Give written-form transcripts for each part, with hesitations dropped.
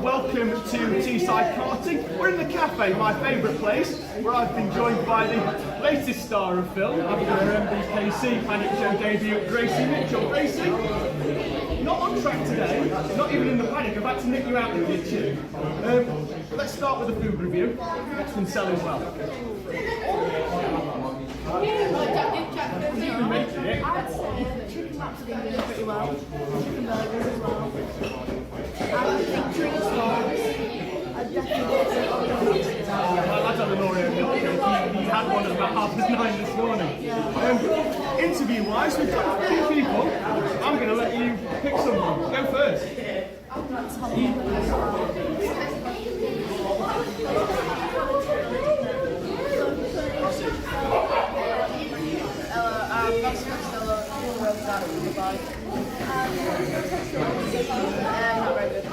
welcome to Teesside Karting. We're in the cafe, my favourite place, where I've been joined by the latest star of film, after her MBKC Paddock Show debut, Gracie Mitchell. Gracie, not on track today, not even in the paddock. I've had to nick you out in the kitchen. Let's start with the food review. What's been selling well? You've been making it. I'd say chicken wraps have been doing pretty well. Chicken burgers as well. I think drinks wise, I'd definitely say Oreo milkshake. Well, that's on an Oreo milkshake. He had one at about 9:30 this morning. Interview-wise, we've got a few people. I'm going to let you pick someone. Go first. That's still a Rotax on the bike. Not very good.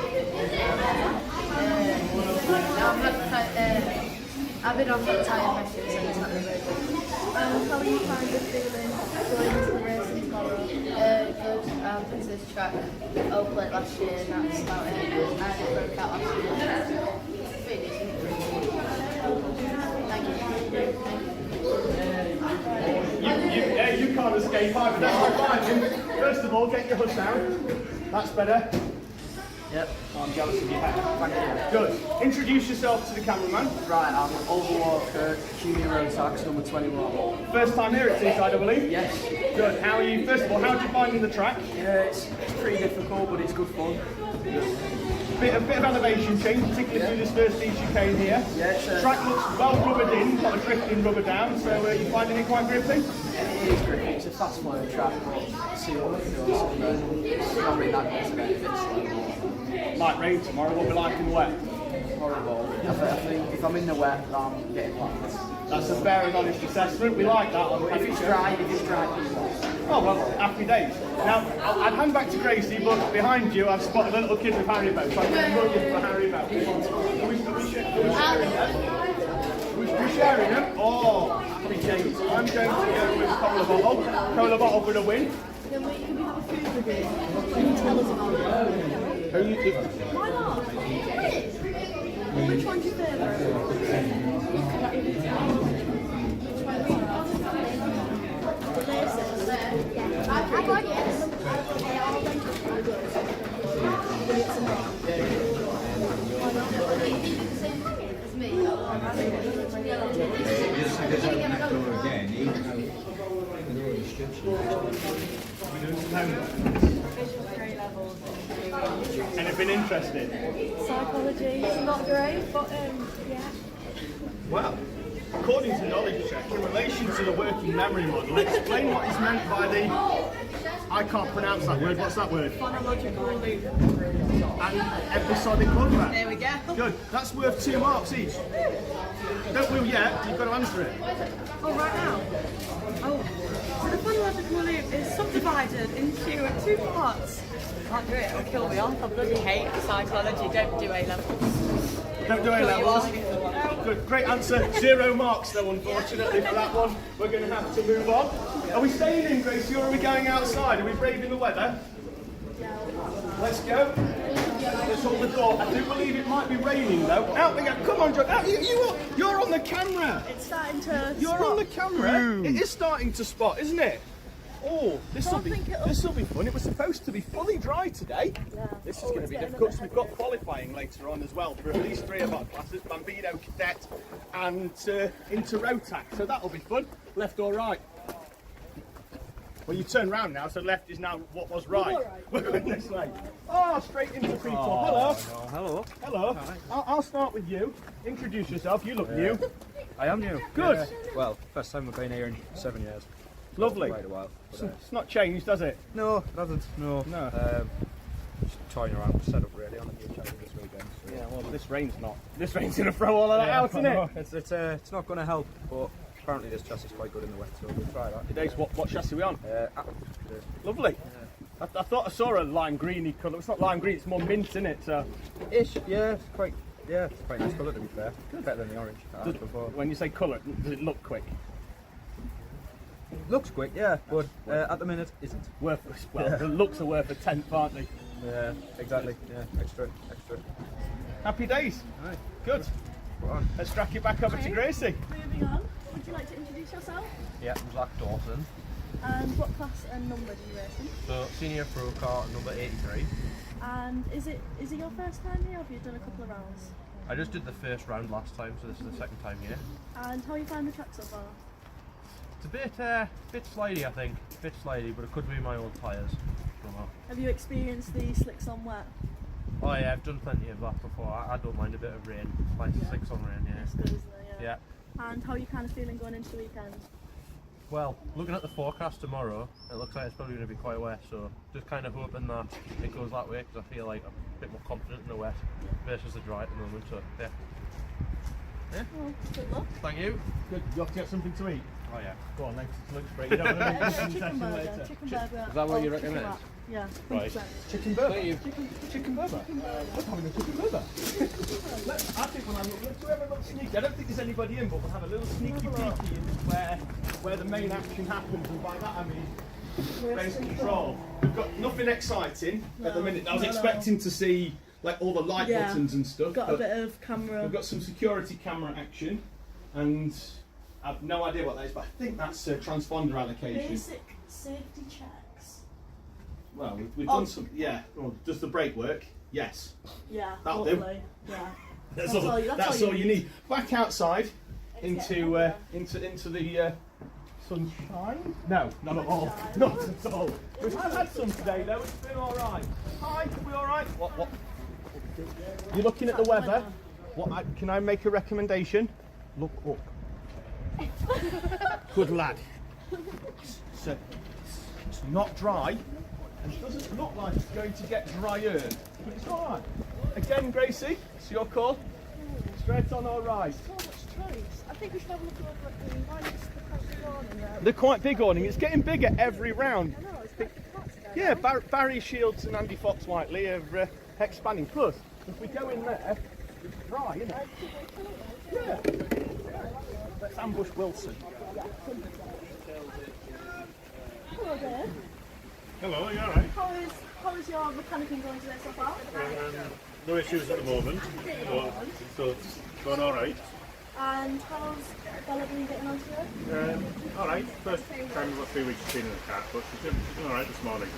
I've been on the tyre pressure, so it's not very good. How are you kind of feeling going into the racing tomorrow? Good. It's this track. Played last year, and that's about it. I broke out last year. Pretty decent. Thank you. You can't escape either. That's fine. First of all, get your hood down. That's better. Yep. I'm jealous of your hair. Thank you. Good. Introduce yourself to the cameraman. Right, I'm Overwalker, Junior Rotax, number 21. First time here at Teesside, I believe? Yes. Good. How are you? First of all, how are you finding the track? Yeah, it's pretty difficult, but it's good fun. A bit of elevation change, particularly through this first piece you came here. Yeah, it's track looks well rubbered in, got a drifting rubber down, so you finding it quite grippy? It is grippy. It's a fast flowing track, but see what it feels. It's not really that good today. It's slow. Might rain tomorrow. What we like in the wet? Horrible. I think if I'm in the wet, I'm getting lapped. That's a fair and honest assessment. We like that one. If it's dry, it's dry. Oh well, happy days. Now, I'd hand back to Gracie, but behind you I've spotted a little kid with Haribo, so I'm going to run you for Haribo. Are we sharing them? We're sharing them? Oh, happy days. I'm going to go with Cola Bottle. Cola Bottle for the win. Can we have a food review? Can you tell us about it? Why not? Which one's your favourite? I like it. Anything interesting? Psychology, it's not great, but yeah. Well, according to knowledge check, in relation to the working memory model, explain what is meant by the, I can't pronounce that word, what's that word? Phonological loop. And episodic movement. There we go. Good, that's worth 2 marks each. Don't wheel yet, you've got to answer it. Oh, right now? Oh, so the phonological loop is subdivided into 2 parts. Can't do it, it'll kill me off. I bloody hate psychology, don't do A-levels. Don't do A-levels. Good, great answer. 0 marks though, unfortunately, for that one. We're going to have to move on. Are we staying in, Gracie, or are we going outside? Are we braving the weather? Let's go. Let's hold the door. I do believe it might be raining though. Out we go. Come on, John. Out, you're on the camera. It's starting to You're on the camera. It is starting to spot, isn't it? Oh, this will be fun. It was supposed to be fully dry today. Yeah. This is going to be difficult. So we've got qualifying later on as well for at least 3 of our classes: Bambino, Cadet, and into Rotax. So that'll be fun. Left or right? Well, you turn round now, so left is now what was right. We're going this way. Oh, straight into people. Hello. Hello. Hello. I'll start with you. Introduce yourself. You look new. I am new. Good. Yeah. Well, first time we've been here in 7 years. Lovely. Quite a while. But, It's not changed, does it? no, it hasn't. No. No. Just toying around, set up really on a new challenge this weekend. So. Yeah, well, this rain's going to throw all of that out, isn't it? It's not going to help, but apparently this chassis is quite good in the wet, so we'll try that. Today's what chassis are we on? Today. Lovely. I thought I saw a lime greeny colour. It's not lime green, it's more mint, isn't it? So, Ish, yeah, it's quite nice colour to be fair. Better than the orange I had before. when you say colour, does it look quick? Looks quick, yeah, but at the minute isn't. The looks are worth a tenth, aren't they? Yeah, exactly. Yeah, extra. Happy days. Aye. Good. Go on. Let's track it back over to Gracie. Moving on, would you like to introduce yourself? Yeah, I'm Zach Dawson. And what class and number do you race in? So, Senior Pro Kart number 83. And is it your first time here or have you done a couple of rounds? I just did the first round last time, so this is the second time here. And how you find the track so far? It's a bit slidey, I think. A bit slidey, but it could be my old tyres. Don't know. Have you experienced the slicks on wet? Oh yeah, I've done plenty of that before. I don't mind a bit of rain. Like 6 on rain, yeah. It's good, isn't it? Yeah. And how are you kind of feeling going into the weekend? Well, looking at the forecast tomorrow, it looks like it's probably going to be quite wet, so just kind of hoping that it goes that way, because I feel like I'm a bit more confident in the wet versus the dry at the moment, so yeah. Well, good luck. Thank you. Good. You have to get something to eat. Oh yeah. Go on, then. It looks great. You don't want to make Chicken burger. later. Chicken burger. Is that what you or recommend? chicken wrap. Yeah, 100%. Right. Chicken burger. Thank you. Chicken burger. I'm having a chicken burger. I think when I look, let's have a little sneaky. I don't think there's anybody in, but we'll have a little sneaky peeky in where the main action happens, and by that I mean race control. We've got nothing exciting at the minute. I was expecting to see like all the light buttons and stuff. Got a but bit of camera. we've got some security camera action, and I've no idea what that is, but I think that's a transponder allocation. Basic safety checks. Well, we've done some. Yeah. Oh, does the brake work? Yes. Yeah, That'll do. hopefully. Yeah. That's That's all. all That's you all you need. Back outside into getting into the sunshine. No, not at all. Not at all. We've had some today though. It's been all right. Hi, are we all right? What? You're looking at the weather. Can I make a recommendation? Look up. Good lad. So it's not dry, and it doesn't look like it's going to get drier. But it's all right. Again, Gracie, it's your call. Straight on, all right. So much choice. I think we should have a look over at the lights, the quite big awning there. They're quite big awning. It's getting bigger every round. I know, it's quite big parts there. Yeah, Barry Shields and Andy Fox Whiteley are expanding. Plus, if we go in there, it's dry, isn't it? Yeah. Let's ambush Wilson. Hello there. Hello, you alright? How is your mechanicing going today so far? No issues at the moment, so it's going alright. And how's Bella been getting on today? Alright, first time in about 3 weeks she's been in the car, but she's been alright this morning.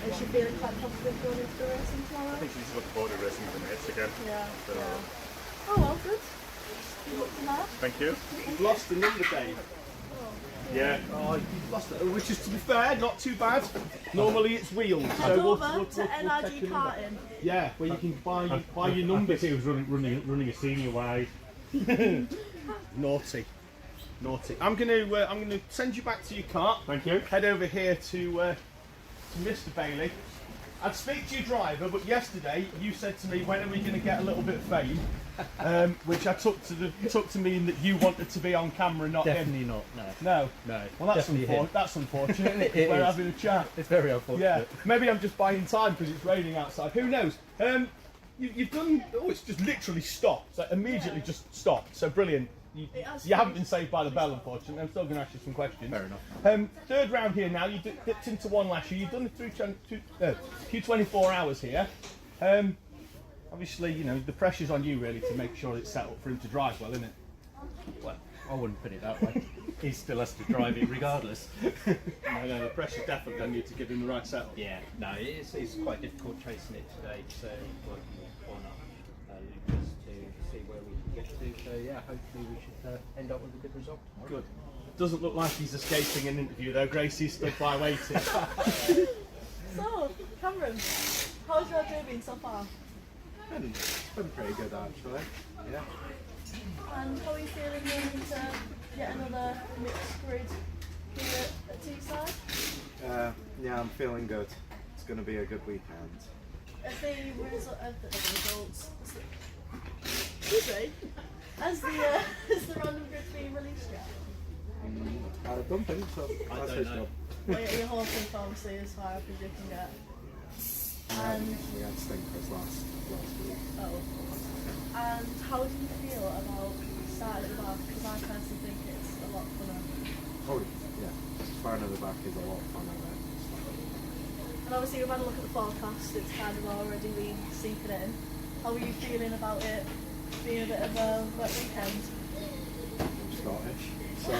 Is she feeling quite confident going into the racing tomorrow? I think she's looking forward to racing with the mates again. Yeah, So, yeah. Oh well, good. Good luck to that. Thank you. You've lost the number, Dave. Yeah. Oh, you've lost it, which is, to be fair, not too bad. Normally it's wheels, so Head we'll over to take NRG your number. karting. Yeah, where you can buy your I numbers. think he was running a senior wide. Naughty. I'm gonna send you back to your cart. Thank you. Head over here to Mr. Bailey. I'd speak to your driver, but yesterday you said to me, when are we going to get a little bit of fame? Which I took to mean that you wanted to be on camera, not Definitely him. not, No. no. Well, Definitely him. that's unfortunate, isn't it? It We're is. having a chat. It's very unfortunate. Yeah, maybe I'm just buying time because it's raining outside. Who knows? You've done. Oh, it's just literally stopped. So immediately just stopped. So brilliant. You haven't been saved by the bell, unfortunately. I'm still going to ask you some questions. Fair enough. Third round here now. You dipped into one last year. You've done it through Q24 hours here. Obviously, you know the pressure's on you really to make sure it's set up for him to drive well, isn't it? Well, I wouldn't put it that way. He still has to drive it regardless. No, the pressure's definitely on you to give him the right setup. Yeah, no, it's quite difficult chasing it today, so working on Lucas to see where we can get to. So yeah, hopefully we should end up with a good result tomorrow. Good. Doesn't look like he's escaping an interview though. Gracie's stood by waiting. So, Cameron, how's your day been so far? It's been pretty good actually. Yeah. And how are you feeling going into yet another mixed grid here at Teesside? Yeah, I'm feeling good. It's going to be a good weekend. Have the results? Excuse me. Has the random grid been released yet? I don't think so. That's his job. Well, you're hoping for obviously as far up as you can get. And We had stinkers last week. oh, and how do you feel about starting at the back? Because I personally think it's a lot funner. Oh, yeah. Starting at the back is a lot of fun, isn't And obviously, we've had a look at the forecast. It's kind of already been seeping in. How are you feeling about it being a bit of a wet weekend? I'm Scottish, so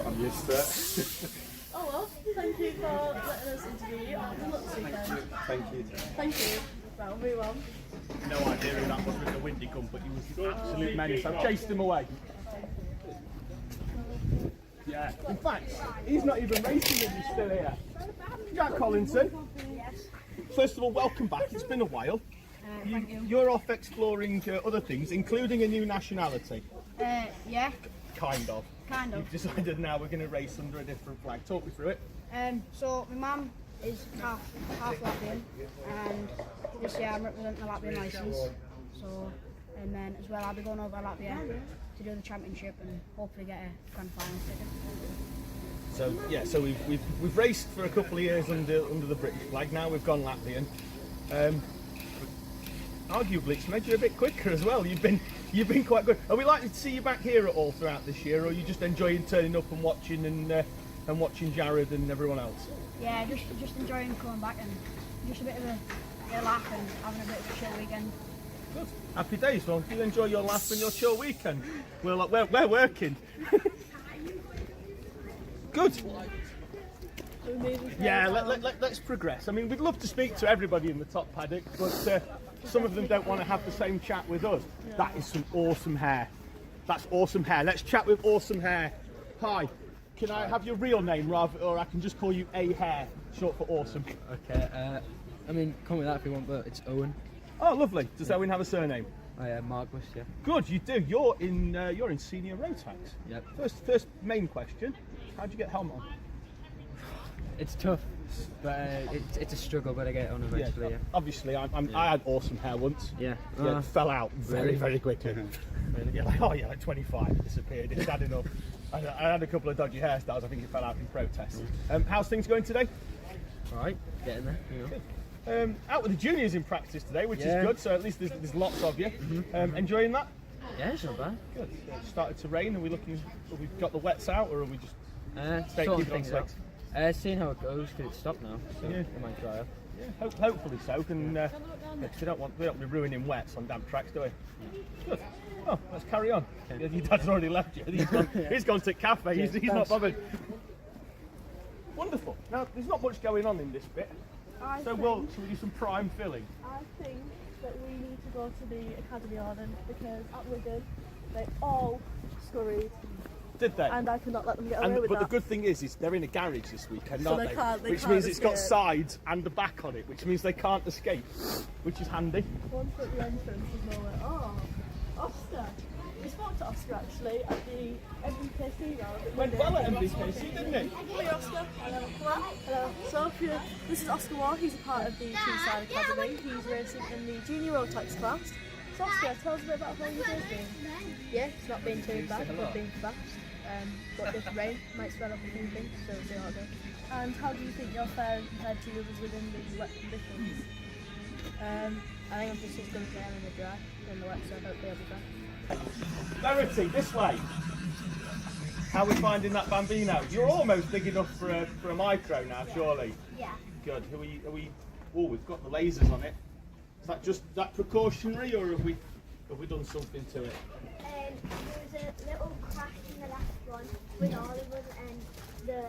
I'm used to it. Oh well, thank you for letting us interview you. Good luck this weekend. Thank you. Thank you. Right, we'll move on. No idea who that was with the windy gun, but he was an absolute menace. I've chased him away. Yeah, in fact, he's not even racing and he's still here. Jack Collinson. First of all, welcome back. It's been a while. Thank you. You're off exploring other things, including a new nationality. Yeah, Kind of. kind of. You've decided now we're going to race under a different flag. Talk me through it. So my mum is half Latvian, and this year I'm representing the Latvian licence. So, and then as well I'll be going over Latvia to do the championship and hopefully get a grand final ticket. So yeah, so we've raced for a couple of years under the British flag. Now we've gone Latvian. Arguably, it's made you a bit quicker as well. You've been quite good. Are we likely to see you back here at all throughout this year, or are you just enjoying turning up and watching Jared and everyone else? Yeah, just enjoying coming back and just a bit of a laugh and having a bit of a chill weekend. Good. Happy days. Well, you enjoy your laugh and your chill weekend. We're working. Good. Yeah, let's progress. I mean, we'd love to speak to everybody in the top paddock, but some of them don't want to have the same chat with us. That is some awesome hair. That's awesome hair. Let's chat with awesome hair. Hi. Can I have your real name, rather, or I can just call you A Hair, short for awesome? Okay, I mean, come with that if you want, but it's Owen. Oh, lovely. Does Owen have a surname? Marquis, yeah. Good, you do. You're in Senior Rotax. Yep. First main question. How'd you get helmet on? It's tough, but it's a struggle, but I get it on eventually, yeah. Obviously, I had awesome hair once. Yeah. It fell out very quickly. Yeah, like 25, it disappeared. It's sad enough. I had a couple of dodgy hairstyles. I think it fell out in protest. How's things going today? All right, getting there. You know. Good. Out with the juniors in practice today, which is good. So at least there's lots of you. Enjoying that? Yeah, it's not bad. Good. It started to rain. Are we looking? Have we got the wets out, or are we just sorting things out? Seeing how it goes, because it's stopped now, so it might dry up. Yeah, hopefully so. And we don't be ruining wets on damp tracks, do we? Good. Oh, let's carry on. Okay. Your dad's already left you. He's gone to cafe. He's not bothered. Wonderful. Now, there's not much going on in this bit. Should we do some prime filling? I think that we need to go to the Academy Island because at Wigan they all scurried. Did they? And I cannot let them get away with but that. the good thing is they're in a garage this weekend, So aren't they they? can't Which means it's got escape. sides and a back on it, which means they can't escape, which is handy. Once at the entrance is nowhere. Oh, Oscar. We spoke to Oscar actually at the MBKC round. Went well at MBKC, didn't it? Hey Oscar. Hello. Hello. So this is Oscar Waugh. He's a part of the Teesside Academy. He's racing in the Junior Rotax class. So Oscar, tell us a bit about how your day's been. Yeah, it's not been too bad, but been fast. But this rain might swell up a few things, so we'll see how it goes. And how do you think you're faring compared to others within the wet conditions? I think I'm just as good as I am in the dry, in the wet, so hopefully I'll be fine. Verity, this way. How are we finding that Bambino? You're almost big enough for a micro now, surely. Yeah. Good. Are we? Oh, we've got the lasers on it. Is that just that precautionary, or have we done something to it? There was a little crash in the last one with all of us, and the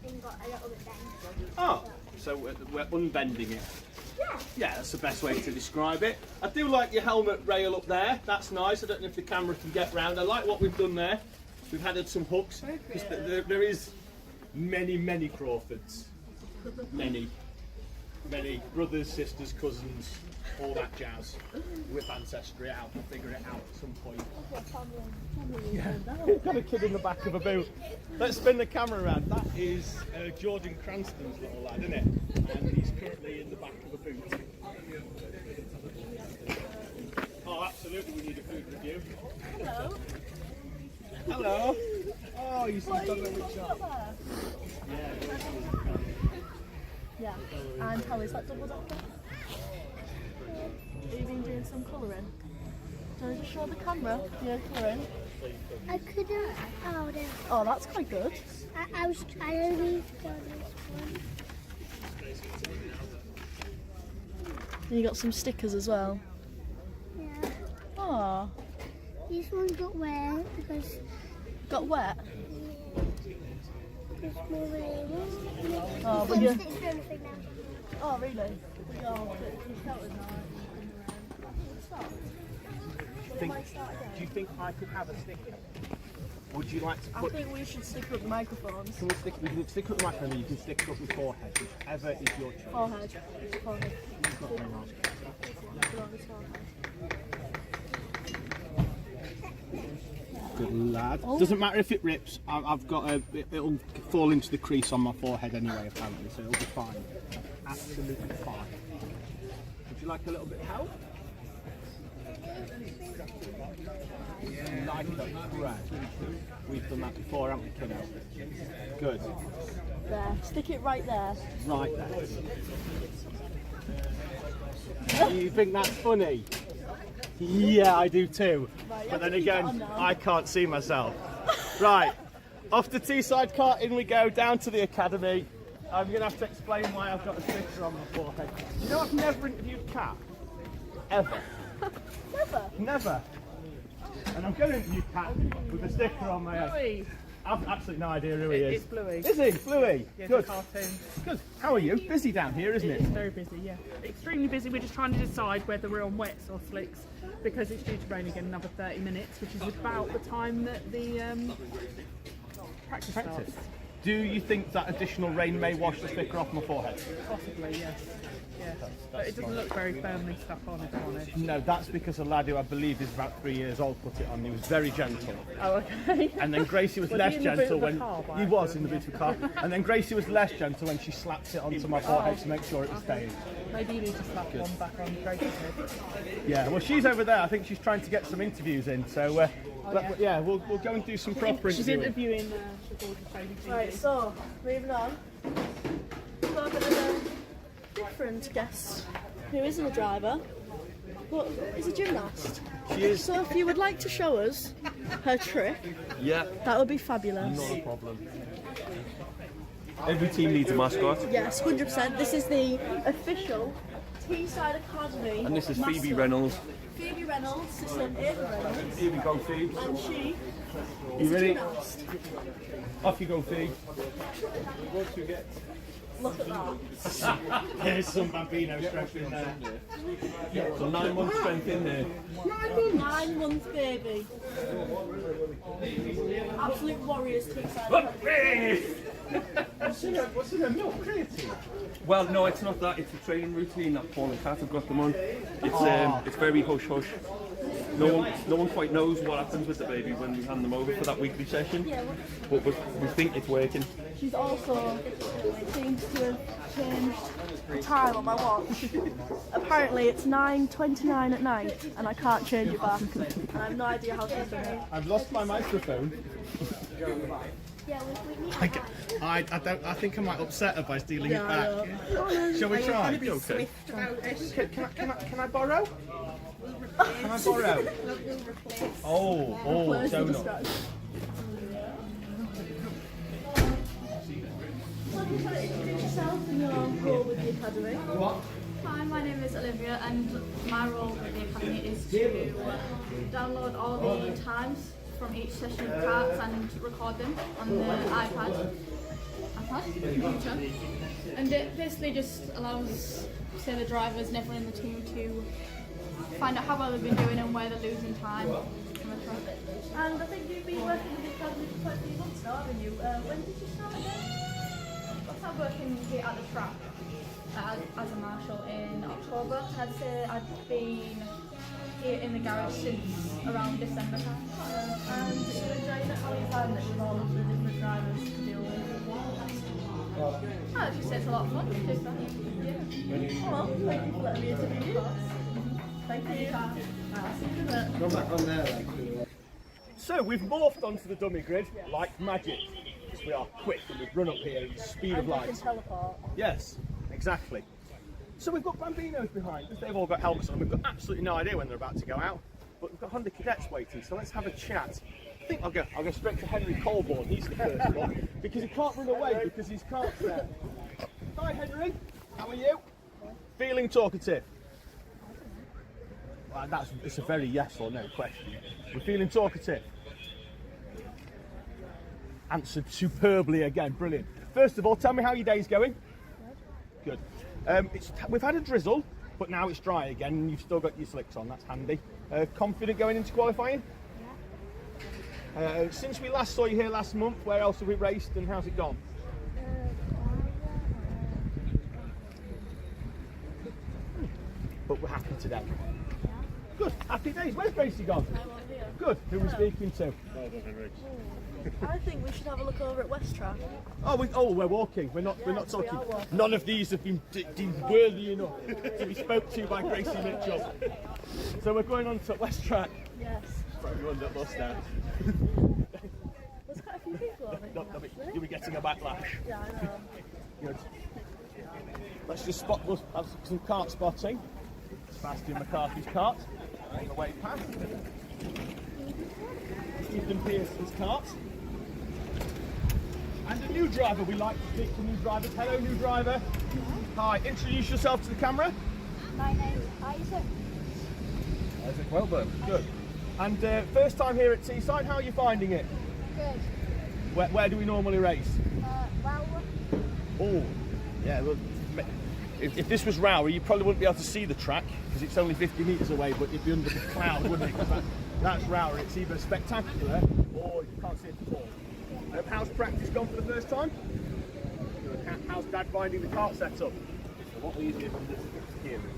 thing got a little bit bent. Oh, so we're unbending it. Yeah. Yeah, that's the best way to describe it. I do like your helmet rail up there. That's nice. I don't know if the camera can get round. I like what we've done there. We've added some hooks. There is many Crawfords. Many brothers, sisters, cousins, all that jazz. Whip ancestry out and figure it out at some point. Yeah, we've got a kid in the back of a boot. Let's spin the camera around. That is Jordan Cranston's little lad, isn't it? And he's currently in the back of a boot. Oh, absolutely, we need a food review. Hello. Hello. Oh, you see something with shot. Yeah. And how is that double decker? Have you been doing some colouring? Do you want to just show the camera? Yeah, colouring. I couldn't. Oh, there. Oh, that's quite good. I only got this one. And you got some stickers as well. Oh, This one got wet because got wet. it's more rain. Oh, It's but you. stick through everything now. Oh, really? Oh, you sheltered now. Do you think I could have a sticker? Would you like to I put... think we should stick up the microphones. Can we stick it up the microphone and you can stick it up your forehead, whichever is your choice. Forehead. Forehead. Good lad. Doesn't matter if it rips, I've got a... It'll fall into the crease on my forehead anyway, apparently, so it'll be fine. Absolutely fine. Would you like a little bit of help? Like that, right. We've done that before, haven't we, kiddo? Good. There. Stick it right there. Right there. You think that's funny? Yeah, I do too. Right, But then keep that on again, now. I can't see myself. Right, off to Teesside karting we go, down to the academy. I'm going to have to explain why I've got a sticker on my forehead. You know, I've never interviewed Kat. Ever. Never. Never. And I'm going to interview Kat with a sticker on my head. Bluey. I've absolutely no idea who he is. It's Bluey. Is he? Bluey? Yeah, Good. it's a cartoon. Good. How are you? Busy down here, isn't it? It's very busy, yeah. Extremely busy. We're just trying to decide whether we're on wets or slicks because it's due to rain again another 30 minutes, which is about the time that the practice starts. Do you think that additional rain may wash the sticker off my forehead? Possibly, yes. Yeah. But it doesn't look very firmly stuck on, if I'm honest. No, that's because a lad who I believe is about 3 years old put it on. He was very gentle. Oh, okay. And then Gracie was Was less he in the boot gentle of a when car by he was in the boot of a car. And then Gracie was less gentle when she slapped it onto my forehead to make sure it was staying. Maybe you need to slap one back on Gracie's head. Yeah, well, she's over there. I think she's trying to get some interviews in. So, yeah, we'll go and do some proper She's interviewing. interviewing the board of trading TV. Right, so, moving on. We've got a bit of a different guest who isn't a driver, but is a gymnast. She is. So if you would like to show us her trick, Yeah, that would be fabulous. not a problem. Every team needs a mascot. Yes, 100%. This is the official Teesside Academy. And this is Phoebe mascot. Reynolds. Phoebe Reynolds, sister of Ava Reynolds, Here we go, Phoebe. and she You is a ready? gymnast. Off you go, Fee. What you get? Look at that. There's some Bambino strength in there. So 9 months spent in there. 9 months baby. Absolute warriors Teesside Academy. What's in the milk? Creatine? Well, no, it's not that. It's a training routine that Paul and Kat have got them on. It's very hush hush. No one quite knows what happens with the baby when we hand them over for that weekly session. But we think it's working. She's also seems to have changed the time on my watch. Apparently it's 9:29 at night and I can't change it back. And I have no idea how she's done it. I've lost my microphone. Yeah, we need I think I might upset her by stealing it I back. know. Shall we try? Okay. Can I borrow? Can I borrow? Oh, Where's the donut. distraction? So can you tell us yourself and your role with the academy? Hi, my name is Olivia and my role with the Academy is to download all the times from each session of karts and record them on the iPad computer. And it basically just allows, say, the drivers and everyone in the team to find out how well they've been doing and where they're losing time. And I think you've been working with the academy for quite a few months now, haven't you? When did you start again? I started working here at the track as a marshal in October. I'd say I'd been here in the garage since around December time. And you're enjoying it? How are you finding it with all of the different drivers to deal with? I'd just say it's a lot of fun. Just that. Yeah. Well, thank you for letting me interview you. Thank you. I'll see you in a bit. Go back on there, like. So we've morphed onto the dummy grid like magic. Because we are quick and we've run up here at the speed of And you light. can teleport. Yes, exactly. So we've got Bambinos behind us. They've all got helmets on. We've got absolutely no idea when they're about to go out. But we've got Honda Cadets waiting, so let's have a chat. I think I'll go straight to Henry Colborne. He's the first one. Because he can't run away because his cart's there. Hi Henry, how are you? Feeling talkative? It's a very yes or no question. We're feeling talkative. Answered superbly again, brilliant. First of all, tell me how your day's going. Good. We've had a drizzle, but now it's dry again, and you've still got your slicks on. That's handy. Confident going into qualifying? Yeah. Since we last saw you here last month, where else have we raced, and how's it gone? But we're happy today. Good, happy days. Where's Gracie gone? Good. Who are we speaking to? I think we should have a look over at West Track. We're walking. We're not talking. None of these have been deemed worthy enough to be spoke to by Gracie Mitchell. So we're going on to West Track. Yes. For everyone that lost out. There's quite a few people over here. You'll be getting a backlash. Yeah, I know. Good. Let's just have some kart spotting. Sebastian McCarthy's kart on the way past. Ethan Pearson's kart. And a new driver. We like to speak to new drivers. Hello, new driver. Hi, introduce yourself to the camera. My name is Isaac. Isaac Welburn. Good. And first time here at Teesside, how are you finding it? Good. Where do we normally race? Well, Oh, yeah. Well, if this was Rowley, you probably wouldn't be able to see the track because it's only 50 metres away, but it'd be under the cloud, wouldn't it? That's Rowley. It's either spectacular or you can't see it at all. How's practice gone for the first time? How's Dad finding the kart setup? It's a lot easier than this.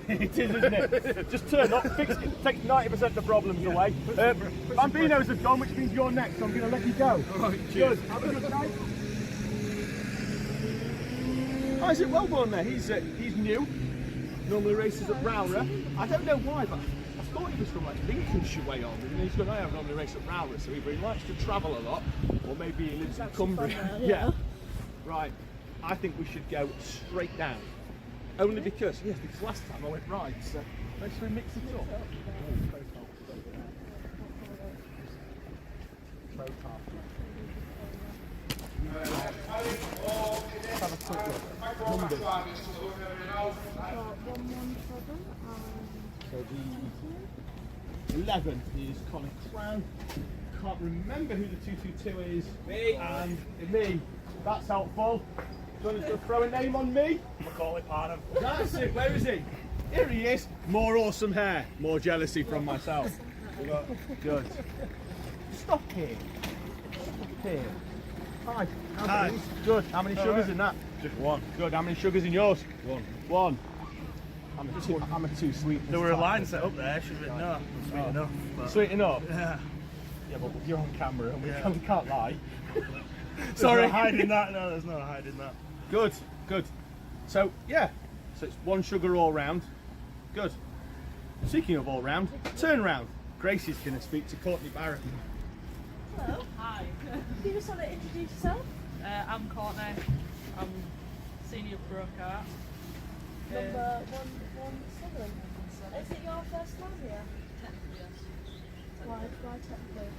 It is, isn't it? Just turn up, fix it, take 90% of the problems away. Bambinos have gone, which means you're next, so I'm going to let you go. Right, good. Have a good night. Isaac Wellborn there, he's new. Normally races at Rowra. I don't know why, but I thought he was from like Lincolnshire way on. And he's going, I normally race at Rowra, so either he likes to travel a lot, or maybe he lives in Cumbria. Yeah. Right. I think we should go straight down. Only because last time I went right, so let's mix it up. Let's have a quick look. Numbers. So the 11 is Colin Crown. Can't remember who the 222 is. Me. And me. That's helpful. Do you want to throw a name on me? Macaulay Parham. That's it. Where is he? Here he is. More awesome hair. More jealousy from myself. Good. Stop here. Stop here. Hi. Hi. Good. How many sugars in that? Just one. Good. How many sugars in yours? One. I'm a too sweet. There were a line set up there. Should have been no. Sweet enough. But Sweet enough? yeah. Yeah, but you're on camera and we can't lie. Sorry. There's no hiding that. No, there's no hiding that. Good, good. So, yeah. So it's one sugar all round. Good. Speaking of all round, turn round. Gracie's going to speak to Courtney Barrett. Hello. Hi. Do you just want to introduce yourself? I'm Courtney. I'm Senior Pro Karts. Number 117. Is it your first time here? Technically, yes. Why technically?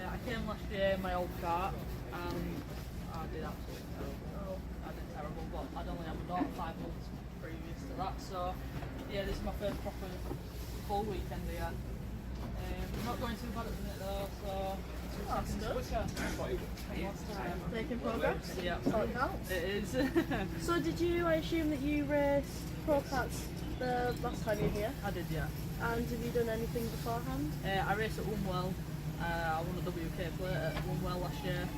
I came last year in my old kart and I did absolutely terrible. I did terrible, but I'd only had my daughter 5 months previous to that, so yeah, this is my first proper full weekend here. Not going too bad at the minute though, so 2 seconds quicker. Making progress? Yeah. So it counts. It is. So I assume that you raced Pro Karts the last time you were here? I did, yeah. And have you done anything beforehand? I raced at Unwell. I won a WK plate at Unwell last year.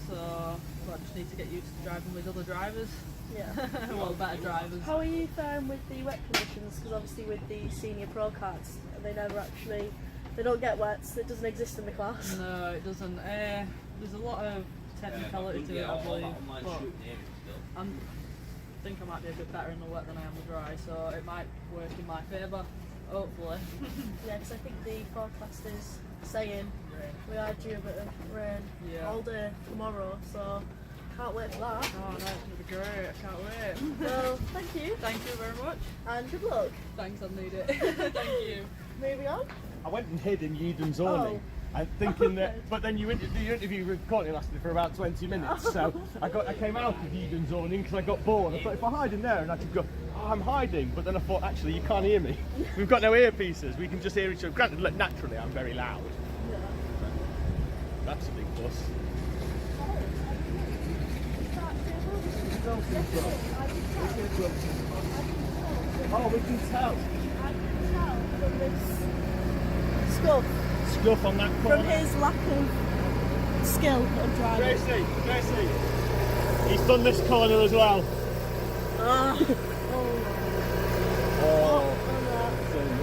So I just need to get used to driving with other drivers. Yeah. Well, better drivers. How are you faring with the wet conditions? Because obviously with the Senior Pro Karts, they don't get wet, so it doesn't exist in the class. No, it doesn't. There's a lot of technicality to it, I believe. But I think I might be a bit better in the wet than I am the dry, so it might work in my favour, hopefully. Yeah, because I think the forecast is saying we are due a bit of rain all day tomorrow, so can't wait for that. Oh no, it's going to be great, I can't wait. Well, thank you. Thank you very much. And good luck. Thank you. Moving on. I went and hid in Yeadon's awning. I'm thinking that, but then your interview with Courtney lasted for about 20 minutes, so I came out of Eden zoning because I got bored. I thought if I hide in there and I could go, oh, I'm hiding, but then I thought actually you can't hear me. We've got no earpieces, we can just hear each other. Granted, look, naturally I'm very loud. Yeah. That's a big plus. Oh, we can tell. I can tell from this Scuff on that corner. from his lack of skill of driving. Gracie, he's done this corner as well.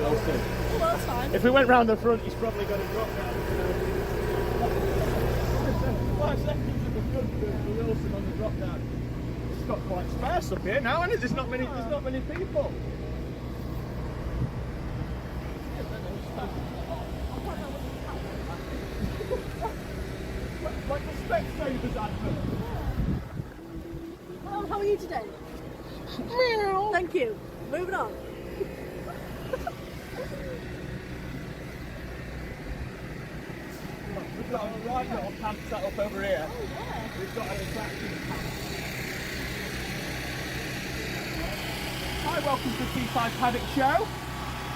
We'll see. Well, that's fine. If we went round the front, he's probably going to drop down. 5 seconds of the front for Wilson on the drop down. It's got quite sparse up here now, isn't it? There's not many people. Like the Specsavers advert. Oh, how are you today? Thank you. Moving on. We've got a right little camp set up over here. Oh, yeah. We've got an attraction camp. Hi, welcome to the Teesside Cadet Show.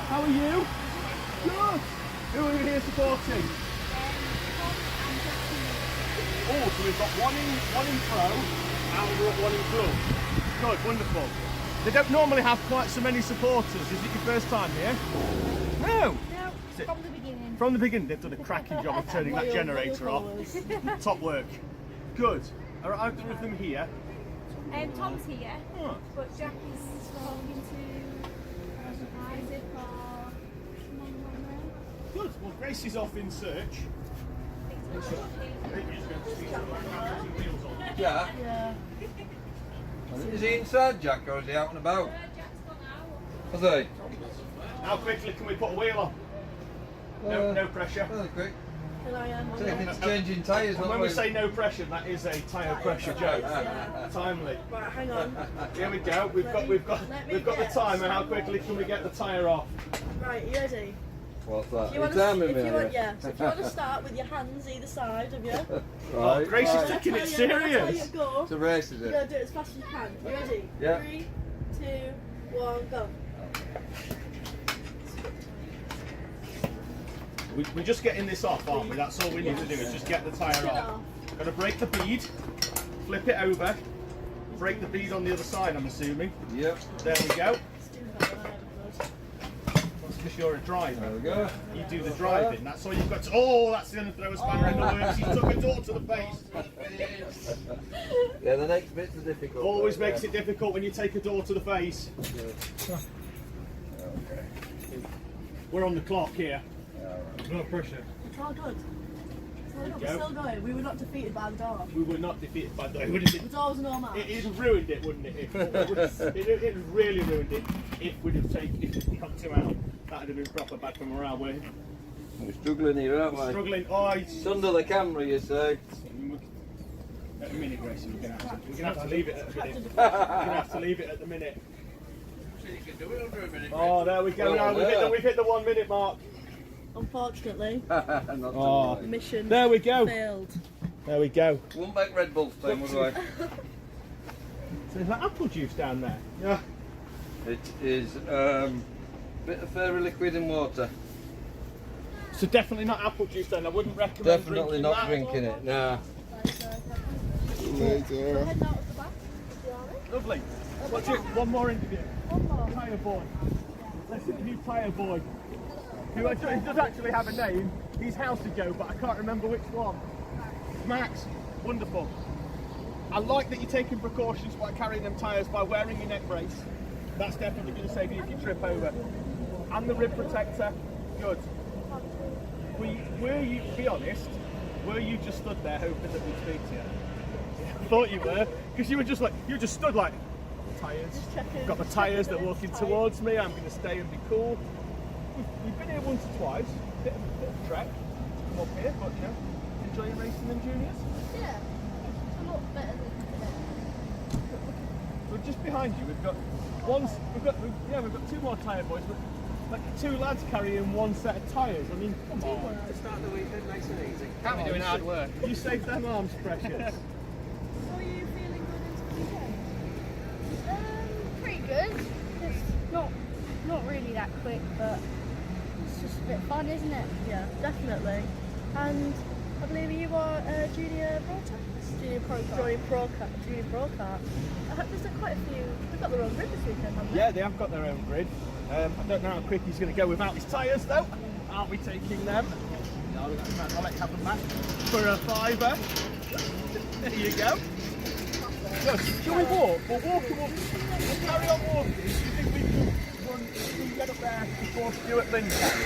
How are you? Good. Who are we here supporting? Oh, so we've got one in pro and we've got one in club. Good, wonderful. They don't normally have quite so many supporters. Is it your first time here? No. No, from the beginning. From the beginning, they've done a cracking job of turning that generator off. Top work. Good. Are either of them here? Tom's here, Huh. but Jack is going to Isaac or Good. Well, Grace is off in search. Yeah. Yeah. Is he inside, Jack, or is he out and about? Is he? How quickly can we put a wheel on? No pressure. Fairly quick. Can I It's changing tyres. And when we say no pressure, that is a tyre pressure joke. Timely. Right, hang on. Here we go. We've got the timer. How quickly can we get the tyre off? Right, you ready? What's that? If you want to start with your hands either side of you. Right. Grace is taking it That's how serious. you go. It's a race, is You're it? going to do it as fast as you can. You ready? Yeah. 3, 2, 1, go. We're just getting this off, aren't we? That's all we need to do is just get the tyre off. Got to break the bead, flip it over, break the bead on the other side, I'm assuming. Yep. There we go. That's because you're a driver. There we go. You do the driving. That's all you've got to. Oh, that's going to throw a spanner in the works. He took a door to the face. Yeah, the next bit's the difficult. Always makes it difficult when you take a door to the face. Okay. We're on the clock here. No pressure. It's all good. We're still going. We were not defeated by the door. We were not defeated by the door. The door was no match. It ruined it, wouldn't it? It really ruined it if we'd have come 2 out. That would have been proper bad for morale. We're struggling here, aren't we? struggling. Oh, it's under the camera, you say. At a minute, Gracie, we're going to have to leave it at a minute. We're going to have to leave it at the minute. Oh, there we go. Now we've hit the 1 minute mark. Unfortunately, mission there we go. failed. There we go. Won't make Red Bull thing, would I? So there's that apple juice down there. Yeah. It is a bit of fairy liquid in water. So definitely not apple juice then. I wouldn't recommend Definitely not drinking it. Nah. Lovely. What's it? One more interview. Tyre boy. Let's interview Tyre boy. Who does actually have a name. He's house to go, but I can't remember which one. Max, wonderful. I like that you're taking precautions by carrying them tyres by wearing your neck brace. That's definitely going to save you if you trip over. And the rib protector, good. Were you, be honest, were you just stood there hoping that we'd speak to you? I thought you were, because you just stood like, tyres. Got the tyres, they're walking towards me, I'm going to stay and be cool. We've been here once or twice, bit of a trek, come up here, but you know, enjoying racing in juniors? Yeah, it's a lot better than today. So just behind you, we've got 2 more tyre boys. like 2 lads carrying 1 set of tyres. I mean, come on. To start the weekend nice and easy. Can't be doing hard work. You saved them arms, precious. How are you feeling going into the weekend? Pretty good. It's not really that quick, but it's just a bit fun, isn't it? Yeah, definitely. And I believe you are Junior Rotax? Junior Pro Karts. Junior Pro Karts. There's quite a few. They've got their own grid this weekend, haven't they? Yeah, they have got their own grid. I don't know how quick he's going to go without his tyres, though. Are we taking them? No, I'll let you have them back for a £5. There you go. So, shall we walk? We'll walk and we'll carry on walking. Do you think we can get up there before Stuart Lynn can?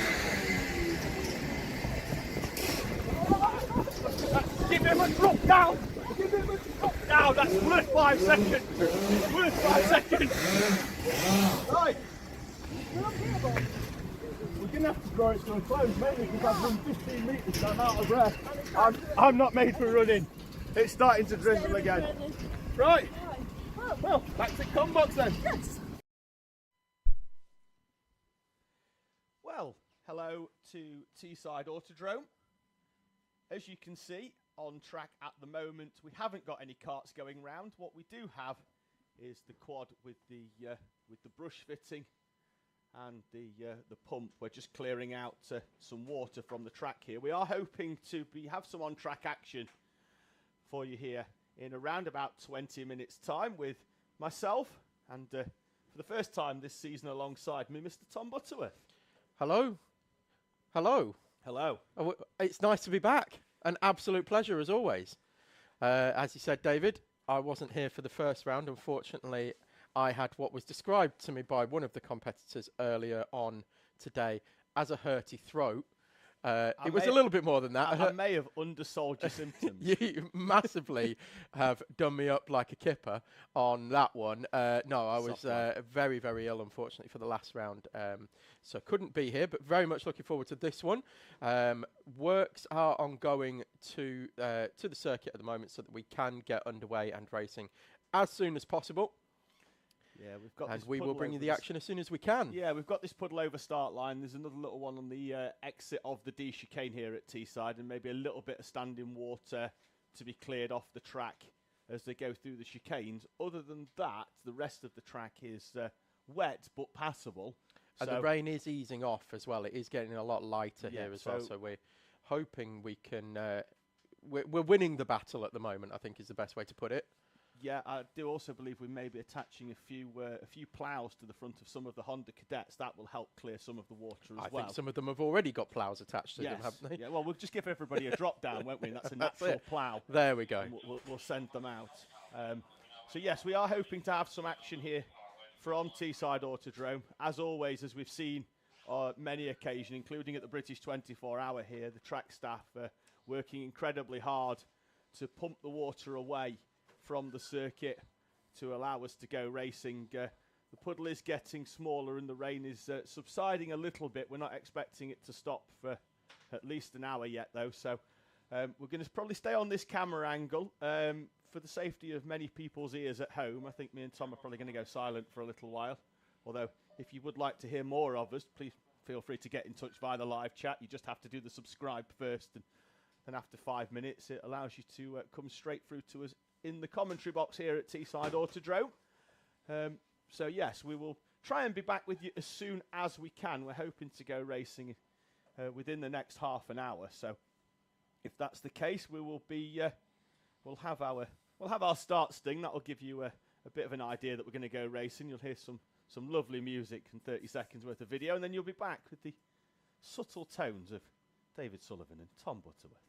Give him a drop down! Give him a drop down! That's worth 5 seconds! Worth 5 seconds! Right! We're going to have to draw it to a close, mainly because I've run 15 metres and I'm out of breath. I'm not made for running. It's starting to drizzle again. Right! Well, back to Combox then. Yes. Well, hello to Teesside Autodrome. As you can see, on track at the moment, we haven't got any karts going round. What we do have is the quad with the brush fitting and the pump. We're just clearing out some water from the track here. We are hoping to have some on-track action for you here in around about 20 minutes time with myself and for the first time this season alongside me, Mr. Tom Butterworth. Hello. Hello. Hello. Oh, it's nice to be back. An absolute pleasure as always. As you said, David, I wasn't here for the first round. Unfortunately, I had what was described to me by one of the competitors earlier on today as a hurty throat. It was a little bit more than that. I may have undersold your symptoms. You massively have done me up like a kipper on that one. No, I was very, very ill, unfortunately, for the last round. So couldn't be here, but very much looking forward to this one. Works are ongoing to the circuit at the moment so that we can get underway and racing as soon as possible. Yeah, we've got. And we will bring you the action as soon as we can. Yeah, we've got this puddle over start line. There's another little one on the exit of the D chicane here at Teesside, and maybe a little bit of standing water to be cleared off the track as they go through the chicanes. Other than that, the rest of the track is wet but passable. And the rain is easing off as well. It is getting a lot lighter here as well. So we're hoping we can. We're winning the battle at the moment, I think is the best way to put it. Yeah, I do also believe we may be attaching a few ploughs to the front of some of the Honda Cadets. That will help clear some of the water as well. I think some of them have already got ploughs attached to them, haven't they? Yeah, well, we'll just give everybody a drop down, won't we? And that's a natural plough. There we go. We'll send them out. So yes, we are hoping to have some action here from Teesside Autodrome. As always, as we've seen on many occasions, including at the British 24-hour here, the track staff are working incredibly hard to pump the water away from the circuit to allow us to go racing. The puddle is getting smaller and the rain is subsiding a little bit. We're not expecting it to stop for at least an hour yet though, so we're going to probably stay on this camera angle for the safety of many people's ears at home. I think me and Tom are probably going to go silent for a little while, although if you would like to hear more of us, please feel free to get in touch via the live chat. You just have to do the subscribe first, and then after 5 minutes it allows you to come straight through to us in the commentary box here at Teesside Autodrome. So yes, we will try and be back with you as soon as we can. We're hoping to go racing within the next half an hour. So if that's the case, we will be we'll have our start sting. That'll give you a bit of an idea that we're going to go racing. You'll hear some lovely music and 30 seconds worth of video, and then you'll be back with the subtle tones of David Sullivan and Tom Butterworth.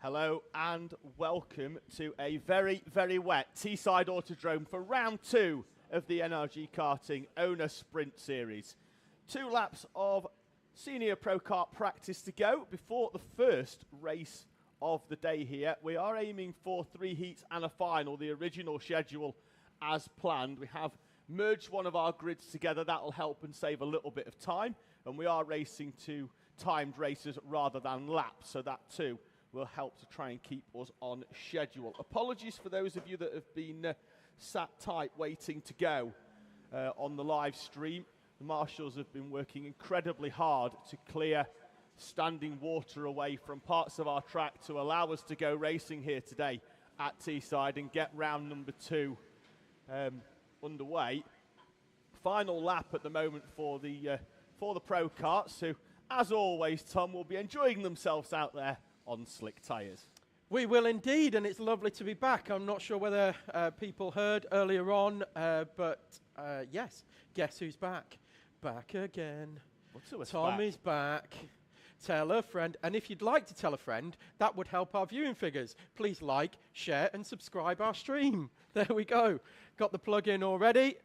Hello and welcome to a very, very wet Teesside Autodrome for round 2 of the NRG Karting Owner Sprint Series. 2 laps of Senior Pro Kart practice to go before the first race of the day here. We are aiming for 3 heats and a final, the original schedule as planned. We have merged one of our grids together. That'll help and save a little bit of time. And we are racing 2 timed races rather than laps, so that too will help to try and keep us on schedule. Apologies for those of you that have been sat tight waiting to go on the live stream. The marshals have been working incredibly hard to clear standing water away from parts of our track to allow us to go racing here today at Teesside and get round number 2 underway. Final lap at the moment for the Pro Karts, who, as always, Tom, will be enjoying themselves out there on slick tyres. We will indeed, and it's lovely to be back. I'm not sure whether people heard earlier on, but yes, guess who's back? Back again. Tom is back. Tell a friend. And if you'd like to tell a friend, that would help our viewing figures. Please like, share, and subscribe our stream. There we go. Got the plug-in already.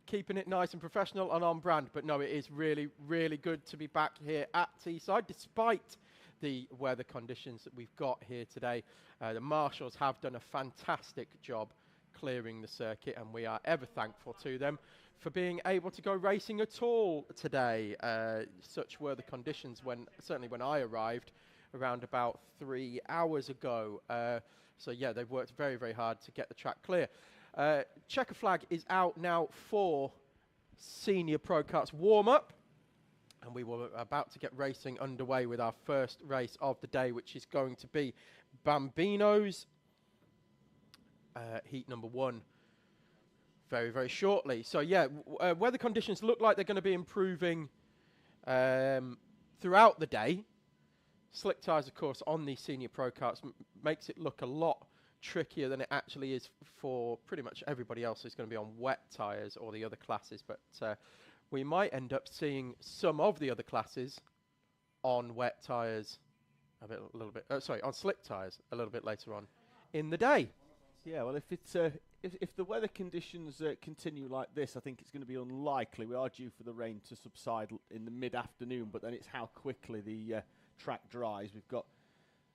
Keeping it nice and professional and on brand. But no, it is really, really good to be back here at Teesside, despite the weather conditions that we've got here today. The marshals have done a fantastic job clearing the circuit, and we are ever thankful to them for being able to go racing at all today. Such were the conditions certainly when I arrived around about 3 hours ago. So yeah, they've worked very, very hard to get the track clear. Checker flag is out now for Senior Pro Karts warm-up. And we were about to get racing underway with our first race of the day, which is going to be Bambino's heat number 1 very, very shortly. So yeah, weather conditions look like they're going to be improving throughout the day. Slick tyres, of course, on these Senior Pro Karts makes it look a lot trickier than it actually is for pretty much everybody else who's going to be on wet tyres or the other classes. But we might end up seeing some of the other classes on wet tyres on slick tyres a little bit later on in the day. Yeah, well, if the weather conditions continue like this, I think it's going to be unlikely. We are due for the rain to subside in the mid-afternoon, but then it's how quickly the track dries. We've got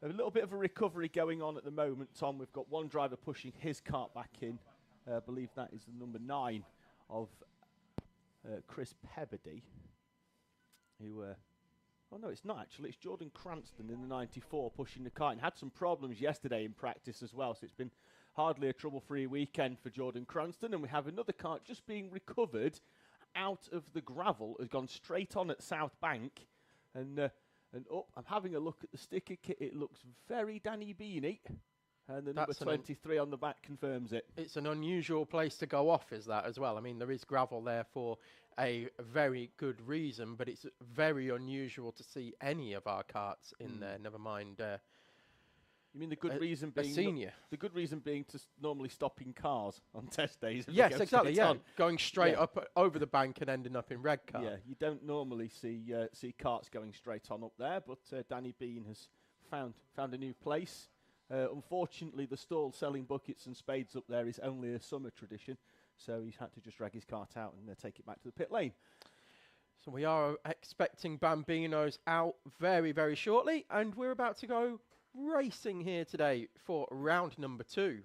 a little bit of a recovery going on at the moment, Tom. We've got one driver pushing his kart back in. I believe that is the number 9 of Chris Pebbody, who, oh no, it's not actually, it's Jordan Cranston in the 94 pushing the kart, and had some problems yesterday in practice as well, so it's been hardly a trouble-free weekend for Jordan Cranston. And we have another kart just being recovered out of the gravel, has gone straight on at South Bank, and up. I'm having a look at the sticker kit, it looks very Danny Beanie. And the number 23 on the back confirms it. It's an unusual place to go off, is that, as well? I mean, there is gravel there for a very good reason, but it's very unusual to see any of our karts in there, never mind you mean the good reason being Senior? The good reason being to normally stopping cars on test days. Yes, exactly, yeah. Going straight up over the bank and ending up in red car. Yeah, you don't normally see karts going straight on up there, but Danny Bean has found a new place. Unfortunately, the stall selling buckets and spades up there is only a summer tradition, so he's had to just drag his cart out and take it back to the pit lane. So we are expecting Bambinos out very, very shortly, and we're about to go racing here today for round number 2.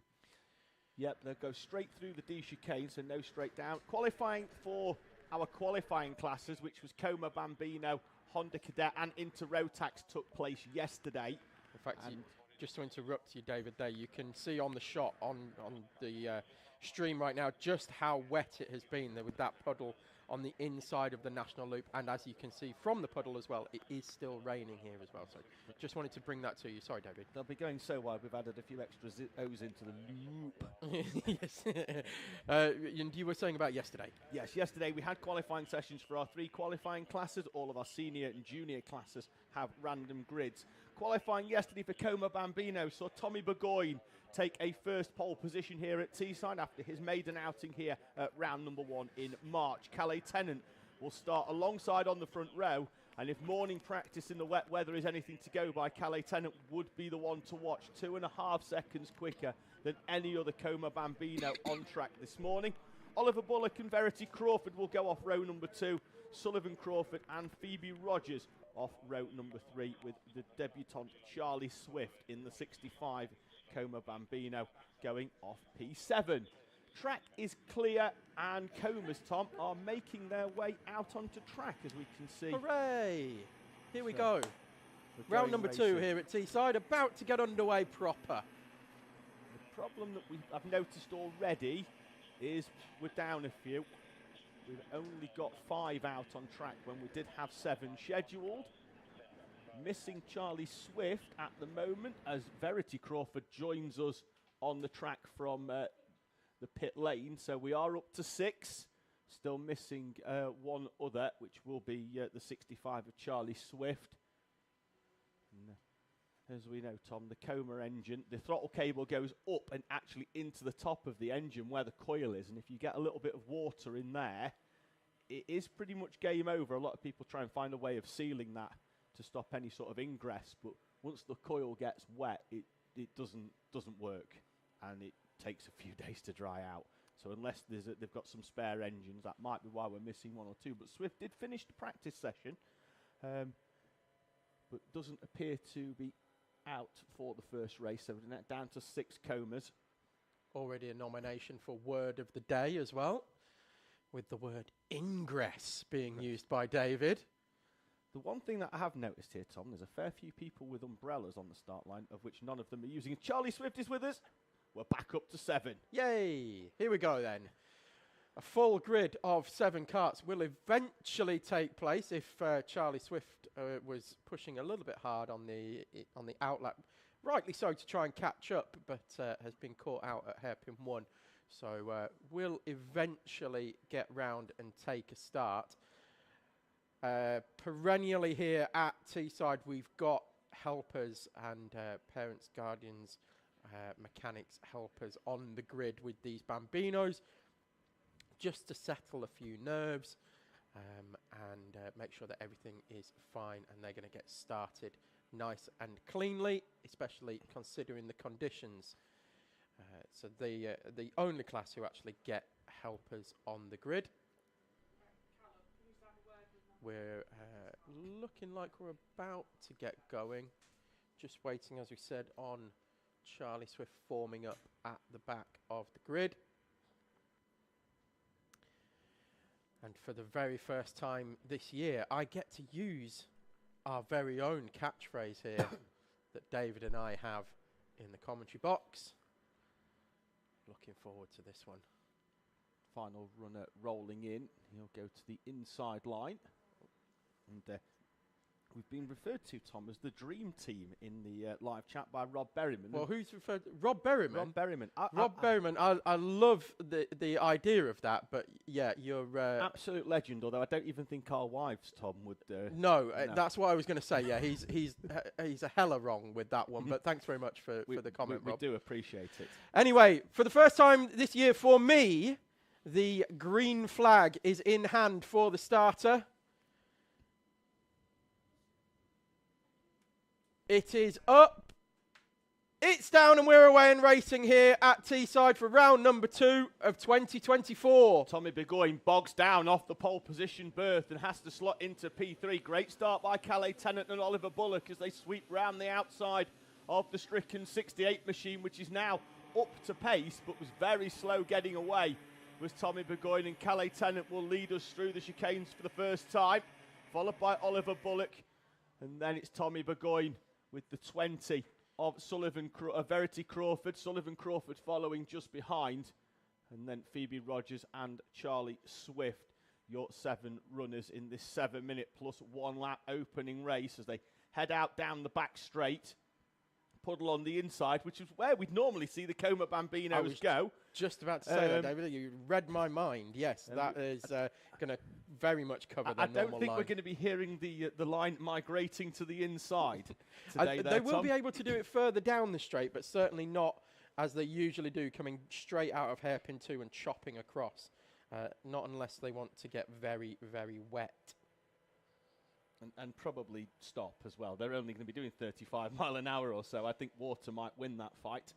Yep, they'll go straight through the D chicane, so no straight down. Qualifying for our qualifying classes, which was Coma, Bambino, Honda Cadet, and Inter Rotax, took place yesterday. In fact, just to interrupt you, David, there, you can see on the shot on the stream right now just how wet it has been there with that puddle on the inside of the National Loop, and as you can see from the puddle as well, it is still raining here as well. So just wanted to bring that to you. Sorry, David. They'll be going so wide, we've added a few extra O's into the loop. Yes. And you were saying about yesterday? Yes, yesterday we had qualifying sessions for our 3 qualifying classes. All of our senior and junior classes have random grids. Qualifying yesterday for Coma Bambino saw Tommy Burgoyne take a first pole position here at Teesside after his maiden outing here at round number 1 in March. Calais Tennant will start alongside on the front row And if morning practice in the wet weather is anything to go by, Calais Tennant would be the one to watch. 2.5 seconds quicker than any other Como Bambino on track this morning. Oliver Bullock and Verity Crawford will go off row number 2. Sullivan Crawford and Phoebe Rogers off row number 3, with the debutant Charlie Swift in the 65 Como Bambino going off P7. Track is clear, and Comas, Tom, are making their way out onto track, as we can see. Hooray! Here we go. Round number 2 here at Teesside, about to get underway proper. The problem that I've noticed already is we're down a few. We've only got 5 out on track when we did have 7 scheduled. Missing Charlie Swift at the moment, as Verity Crawford joins us on the track from the pit lane. So we are up to 6. Still missing one other, which will be the 65 of Charlie Swift. And, as we know, Tom, the Como engine, the throttle cable goes up and actually into the top of the engine where the coil is. And if you get a little bit of water in there, it is pretty much game over. A lot of people try and find a way of sealing that to stop any sort of ingress. But once the coil gets wet, it doesn't work. And it takes a few days to dry out. So unless they've got some spare engines, that might be why we're missing 1 or 2. But Swift did finish the practice session, but doesn't appear to be out for the first race. So we're down to 6 Comas. Already a nomination for word of the day as well, with the word ingress being used by David. The one thing that I have noticed here, Tom, there's a fair few people with umbrellas on the start line, of which none of them are using. Charlie Swift is with us. We're back up to 7. Yay! Here we go then. A full grid of 7 karts will eventually take place if Charlie Swift was pushing a little bit hard on the outlap. Rightly so, to try and catch up, but has been caught out at hairpin 1. So we'll eventually get round and take a start. Perennially here at Teesside, we've got helpers and parents, guardians, mechanics, helpers on the grid with these Bambinos, just to settle a few nerves and make sure that everything is fine, and they're going to get started nice and cleanly, especially considering the conditions. So the only class who actually get helpers on the grid. We're looking like we're about to get going. Just waiting, as we said, on Charlie Swift forming up at the back of the grid. And for the very first time this year, I get to use our very own catchphrase here that David and I have in the commentary box. Looking forward to this one. Final runner rolling in. He'll go to the inside line. And we've been referred to, Tom, as the dream team in the live chat by Rob Berryman. Well, who's referred to? Rob Berryman? Rob Berryman. Rob Berryman. I love the idea of that, but yeah, you're... absolute legend, although I don't even think our wives, Tom, would... No, that's what I was going to say, yeah. He's a hella wrong with that one, but thanks very much for the comment, Rob. We do appreciate it. Anyway, for the first time this year for me, the green flag is in hand for the starter. It is up, it's down, and we're away and racing here at Teesside for round number 2 of 2024. Tommy Burgoyne bogs down off the pole position berth and has to slot into P3. Great start by Calais Tennant and Oliver Bullock as they sweep round the outside of the stricken 68 machine, which is now up to pace, but was very slow getting away. Was Tommy Burgoyne, and Calais Tennant will lead us through the chicanes for the first time, followed by Oliver Bullock, and then it's Tommy Burgoyne with the 20 of Verity Crawford. Sullivan Crawford following just behind. And then Phoebe Rogers and Charlie Swift, your 7 runners in this 7-minute plus 1 lap opening race as they head out down the back straight. Puddle on the inside, which is where we'd normally see the Como Bambinos go. Just about to say that, David. You read my mind. Yes, that is going to very much cover the normal line. I don't think we're going to be hearing the line migrating to the inside today. They will be able to do it further down the straight, but certainly not as they usually do, coming straight out of hairpin 2 and chopping across. Not unless they want to get very, very wet. and probably stop as well. They're only going to be doing 35 mile an hour or so. I think Water might win that fight.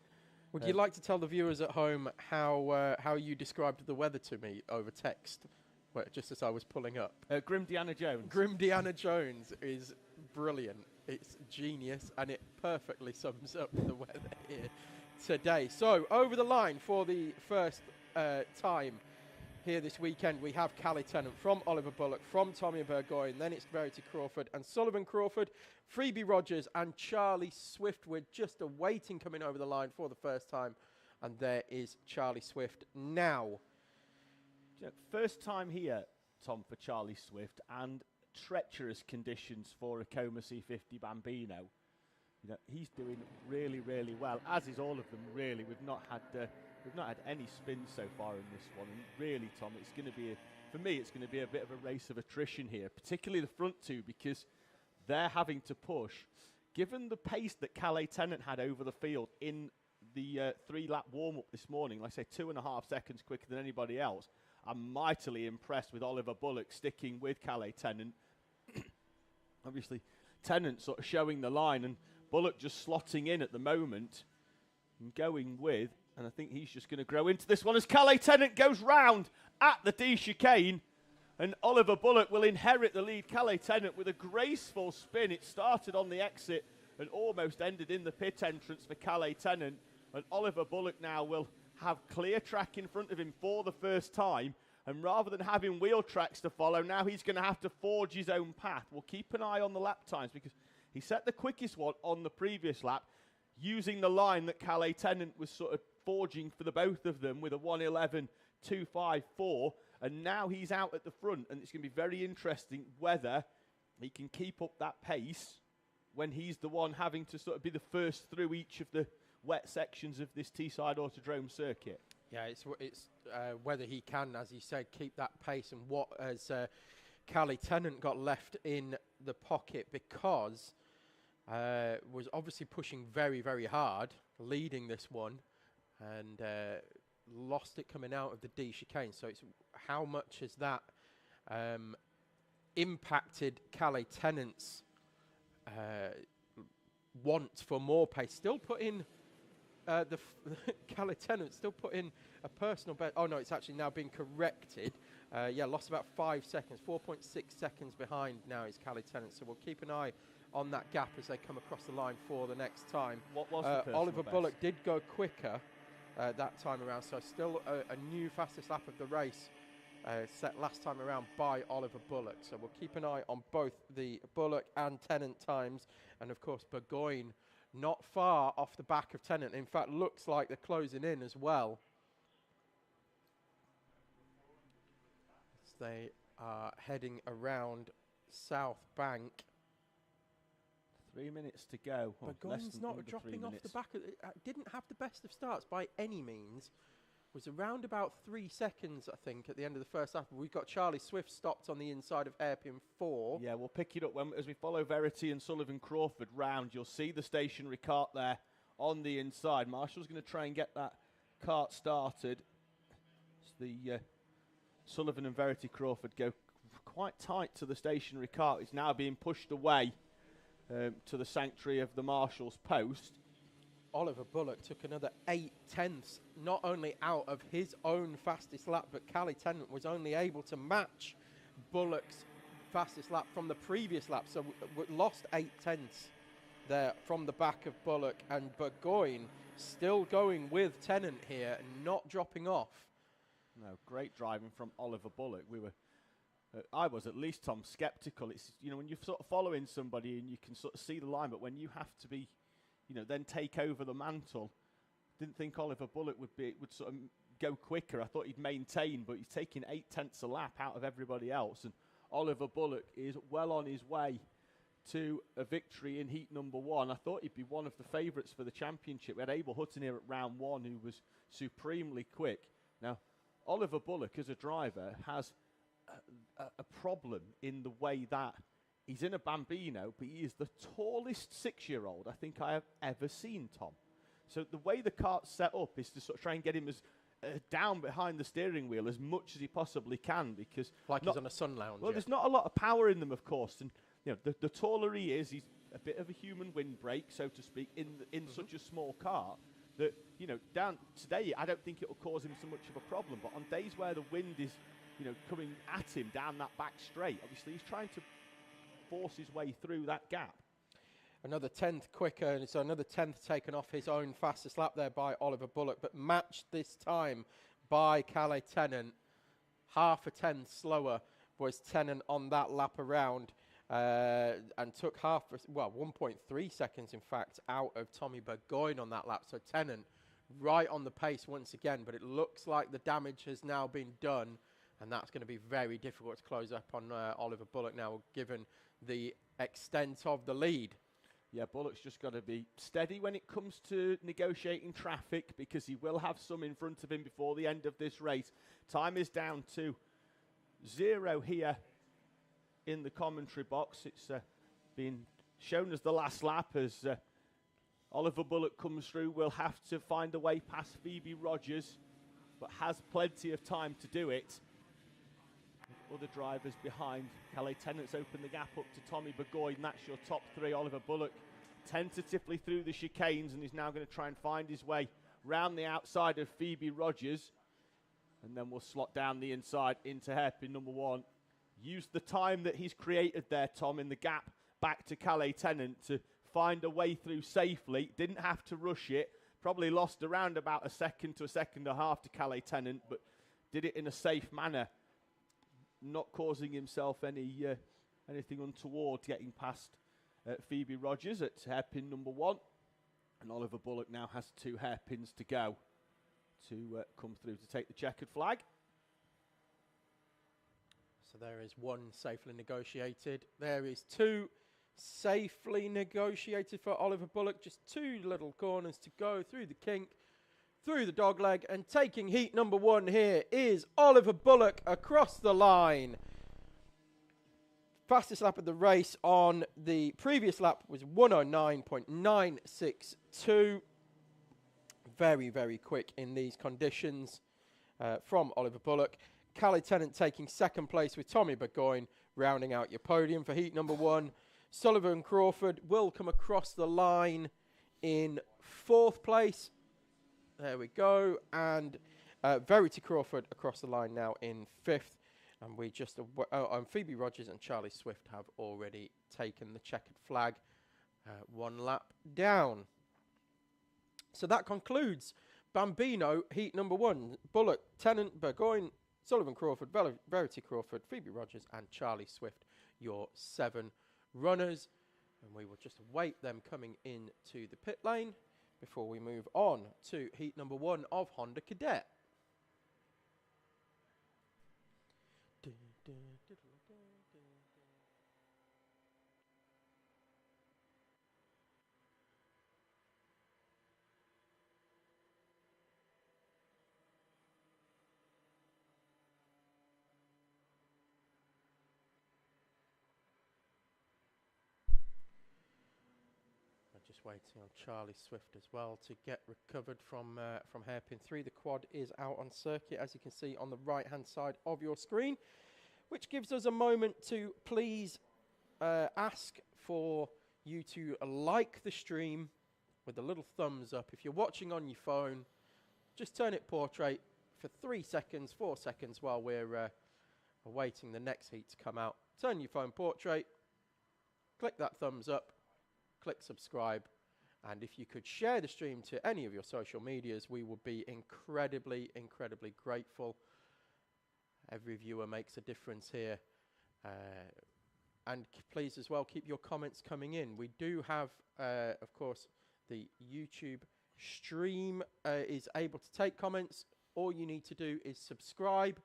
Would you like to tell the viewers at home how you described the weather to me over text, just as I was pulling up? Grim Deanna Jones. Grim Deanna Jones is brilliant. It's genius, and it perfectly sums up the weather here today. So, over the line for the first time here this weekend, we have Callie Tennant from Oliver Bullock, from Tommy Burgoyne, then it's Verity Crawford and Sullivan Crawford, Freebie Rogers and Charlie Swift. We're just awaiting coming over the line for the first time, and there is Charlie Swift now. First time here, Tom, for Charlie Swift, and treacherous conditions for a Coma C50 Bambino. He's doing really, really well, as is all of them. Really, we've not had any spins so far in this one, and really, Tom, it's going to be for me, it's going to be a bit of a race of attrition here, particularly the front two, because they're having to push. Given the pace that Calais Tennant had over the field in the 3-lap warm-up this morning, like I say, 2.5 seconds quicker than anybody else, I'm mightily impressed with Oliver Bullock sticking with Calais Tennant. Obviously, Tennant sort of showing the line, and Bullock just slotting in at the moment and going with, and I think he's just going to grow into this one as Calais Tennant goes round at the D chicane, and Oliver Bullock will inherit the lead. Calais Tennant with a graceful spin. It started on the exit and almost ended in the pit entrance for Calais Tennant, and Oliver Bullock now will have clear track in front of him for the first time, and rather than having wheel tracks to follow, now he's going to have to forge his own path. We'll keep an eye on the lap times, because he set the quickest one on the previous lap using the line that Calais Tennant was sort of forging for the both of them with a 1:11.254, and now he's out at the front, and it's going to be very interesting whether he can keep up that pace when he's the one having to sort of be the first through each of the wet sections of this Teesside Autodrome circuit. Yeah, it's whether he can, as you said, keep that pace, and what has Calais Tennant got left in the pocket, because was obviously pushing very, very hard, leading this one, and lost it coming out of the D chicane. So it's how much has that impacted Calais Tennant's want for more pace? Still put in Calais Tennant still put in a personal best. Oh no, it's actually now been corrected. Yeah, lost about 5 seconds, 4.6 seconds behind now is Calais Tennant. So we'll keep an eye on that gap as they come across the line for the next time. What was the personal Oliver best? Bullock did go quicker that time around, so still a new fastest lap of the race set last time around by Oliver Bullock. So we'll keep an eye on both the Bullock and Tennant times, and of course Burgoyne not far off the back of Tennant. In fact, looks like they're closing in as well. As they are heading around South Bank. 3 minutes to go. Burgoyne's not dropping off the back. Didn't have the best of starts by any means. Was around about 3 seconds, I think, at the end of the first lap. We've got Charlie Swift stopped on the inside of hairpin 4. Yeah, we'll pick it up as we follow Verity and Sullivan Crawford round. You'll see the stationary cart there on the inside. Marshall's going to try and get that cart started. It's the Sullivan and Verity Crawford go quite tight to the stationary cart. It's now being pushed away to the sanctuary of the Marshall's post. Oliver Bullock took another 8/10, not only out of his own fastest lap, but Calais Tennant was only able to match Bullock's fastest lap from the previous lap. So we lost 8/10 there from the back of Bullock, and Burgoyne still going with Tennant here and not dropping off. No, great driving from Oliver Bullock. We were, I was at least, Tom, sceptical. It's, when you're sort of following somebody and you can sort of see the line, but when you have to be, then take over the mantle. Didn't think Oliver Bullock would sort of go quicker. I thought he'd maintain, but he's taking 8/10 a lap out of everybody else. And Oliver Bullock is well on his way to a victory in heat number 1. I thought he'd be one of the favourites for the championship. We had Abel Hutton here at round 1, who was supremely quick. Now, Oliver Bullock as a driver has a problem in the way that he's in a Bambino, but he is the tallest 6-year-old I think I have ever seen, Tom. So the way the cart's set up is to sort of try and get him as down behind the steering wheel as much as he possibly can, because like he's on a sun lounge. Well, there's not a lot of power in them, of course, and the taller he is, he's a bit of a human windbreak, so to speak, in such a small car. That, down today, I don't think it will cause him so much of a problem. But on days where the wind is, coming at him down that back straight, obviously he's trying to force his way through that gap. Another 10th quicker, and it's another 10th taken off his own fastest lap there by Oliver Bullock, but matched this time by Cadet Tennant. Half a 10th slower was Tennant on that lap around, and took 1.3 seconds, in fact, out of Tommy Burgoyne on that lap. So Tennant right on the pace once again, but it looks like the damage has now been done, and that's going to be very difficult to close up on Oliver Bullock now, given the extent of the lead. Yeah, Bullock's just got to be steady when it comes to negotiating traffic, because he will have some in front of him before the end of this race. Time is down to 0 here in the commentary box. It's been shown as the last lap as Oliver Bullock comes through. Will have to find a way past Phoebe Rogers, but has plenty of time to do it. Other drivers behind. Cadet Tennant's opened the gap up to Tommy Burgoyne. That's your top three. Oliver Bullock tentatively through the chicanes, and he's now going to try and find his way round the outside of Phoebe Rogers. And then we'll slot down the inside into hairpin number 1. Use the time that he's created there, Tom, in the gap back to Cadet Tennant to find a way through safely. Didn't have to rush it. Probably lost around about a second to a second and a half to Cadet Tennant, but did it in a safe manner, not causing himself anything untoward, getting past Phoebe Rogers at hairpin number 1. And Oliver Bullock now has 2 hairpins to go to come through to take the checkered flag. So there is 1 safely negotiated. There is 2 safely negotiated for Oliver Bullock. Just 2 little corners to go through the kink, through the dogleg, and taking heat number 1 here is Oliver Bullock across the line. Fastest lap of the race on the previous lap was 109.962. Very, very quick in these conditions from Oliver Bullock. Cadet Tennant taking 2nd place with Tommy Burgoyne rounding out your podium for heat number 1. Sullivan Crawford will come across the line in 4th place. There we go. And Verity Crawford across the line now in 5th. And we just, Phoebe Rogers and Charlie Swift have already taken the checkered flag 1 lap down. So that concludes Bambino heat number 1. Bullock, Tennant, Burgoyne, Sullivan Crawford, Verity Crawford, Phoebe Rogers and Charlie Swift, your 7 runners. And we will just await them coming into the pit lane before we move on to heat number 1 of Honda Cadet. Just waiting on Charlie Swift as well to get recovered from hairpin 3. The quad is out on circuit, as you can see on the right-hand side of your screen, which gives us a moment to please ask for you to like the stream with a little thumbs up. If you're watching on your phone, just turn it portrait for 3 seconds, 4 seconds while we're awaiting the next heat to come out. Turn your phone portrait, click that thumbs up, click subscribe, and if you could share the stream to any of your social medias, we would be incredibly, incredibly grateful. Every viewer makes a difference here. And please as well, keep your comments coming in. We do have, of course, the YouTube stream is able to take comments. All you need to do is subscribe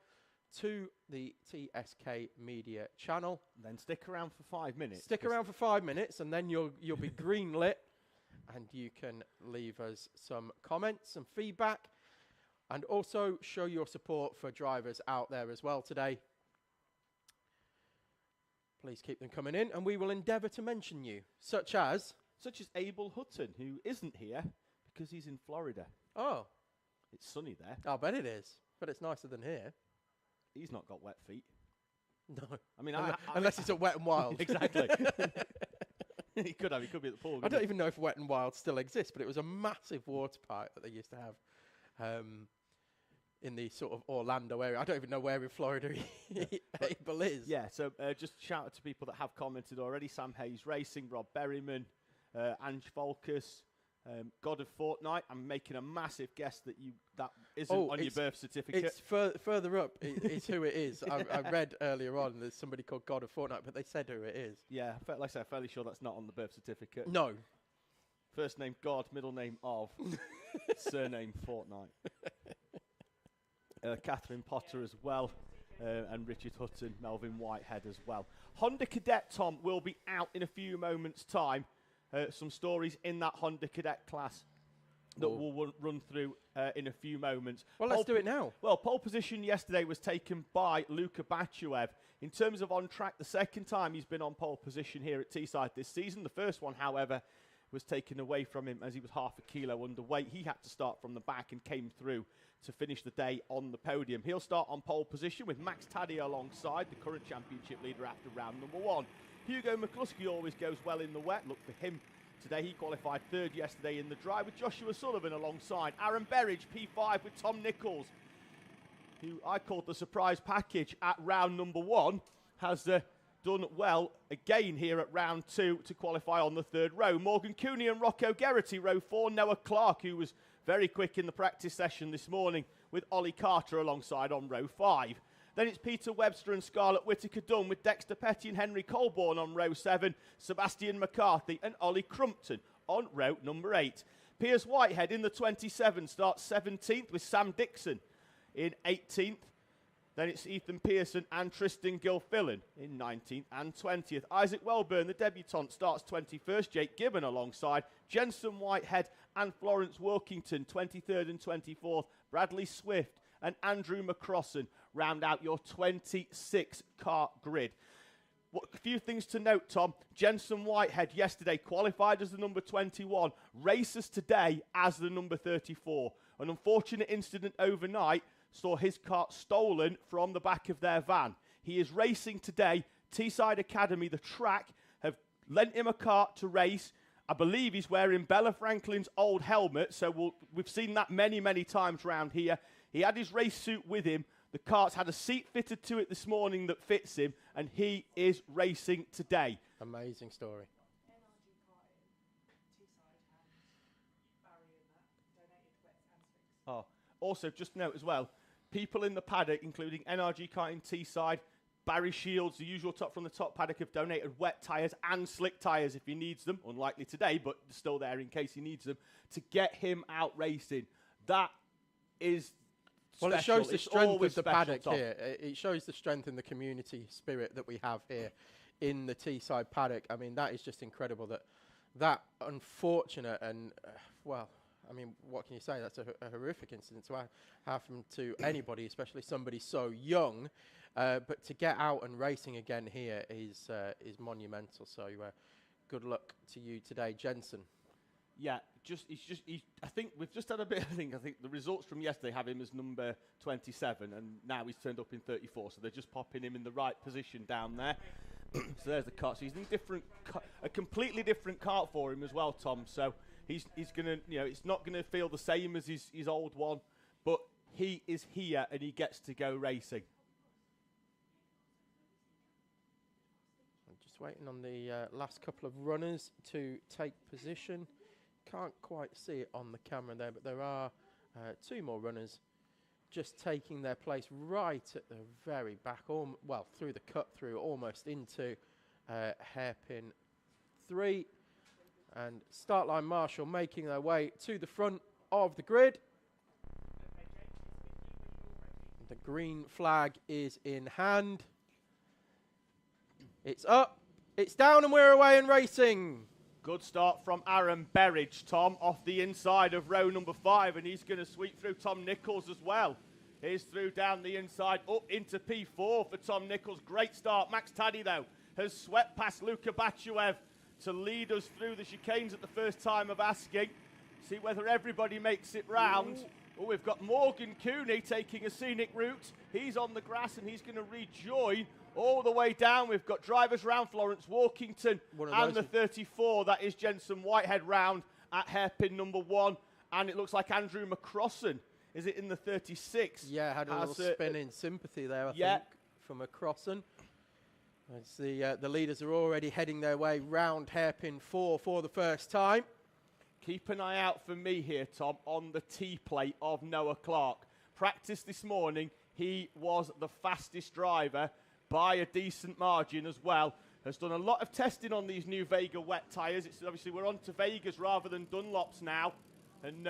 to the TSK-Media channel. Then stick around for 5 minutes. Stick around for 5 minutes, and then you'll be green lit, and you can leave us some comments, some feedback, and also show your support for drivers out there as well today. Please keep them coming in, and we will endeavour to mention you, such as Abel Hutton, who isn't here because he's in Florida. Oh. It's sunny there. I bet it is, but it's nicer than here. He's not got wet feet. No. I mean, unless it's at Wet and Wild. Exactly. He could be at the pool. I don't even know if Wet and Wild still exists, but it was a massive water park that they used to have in the sort of Orlando area. I don't even know where in Florida Abel is. Yeah, so just shout out to people that have commented already. Sam Hayes Racing, Rob Berryman, Ange Volkus, God of Fortnite. I'm making a massive guess that that isn't on your birth certificate. It's further up is who it is. I read earlier on there's somebody called God of Fortnite, but they said who it is. Yeah, like I said, I'm fairly sure that's not on the birth certificate. No. First name God, middle name of, surname Fortnite. Catherine Potter as well, and Richard Hutton, Melvin Whitehead as well. Honda Cadet, Tom, will be out in a few moments' time. Some stories in that Honda Cadet class that we'll run through in a few moments. Well, let's do it now. Well, pole position yesterday was taken by Luka Bachuev. In terms of on track, the second time he's been on pole position here at Teesside this season. The first one, however, was taken away from him as he was half a kilo underweight. He had to start from the back and came through to finish the day on the podium. He'll start on pole position with Max Taddy alongside, the current championship leader after round number 1. Hugo McCluskey always goes well in the wet. Look for him today. He qualified third yesterday in the dry with Joshua Sullivan alongside. Aaron Berridge, P5 with Tom Nichols, who I called the surprise package at round number 1, has done well again here at round 2 to qualify on the third row. Morgan Cooney and Rocco Geraghty, row 4. Noah Clark, who was very quick in the practice session this morning, with Ollie Carter alongside on row 5. Then it's Peter Webster and Scarlett Whittaker-Dunn with Dexter Petty and Henry Colborne on row 7, Sebastian McCarthy and Ollie Crumpton on row number 8. Piers Whitehead in the 27 starts 17th with Sam Dixon in 18th. Then it's Ethan Pearson and Tristan Gilfillan in 19th and 20th. Isaac Welburn, the debutant, starts 21st. Jake Gibbon alongside Jensen Whitehead and Florence Wilkington, 23rd and 24th. Bradley Swift and Andrew McCrossan round out your 26-car grid. A few things to note, Tom. Jensen Whitehead yesterday qualified as the number 21, races today as the number 34. An unfortunate incident overnight saw his car stolen from the back of their van. He is racing today. Teesside Academy, the track, have lent him a car to race. I believe he's wearing Bella Franklin's old helmet, so we've seen that many, many times around here. He had his race suit with him. The cart's had a seat fitted to it this morning that fits him, and he is racing today. Amazing story. Also, just note as well, people in the paddock, including NRG Karting Teesside, Barry Shields, the usual top from the top paddock, have donated wet tyres and slick tyres if he needs them. Unlikely today, but still there in case he needs them, to get him out racing. That is special. Well, it shows the strength of the paddock Tom. here. It shows the strength in the community spirit that we have here in the Teesside paddock. I mean, that is just incredible that unfortunate and, well, I mean, what can you say? That's a horrific incident to happen to anybody, especially somebody so young. But to get out and racing again here is monumental. So good luck to you today, Jensen. Yeah, I think we've just had a bit. I think the results from yesterday have him as number 27, and now he's turned up in 34. So they're just popping him in the right position down there. So there's the cart. So he's in a completely different cart for him as well, Tom. So he's gonna, it's not gonna feel the same as his old one, but he is here and he gets to go racing. I'm just waiting on the last couple of runners to take position. Can't quite see it on the camera there, but there are 2 more runners just taking their place right at the very back, through the cut through, almost into hairpin 3. And start line marshal making their way to the front of the grid. The green flag is in hand. It's up, it's down, and we're away and racing. Good start from Aaron Berridge, Tom, off the inside of row number 5, and he's going to sweep through Tom Nichols as well. He's through down the inside, up into P4 for Tom Nichols. Great start. Max Taddy, though, has swept past Luka Bachuev to lead us through the chicanes at the first time of asking. See whether everybody makes it round. Oh, we've got Morgan Cooney taking a scenic route. He's on the grass, and he's going to rejoin all the way down. We've got drivers round Florence Walkington and the 34. That is Jensen Whitehead round at hairpin number 1. And it looks like Andrew McCrossan. Is it in the 36? Yeah, had a little spin in sympathy there, I think, from McCrossan. As the leaders are already heading their way round hairpin 4 for the first time. Keep an eye out for me here, Tom, on the T-plate of Noah Clark. Practice this morning, he was the fastest driver by a decent margin as well. Has done a lot of testing on these new Vega wet tyres. It's obviously we're on to Vegas rather than Dunlops now. And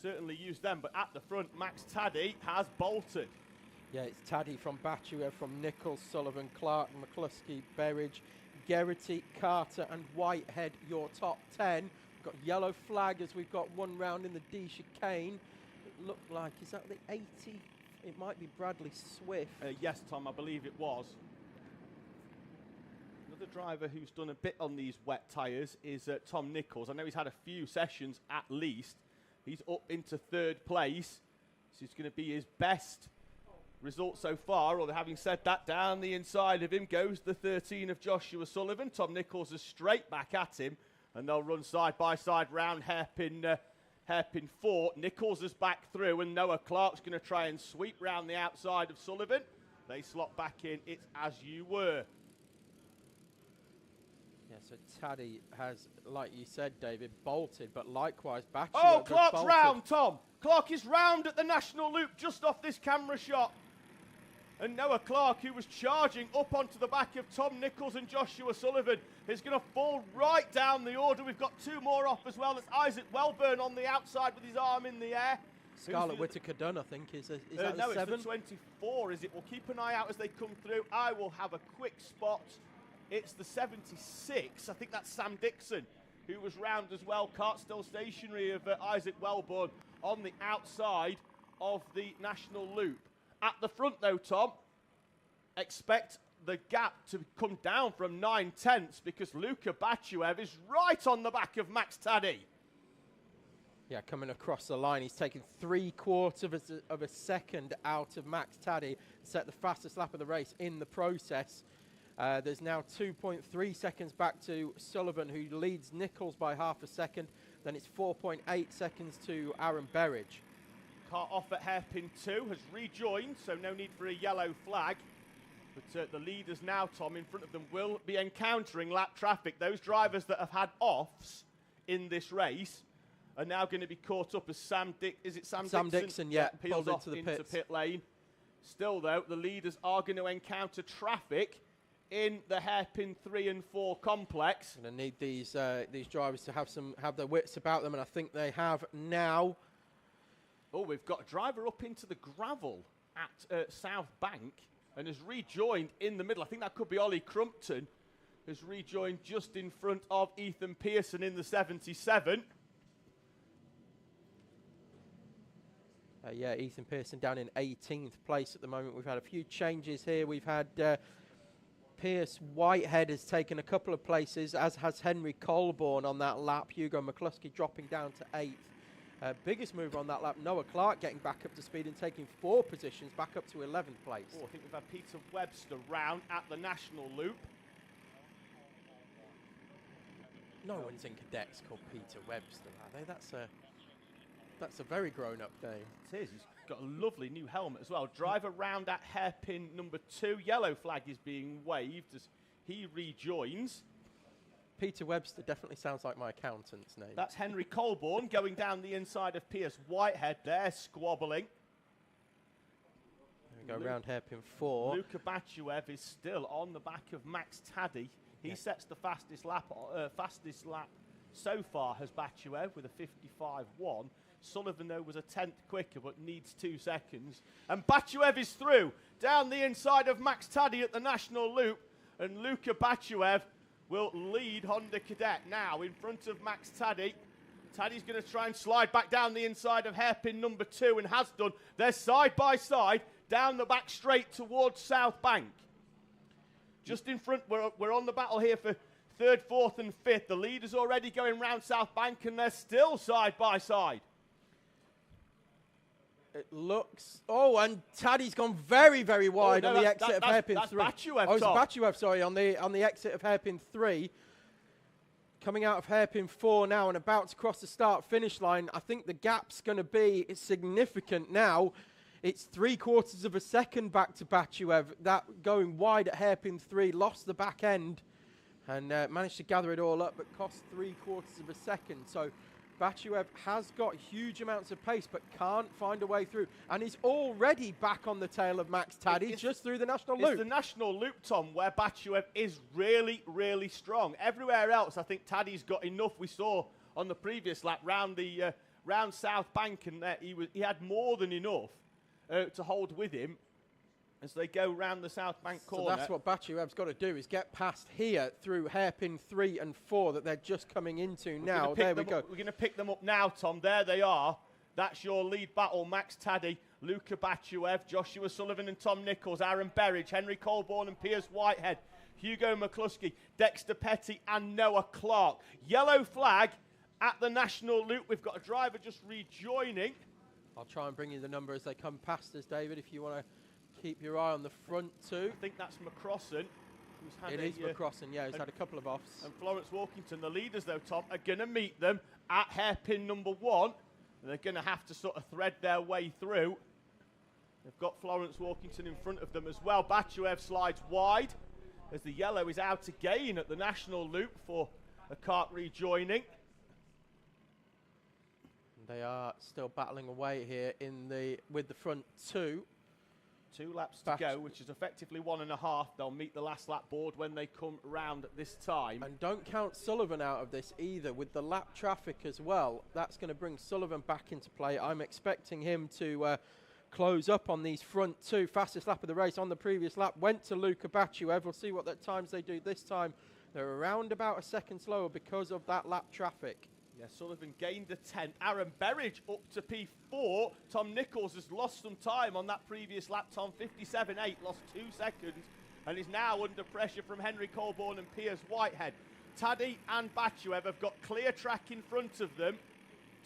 certainly use them. But at the front, Max Taddy has bolted. Yeah, it's Taddy from Batuev, from Nichols, Sullivan, Clark, McCluskey, Berridge, Geraghty, Carter and Whitehead, your top 10. We've got yellow flag as we've got one round in the D chicane. It looked like, is that the 80? It might be Bradley Swift. Yes, Tom, I believe it was. Another driver who's done a bit on these wet tyres is Tom Nichols. I know he's had a few sessions at least. He's up into 3rd place. This is going to be his best result so far. Although having said that, down the inside of him goes the 13 of Joshua Sullivan. Tom Nichols is straight back at him, and they'll run side by side round hairpin 4. Nichols is back through, and Noah Clark's going to try and sweep round the outside of Sullivan. They slot back in. It's as you were. Yeah, so Taddy has, like you said, David, bolted, but likewise Batuev. Oh, Clark's round, Tom. Clark is round at the National Loop just off this camera shot. And Noah Clark, who was charging up onto the back of Tom Nichols and Joshua Sullivan, is going to fall right down the order. We've got 2 more off as well. It's Isaac Welburn on the outside with his arm in the air. Scarlett Whittaker Dunn, I think, is that no, the 7? it's the 24, is it? We'll keep an eye out as they come through. I will have a quick spot. It's the 76. I think that's Sam Dixon, who was round as well. Cart still stationary of Isaac Welburn on the outside of the National Loop. At the front, though, Tom, expect the gap to come down from 9/10 because Luka Batuev is right on the back of Max Taddy. Yeah, coming across the line, he's taken 3/4 of a second out of Max Taddy, set the fastest lap of the race in the process. There's now 2.3 seconds back to Sullivan, who leads Nichols by half a second. Then it's 4.8 seconds to Aaron Berridge. Car off at hairpin 2 has rejoined, so no need for a yellow flag. But the leaders now, Tom, in front of them will be encountering lap traffic. Those drivers that have had offs in this race are now going to be caught up as Sam Dixon? Sam Dixon, yeah, peels off into the into pits. pit lane. Still, though, the leaders are going to encounter traffic in the hairpin 3 and 4 complex. Going to need these drivers to have their wits about them, and I think they have now. Oh, we've got a driver up into the gravel at South Bank and has rejoined in the middle. I think that could be Ollie Crumpton, has rejoined just in front of Ethan Pearson in the 77. Yeah, Ethan Pearson down in 18th place at the moment. We've had a few changes here. We've had Pierce Whitehead has taken a couple of places, as has Henry Colborne on that lap. Hugo McCluskey dropping down to 8th. Biggest mover on that lap, Noah Clark getting back up to speed and taking 4 positions back up to 11th place. Oh, I think we've had Peter Webster round at the National Loop. No one's in cadets called Peter Webster, are they? That's a very grown-up name. It is. He's got a lovely new helmet as well. Driver round at hairpin number 2. Yellow flag is being waved as he rejoins. Peter Webster definitely sounds like my accountant's name. That's Henry Colborne going down the inside of Pierce Whitehead there, squabbling. There we go, round hairpin 4. Luka Batuev is still on the back of Max Taddy. He sets the fastest lap so far has Batuev with a 55.1. Sullivan, though, was a 10th quicker, but needs 2 seconds. And Batuev is through, down the inside of Max Taddy at the National Loop. And Luka Batuev will lead Honda Cadet now in front of Max Taddy. Taddy's going to try and slide back down the inside of hairpin number 2 and has done. They're side by side down the back straight towards South Bank. Just in front, we're on the battle here for 3rd, 4th and 5th. The leader's already going round South Bank and they're still side by side. It looks... Oh, and Taddy's gone very, very wide on the exit of hairpin 3. Bachuev, oh, it's Bachuev, sorry, on the exit of hairpin 3. Coming out of hairpin 4 now and about to cross the start-finish line. I think the gap's going to be significant now. It's 3/4 of a second back to Bachuev. That going wide at hairpin 3, lost the back end and managed to gather it all up, but cost 3/4 of a second. So Bachuev has got huge amounts of pace, but can't find a way through. And he's already back on the tail of Max Taddy, just through the national loop. It's the national loop, Tom, where Bachuev is really, really strong. Everywhere else, I think Taddy's got enough. We saw on the previous lap round the round South Bank, and he had more than enough to hold with him as they go round the South Bank corner. So that's what Bachuev's got to do, is get past here through hairpin 3 and 4 that they're just coming into now. There we go. We're going to pick them up now, Tom. There they are. That's your lead battle. Max Taddy, Luca Bachuev, Joshua Sullivan and Tom Nichols, Aaron Berridge, Henry Colborne and Piers Whitehead, Hugo McCluskey, Dexter Petty and Noah Clark. Yellow flag at the national loop. We've got a driver just rejoining. I'll try and bring you the number as they come past us, David, if you want to keep your eye on the front two. I think that's McCrossan. It is McCrossan, yeah, he's had a couple of offs. And Florence Walkington, the leaders though, Tom, are going to meet them at hairpin number 1. And they're going to have to sort of thread their way through. They've got Florence Walkington in front of them as well. Bachuev slides wide as the yellow is out again at the national loop for a kart rejoining. They are still battling away here with the front two. 2 laps to go, which is effectively 1.5. They'll meet the last lap board when they come round at this time. And don't count Sullivan out of this either, with the lap traffic as well. That's going to bring Sullivan back into play. I'm expecting him to close up on these front two. Fastest lap of the race on the previous lap went to Luca Bachuev. We'll see what the times they do this time. They're around about a second slower because of that lap traffic. Yeah, Sullivan gained a 10th. Aaron Berridge up to P4. Tom Nichols has lost some time on that previous lap. Tom 57.8, lost 2 seconds, and is now under pressure from Henry Colborne and Piers Whitehead. Taddy and Bachuev have got clear track in front of them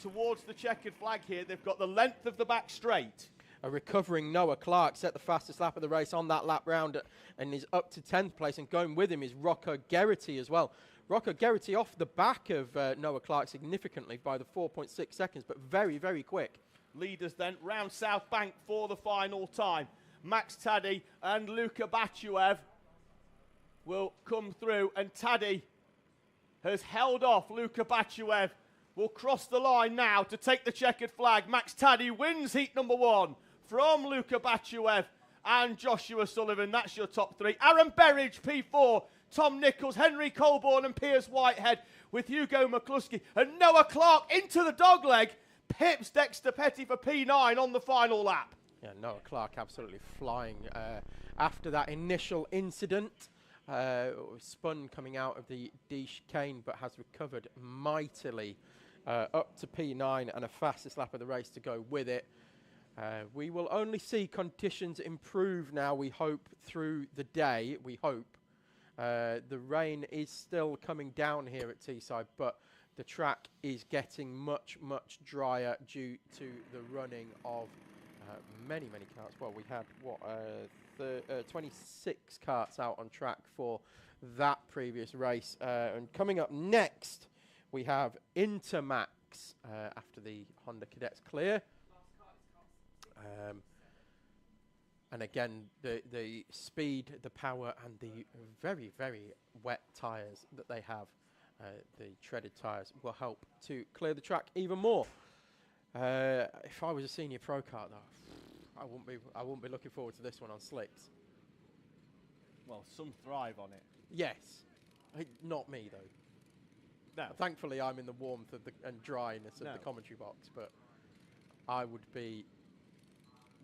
towards the checkered flag here. They've got the length of the back straight. A recovering Noah Clark set the fastest lap of the race on that lap round and is up to 10th place, and going with him is Rocco Geraghty as well. Rocco Geraghty off the back of Noah Clark significantly by the 4.6 seconds, but very, very quick. Leaders then round South Bank for the final time. Max Taddy and Luca Bachuev will come through, and Taddy has held off. Luca Bachuev will cross the line now to take the checkered flag. Max Taddy wins heat number 1 from Luca Bachuev and Joshua Sullivan. That's your top 3. Aaron Berridge, P4. Tom Nichols, Henry Colborne and Piers Whitehead with Hugo McCluskey. And Noah Clark into the dogleg. Pips Dexter Petty for P9 on the final lap. Yeah, Noah Clark absolutely flying after that initial incident. Spun coming out of the D chicane, but has recovered mightily up to P9 and a fastest lap of the race to go with it. We will only see conditions improve now, we hope, through the day. We hope. The rain is still coming down here at Teesside, but the track is getting much, much drier due to the running of many, many karts. Well, we had, 26 karts out on track for that previous race. And coming up next, we have Intermax after the Honda Cadet's clear. And again, the speed, the power, and the very, very wet tyres that they have, the treaded tyres, will help to clear the track even more. If I was a Senior Pro Kart, though, I wouldn't be looking forward to this one on slicks. Well, some thrive on it. Yes, not me though. No. Thankfully, I'm in the warmth of and dryness of the commentary box, but I would be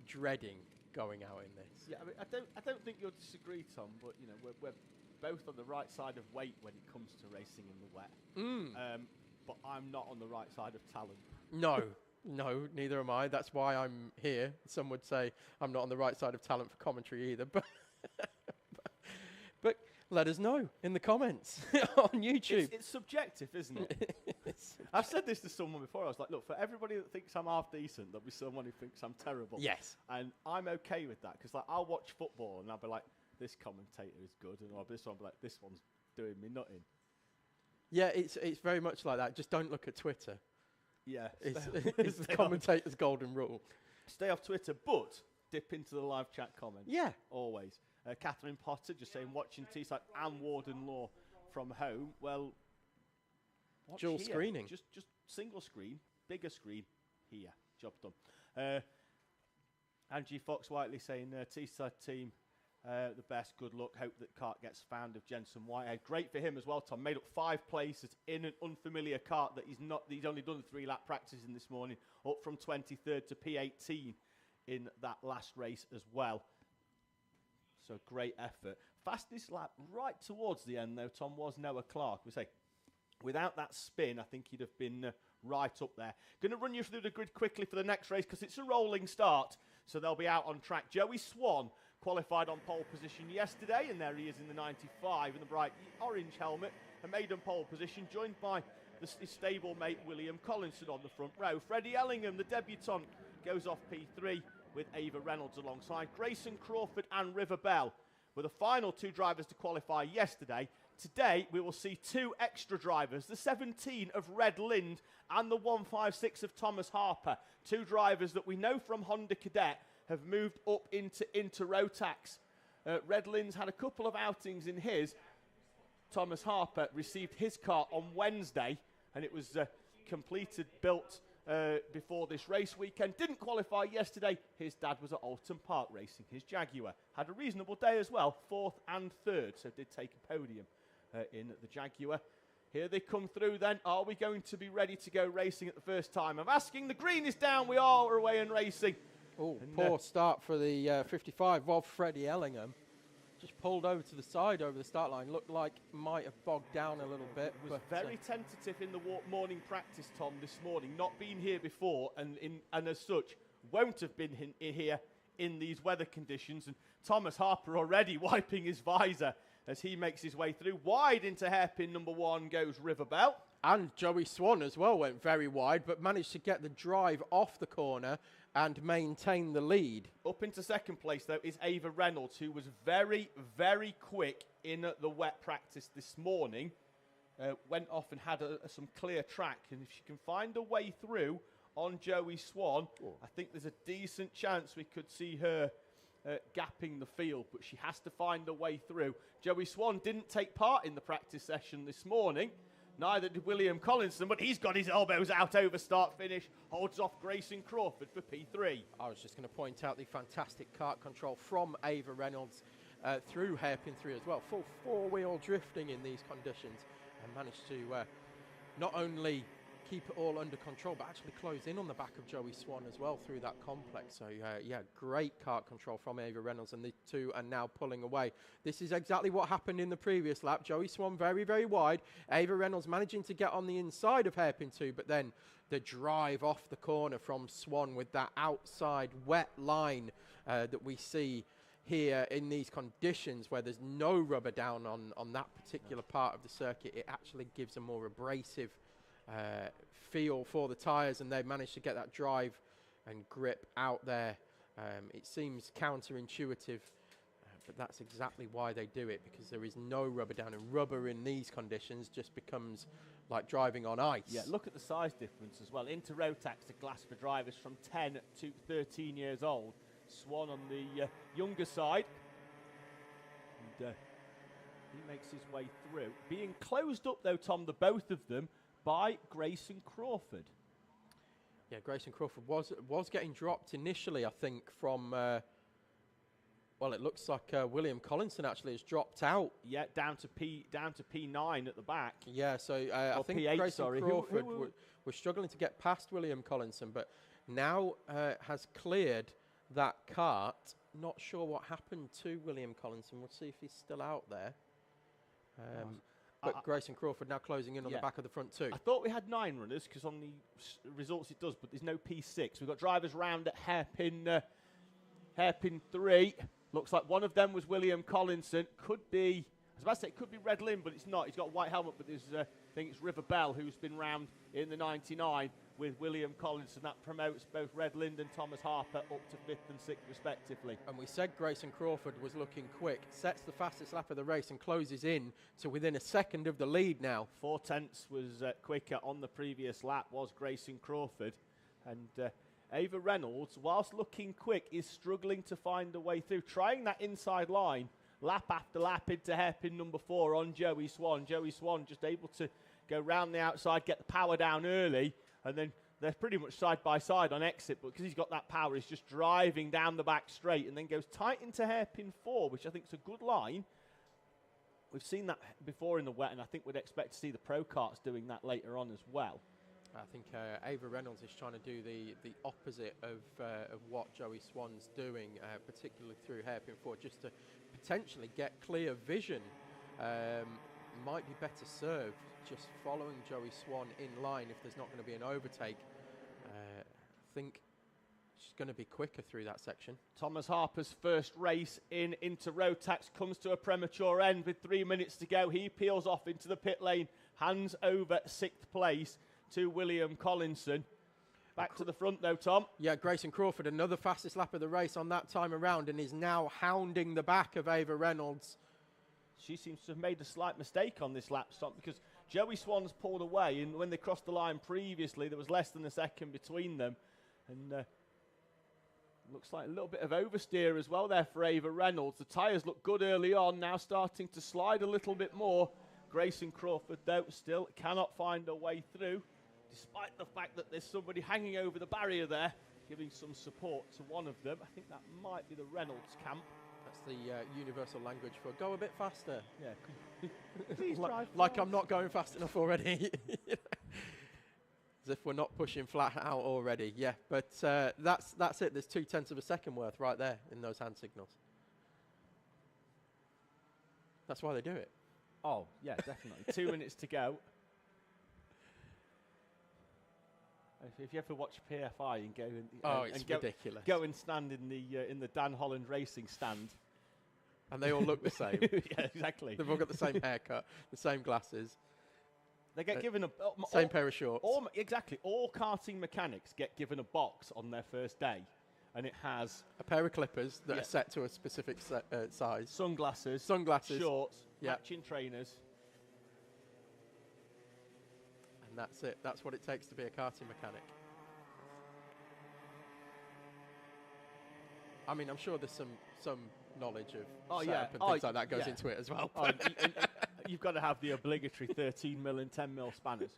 dreading going out in this. Yeah, I mean, I don't think you'll disagree, Tom. But you know, we're both on the right side of weight when it comes to racing in the wet. But I'm not on the right side of talent. No, neither am I. That's why I'm here. Some would say I'm not on the right side of talent for commentary either. But let us know in the comments on YouTube. It's subjective, isn't it? I've said this to someone before. I was like, look, for everybody that thinks I'm half decent, there'll be someone who thinks I'm terrible. Yes. And I'm okay with that, because like, I'll watch football and I'll be like, this commentator is good, and this one will be like, this one's doing me nothing. Yeah, it's very much like that. Just don't look at Twitter. Yeah. It's the commentator's golden rule. Stay off Twitter, but dip into the live chat comments. Yeah. Always. Catherine Potter just saying, watching Teesside and Warden Law from home. Well, watch dual here. screening. Just single screen, bigger screen here. Job done. Angie Fox Whiteley saying, Teesside team, the best. Good luck. Hope that kart gets found of Jensen Whitehead. Great for him as well, Tom. Made up 5 places in an unfamiliar kart that he's only done 3 lap practices in this morning, up from 23rd to P18 in that last race as well. So great effort. Fastest lap right towards the end, though, Tom, was Noah Clark. We say, without that spin, I think he'd have been right up there. Going to run you through the grid quickly for the next race, because it's a rolling start, so they'll be out on track. Joey Swan qualified on pole position yesterday, and there he is in the 95 in the bright orange helmet. A maiden pole position, joined by his stable mate William Collinson on the front row. Freddie Ellingham, the debutant, goes off P3 with Ava Reynolds alongside. Grayson Crawford and River Bell were the final 2 drivers to qualify yesterday. Today, we will see 2 extra drivers, the 17 of Red Lind and the 156 of Thomas Harper. 2 drivers that we know from Honda Cadet have moved up into Rotax. Red Lind's had a couple of outings in his. Thomas Harper received his car on Wednesday, and it was completed, built before this race weekend. Didn't qualify yesterday. His dad was at Alton Park racing his Jaguar. Had a reasonable day as well, 4th and 3rd, so did take a podium in the Jaguar. Here they come through then. Are we going to be ready to go racing at the first time? I'm asking. The green is down. We are away and racing. Oh, poor start for the 55 of Freddie Ellingham. Just pulled over to the side over the start line. Looked like might have bogged down a little bit. Was very tentative in the morning practice, Tom, this morning. Not been here before, and as such, won't have been here in these weather conditions. And Thomas Harper already wiping his visor as he makes his way through. Wide into hairpin number 1 goes River Bell. And Joey Swan as well went very wide, but managed to get the drive off the corner and maintain the lead. Up into second place, though, is Ava Reynolds, who was very, very quick in the wet practice this morning. Went off and had some clear track. And if she can find a way through on Joey Swan, I think there's a decent chance we could see her gapping the field. But she has to find a way through. Joey Swan didn't take part in the practice session this morning. Neither did William Collinson, but he's got his elbows out over start finish. Holds off Grayson Crawford for P3. I was just going to point out the fantastic kart control from Ava Reynolds through hairpin 3 as well. Full 4-wheel drifting in these conditions, and managed to not only keep it all under control, but actually close in on the back of Joey Swan as well through that complex. So yeah, great kart control from Ava Reynolds, and the 2 are now pulling away. This is exactly what happened in the previous lap. Joey Swan very, very wide. Ava Reynolds managing to get on the inside of hairpin 2, but then the drive off the corner from Swan with that outside wet line that we see here in these conditions where there's no rubber down on that particular part of the circuit. It actually gives a more abrasive feel for the tyres, and they've managed to get that drive and grip out there. It seems counterintuitive, but that's exactly why they do it, because there is no rubber down, and rubber in these conditions just becomes like driving on ice. Yeah, look at the size difference as well. Into Rotax, the glass for drivers from 10 to 13 years old. Swan on the younger side. And he makes his way through. Being closed up, though, Tom, the both of them, by Grayson Crawford. Yeah, Grayson Crawford was getting dropped initially, I think, from... well, it looks like William Collinson actually has dropped out. Yeah, down to P9 at the back. Yeah, so I think P8, Grayson Crawford was struggling to get past William Collinson, but now has cleared that kart. Not sure what happened to William Collinson. We'll see if he's still out there. But Grayson Crawford now closing in on the back of the front 2. I thought we had 9 runners, because on the results it does, but there's no P6. We've got drivers round at hairpin 3. Looks like one of them was William Collinson. Could be, was about to say it could be Red Lynn, but it's not. He's got a white helmet, but there's, I think it's River Bell who's been round in the 99 with William Collins, and that promotes both Red Lynn and Thomas Harper up to 5th and 6th respectively. And we said Grayson Crawford was looking quick, sets the fastest lap of the race and closes in to within a second of the lead now. 4/10 was quicker on the previous lap, was Grayson Crawford. And Ava Reynolds, whilst looking quick, is struggling to find a way through, trying that inside line lap after lap into hairpin number 4 on Joey Swan. Joey Swan just able to go round the outside, get the power down early, and then they're pretty much side by side on exit, but because he's got that power, he's just driving down the back straight and then goes tight into hairpin 4, which I think is a good line. We've seen that before in the wet, and I think we'd expect to see the Pro Karts doing that later on as well. I think Ava Reynolds is trying to do the opposite of what Joey Swan's doing, particularly through hairpin 4, just to potentially get clear vision. Might be better served just following Joey Swan in line if there's not going to be an overtake. I think she's going to be quicker through that section. Thomas Harper's first race into Rotax comes to a premature end with 3 minutes to go. He peels off into the pit lane, hands over 6th place to William Collinson. Back to the front though, Tom. Yeah, Grayson Crawford, another fastest lap of the race on that time around, and is now hounding the back of Ava Reynolds. She seems to have made a slight mistake on this lap stop because Joey Swan's pulled away, and when they crossed the line previously, there was less than a second between them. And looks like a little bit of oversteer as well there for Ava Reynolds. The tyres look good early on, now starting to slide a little bit more. Grayson Crawford, though, still cannot find a way through, despite the fact that there's somebody hanging over the barrier there, giving some support to one of them. I think that might be the Reynolds camp. That's the universal language for go a bit faster. Yeah. Please drive like I'm not going fast enough already. As if we're not pushing flat out already. Yeah, but that's it. There's 0.2 of a second worth right there in those hand signals. That's why they do it. Oh, yeah, definitely. 2 minutes to go. If you ever watch PFI and go and, it's ridiculous. Go and stand in the Dan Holland Racing stand, and they all look the same. Yeah, exactly. They've all got the same haircut, the same glasses. They get given a same pair of shorts. Exactly. All karting mechanics get given a box on their first day, and it has a pair of clippers that are set to a specific size, sunglasses, shorts, matching trainers. And that's it. That's what it takes to be a karting mechanic. I mean, I'm sure there's some knowledge of setup and things like that goes into it as well. You've got to have the obligatory 13mm and 10mm spanners.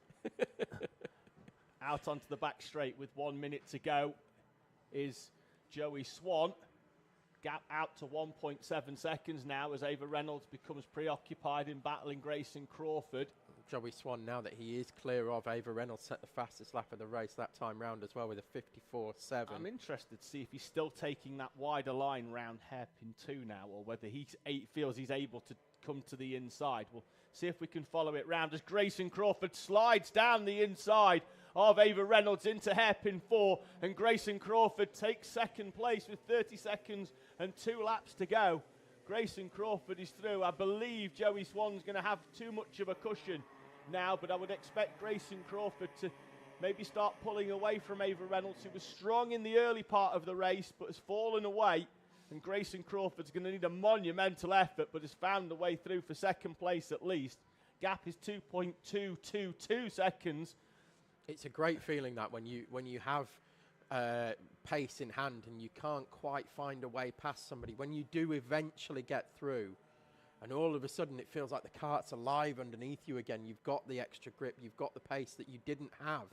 Out onto the back straight with 1 minute to go is Joey Swan. Gap out to 1.7 seconds now as Ava Reynolds becomes preoccupied in battling Grayson Crawford. Joey Swan, now that he is clear of Ava Reynolds, set the fastest lap of the race that time round as well with a 54.7. I'm interested to see if he's still taking that wider line round hairpin 2 now, or whether he feels he's able to come to the inside. We'll see if we can follow it round as Grayson Crawford slides down the inside of Ava Reynolds into hairpin 4, and Grayson Crawford takes second place with 30 seconds and 2 laps to go. Grayson Crawford is through. I believe Joey Swan's going to have too much of a cushion now, but I would expect Grayson Crawford to maybe start pulling away from Ava Reynolds, who was strong in the early part of the race but has fallen away, and Grayson Crawford's going to need a monumental effort but has found a way through for second place at least. Gap is 2.222 seconds. It's a great feeling that when you have pace in hand and you can't quite find a way past somebody, when you do eventually get through, and all of a sudden it feels like the kart's alive underneath you again. You've got the extra grip, you've got the pace that you didn't have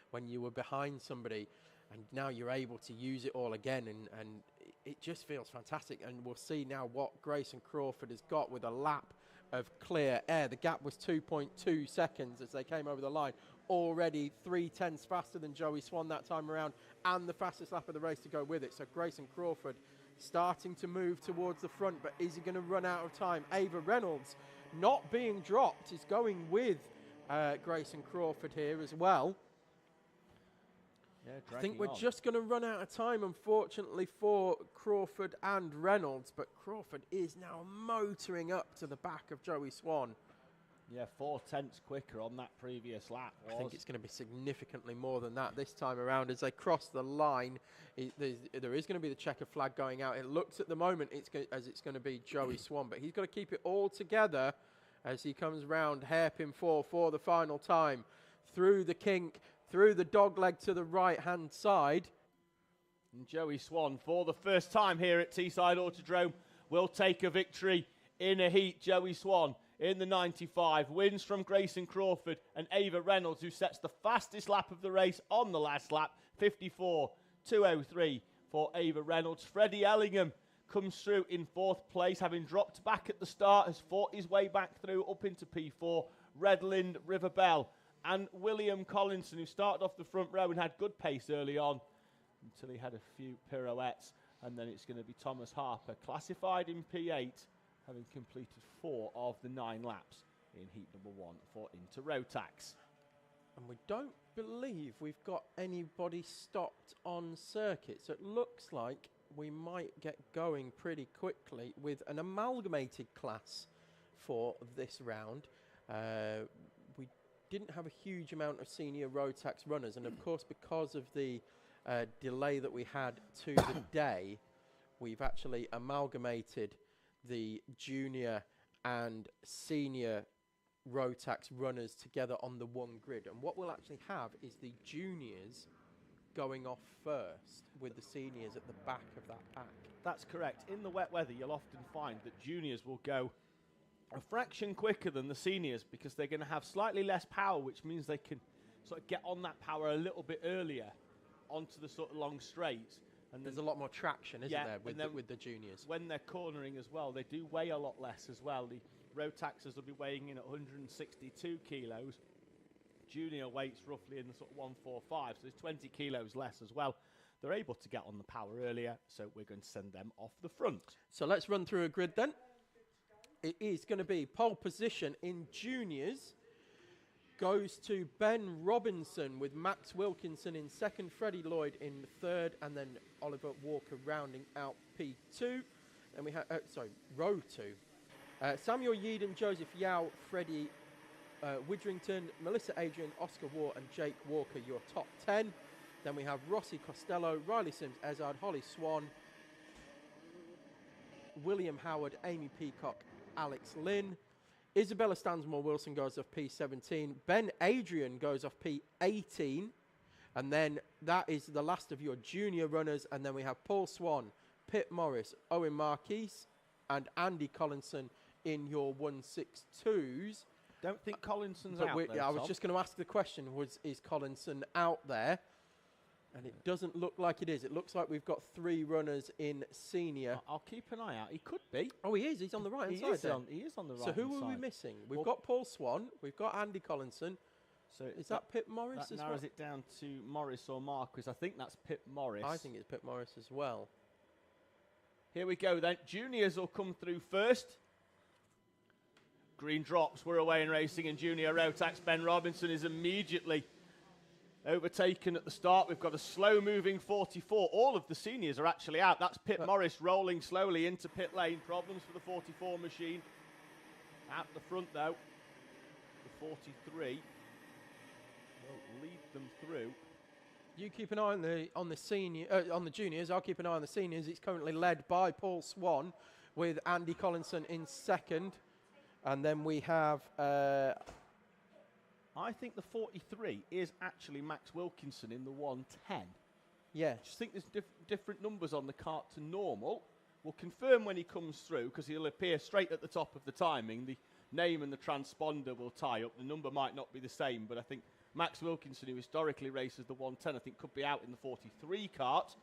when you were behind somebody, and now you're able to use it all again, and it just feels fantastic. And we'll see now what Grayson Crawford has got with a lap of clear air. The gap was 2.2 seconds as they came over the line. Already 0.3 faster than Joey Swan that time around, and the fastest lap of the race to go with it. So Grayson Crawford starting to move towards the front, but is he going to run out of time? Ava Reynolds not being dropped, is going with Grayson Crawford here as well. Yeah, I think we're on. just going to run out of time, unfortunately, for Crawford and Reynolds. But Crawford is now motoring up to the back of Joey Swan. Yeah, 4/10 quicker on that previous lap. I think it's going to be significantly more than that this time around. As they cross the line, there is going to be the checker flag going out. It looks at the moment as it's going to be Joey Swan, but he's got to keep it all together as he comes round hairpin 4 for the final time. Through the kink, through the dog leg to the right-hand side. And Joey Swan, for the first time here at Teesside Autodrome, will take a victory in a heat. Joey Swan in the 95, wins from Grayson Crawford and Ava Reynolds, who sets the fastest lap of the race on the last lap, 54.203 for Ava Reynolds. Freddie Ellingham comes through in 4th place, having dropped back at the start, has fought his way back through up into P4. Redland, Riverbell and William Collinson, who started off the front row and had good pace early on until he had a few pirouettes. And then it's going to be Thomas Harper, classified in P8, having completed 4 of the 9 laps in heat number 1 for Inter Rotax. And we don't believe we've got anybody stopped on circuit, so it looks like we might get going pretty quickly with an amalgamated class for this round. We didn't have a huge amount of Senior Rotax runners, and of course because of the delay that we had to the day, we've actually amalgamated the Junior and Senior Rotax runners together on the one grid. And what we'll actually have is the Juniors going off first with the Seniors at the back of that pack. That's correct. In the wet weather, you'll often find that Juniors will go a fraction quicker than the Seniors because they're going to have slightly less power, which means they can sort of get on that power a little bit earlier onto the sort of long straights. And there's a lot more traction, isn't there, with the Juniors? When they're cornering as well, they do weigh a lot less as well. The Rotaxers will be weighing in at 162 kilos. Junior weights roughly in the sort of 145, so there's 20 kilos less as well. They're able to get on the power earlier, so we're going to send them off the front. So let's run through a grid then. It is going to be pole position in Juniors goes to Ben Robinson with Max Wilkinson in second, Freddie Lloyd in third, and then Oliver Walker rounding out P2. Then we have, row 2. Samuel Yeadon, Joseph Yao, Freddie Widrington, Melissa Adrian, Oscar Waugh and Jake Walker, your top 10. Then we have Rossi Costello, Riley Sims, Ezard, Holly Swan, William Howard, Amy Peacock, Alex Lynn. Isabella Stansmore Wilson goes off P17. Ben Adrian goes off P18. And then that is the last of your junior runners. And then we have Paul Swan, Pitt Morris, Owen Marquise, and Andy Collinson in your 162s. Don't think Collinson's out there, I was just going to ask the question, is Collinson out there? And it doesn't look like it is. It looks like we've got 3 runners in senior. I'll keep an eye out. He could be. Oh, he is. He's on the right-hand side. He is on the right-hand So side. who are we missing? We've got Paul Swan. We've got Andy Collinson. So is that Pip Morris that as well? narrows it down to Morris or Marquis. I think that's Pip Morris. I think it's Pip Morris as well. Here we go then. Juniors will come through first. Green drops. We're away in racing in Junior Rotax. Ben Robinson is immediately overtaken at the start. We've got a slow-moving 44. All of the seniors are actually out. That's Pip Morris rolling slowly into pit lane. Problems for the 44 machine. Out the front, though. The 43 will lead them through. You keep an eye on the juniors. I'll keep an eye on the seniors. It's currently led by Paul Swan with Andy Collinson in second. And then we have... I think the 43 is actually Max Wilkinson in the 110. Yeah. Just think there's different numbers on the kart to normal. We'll confirm when he comes through because he'll appear straight at the top of the timing. The name and the transponder will tie up. The number might not be the same, but I think Max Wilkinson, who historically races the 110, I think could be out in the 43 kart.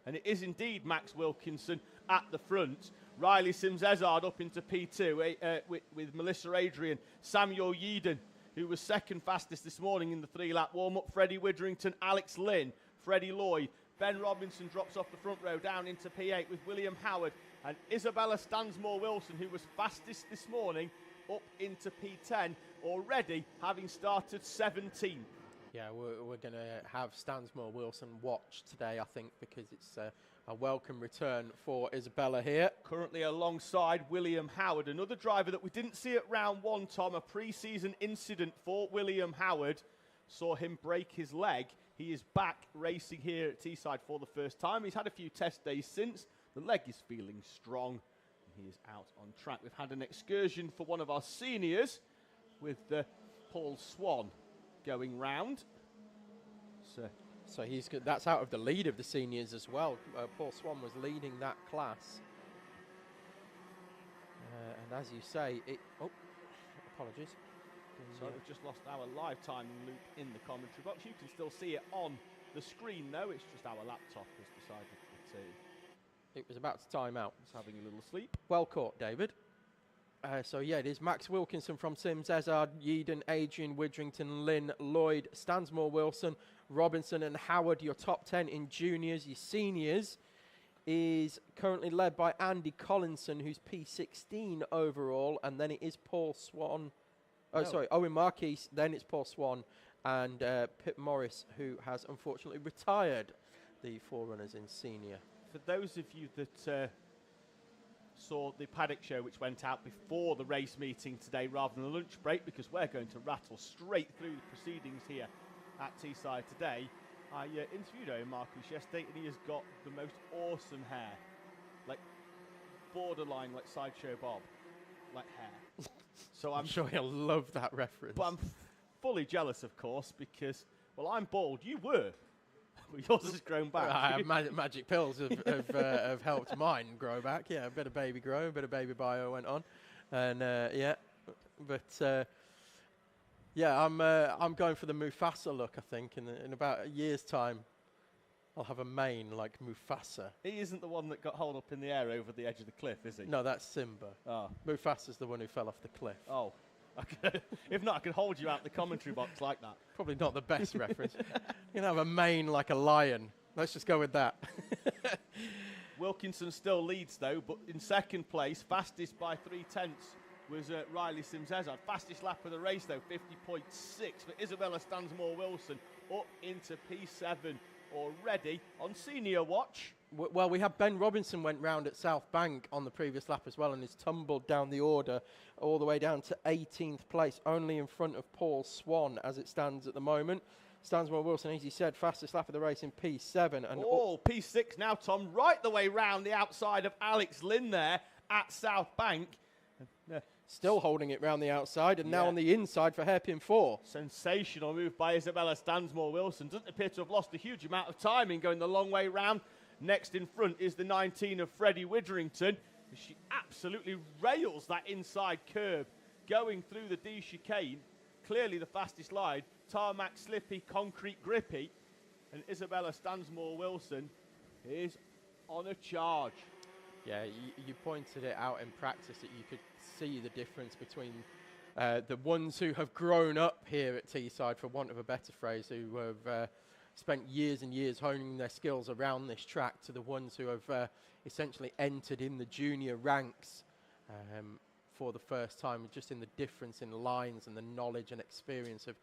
And it is indeed Max Wilkinson at the front. Riley Sims-Ezard up into P2 with Melissa Adrian, Samuel Yeadon, who was second fastest this morning in the 3-lap warm-up, Freddie Widrington, Alex Lynn, Freddie Lloyd. Ben Robinson drops off the front row down into P8 with William Howard and Isabella Stansmore Wilson, who was fastest this morning, up into P10, already having started 17. Yeah, we're going to have Stansmore Wilson watch today, I think, because it's a welcome return for Isabella here. Currently alongside William Howard, another driver that we didn't see at round one, Tom. A pre-season incident for William Howard saw him break his leg. He is back racing here at Teesside for the first time. He's had a few test days since. The leg is feeling strong. He is out on track. We've had an excursion for one of our seniors with Paul Swan going round. So he's good. That's out of the lead of the seniors as well. Paul Swan was leading that class. And as you say, apologies. So we've just lost our live timing loop in the commentary box. You can still see it on the screen though. It's just our laptop has decided that it was about to time out. It's having a little sleep. Well caught, David. So yeah, it is Max Wilkinson from Sims, Ezard, Yeadon, Adrian, Widrington, Lynn, Lloyd, Stansmore Wilson, Robinson and Howard, your top 10 in juniors. Your seniors is currently led by Andy Collinson, who's P16 overall, and then it is Paul Swan. Owen Marquis, then it's Paul Swan, and Pip Morris, who has unfortunately retired the Forerunners in senior. For those of you that saw the paddock show, which went out before the race meeting today rather than a lunch break, because we're going to rattle straight through the proceedings here at Teesside today, I interviewed Owen Marquis yesterday, and he has got the most awesome hair, like borderline like Sideshow Bob, like hair. So I'm sure he'll love that reference. But I'm fully jealous, of course, because, well, I'm bald. You were. But yours has grown back. Magic pills have helped mine grow back. Yeah, a bit of baby grow, a bit of baby bio went on. And, I'm going for the Mufasa look, I think. In about a year's time, I'll have a mane like Mufasa. He isn't the one that got hauled up in the air over the edge of the cliff, is he? No, that's Simba. Oh. Mufasa's the one who fell off the cliff. Oh. Okay. If not, I could hold you out the commentary box like that. Probably not the best reference. You can have a mane like a lion. Let's just go with that. Wilkinson still leads, though, but in second place, fastest by 3/10 was Riley Sims-Ezard. Fastest lap of the race, though, 50.6 for Isabella Stansmore Wilson, up into P7 already on senior watch. Well, we have Ben Robinson went round at South Bank on the previous lap as well, and has tumbled down the order all the way down to 18th place, only in front of Paul Swan as it stands at the moment. Stansmore Wilson, as he said, fastest lap of the race in P7. And P6 now, Tom, right the way round the outside of Alex Lynn there at South Bank. Still holding it round the outside, and now on the inside for hairpin 4. Sensational move by Isabella Stansmore Wilson. Doesn't appear to have lost a huge amount of time in going the long way round. Next in front is the 19 of Freddie Widrington. She absolutely rails that inside curb going through the D chicane. Clearly the fastest line. Tarmac slippy, concrete grippy. And Isabella Stansmore Wilson is on a charge. Yeah, you pointed it out in practice that you could see the difference between the ones who have grown up here at Teesside, for want of a better phrase, who have spent years and years honing their skills around this track, to the ones who have essentially entered in the junior ranks for the first time, just in the difference in lines and the knowledge and experience of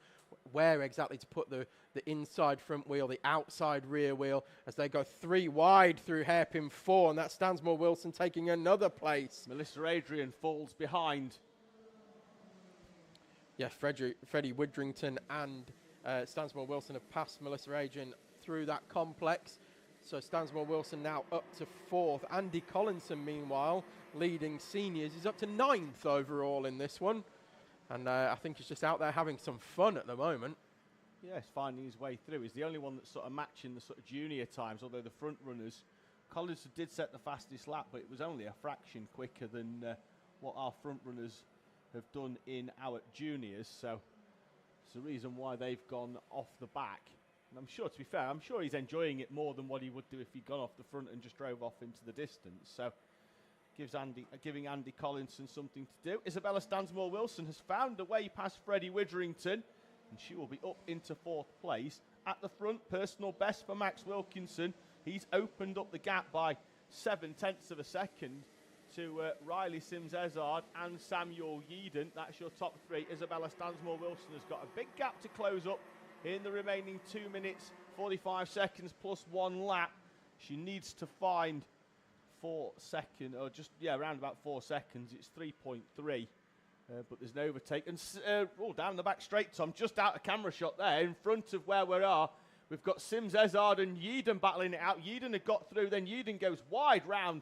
where exactly to put the inside front wheel, the outside rear wheel, as they go 3 wide through hairpin 4, and that's Stansmore Wilson taking another place. Melissa Adrian falls behind. Yeah, Freddie Widrington and Stansmore Wilson have passed Melissa Adrian through that complex. So Stansmore Wilson now up to 4th. Andy Collinson, meanwhile, leading seniors, is up to 9th overall in this one. And I think he's just out there having some fun at the moment. Yes, finding his way through. He's the only one that's sort of matching the sort of junior times, although the front runners, Collinson did set the fastest lap, but it was only a fraction quicker than what our front runners have done in our juniors. So it's the reason why they've gone off the back. And I'm sure, to be fair, I'm sure he's enjoying it more than what he would do if he'd gone off the front and just drove off into the distance. So giving Andy Collinson something to do. Isabella Stansmore Wilson has found a way past Freddie Widrington, and she will be up into 4th place. At the front, personal best for Max Wilkinson. He's opened up the gap by 0.7 of a second to Riley Sims-Ezard and Samuel Yeadon. That's your top 3. Isabella Stansmore Wilson has got a big gap to close up in the remaining 2 minutes, 45 seconds plus 1 lap. She needs to find 4 seconds, or just, around about 4 seconds. It's 3.3, but there's no overtake. And down the back straight, Tom, just out of camera shot there, in front of where we are. We've got Sims Ezard and Yeadon battling it out. Yeadon had got through, then Yeadon goes wide round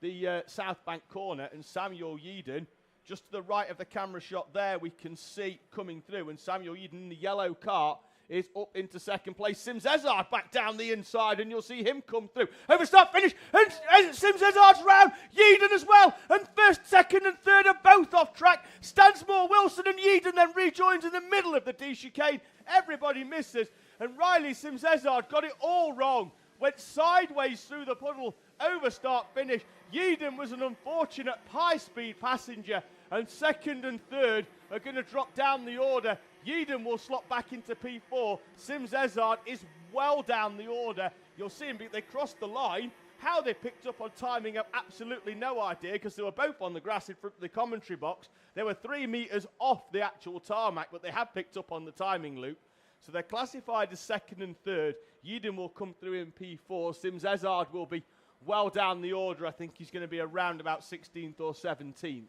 the South Bank corner, and Samuel Yeadon, just to the right of the camera shot there, we can see coming through, and Samuel Yeadon in the yellow car is up into second place. Sims Ezard back down the inside, and you'll see him come through. Over start finish, and Sims Ezard's round. Yeadon as well, and first, second, and third are both off track. Stansmore, Wilson, and Yeadon then rejoins in the middle of the D chicane. Everybody misses, and Riley Sims Ezard got it all wrong. Went sideways through the puddle, over start finish. Yeadon was an unfortunate high-speed passenger, and second and third are going to drop down the order. Yeadon will slot back into P4. Sims Ezard is well down the order. You'll see him, they crossed the line. How they picked up on timing, I've absolutely no idea, because they were both on the grass in front of the commentary box. They were 3 meters off the actual tarmac, but they have picked up on the timing loop. So they're classified as second and third. Yeadon will come through in P4. Sims Ezard will be well down the order. I think he's going to be around about 16th or 17th.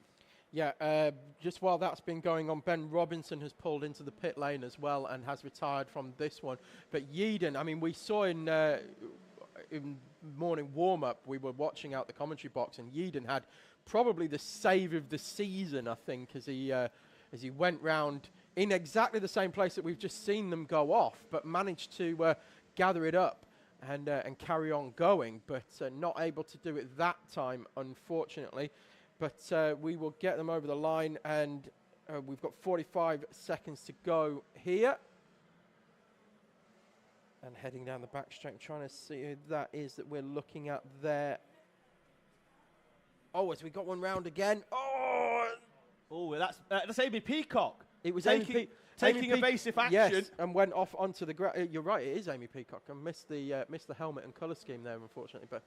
Yeah, just while that's been going on, Ben Robinson has pulled into the pit lane as well and has retired from this one. But Yeadon, I mean, we saw in morning warm-up, we were watching out the commentary box, and Yeadon had probably the save of the season, I think, as he went round in exactly the same place that we've just seen them go off, but managed to gather it up and carry on going, but not able to do it that time, unfortunately. But we will get them over the line, and we've got 45 seconds to go here. And heading down the back straight, trying to see who that is that we're looking at there. Oh, has we got one round again? Oh, that's Amy Peacock. It was taking evasive action. Yes, and went off onto the ground. You're right, it is Amy Peacock. I missed the helmet and colour scheme there, unfortunately, but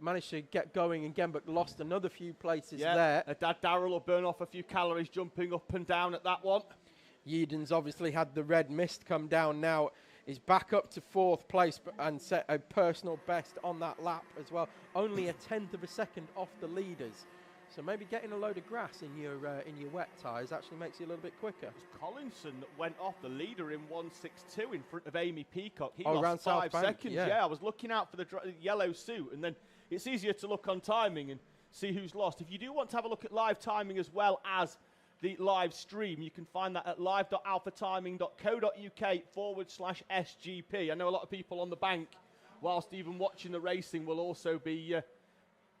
managed to get going again, but lost another few places there. Dad Darrell will burn off a few calories jumping up and down at that one. Yeadon's obviously had the red mist come down now. Is back up to 4th place and set a personal best on that lap as well. Only a 1/10 of a second off the leaders. So maybe getting a load of grass in your wet tyres actually makes you a little bit quicker. It was Collinson that went off the leader in 1:62 in front of Amy Peacock. He around lost 5 South Bank, seconds. Yeah, I was looking out for the yellow suit, and then it's easier to look on timing and see who's lost. If you do want to have a look at live timing as well as the live stream, you can find that at live.alphatiming.co.uk/SGP. I know a lot of people on the bank, whilst even watching the racing, will also be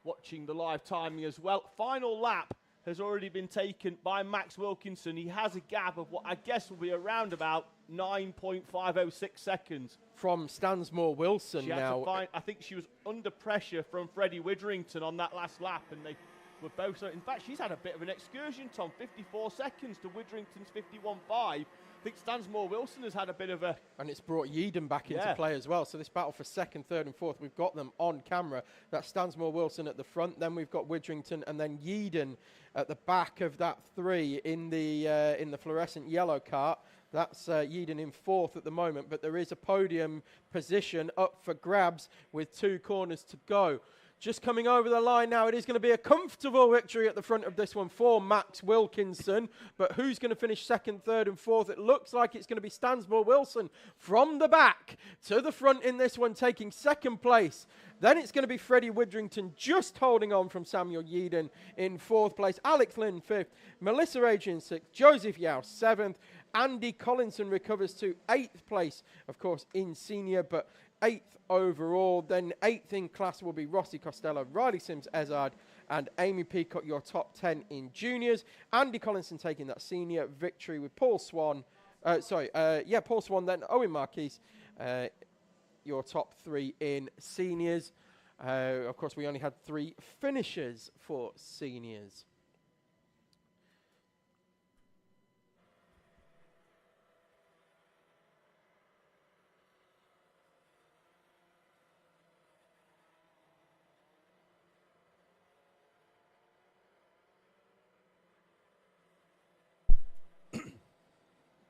watching the live timing as well. Final lap has already been taken by Max Wilkinson. He has a gap of what I guess will be around about 9.506 seconds. From Stansmore Wilson now. I think she was under pressure from Freddie Witherington on that last lap, and they were both. In fact, she's had a bit of an excursion, Tom. 54 seconds to Witherington's 51.5. I think Stansmore Wilson has had a bit of a... And it's brought Yeadon back into play as well. So this battle for 2nd, 3rd and 4th, we've got them on camera. That's Stansmore Wilson at the front. Then we've got Witherington and then Yeadon at the back of that 3 in the fluorescent yellow cart. That's Yeadon in 4th at the moment. But there is a podium position up for grabs with 2 corners to go. Just coming over the line now, it is going to be a comfortable victory at the front of this one for Max Wilkinson. But who's going to finish 2nd, 3rd and 4th? It looks like it's going to be Stansmore Wilson from the back to the front in this one, taking 2nd place. Then it's going to be Freddie Witherington just holding on from Samuel Yeadon in 4th place. Alex Lynn 5th. Melissa Adrian 6th. Joseph Yao 7th. Andy Collinson recovers to 8th place, of course, in senior, but 8th overall. Then 8th in class will be Rossi Costello, Riley Sims Ezard, and Amy Peacock, your top 10 in juniors. Andy Collinson taking that senior victory with Paul Swan. Paul Swan, then Owen Marquise, your top 3 in seniors. Of course, we only had 3 finishers for seniors.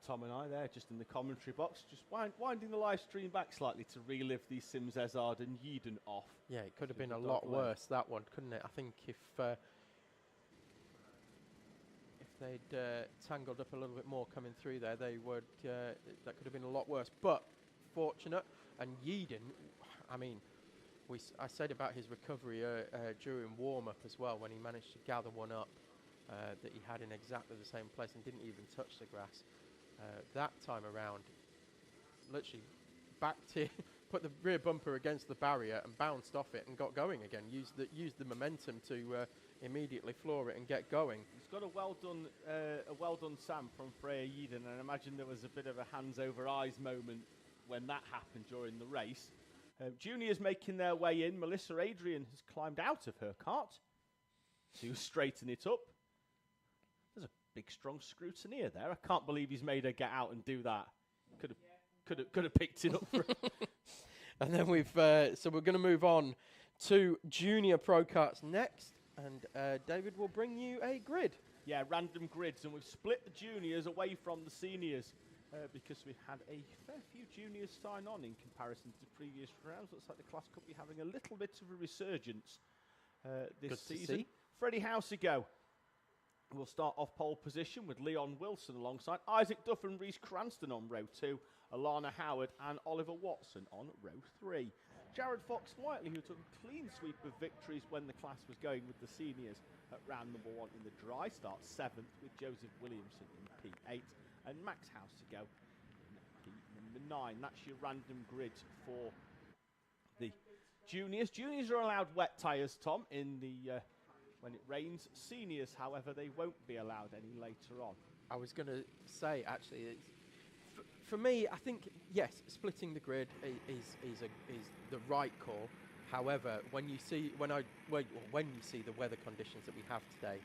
Tom and I there, just in the commentary box, just winding the live stream back slightly to relive the Sims Ezard and Yeadon off. Yeah, it could have been a lot worse, that one, couldn't it? I think if they'd tangled up a little bit more coming through there, they would. That could have been a lot worse. But fortunate, and Yeadon, I mean, I said about his recovery during warm-up as well, when he managed to gather one up that he had in exactly the same place and didn't even touch the grass. That time around, literally backed it, put the rear bumper against the barrier and bounced off it and got going again. Used the momentum to immediately floor it and get going. He's got a well done Sam from Freya Yeadon, and I imagine there was a bit of a hands over eyes moment when that happened during the race. Juniors making their way in. Melissa Adrian has climbed out of her kart to straighten it up. There's a big, strong scrutineer there. I can't believe he's made her get out and do that. Could have picked it up. For and then so we're going to move on to Junior Pro Karts next, and David will bring you a grid. Yeah, random grids, and we've split the juniors away from the seniors. Because we've had a fair few juniors sign on in comparison to previous rounds. Looks like the class could be having a little bit of a resurgence this season. Freddie Housego will start off pole position with Leon Wilson alongside Isaac Duff and Reese Cranston on row 2, Alana Howard and Oliver Watson on row 3. Jared Fox-Whiteley, who took a clean sweep of victories when the class was going with the seniors at round number 1 in the dry, starts 7th with Joseph Williamson in P8. And Max Housego in number 9. That's your random grid for the juniors. Juniors are allowed wet tyres, Tom, in the when it rains. Seniors, however, they won't be allowed any later on. I was going to say, actually, for me, I think, yes, splitting the grid is the right call. However, when you see when you see the weather conditions that we have today,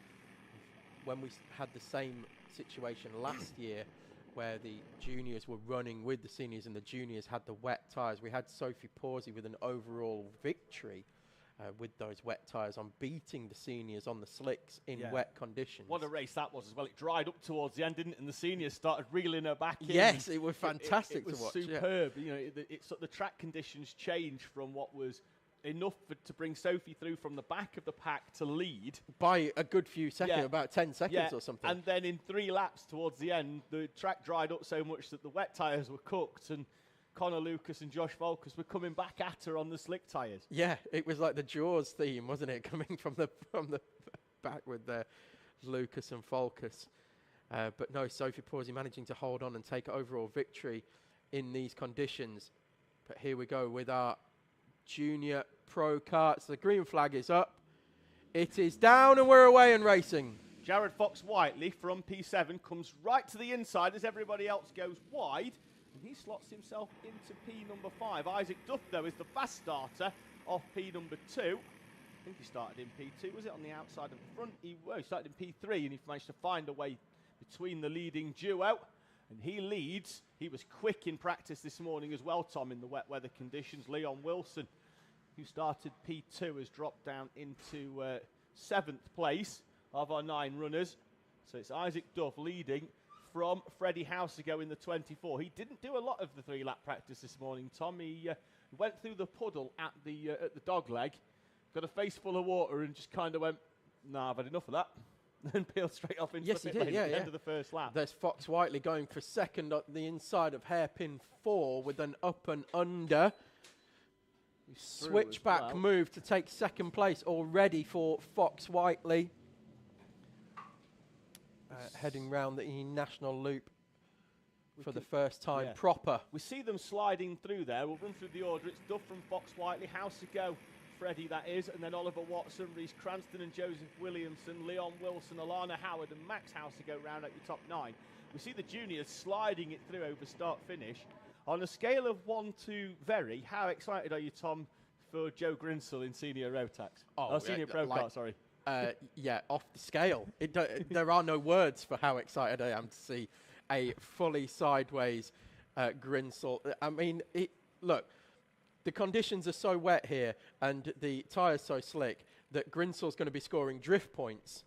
when we had the same situation last year where the juniors were running with the seniors and the juniors had the wet tyres, we had Sophie Pawsey with an overall victory with those wet tyres on beating the seniors on the slicks in wet conditions. What a race that was as well. It dried up towards the end, didn't it? And the seniors started reeling her back in. Yes, it was fantastic to watch. It was superb. Yeah. You know, the track conditions changed from what was enough to bring Sophie through from the back of the pack to lead. By a good few seconds, about 10 seconds or something. And then in 3 laps towards the end, the track dried up so much that the wet tyres were cooked and Connor Lucas and Josh Volkers were coming back at her on the slick tyres. Yeah, it was like the Jaws theme, wasn't it? Coming from the back with Lucas and Volkers. But no, Sophie Pawsey managing to hold on and take overall victory in these conditions. But here we go with our Junior Pro Karts. The green flag is up. It is down and we're away and racing. Jared Fox-Whiteley from P7 comes right to the inside as everybody else goes wide. And he slots himself into P number 5. Isaac Duff, though, is the fast starter off P number 2. I think he started in P2. Was it on the outside of the front? He started in P3 and he managed to find a way between the leading duo. And he leads. He was quick in practice this morning as well, Tom, in the wet weather conditions. Leon Wilson, who started P2, has dropped down into 7th place of our 9 runners. So it's Isaac Duff leading from Freddie Housego in the 24. He didn't do a lot of the 3-lap practice this morning, Tom. He went through the puddle at the dog leg, got a face full of water and just kind of went, nah, I've had enough of that. And peeled straight off into the pit lane at the end of the first lap. There's Fox-Whiteley going for second at the inside of hairpin 4 with an up and under. Switchback move to take second place already for Fox-Whiteley. Heading round the national loop for the first time proper. We see them sliding through there. We'll run through the order. It's Duff from Fox-Whiteley, Housego, Freddie that is, and then Oliver Watson, Reese Cranston and Joseph Williamson, Leon Wilson, Alana Howard and Max Housego round out your top 9. We see the juniors sliding it through over start-finish. On a scale of 1 to very, how excited are you, Tom, for Joe Grinsell in Senior Rotax? Senior Pro Karts, sorry. Yeah, off the scale. There are no words for how excited I am to see a fully sideways Grinsell. I mean, look, the conditions are so wet here and the tyres so slick that Grinsell's going to be scoring drift points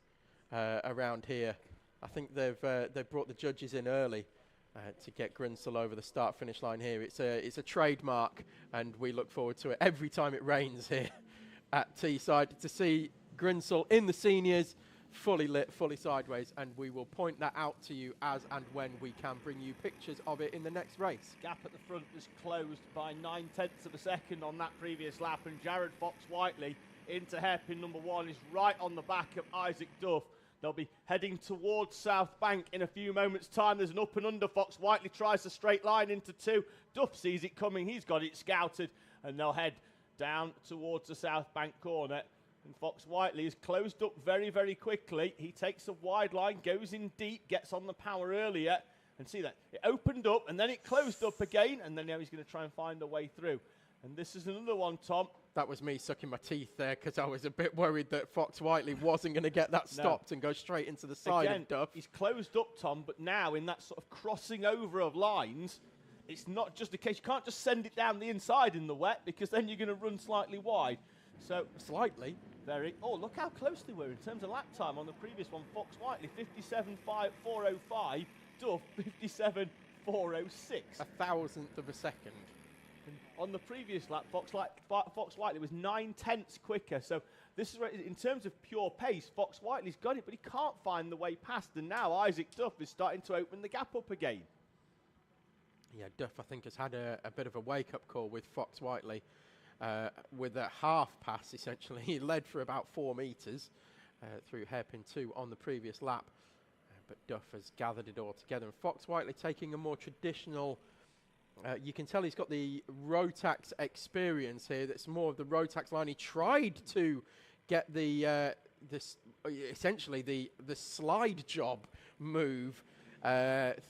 around here. I think they've brought the judges in early to get Grunsel over the start-finish line here. It's a trademark, and we look forward to it every time it rains here at Teesside, to see Grunsel in the seniors, fully lit, fully sideways, and we will point that out to you as and when we can bring you pictures of it in the next race. Gap at the front was closed by 9/10 of a second on that previous lap, and Jared Fox-Whiteley into hairpin number 1 is right on the back of Isaac Duff. They'll be heading towards South Bank in a few moments' time. There's an up and under. Fox-Whiteley tries a straight line into 2. Duff sees it coming. He's got it scouted, and they'll head down towards the South Bank corner. And Fox-Whiteley is closed up very, very quickly. He takes a wide line, goes in deep, gets on the power earlier. And see that? It opened up, and then it closed up again, and then now he's going to try and find a way through. And this is another one, Tom. That was me sucking my teeth there, because I was a bit worried that Fox-Whiteley wasn't going to get that stopped and go straight into the side Again, of Duff. He's closed up, Tom, but now in that sort of crossing over of lines, it's not just a case. You can't just send it down the inside in the wet, because then you're going to run slightly wide. So slightly. Very. Oh, look how close they were in terms of lap time on the previous one. Fox-Whiteley 57.405, Duff 57.406. A thousandth of a second. And on the previous lap, Fox-Whiteley was 9/10 quicker. So this is where, in terms of pure pace, Fox-Whiteley's got it, but he can't find the way past. And now Isaac Duff is starting to open the gap up again. Yeah, Duff, I think, has had a bit of a wake-up call with Fox-Whiteley. With a half pass, essentially. He led for about 4 metres through hairpin 2 on the previous lap. But Duff has gathered it all together. And Fox-Whiteley taking a more traditional... you can tell he's got the Rotax experience here. That's more of the Rotax line. He tried to get the essentially the slide job move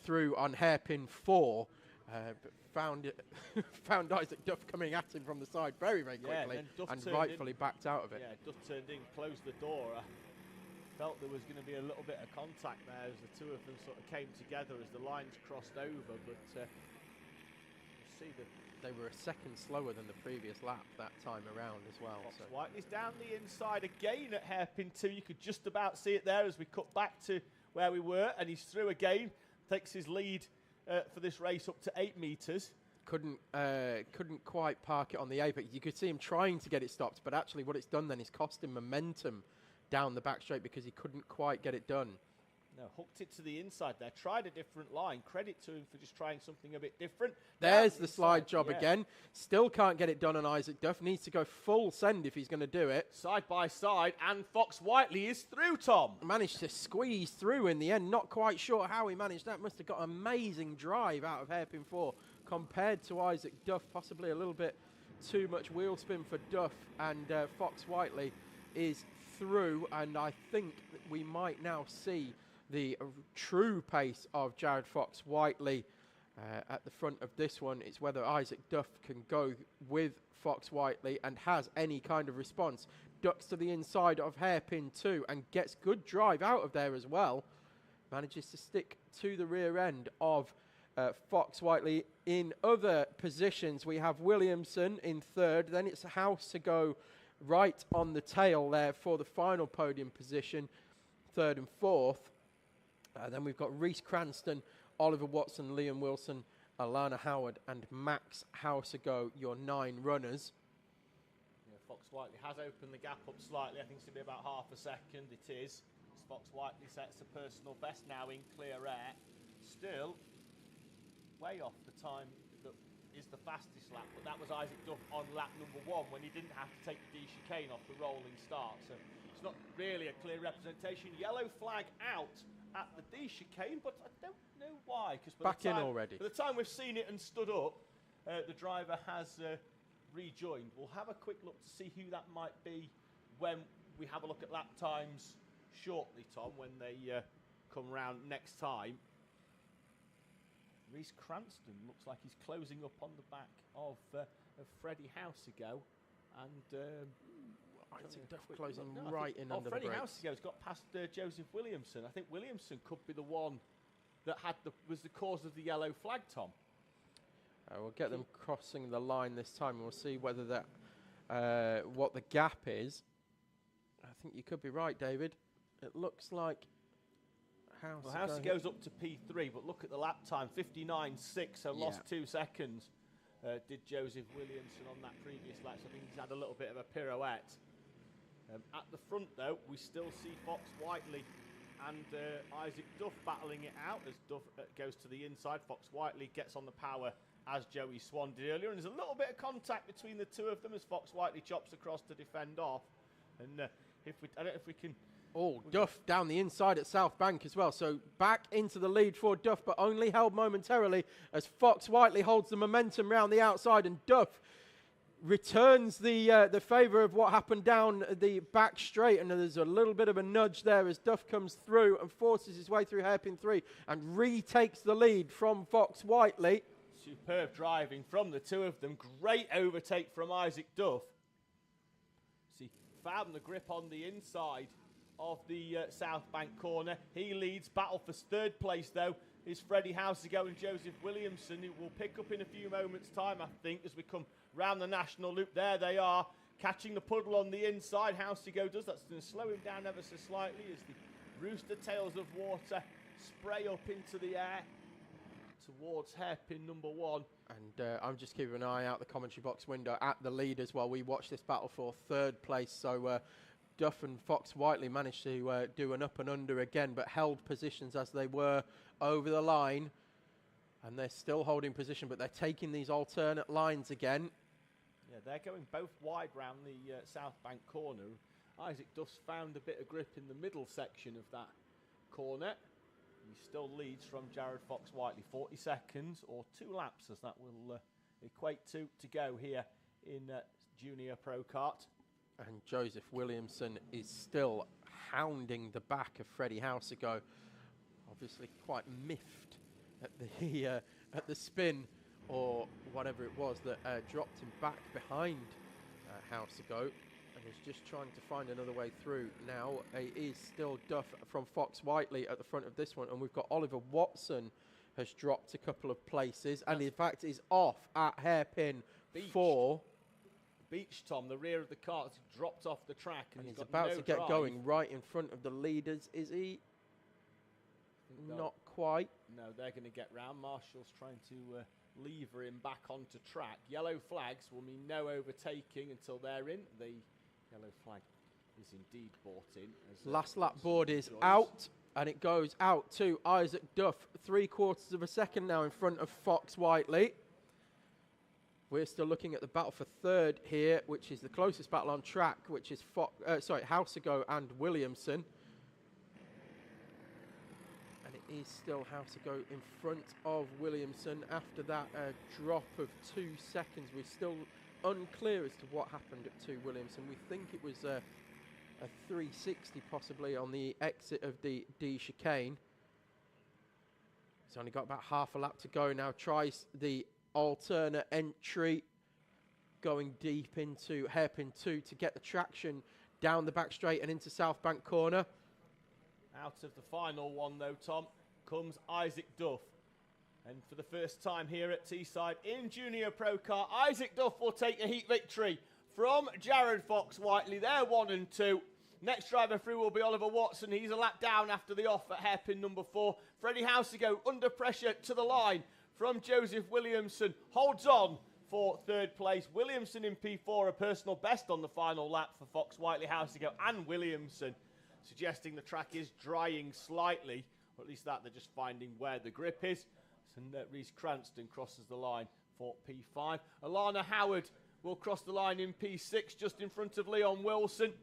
through on hairpin 4, but found Isaac Duff coming at him from the side very, very quickly, and rightfully backed out of it. Yeah, Duff turned in, closed the door. I felt there was going to be a little bit of contact there as the two of them sort of came together as the lines crossed over, but you see that they were a second slower than the previous lap that time around as well. Fox-Whiteley's down the inside again at hairpin 2. You could just about see it there as we cut back to where we were, and he's through again, takes his lead for this race up to 8 metres. Couldn't quite park it on the apex. You could see him trying to get it stopped, but actually what it's done then is cost him momentum down the back straight because he couldn't quite get it done. No, hooked it to the inside there. Tried a different line. Credit to him for just trying something a bit different. There's the slide job again. Still can't get it done on Isaac Duff. Needs to go full send if he's going to do it. Side by side, and Fox-Whiteley is through, Tom. Managed to squeeze through in the end. Not quite sure how he managed that. Must have got amazing drive out of hairpin 4 compared to Isaac Duff. Possibly a little bit too much wheel spin for Duff, and Fox-Whiteley is through, and I think that we might now see the true pace of Jared Fox-Whiteley at the front of this one. It's whether Isaac Duff can go with Fox-Whiteley and has any kind of response. Ducks to the inside of hairpin 2 and gets good drive out of there as well. Manages to stick to the rear end of Fox-Whiteley. In other positions, we have Williamson in 3rd. Then it's House to go right on the tail there for the final podium position, 3rd and 4th. Then we've got Reese Cranston, Oliver Watson, Liam Wilson, Alana Howard, and Max Houseago, your 9 runners. Yeah, Fox-Whiteley has opened the gap up slightly. I think it's going to be about half a second. It is. Fox-Whiteley sets a personal best now in clear air. Still way off the time that is the fastest lap, but that was Isaac Duff on lap number 1 when he didn't have to take the chicane off the rolling start. So it's not really a clear representation. Yellow flag out at the D chicane, but I don't know why. Because back in already. By the time we've seen it and stood up, the driver has rejoined. We'll have a quick look to see who that might be when we have a look at lap times shortly, Tom, when they come round next time. Reese Cranston looks like he's closing up on the back of Freddie Houseago, and Isaac Duff closing right in under the brakes. Freddie Houseago's got past Joseph Williamson. I think Williamson could be the one that was the cause of the yellow flag, Tom. We'll get them crossing the line this time, and we'll see whether that what the gap is. I think you could be right, David. It looks like House House goes up to P3, but look at the lap time, 59.6, so lost 2 seconds. Did Joseph Williamson on that previous lap, so I think he's had a little bit of a pirouette. At the front, though, we still see Fox Whiteley and Isaac Duff battling it out as Duff goes to the inside. Fox Whiteley gets on the power as Joey Swan did earlier, and there's a little bit of contact between the two of them as Fox Whiteley chops across to defend off. And I don't know if we can... Oh, Duff down the inside at South Bank as well. So back into the lead for Duff, but only held momentarily as Fox Whiteley holds the momentum round the outside, and Duff returns the favour of what happened down the back straight, and there's a little bit of a nudge there as Duff comes through and forces his way through hairpin 3 and retakes the lead from Fox Whiteley. Superb driving from the two of them. Great overtake from Isaac Duff. See, found the grip on the inside of the South Bank corner. He leads. Battle for third place, though, is Freddie Housego and Joseph Williamson, who will pick up in a few moments' time, I think, as we come round the national loop. There they are, catching the puddle on the inside. Housego does. That's going to slow him down ever so slightly as the rooster tails of water spray up into the air towards hairpin number 1. And I'm just keeping an eye out the commentary box window at the leaders while we watch this battle for third place. So Duff and Fox Whiteley managed to do an up and under again, but held positions as they were over the line. And they're still holding position, but they're taking these alternate lines again. Yeah, they're going both wide round the South Bank corner. Isaac Duff's found a bit of grip in the middle section of that corner. He still leads from Jared Fox Whiteley. 40 seconds or 2 laps as that will equate to go here in Junior Pro Kart. And Joseph Williamson is still hounding the back of Freddie Housego. Obviously quite miffed at the spin or whatever it was that dropped him back behind Housego, and is just trying to find another way through. Now it is still Duff from Fox Whiteley at the front of this one, and we've got Oliver Watson has dropped a couple of places, and in fact is off at hairpin 4. Beach, Tom, the rear of the car has dropped off the track, and he's got about no to get drive. going right in front of the leaders. Is he? Not quite. No, they're going to get round. Marshall's trying to lever him back onto track. Yellow flags will mean no overtaking until they're in. The yellow flag is indeed bought in. As, Last lap board is out, and it goes out to Isaac Duff. 3/4 of a second now in front of Fox Whiteley. We're still looking at the battle for third here, which is the closest battle on track, which is Housego and Williamson. And it is still Housego in front of Williamson after that drop of 2 seconds. We're still unclear as to what happened to Williamson. We think it was a 360 possibly on the exit of the D chicane. He's only got about half a lap to go now. Tries the alternate entry, going deep into hairpin 2 to get the traction down the back straight and into South Bank corner. Out of the final one, though, Tom, comes Isaac Duff. And for the first time here at Teesside in Junior Pro Kart, Isaac Duff will take a heat victory from Jared Fox Whiteley. They're 1 and 2. Next driver through will be Oliver Watson. He's a lap down after the off at hairpin number 4. Freddie Housego under pressure to the line from Joseph Williamson. Holds on for third place. Williamson in P4, a personal best on the final lap for Fox Whiteley, Housego and Williamson, suggesting the track is drying slightly, or at least that they're just finding where the grip is. And Reese Cranston crosses the line for P5. Alana Howard will cross the line in P6, just in front of Leon Wilson.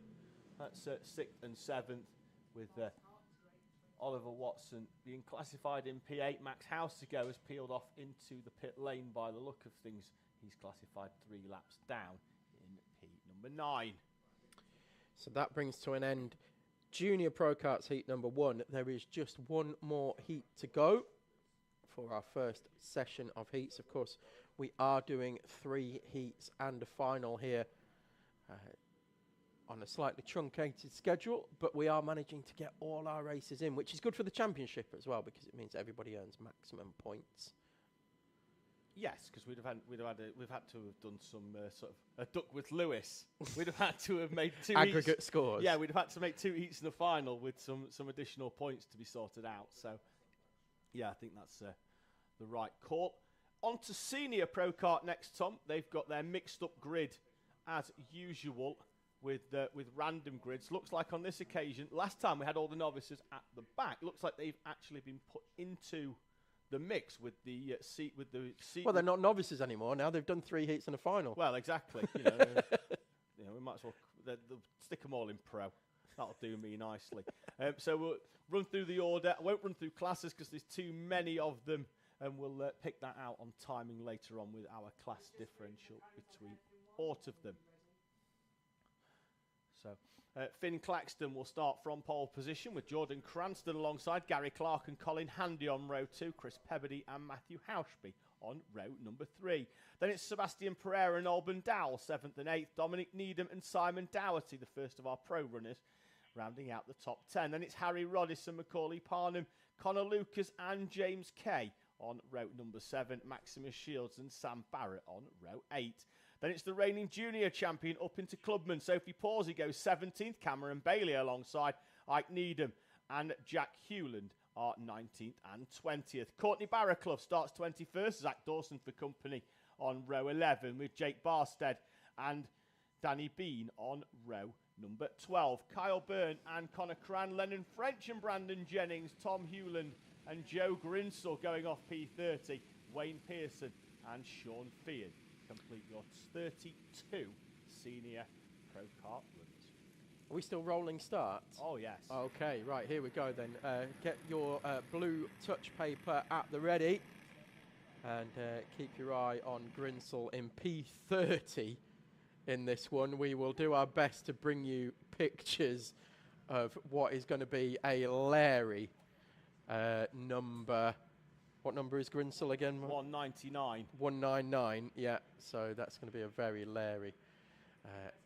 That's 6th and 7th, with Oliver Watson being classified in P8. Max Housego has peeled off into the pit lane by the look of things. He's classified 3 laps down in P number 9. So that brings to an end Junior Pro Karts heat number 1. There is just one more heat to go for our first session of heats. Of course, we are doing 3 heats and a final here on a slightly truncated schedule, but we are managing to get all our races in, which is good for the championship as well, because it means everybody earns maximum points. Yes, because we've had to have done some sort of a duck with Lewis. We'd have had to have made 2 aggregate scores. Yeah, we'd have had to make 2 heats in the final with some additional points to be sorted out. So, yeah, I think that's the right call. On to Senior Pro Kart next, Tom. They've got their mixed up grid as usual with random grids. Looks like on this occasion, last time we had all the novices at the back. Looks like they've actually been put into the mix with the seat. Well, they're not novices anymore now. They've done 3 heats and a final. Well, exactly. We might as well they'll stick them all in pro. That'll do me nicely. So we'll run through the order. I won't run through classes because there's too many of them, and we'll pick that out on timing later on with our class differential between all of them. So Finn Claxton will start from pole position with Jordan Cranston alongside Gary Clark and Colin Handy on row 2, Chris Pebbody and Matthew Hauschby on row number 3. Then it's Sebastian Pereira and Alban Dowell, 7th and 8th, Dominic Needham and Simon Dougherty, the first of our pro runners, rounding out the top 10. Then it's Harry Roddis and Macaulay Parnham, Connor Lucas and James Kay on row number 7, Maximus Shields and Sam Barrett on row 8. Then it's the reigning junior champion up into clubman. Sophie Pawsey goes 17th. Cameron Bailey alongside Ike Needham and Jack Hewland are 19th and 20th. Courtney Barraclough starts 21st. Zach Dawson for company on row 11 with Jake Barstead and Danny Bean on row number 12. Kyle Byrne and Connor Cran, Lennon French and Brandon Jennings, Tom Hewland and Joe Grinsell going off P30. Wayne Pearson and Sean Feard complete your 32 Senior Pro Kart runs. Are we still rolling start? Oh, yes. Okay, right, here we go then. Get your blue touch paper at the ready. And keep your eye on Grinsell in P30 in this one. We will do our best to bring you pictures of what is going to be a Larry number. What number is Grinsell again? 199. 199, yeah. So that's going to be a very Larry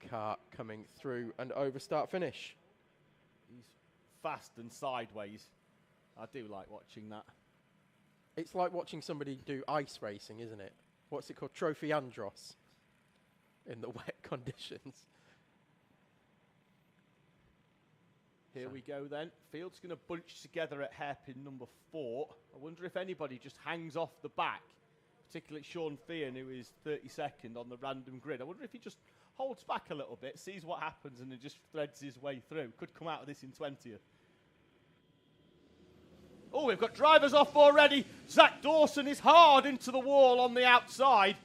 kart coming through and over start finish. He's fast and sideways. I do like watching that. It's like watching somebody do ice racing, isn't it? What's it called? Trophy Andros in the wet conditions. Here we go then. Field's going to bunch together at hairpin number 4. I wonder if anybody just hangs off the back, particularly Sean Fearn, who is 32nd on the random grid. I wonder if he just holds back a little bit, sees what happens, and then just threads his way through. Could come out of this in 20th. Oh, we've got drivers off already. Zach Dawson is hard into the wall on the outside.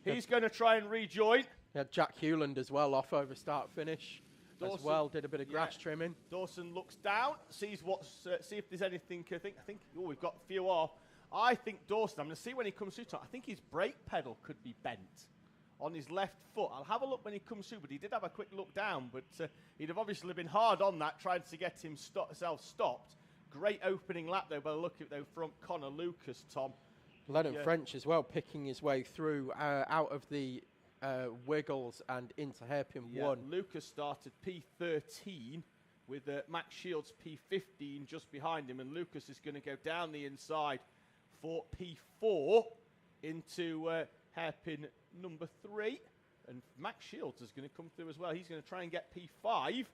He's going to try and rejoin. Yeah, Jack Hewland as well off over start finish. Dawson, as well, did a bit of grass trimming. Dawson looks down, sees what's, see if there's anything. I think. Oh, we've got a few off. I think Dawson. I'm going to see when he comes through. I think his brake pedal could be bent on his left foot. I'll have a look when he comes through. But he did have a quick look down. But he'd have obviously been hard on that, trying to get himself stopped. Great opening lap though. By the look at it though from Connor Lucas, Tom. Lennon French as well, picking his way through out of the wiggles and into hairpin 1. Lucas started P13 with Max Shields P15 just behind him, and Lucas is going to go down the inside for P4 into hairpin number 3, and Max Shields is going to come through as well. He's going to try and get P5,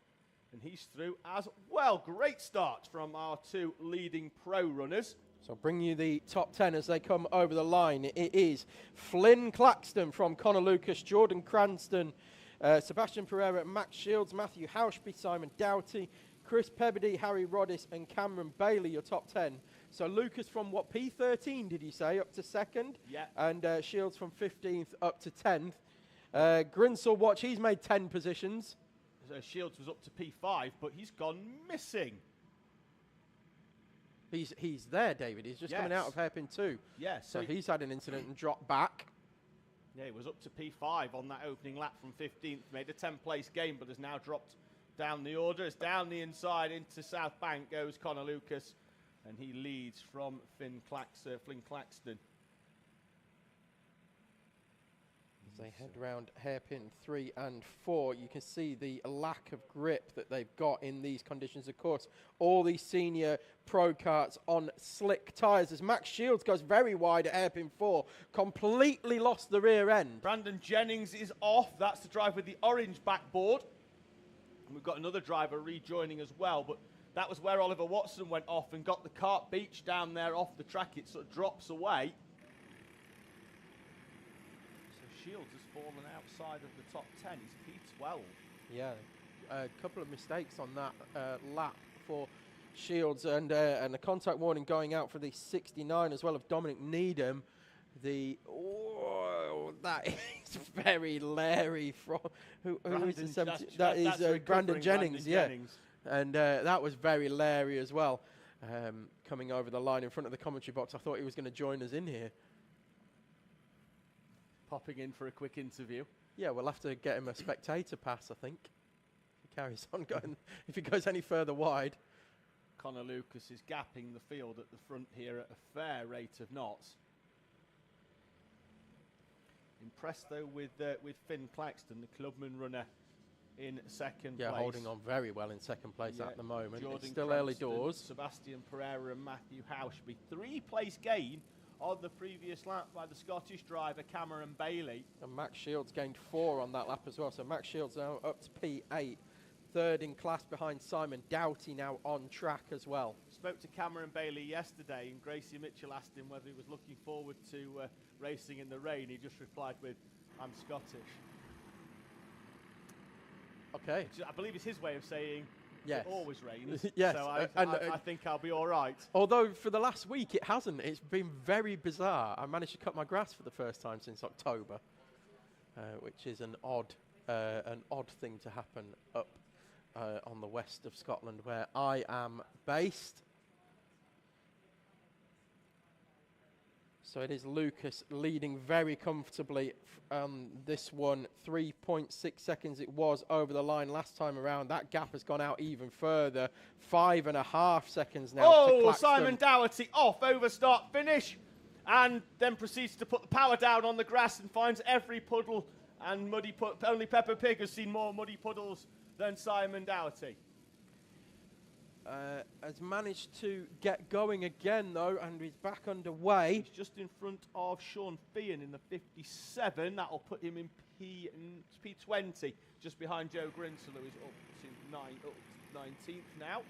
and he's through as well. Great start from our 2 leading pro runners. So I'll bring you the top 10 as they come over the line. It is Flynn Claxton from Connor Lucas, Jordan Cranston, Sebastian Pereira, Max Shields, Matthew Hauschby, Simon Doughty, Chris Pebbody, Harry Roddis and Cameron Bailey, your top 10. So Lucas from what, P13 did you say, up to 2nd? Yeah. And Shields from 15th up to 10th. Grinsell, watch, he's made 10 positions. So Shields was up to P5, but he's gone missing. He's there, David. He's just coming out of hairpin 2. Yes. So he's had an incident and dropped back. Yeah, he was up to P5 on that opening lap from 15th. Made a 10th-place game, but has now dropped down the order. It's down the inside into South Bank goes Connor Lucas, and he leads from Flynn Claxton. As they head round hairpin 3 and 4, you can see the lack of grip that they've got in these conditions. Of course, all these Senior Pro Karts on slick tyres as Max Shields goes very wide at hairpin 4, completely lost the rear end. Brandon Jennings is off. That's the drive with the orange backboard. And we've got another driver rejoining as well, but that was where Oliver Watson went off and got the kart beach down there off the track. It sort of drops away. So Shields has fallen outside of the top 10. He's P12. Yeah, a couple of mistakes on that lap for Shields, and a contact warning going out for the 69 as well of Dominic Needham. That is very Larry from who is the 70? That is Brandon Jennings, yeah. And that was very Larry as well, coming over the line in front of the commentary box. I thought he was going to join us in here. Popping in for a quick interview. Yeah, we'll have to get him a spectator pass, I think. If he carries on going, if he goes any further wide. Connor Lucas is gapping the field at the front here at a fair rate of knots. Impressed though with Finn Claxton, the clubman runner, in second place. Yeah, holding on very well in second place at the moment. Jordan It's still Cranston, early doors. Sebastian Pereira and Matthew Houshby. 3-place gain on the previous lap by the Scottish driver Cameron Bailey. And Max Shields gained 4 on that lap as well. So Max Shields now up to P8. Third in class behind Simon Doughty, now on track as well. Spoke to Cameron Bailey yesterday, and Gracie Mitchell asked him whether he was looking forward to racing in the rain. He just replied with, "I'm Scottish." Okay. Which I believe is his way of saying yes. It always rains. Yes. So I think I'll be all right. Although for the last week it hasn't. It's been very bizarre. I managed to cut my grass for the first time since October, which is an odd thing to happen up on the west of Scotland, where I am based. So it is Lucas leading very comfortably this one. 3.6 seconds it was over the line last time around. That gap has gone out even further. 5.5 seconds now. Oh, Simon Dougherty off over start finish, and then proceeds to put the power down on the grass and finds every puddle and muddy only Peppa Pig has seen more muddy puddles than Simon Dougherty. Has managed to get going again though, and he's back underway. He's just in front of Sean Feehan in the 57. That'll put him in P20, just behind Joe Grinsell, who is up to 19th now.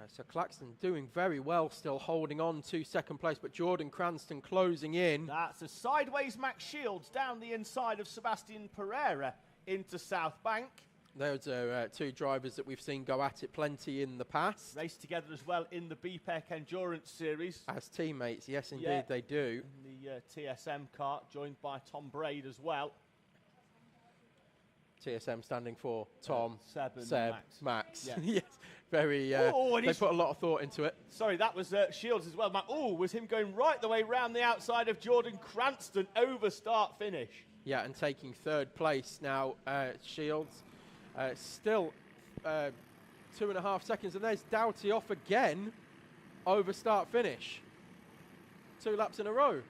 So Claxton doing very well, still holding on to second place, but Jordan Cranston closing in. That's a sideways Max Shields down the inside of Sebastian Pereira into South Bank. Those are two drivers that we've seen go at it plenty in the past. Raced together as well in the BPEC Endurance Series. As teammates, yes indeed they do. In the TSM kart, joined by Tom Braid as well. TSM standing for Tom, Seb, Max. Yeah. Yes, very. They put a lot of thought into it. Sorry, that was Shields as well. Was him going right the way round the outside of Jordan Cranston over start finish. Yeah, and taking third place now, Shields. Still 2.5 seconds, and there's Doughty off again over start finish. 2 laps in a row.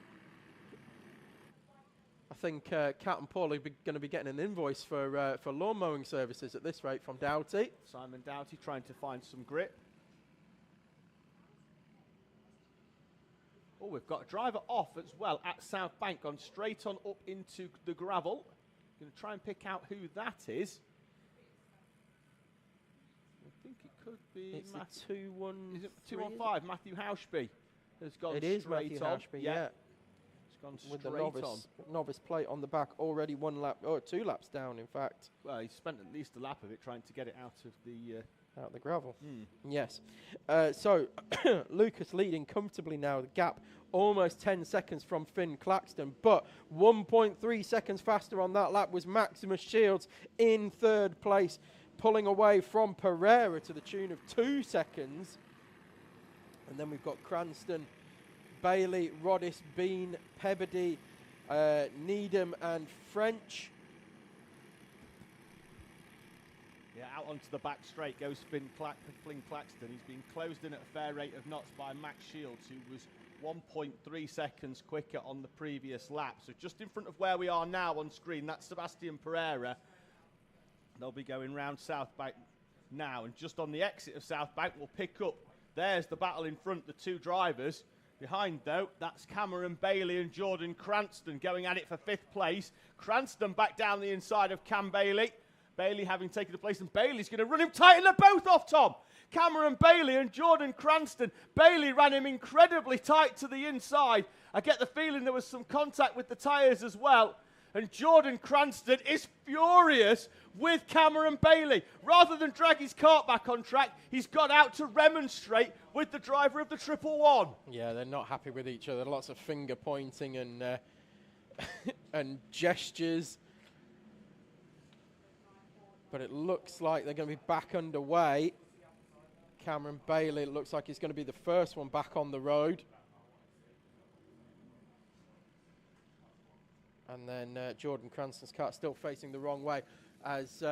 I think Kat and Paul are going to be getting an invoice for lawn mowing services at this rate from Doughty. Simon Doughty trying to find some grip. Oh, we've got a driver off as well at South Bank, gone straight on up into the gravel. Going to try and pick out who that is. I think it could be. It's the 2-1. Is it 2-1-5? Matthew Houshby has gone it is straight Matthew on. Houshby, yeah. Gone with the straight novice plate on the back, already 1 lap, or 2 laps down, in fact. Well, he spent at least a lap of it trying to get it out of the gravel. Yes. So Lucas leading comfortably now. The gap almost 10 seconds from Finn Claxton, but 1.3 seconds faster on that lap was Maximus Shields in third place, pulling away from Pereira to the tune of 2 seconds. And then we've got Cranston, Bailey, Roddice, Bean, Pebbody, Needham and French. Yeah, out onto the back straight goes Finn Claxton. He's been closed in at a fair rate of knots by Max Shields, who was 1.3 seconds quicker on the previous lap. So just in front of where we are now on screen, that's Sebastian Pereira. They'll be going round South Bank now, and just on the exit of South Bank, we'll pick up. There's the battle in front, the two drivers. Behind, though, that's Cameron Bailey and Jordan Cranston going at it for 5th place. Cranston back down the inside of Cam Bailey. Bailey having taken the place, and Bailey's going to run him tight, and they're both off, Tom. Cameron Bailey and Jordan Cranston. Bailey ran him incredibly tight to the inside. I get the feeling there was some contact with the tyres as well. And Jordan Cranston is furious with Cameron Bailey. Rather than drag his kart back on track, he's got out to remonstrate with the driver of the 111. Yeah, they're not happy with each other. Lots of finger pointing and and gestures. But it looks like they're going to be back underway. Cameron Bailey, it looks like he's going to be the first one back on the road. And then Jordan Cranston's car still facing the wrong way as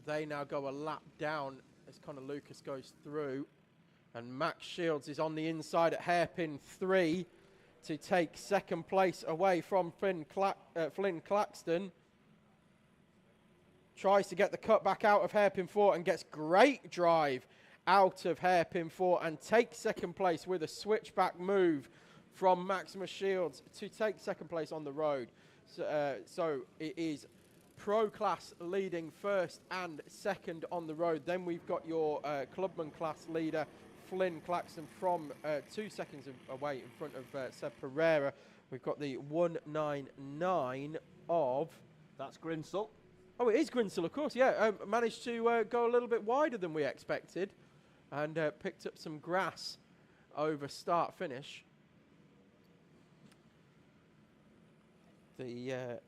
they now go a lap down as Connor Lucas goes through. And Max Shields is on the inside at hairpin 3 to take 2nd place away from Flynn Claxton. Tries to get the cut back out of hairpin 4 and gets great drive out of hairpin 4 and takes 2nd place with a switchback move from Maximus Shields to take 2nd place on the road. So it is Pro class leading 1st and 2nd on the road. Then we've got your Clubman class leader, Flynn Claxton, from 2 seconds away in front of Seb Pereira. We've got the 199 of... That's Grinsell. Oh, it is Grinsell, of course, yeah. Managed to go a little bit wider than we expected and picked up some grass over start-finish. The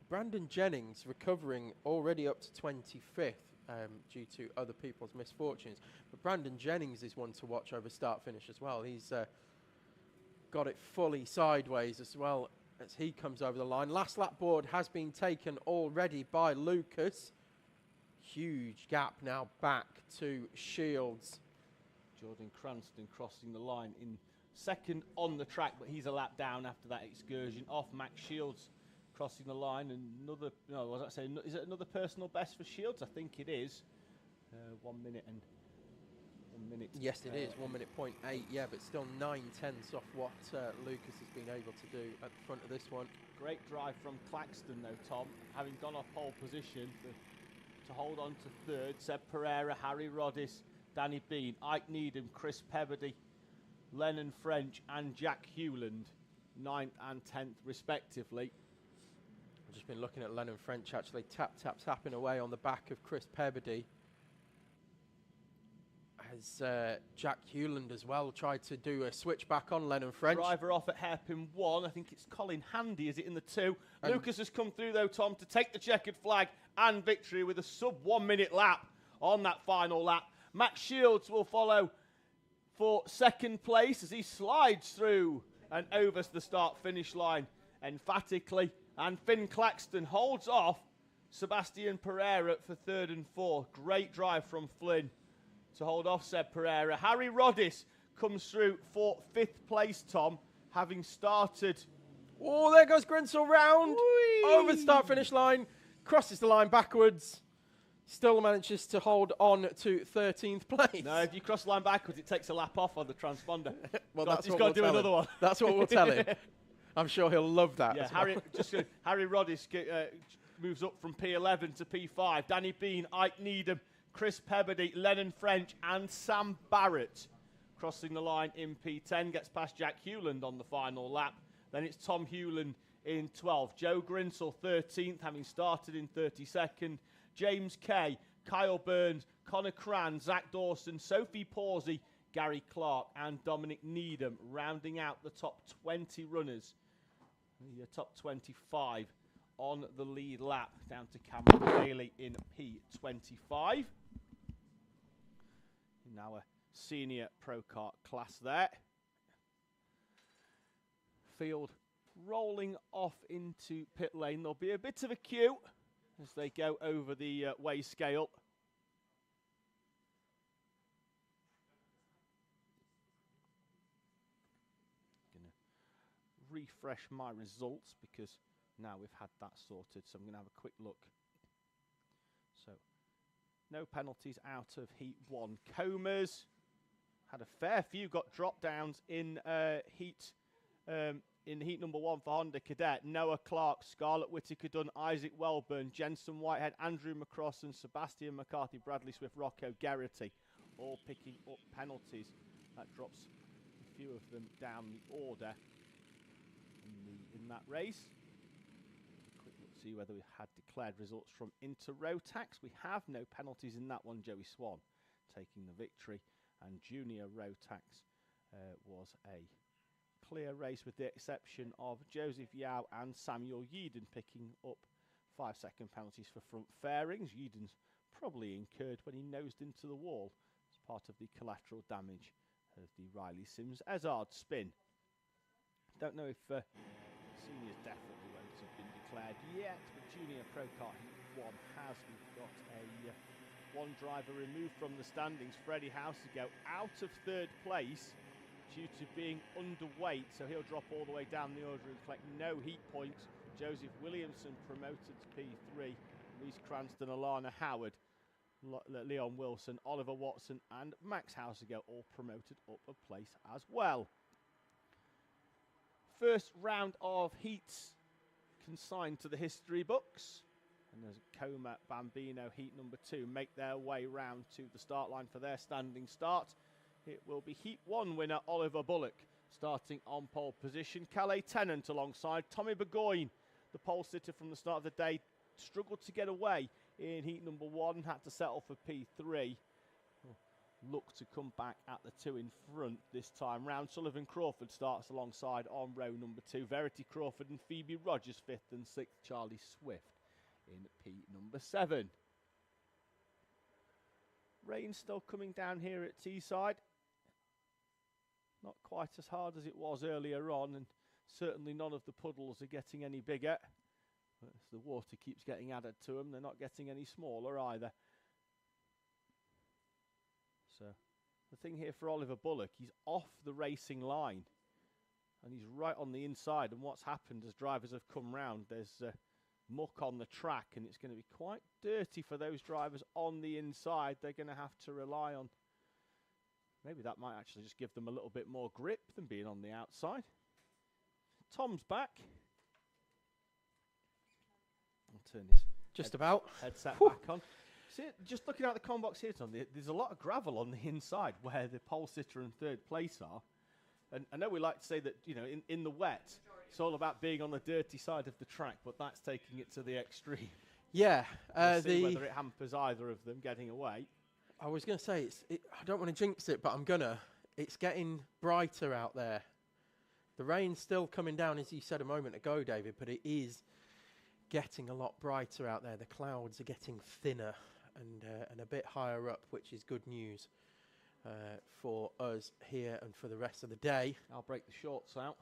Brandon Jennings recovering already up to 25th due to other people's misfortunes. But Brandon Jennings is one to watch over start-finish as well. He's got it fully sideways as well as he comes over the line. Last lap board has been taken already by Lucas. Huge gap now back to Shields. Jordan Cranston crossing the line in 2nd on the track, but he's a lap down after that excursion off. Max Shields crossing the line, and another, no, was I saying, is it another personal best for Shields? I think it is. 1 minute and 1 minute. Yes, it is. 1 minute 0.8, yeah, but still 9/10 off what Lucas has been able to do at the front of this one. Great drive from Claxton, though, Tom, having gone off pole position to hold on to 3rd. Seb Pereira, Harry Roddis, Danny Bean, Ike Needham, Chris Pebbody, Lennon French and Jack Hewland, 9th and 10th respectively. I've just been looking at Lennon French actually tapping away on the back of Chris Pebbody. As Jack Hewland as well tried to do a switchback on Lennon French. Driver off at hairpin 1. I think it's Colin Handy, is it, in the 2? Lucas has come through, though, Tom, to take the checkered flag and victory with a sub 1 minute lap on that final lap. Max Shields will follow for 2nd place as he slides through and over the start-finish line emphatically. And Finn Claxton holds off Sebastian Pereira for 3rd and 4th. Great drive from Flynn to hold off Seb Pereira. Harry Roddis comes through for 5th place, Tom, having started... Oh, there goes Grinsell round. Whee! Over the start-finish line, crosses the line backwards. Still manages to hold on to 13th place. No, if you cross the line backwards, it takes a lap off on the transponder. Well, he's got to do another one. That's what we'll tell him. I'm sure he'll love that. Yeah, as well. Harry Roddis moves up from P11 to P5. Danny Bean, Ike Needham, Chris Pebbody, Lennon French, and Sam Barrett crossing the line in P10. Gets past Jack Hewland on the final lap. Then it's Tom Hewland in 12th. Joe Grinsell 13th, having started in 32nd. James Kay, Kyle Burns, Connor Cran, Zach Dawson, Sophie Pawsey, Gary Clark, and Dominic Needham rounding out the top 20 runners. The top 25 on the lead lap, down to Cameron Bailey in P25. In our Senior Pro Kart class there. Field rolling off into pit lane. There'll be a bit of a queue as they go over the weigh scale. refresh my results because now we've had that sorted. So I'm going to have a quick look. So no penalties out of Heat 1. Comas had a fair few, got drop downs in heat number 1 for Honda Cadet. Noah Clark, Scarlett Whittaker Dunn, Isaac Welburn, Jensen Whitehead, Andrew McCrossan, Sebastian McCarthy, Bradley Swift, Rocco Garrity, all picking up penalties. That drops a few of them down the order in that race. Quick look, see whether we had declared results from Inter Rotax. We have no penalties in that one. Joey Swan taking the victory, and Junior Rotax was a clear race with the exception of Joseph Yao and Samuel Yeadon picking up 5-second penalties for front fairings. Yeadon's probably incurred when he nosed into the wall as part of the collateral damage of the Riley Sims Ezard spin. Don't know if seniors definitely won't have been declared yet, but Junior Pro Kart Heat 1 has. We've got a one driver removed from the standings. Freddie Housegate out of 3rd place due to being underweight, so he'll drop all the way down the order and collect no heat points. Joseph Williamson promoted to P3. Reese Cranston, Alana Howard, Leon Wilson, Oliver Watson and Max Housegate all promoted up a place as well. First round of heats consigned to the history books. And as Coma, Bambino, heat number 2 make their way round to the start line for their standing start. It will be Heat 1 winner Oliver Bullock starting on pole position. Calais Tennant alongside Tommy Burgoyne, the pole sitter from the start of the day, struggled to get away in heat number 1, had to settle for P3. Look to come back at the 2 in front this time round. Sullivan Crawford starts alongside on row number 2. Verity Crawford and Phoebe Rogers 5th and 6th. Charlie Swift in P number 7. Rain still coming down here at Teesside. Not quite as hard as it was earlier on, and certainly none of the puddles are getting any bigger. As the water keeps getting added to them, they're not getting any smaller either. So the thing here for Oliver Bullock, he's off the racing line and he's right on the inside, and what's happened as drivers have come round, there's muck on the track and it's going to be quite dirty for those drivers on the inside. They're going to have to rely on, maybe that might actually just give them a little bit more grip than being on the outside. Tom's back. I'll turn this headset back on. See, just looking at the com box here, Tom, there's a lot of gravel on the inside where the pole sitter and 3rd place are. And I know we like to say that, you know, in the wet, it's all about being on the dirty side of the track, but that's taking it to the extreme. Yeah. We'll see whether it hampers either of them getting away. I was going to say, I don't want to jinx it, but I'm going to. It's getting brighter out there. The rain's still coming down, as you said a moment ago, David, but it is getting a lot brighter out there. The clouds are getting thinner and a bit higher up, which is good news for us here and for the rest of the day. I'll break the shorts out.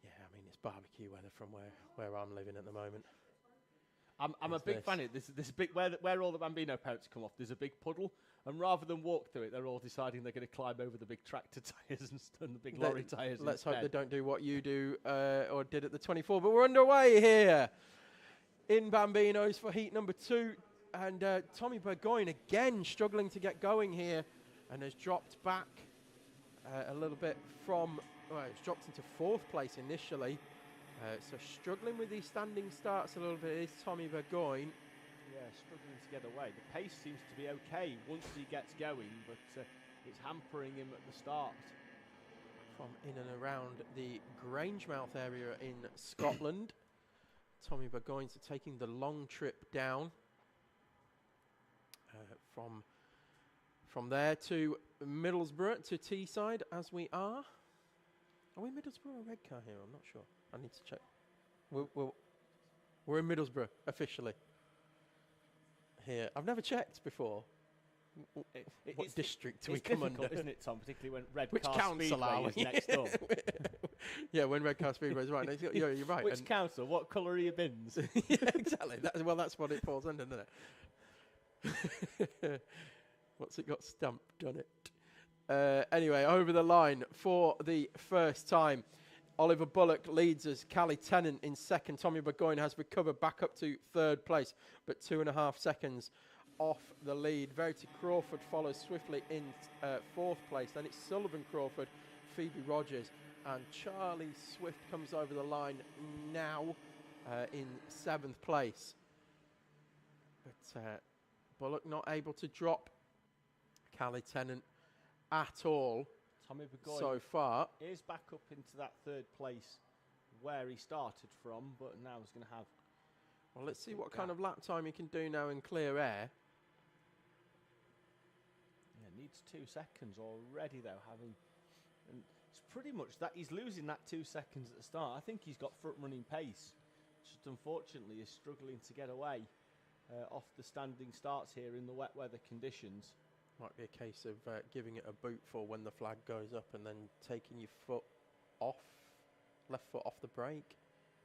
Yeah, I mean, it's barbecue weather from where I'm living at the moment. I'm a big fan of it. This big where all the Bambino parents come off. There's a big puddle, and rather than walk through it, they're all deciding they're going to climb over the big tractor tyres and the big lorry tyres. Let's hope they don't do what you do or did at the 24. But we're underway here in Bambinos for heat number 2, and Tommy Burgoyne again struggling to get going here, and has dropped back a little bit from. Well, it's dropped into 4th place initially. So struggling with these standing starts a little bit is Tommy Burgoyne. Yeah, struggling to get away. The pace seems to be okay once he gets going, but it's hampering him at the start. From in and around the Grangemouth area in Scotland, Tommy Burgoyne's taking the long trip down from there to Middlesbrough to Teesside, as we are. Are we Middlesbrough or Redcar here? I'm not sure. I need to check. We're in Middlesbrough officially here. I've never checked before. What district we come under? Isn't it, Tom? Particularly when Redcar Which council are we? is next door. Yeah, when Redcar Speedway is right. You're right. Which council? What colour are your bins? Yeah, exactly. That's what it falls under, doesn't it? What's it got stamped on it? Anyway, over the line for the first time Oliver Bullock leads us. Callie Tennant in second. Tommy Burgoyne has recovered back up to third place, but 2.5 seconds off the lead. Verity Crawford follows swiftly in fourth place. Then it's Sullivan Crawford, Phoebe Rogers, and Charlie Swift comes over the line now in seventh place. But Bullock not able to drop Callie Tennant at all. Tommy Burgoyne so far is back up into that third place where he started from, but now he's going to have. Well, let's see what kind of lap time he can do now in clear air. Yeah, needs 2 seconds already though. And it's pretty much that he's losing that 2 seconds at the start. I think he's got front running pace. Just unfortunately is struggling to get away off the standing starts here in the wet weather conditions. Might be a case of giving it a boot for when the flag goes up and then taking your foot off, left foot off the brake.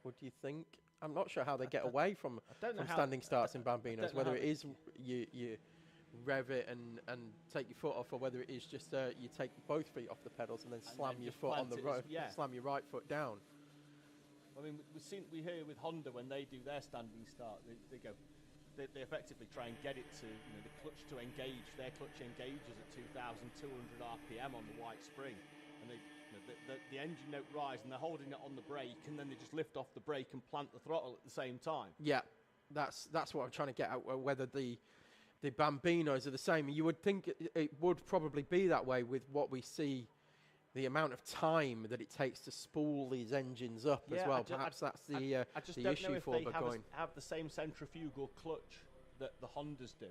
What do you think? I'm not sure how they get away from standing starts in Bambinos, whether it is you rev it and take your foot off, or whether it is just you take both feet off the pedals and then slam your foot on the road, slam your right foot down. I mean, we hear with Honda when they do their standing start, they go. They effectively try and get it to, the clutch to engage. Their clutch engages at 2,200 RPM on the white spring, and the engine note rise, and they're holding it on the brake, and then they just lift off the brake and plant the throttle at the same time. Yeah, that's what I'm trying to get at. Whether the Bambinos are the same. You would think it would probably be that way with what we see. The amount of time that it takes to spool these engines up as well. Perhaps that's the issue for Burgoyne. I just don't know if they have the same centrifugal clutch that the Hondas do.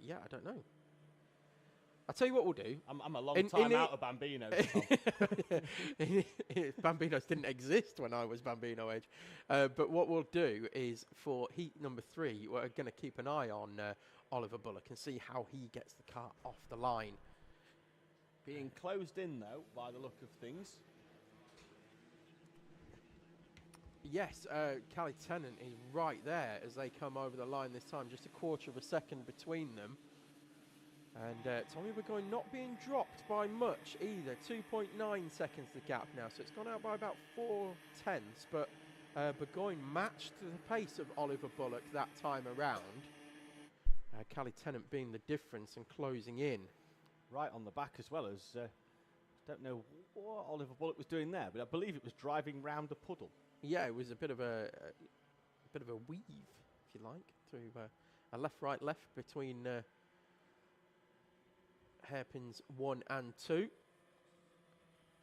Yeah, I don't know. I'll tell you what we'll do. I'm a long time out of Bambinos. Bambinos didn't exist when I was Bambino age. But what we'll do is for heat number 3, we're going to keep an eye on Oliver Bullock and see how he gets the car off the line. Being closed in, though, by the look of things. Yes, Callie Tennant is right there as they come over the line this time. Just a quarter of a second between them. And Tommy Burgoyne not being dropped by much either. 2.9 seconds the gap now. So it's gone out by about 4/10. But Burgoyne matched the pace of Oliver Bullock that time around. Callie Tennant being the difference and closing in. Right on the back as well as, don't know what Oliver Bullock was doing there, but I believe it was driving round a puddle. Yeah, it was a bit of a weave, if you like, through a left, right, left between hairpins 1 and 2.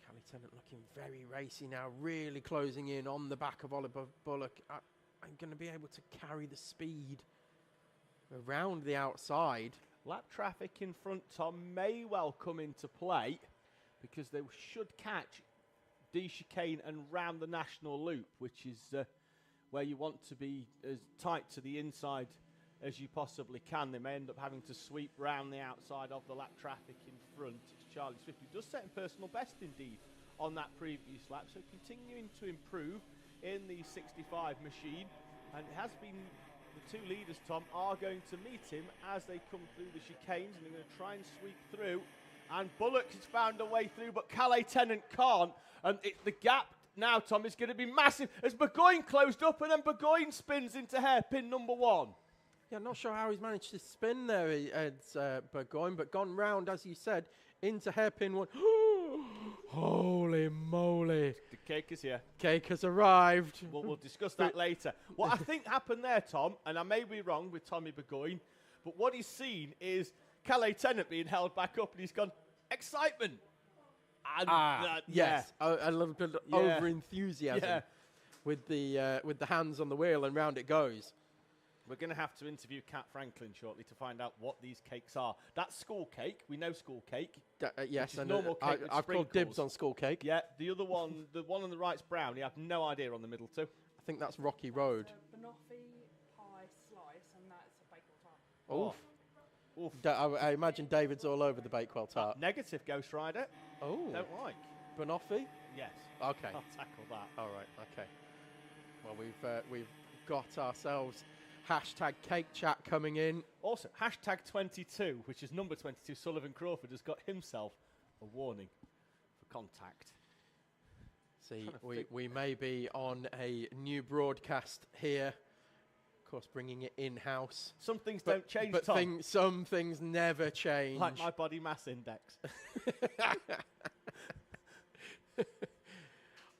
Callie Tennant looking very racy now, really closing in on the back of Oliver Bullock. I'm going to be able to carry the speed around the outside. Lap traffic in front, Tom, may well come into play because they should catch D chicane and round the national loop, which is where you want to be as tight to the inside as you possibly can. They may end up having to sweep round the outside of the lap traffic in front. It's Charlie Swift, who does set a personal best indeed on that previous lap, so continuing to improve in the 65 machine, and it has been. The two leaders, Tom, are going to meet him as they come through the chicanes, and they're going to try and sweep through. And Bullock has found a way through, but Calais Tennant can't. And the gap now, Tom, is going to be massive as Burgoyne closed up, and then Burgoyne spins into hairpin number 1. Yeah, I'm not sure how he's managed to spin there, it's Burgoyne, but gone round, as you said, into hairpin 1. Holy moly. The cake is here. Cake has arrived. We'll discuss that later. What I think happened there, Tom, and I may be wrong with Tommy Burgoyne, but what he's seen is Calais Tennant being held back up, and he's gone, excitement. And yes, a little bit of over-enthusiasm with the hands on the wheel, and round it goes. We're going to have to interview Kat Franklin shortly to find out what these cakes are. That's school cake. We know school cake. Yes, and normal cake with I've called dibs on school cake. Yeah, the other one, the one on the right's brownie. I have no idea on the middle two. I think that's Rocky Road. Banoffee pie slice, and that's a Bakewell tart. Oof. I imagine David's all over the Bakewell tart. Negative, Ghost Rider. Oh. Don't like. Banoffee? Yes. Okay. I'll tackle that. All right. Okay. Well, we've got ourselves hashtag cake chat coming in. Also, hashtag 22, which is number 22, Sullivan Crawford, has got himself a warning for contact. See, we may be on a new broadcast here. Of course, bringing it in-house. Some things don't change, but Tom. some things never change. Like my body mass index.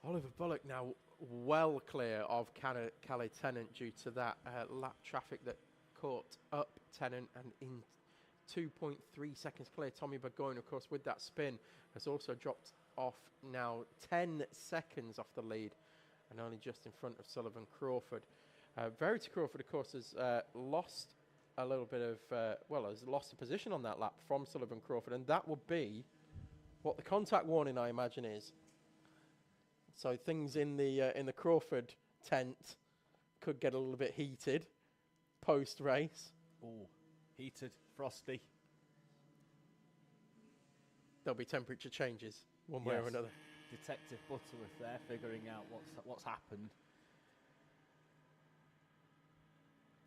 Oliver Bullock now well clear of Calais Tennant due to that lap traffic that caught up Tennant, and in 2.3 seconds clear. Tommy Burgoyne, of course, with that spin, has also dropped off now 10 seconds off the lead and only just in front of Sullivan Crawford. Verity Crawford, of course, has lost a little bit of, has lost a position on that lap from Sullivan Crawford, and that would be what the contact warning, I imagine, is. So things in the Crawford tent could get a little bit heated post-race. Oh, heated, frosty. There'll be temperature changes one way or another. Detective Butterworth there figuring out what's happened.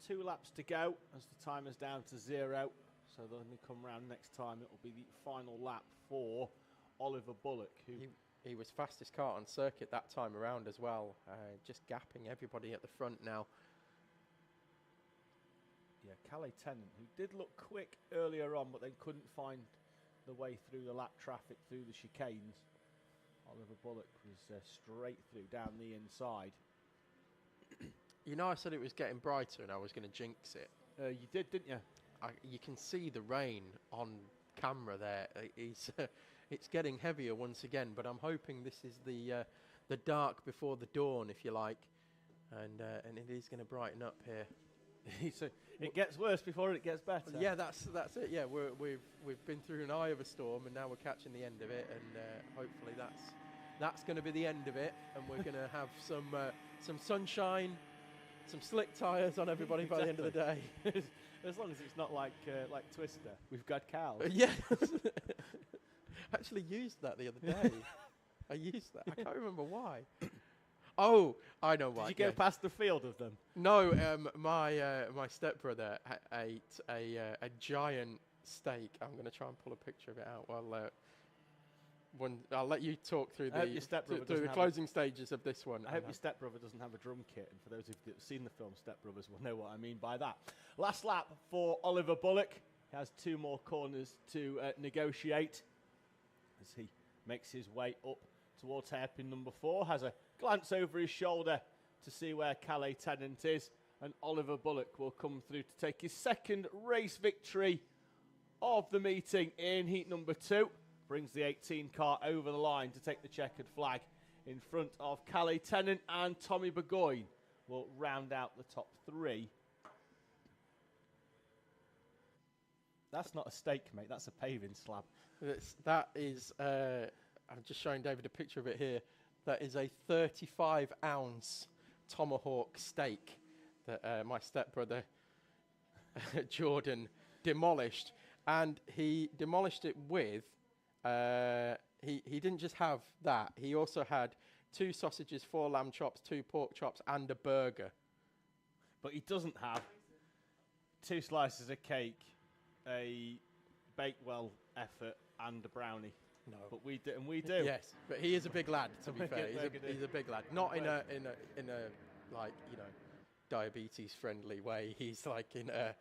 2 laps to go as the timer's down to 0. So when they come round next time, it will be the final lap for Oliver Bullock, who he was fastest car on circuit that time around as well, just gapping everybody at the front now. Yeah, Calais Tennant, who did look quick earlier on, but then couldn't find the way through the lap traffic through the chicanes. Oliver Bullock was straight through down the inside. You know, I said it was getting brighter and I was going to jinx it. You did, didn't you? You can see the rain on camera there. It's getting heavier once again, but I'm hoping this is the dark before the dawn, if you like, and it is going to brighten up here. So it gets worse before it gets better. Yeah, that's it. Yeah, we've been through an eye of a storm, and now we're catching the end of it, and hopefully that's going to be the end of it, and we're going to have some sunshine, some slick tyres on everybody by the end of the day. As long as it's not like Twister. We've got cows. Yeah. I actually used that the other day. I used that. I can't remember why. Oh, I know why. Did you go past the field of them? No, my stepbrother ate a giant steak. I'm going to try and pull a picture of it out. Well, I'll let you talk through the closing stages of this one. I hope your stepbrother doesn't have a drum kit, and for those of you that have seen the film Step Brothers will know what I mean by that. Last lap for Oliver Bullock. He has 2 more corners to negotiate as he makes his way up towards hairpin number 4, has a glance over his shoulder to see where Calais Tennant is, and Oliver Bullock will come through to take his 2nd race victory of the meeting in heat number 2. Brings the 18 car over the line to take the checkered flag in front of Calais Tennant, and Tommy Burgoyne will round out the top 3. That's not a steak, mate. That's a paving slab. That is, I'm just showing David a picture of it here. That is a 35-ounce tomahawk steak that my stepbrother Jordan demolished. And he demolished it with, he didn't just have that. He also had 2 sausages, 4 lamb chops, 2 pork chops, and a burger. But he doesn't have 2 slices of cake, a Bakewell effort, and a brownie. No, but we do, and we do. Yes, but he is a big lad. To be fair, he's a big lad. Not in a like, you know, diabetes friendly way. He's like in a,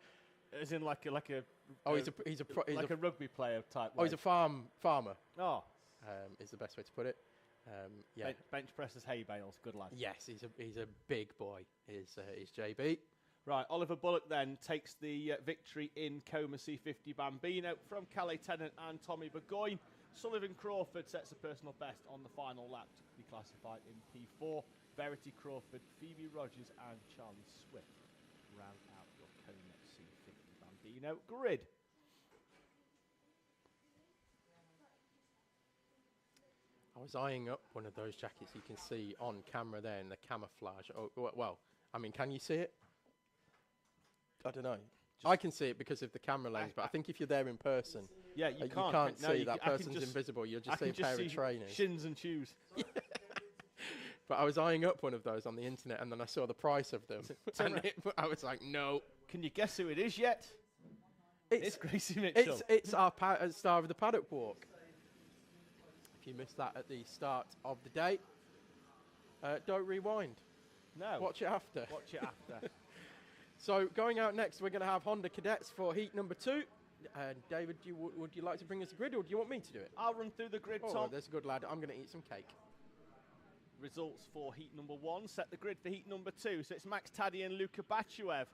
as in like a. Oh, he's a rugby player type. Oh, he's a farmer. Oh, is the best way to put it. Yeah. Bench presses hay bales. Good lad. Yes, he's a big boy. Is JB. Right, Oliver Bullock then takes the victory in Coma C50 Bambino from Calais Tennant and Tommy Burgoyne. Sullivan Crawford sets a personal best on the final lap to be classified in P4. Verity Crawford, Phoebe Rogers and Charlie Swift round out your Coma C50 Bambino grid. I was eyeing up one of those jackets you can see on camera there in the camouflage. Oh, well, I mean, can you see it? I don't know. I can see it because of the camera lens, but I think if you're there in person, yeah, you can't no, see that person's invisible. You'll just see a pair of trainers. Shins and shoes. But I was eyeing up one of those on the internet, and then I saw the price of them, and I was like, no. Can you guess who it is yet? It's Gracie Mitchell. It's our star of the paddock walk. If you missed that at the start of the day, Don't rewind. No. Watch it after. Watch it after. So going out next, we're going to have Honda Cadets for heat number 2. David, would you like to bring us a grid, or do you want me to do it? I'll run through the grid, Oh, Tom. there's a good lad. I'm going to eat some cake. Results for heat number 1. Set the grid for heat number 2. So it's Max Taddy and Luka Bachuev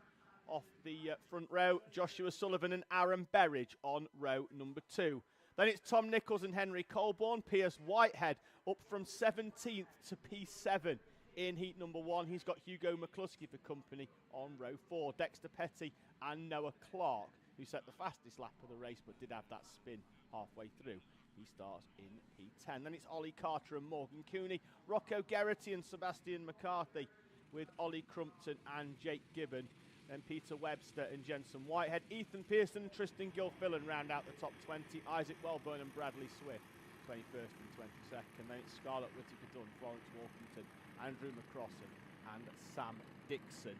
off the front row. Joshua Sullivan and Aaron Berridge on row number 2. Then it's Tom Nichols and Henry Colborne. Piers Whitehead up from 17th to P7 in heat number 1. He's got Hugo McCluskey for company on row 4. Dexter Petty and Noah Clark, who set the fastest lap of the race but did have that spin halfway through. He starts in P10. Then it's Ollie Carter and Morgan Cooney, Rocco Geraghty and Sebastian McCarthy, with Ollie Crumpton and Jake Gibbon. Then Peter Webster and Jensen Whitehead. Ethan Pearson and Tristan Gilfillan round out the top 20. Isaac Wellburn and Bradley Swift, 21st and 22nd. Then it's Scarlett Whittaker Dunn, Florence Walkington, Andrew McCrossan and Sam Dixon.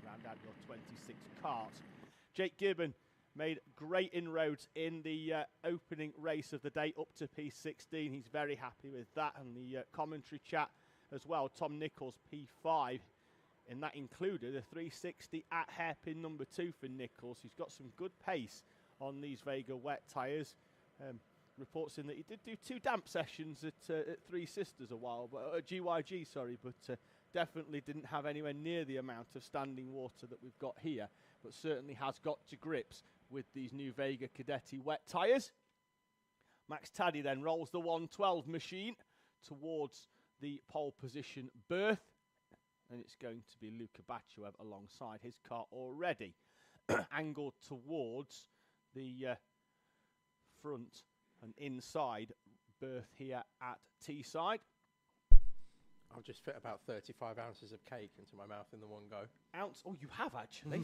Round out your 26 cart. Jake Gibbon made great inroads in the opening race of the day up to P16. He's very happy with that, and the commentary chat as well. Tom Nichols, P5, and that included a 360 at hairpin number 2 for Nichols, who's got some good pace on these Vega wet tyres. Reports in that he did do 2 damp sessions at Three Sisters a while, but GYG, sorry, but definitely didn't have anywhere near the amount of standing water that we've got here, but certainly has got to grips with these new Vega Cadetti wet tyres. Max Taddy then rolls the 112 machine towards the pole position berth, and it's going to be Luka Bachuev alongside his car already angled towards the front and inside berth here at Teesside. I'll just fit about 35 ounces of cake into my mouth in the one go. Ounce? Oh, you have actually.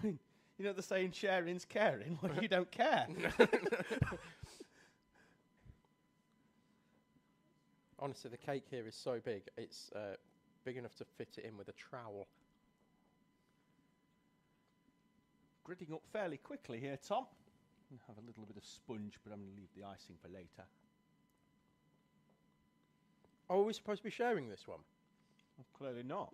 You know the saying, sharing's caring? Well, you don't care. Honestly, the cake here is so big, it's big enough to fit it in with a trowel. Gridding up fairly quickly here, Tom. I'm going to have a little bit of sponge, but I'm going to leave the icing for later. Oh, are we supposed to be sharing this one? Well, clearly not.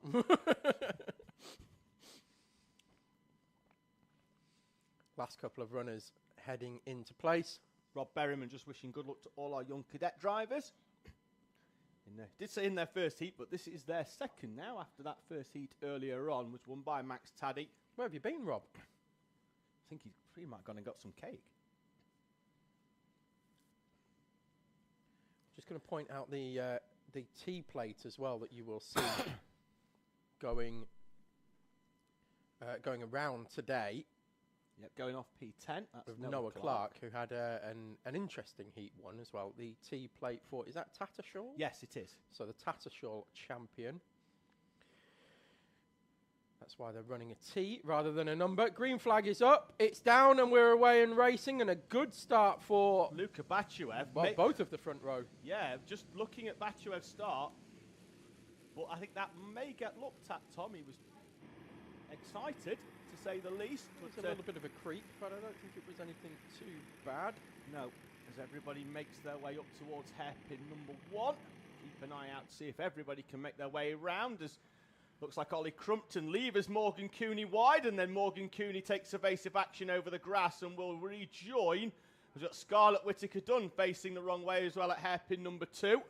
Last couple of runners heading into place. Rob Berryman just wishing good luck to all our young cadet drivers. Did say in their first heat, but this is their second now after that first heat earlier on was won by Max Taddy. Where have you been, Rob? I think he's pretty much gone and got some cake. Just going to point out the T plate as well that you will see going around today. Yep, going off P10. That's with Noah Clark, who had an interesting heat one as well. The T plate for, is that Tattershall? Yes, it is. So the Tattershall champion. That's why they're running a T rather than a number. Green flag is up, it's down, and we're away and racing, and a good start for Luka Bachuev. Both of the front row. Yeah, just looking at Bachuev's start, but I think that may get looked at, Tom. He was excited, to say the least. It's a little bit of a creep, but I don't think it was anything too bad. No, as everybody makes their way up towards hairpin number 1. Keep an eye out to see if everybody can make their way around, as looks like Ollie Crumpton levers Morgan Cooney wide, and then Morgan Cooney takes evasive action over the grass and will rejoin. We've got Scarlett Whittaker Dunn facing the wrong way as well at hairpin number 2.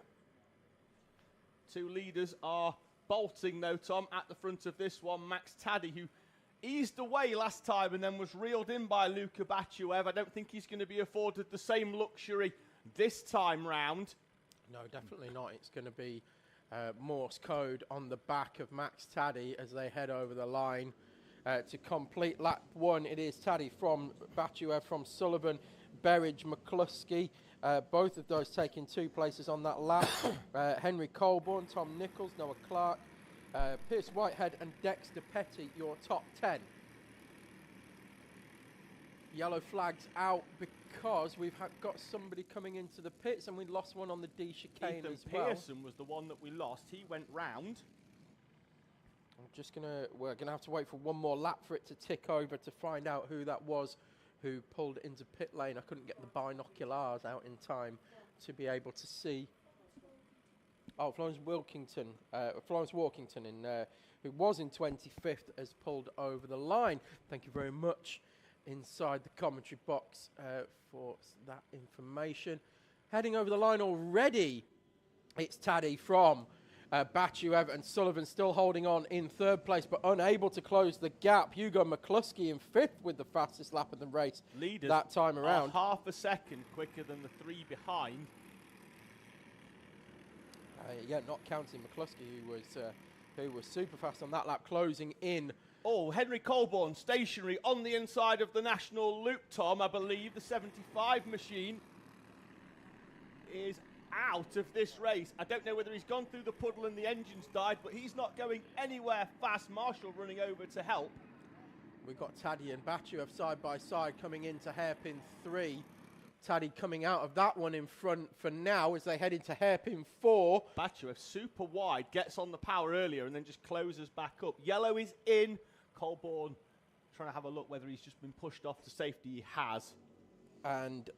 2 leaders are bolting though, Tom, at the front of this one. Max Taddy, who eased away last time and then was reeled in by Luka Bachuev. I don't think he's going to be afforded the same luxury this time round. No, definitely not. It's going to be Morse code on the back of Max Taddy as they head over the line to complete lap 1. It is Taddy from Bachuev, from Sullivan, Berridge, McCluskey. Both of those taking 2 places on that lap. Henry Colborne, Tom Nichols, Noah Clark, Piers Whitehead and Dexter Petty, your top 10. Yellow flags out because we've got somebody coming into the pits, and we lost one on the D chicane Ethan as well. Pearson was the one that we lost. He went round. We're gonna have to wait for one more lap for it to tick over to find out who that was who pulled into pit lane. I couldn't get the binoculars out in time to be able to see. Oh, Florence Walkington, who was in 25th, has pulled over the line. Thank you very much inside the commentary box for that information. Heading over the line already, it's Taddy from Batchev, and Sullivan still holding on in third place, but unable to close the gap. Hugo McCluskey in fifth with the fastest lap of the race. Leaders that time around. Are half a second quicker than the three behind. Yeah, not counting McCluskey, who was super fast on that lap, closing in. Oh, Henry Colborne stationary on the inside of the national loop, Tom. I believe the 75 machine is out of this race. I don't know whether he's gone through the puddle and the engine's died, but he's not going anywhere fast. Marshall running over to help. We've got Taddy and Batchev side by side coming into hairpin 3. Taddy coming out of that one in front for now as they head into hairpin 4. Batchev super wide, gets on the power earlier and then just closes back up. Yellow is in. Colborne trying to have a look whether he's just been pushed off to safety. He has. And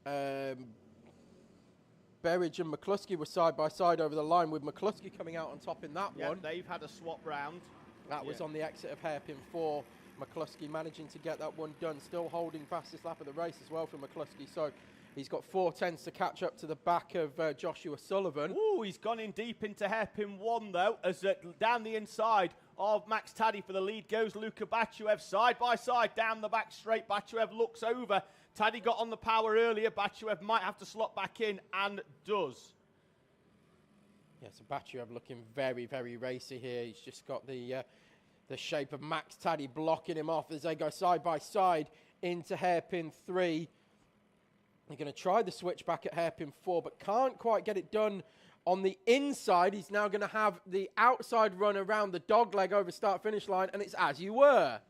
Berridge and McCluskey were side by side over the line, with McCluskey coming out on top in that one. They've had a swap round. That was on the exit of hairpin 4. McCluskey managing to get that one done. Still holding fastest lap of the race as well for McCluskey. So he's got 4/10 to catch up to the back of Joshua Sullivan. Ooh, he's gone in deep into hairpin 1 though, as down the inside of Max Taddy for the lead goes Luka Batchev side by side down the back straight. Batchev looks over. Taddy got on the power earlier. Batchev might have to slot back in and does. Yeah, so Batchev looking very, very racy here. He's just got the shape of Max Taddy blocking him off as they go side by side into hairpin 3. They're going to try the switch back at hairpin 4, but can't quite get it done on the inside. He's now going to have the outside run around the dog leg over start-finish line, and it's as you were.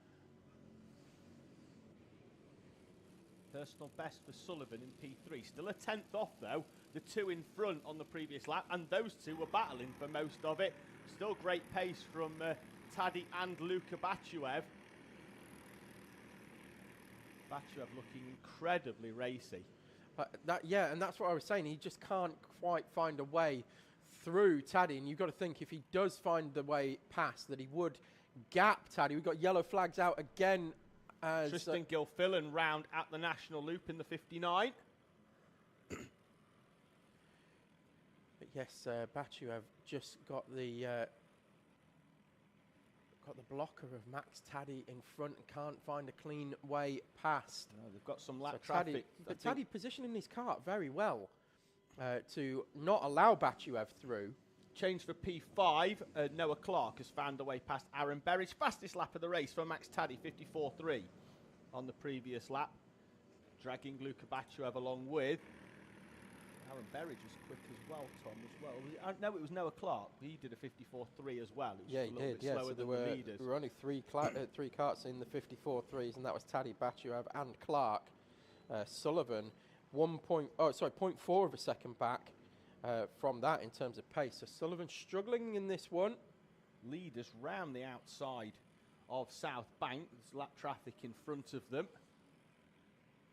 Personal best for Sullivan in P3. Still a 10th off, though. The two in front on the previous lap, and those two were battling for most of it. Still great pace from Taddy and Luka Batchev. Batchev looking incredibly racy. And that's what I was saying. He just can't quite find a way through Taddy, and you've got to think if he does find the way past, that he would gap Taddy. We've got yellow flags out again. Tristan Gilfillan round at the national loop in the 59. But yes, Batchev just got the blocker of Max Taddy in front and can't find a clean way past. No, they've got some lap traffic. But Taddy positioning his kart very well to not allow Batchev through. Change for P5. Noah Clark has found a way past Aaron Berridge. Fastest lap of the race for Max Taddy, 54.3 on the previous lap. Dragging Luka Batchev along with. Aaron Berridge was quick as well, Tom, as well. No, it was Noah Clark. He did a 54.3 as well. It was a little bit slower than the leaders. There were only three karts in the 54.3s, and that was Taddy, Batchev and Clark. Sullivan, 0.4 of a second back from that in terms of pace. So Sullivan struggling in this one. Leaders round the outside of South Bank. There's lap traffic in front of them.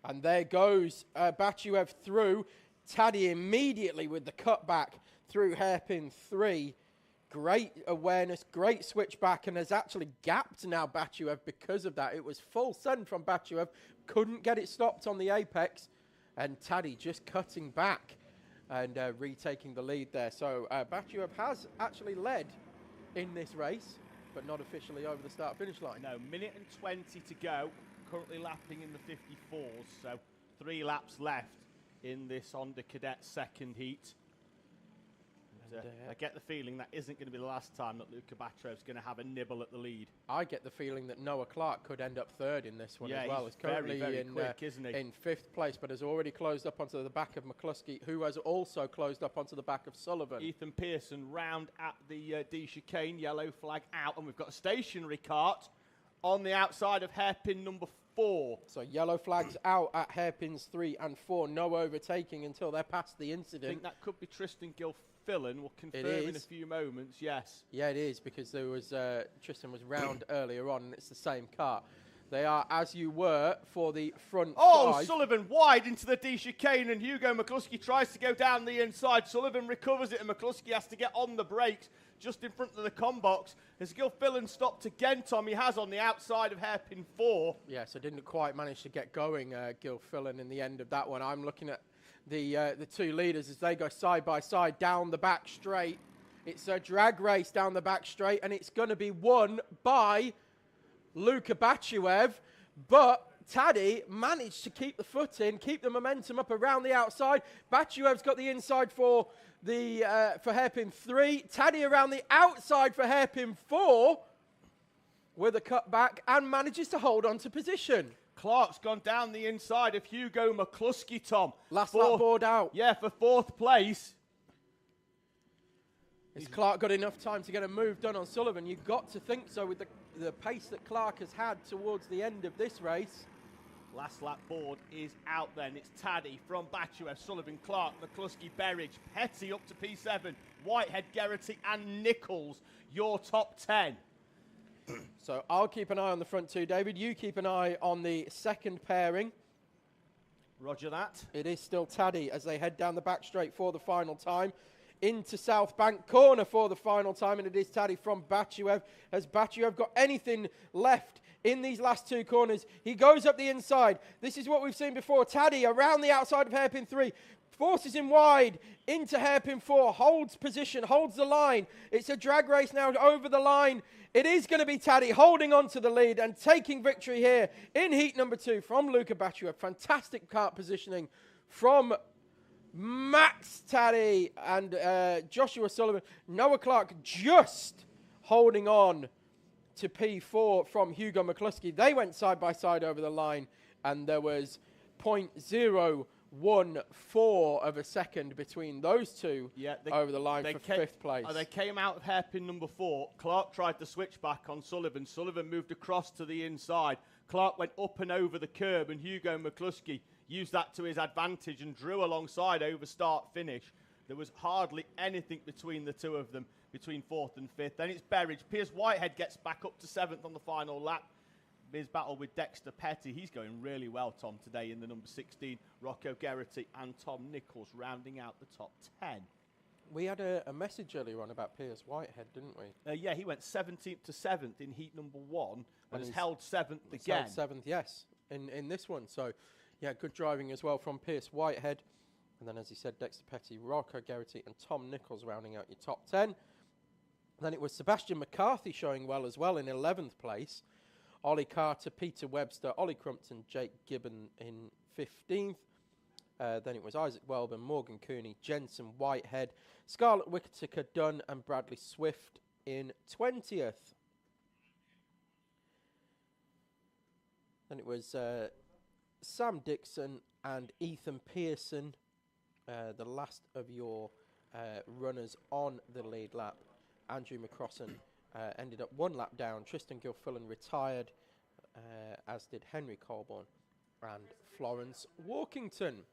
And there goes Batchev through. Taddy immediately with the cutback through hairpin 3. Great awareness, great switch back, and has actually gapped now Batchev because of that. It was full send from Batchev. Couldn't get it stopped on the apex. And Taddy just cutting back and retaking the lead there. So Batchev has actually led in this race, but not officially over the start-finish line. No, minute and 20 to go. Currently lapping in the 54s, so 3 laps left in this Honda Cadet second heat. I get the feeling that isn't going to be the last time that Luka Batchev's going to have a nibble at the lead. I get the feeling that Noah Clark could end up third in this one as well. He's currently very quick, isn't he? In 5th place, but has already closed up onto the back of McCluskey, who has also closed up onto the back of Sullivan. Ethan Pearson round at the D chicane, yellow flag out, and we've got a stationary kart on the outside of hairpin number 4. So yellow flags out at hairpins 3 and 4. No overtaking until they're past the incident. I think that could be Tristan Gilfillan. We'll confirm in a few moments, yes. Yeah, it is, because there was Tristan was round earlier on, and it's the same car. They are as you were for the front Oh, five. Sullivan wide into the D chicane, and Hugo McCluskey tries to go down the inside. Sullivan recovers it, and McCluskey has to get on the brakes just in front of the com box. As Gilfillan stopped again, Tom, he has on the outside of hairpin 4. Yeah, so didn't quite manage to get going, Gilfillan, in the end of that one. I'm looking at the two leaders as they go side by side down the back straight. It's a drag race down the back straight, and it's going to be won by Luka Bachuev, but Taddy managed to keep the foot in, keep the momentum up around the outside. Bachuev's got the inside for the for hairpin 3. Taddy around the outside for hairpin 4 with a cut back and manages to hold on to position. Clark's gone down the inside of Hugo McCluskey, Tom. Last lap board out. Yeah, for 4th place. Has Clark got enough time to get a move done on Sullivan? You've got to think so with the pace that Clark has had towards the end of this race. Last lap board is out then. It's Taddy from Bachuev, Sullivan, Clark, McCluskey, Berridge, Petty up to P7, Whitehead, Geraghty and Nichols, your top 10. So I'll keep an eye on the front two, David. You keep an eye on the second pairing. Roger that. It is still Taddy as they head down the back straight for the final time. Into South Bank corner for the final time, and it is Taddy from Bachuev. Has Bachuev got anything left in these last two corners? He goes up the inside. This is what we've seen before. Taddy around the outside of hairpin 3. Forces him wide into hairpin 4. Holds position, holds the line. It's a drag race now over the line. It is going to be Taddy holding on to the lead and taking victory here in heat number 2 from Luka Bachuev. Fantastic kart positioning from Max Taddy and Joshua Sullivan. Noah Clark just holding on to P4 from Hugo McCluskey. They went side by side over the line, and there was 0.014 of a second between those two over the line for 5th place. They came out of hairpin number 4. Clark tried to switch back on Sullivan. Sullivan moved across to the inside. Clark went up and over the curb, and Hugo McCluskey used that to his advantage and drew alongside over start finish. There was hardly anything between the two of them, between 4th and 5th. Then it's Berridge. Piers Whitehead gets back up to 7th on the final lap. His battle with Dexter Petty. He's going really well, Tom, today in the number 16. Rocco Geraghty and Tom Nichols rounding out the top 10. We had a message earlier on about Piers Whitehead, didn't we? Yeah, he went 17th to 7th in heat number 1 and has held 7th again. Held 7th, yes, in this one. So, yeah, good driving as well from Piers Whitehead. And then, as he said, Dexter Petty, Rocco Geraghty and Tom Nichols rounding out your top 10. Then it was Sebastian McCarthy showing well as well in 11th place. Ollie Carter, Peter Webster, Ollie Crumpton, Jake Gibbon in 15th. Then it was Isaac Welburn, Morgan Cooney, Jensen Whitehead, Scarlett Whittaker Dunn and Bradley Swift in 20th. Then it was Sam Dixon and Ethan Pearson, the last of your runners on the lead lap. Andrew McCrossan ended up 1 lap down. Tristan Gilfillan retired, as did Henry Colborne and Florence Walkington.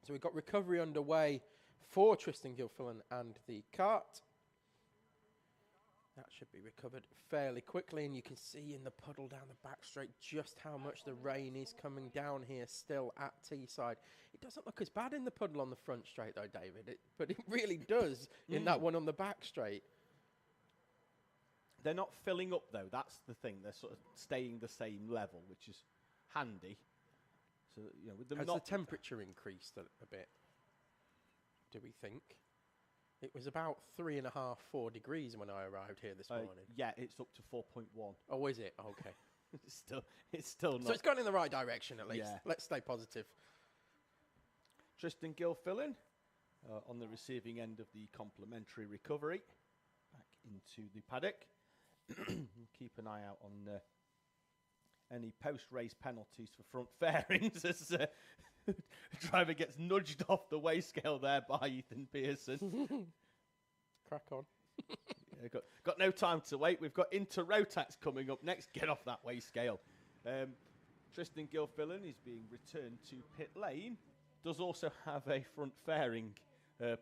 So we've got recovery underway for Tristan Gilfillan and the kart. That should be recovered fairly quickly, and you can see in the puddle down the back straight just how much the rain is coming down here still at Teesside. It doesn't look as bad in the puddle on the front straight though, David, but it really does in that one on the back straight. They're not filling up though, that's the thing. They're sort of staying the same level, which is handy. So, you know, with them Has the temperature increased a bit, do we think? It was about 3.5, 4 degrees when I arrived here this morning. Yeah, it's up to 4.1. Oh, is it? Okay. It's still not. So it's gone in the right direction at least. Yeah. Let's stay positive. Tristan Gilfillan on the receiving end of the complimentary recovery. Back into the paddock. Keep an eye out on any post-race penalties for front fairings as the driver gets nudged off the weigh scale there by Ethan Pearson. Crack on. Yeah, got no time to wait. We've got Inter Rotax coming up next. Get off that weigh scale. Tristan Gilfillan is being returned to pit lane. Does also have a front fairing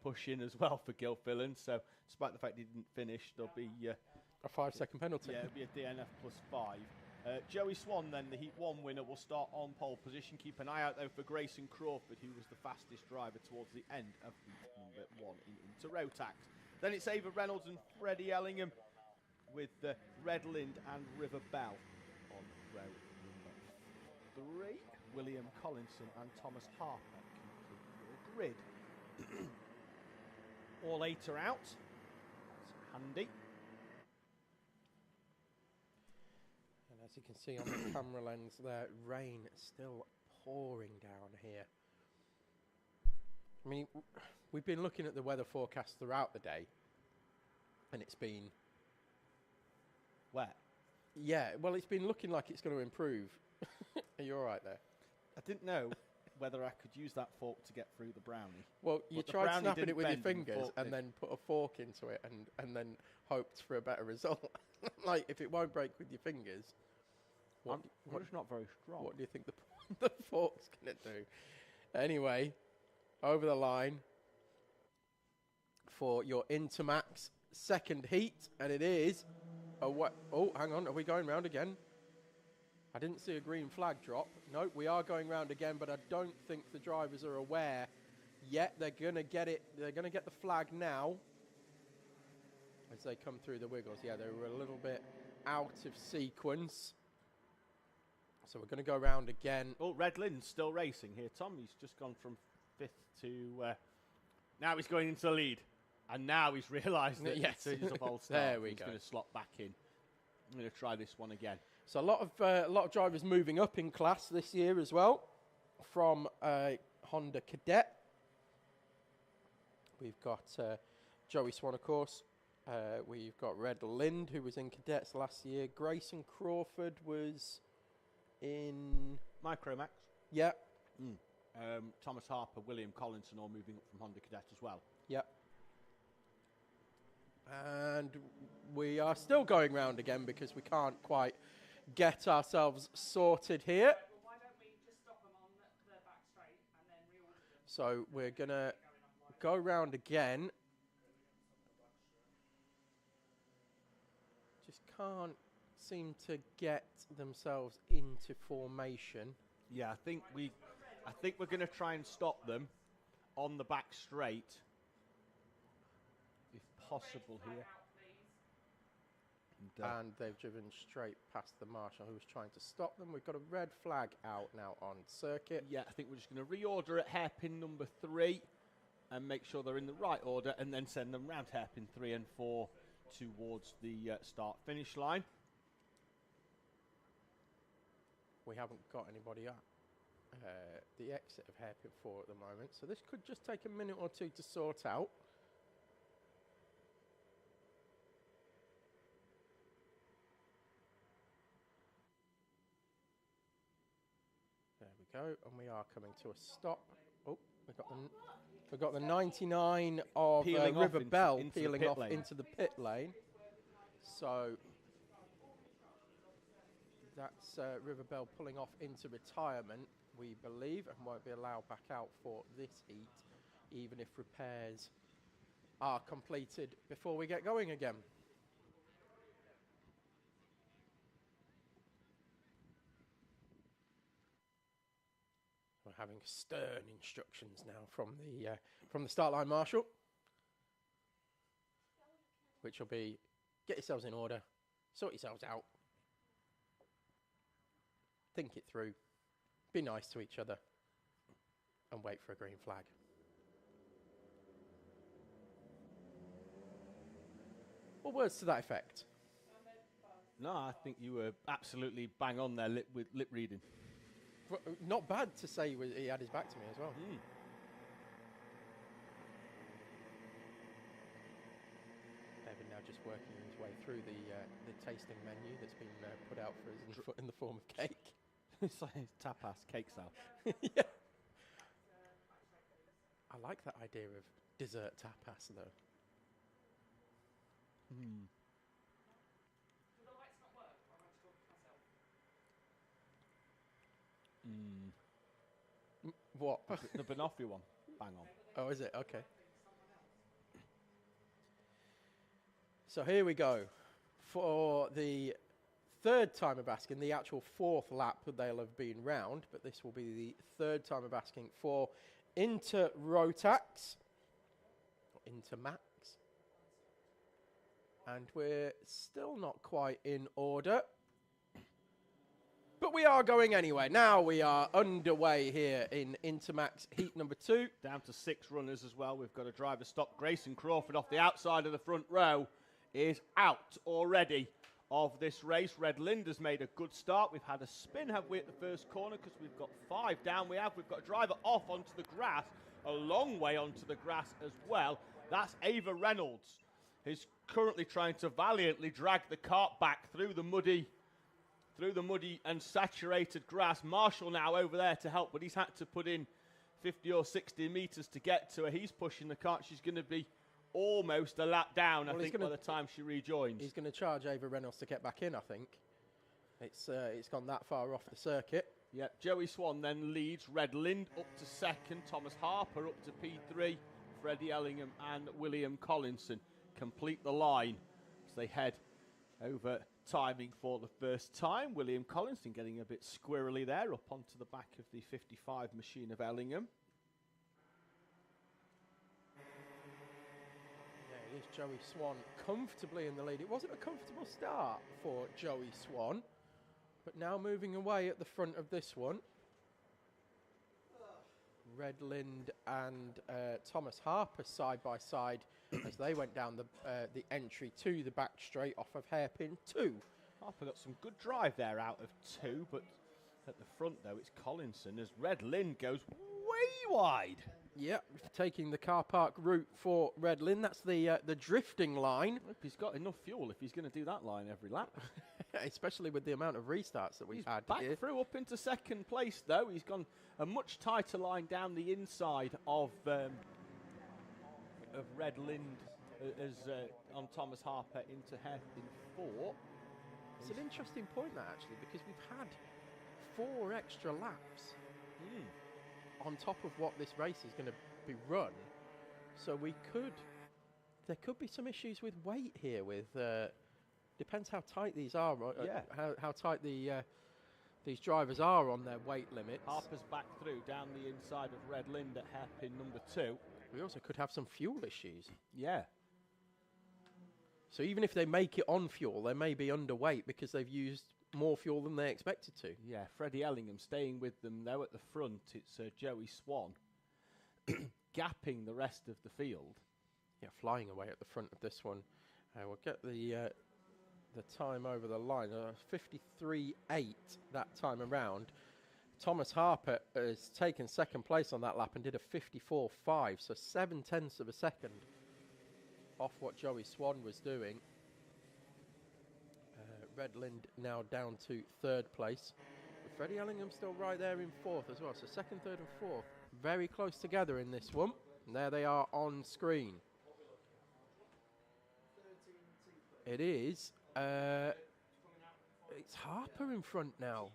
push in as well for Gilfillan. So despite the fact he didn't finish, there'll be... a 5-second penalty. Yeah, it'll be a DNF +5. Joey Swan, then, the Heat 1 winner, will start on pole position. Keep an eye out, though, for Grayson Crawford, who was the fastest driver towards the end of Heat number 1 into Rotax. Then it's Ava Reynolds and Freddie Ellingham with Redland and River Bell on row number 3. William Collinson and Thomas Harper complete your grid. All 8 are out. That's handy. And as you can see on the camera lens there, rain is still pouring down here. I mean, we've been looking at the weather forecast throughout the day, and it's been wet. Yeah, well, it's been looking like it's going to improve. Are you all right there? I didn't know whether I could use that fork to get through the brownie. Well, you tried snapping it with your fingers and then put a fork into it and then hoped for a better result. Like, if it won't break with your fingers, I'm just not very strong. What do you think the fork's going to do? Anyway, over the line for your Intermax second heat, and it is a what? Oh, hang on, are we going round again? I didn't see a green flag drop. No, we are going round again, but I don't think the drivers are aware yet. They're going to get it. They're going to get the flag now as they come through the wiggles. Yeah, they were a little bit out of sequence. So we're going to go round again. Oh, Redland's still racing here, Tom. He's just gone from 5th to... now he's going into the lead. And now he's realised that yes. it's a false start. There we go. He's going to slot back in. I'm going to try this one again. So a lot of drivers moving up in class this year as well. From Honda Cadet, we've got Joey Swan, of course. We've got Red Lind, who was in Cadets last year. Grayson Crawford was in Micromax. Yeah. Thomas Harper, William Collinson, all moving up from Honda Cadet as well. Yeah. And we are still going round again because we can't quite get ourselves sorted here. Why don't we just stop them on the back straight and then reorder them? So we're going to go round again. Just can't seem to get themselves into formation. Yeah, I think we're going to try and stop them on the back straight, if possible here. And they've driven straight past the marshal who was trying to stop them. We've got a red flag out now on circuit. Yeah, I think we're just going to reorder at hairpin number 3 and make sure they're in the right order, and then send them round hairpin 3 and 4 towards the start-finish line. We haven't got anybody up the exit of hairpin 4 at the moment, so this could just take a minute or two to sort out. There we go, and we are coming to a stop. Oh, we've got the 99 of River Bell peeling off into the pit lane. So that's River Bell pulling off into retirement, we believe, and won't be allowed back out for this heat, even if repairs are completed before we get going again. We're having stern instructions now from the start line marshal, which will be get yourselves in order, sort yourselves out, think it through, be nice to each other, and wait for a green flag. What words to that effect? No, I think you were absolutely bang on there with lip reading. Not bad to say he had his back to me as well. David now just working his way through the tasting menu that's been put out for us in the form of cake. It's like tapas, cake style. Yeah. I like that idea of dessert tapas, though. What? The banoffee one. Bang on. Oh, is it? Okay. So here we go for the third time of asking, the actual fourth lap they'll have been round, but this will be the third time of asking for Inter Rotax, Intermax, and we're still not quite in order, but we are going anyway. Now we are underway here in Intermax heat number 2. Down to 6 runners as well. We've got a driver stop. Grayson Crawford off the outside of the front row is out already of this race. Red Lind has made a good start. We've had a spin, have we, at the first corner, because we've got 5 down. We've got a driver off onto the grass, a long way onto the grass as well. That's Ava Reynolds, who's currently trying to valiantly drag the kart back through the muddy and saturated grass. Marshall now over there to help, but he's had to put in 50 or 60 metres to get to her. He's pushing the kart. She's going to be almost a lap down, I think, by the time she rejoins. He's going to charge Ava Reynolds to get back in, I think. It's gone that far off the circuit. Yeah, Joey Swan then leads. Red Lind up to second. Thomas Harper up to P3. Freddie Ellingham and William Collinson complete the line as they head over timing for the first time. William Collinson getting a bit squirrely there up onto the back of the 55 machine of Ellingham. Yeah, it is Joey Swan comfortably in the lead. It wasn't a comfortable start for Joey Swan, but now moving away at the front of this one. Red Lind and Thomas Harper side by side as they went down the entry to the back straight off of hairpin 2. Harper got some good drive there out of 2, but at the front though it's Collinson as Red Lind goes way wide. Yep, taking the car park route for Red Lind. That's the drifting line. Hope he's got enough fuel if he's going to do that line every lap. Especially with the amount of restarts that we've had back here. Through up into second place though. He's gone a much tighter line down the inside of Red Lind as on Thomas Harper into hairpin 4. It's an interesting point that actually, because we've had 4 extra laps on top of what this race is going to be run. So there could be some issues with weight here with, depends how tight these are, how tight these drivers are on their weight limits. Harper's back through down the inside of Red Lind at hairpin number 2. We also could have some fuel issues. Yeah. So even if they make it on fuel, they may be underweight because they've used more fuel than they expected to. Yeah, Freddie Ellingham staying with them now at the front. It's Joey Swan gapping the rest of the field. Yeah, flying away at the front of this one. We'll get the time over the line. 53.8 that time around. Thomas Harper has taken second place on that lap and did a 54.5, so 0.7 of a second off what Joey Swan was doing. Red Lind now down to third place. But Freddie Ellingham still right there in fourth as well. So second, third and fourth very close together in this one. And there they are on screen. It is. It's Harper in front now.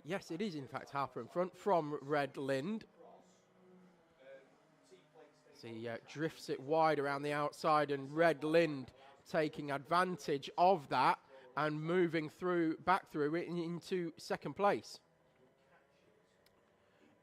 Yes, it is in fact Harper in front from Red Lind. So he drifts it wide around the outside, and Red Lind taking advantage of that and moving back through it into second place.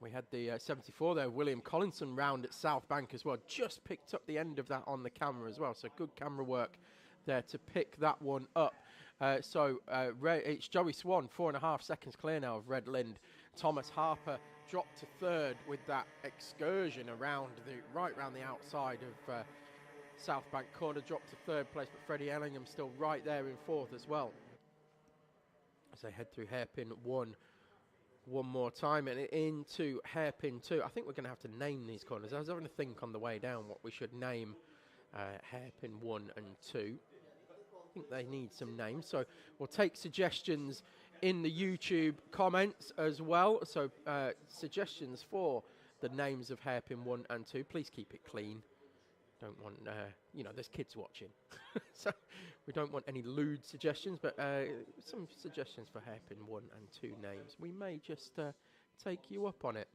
We had the 74 there, William Collinson round at South Bank as well. Just picked up the end of that on the camera as well. So good camera work there to pick that one up. It's Joey Swan, 4.5 seconds clear now of Red Lind. Thomas Harper dropped to third with that excursion right around the outside of South Bank corner, dropped to third place, but Freddie Ellingham still right there in fourth as well. As they head through hairpin 1 more time and into hairpin 2. I think we're going to have to name these corners. I was having to think on the way down what we should name hairpin 1 and 2. I think they need some names, so we'll take suggestions in the YouTube comments as well. So suggestions for the names of hairpin 1 and 2. Please keep it clean. Don't want, there's kids watching. So we don't want any lewd suggestions, but some suggestions for hairpin 1 and 2 names. We may just take you up on it.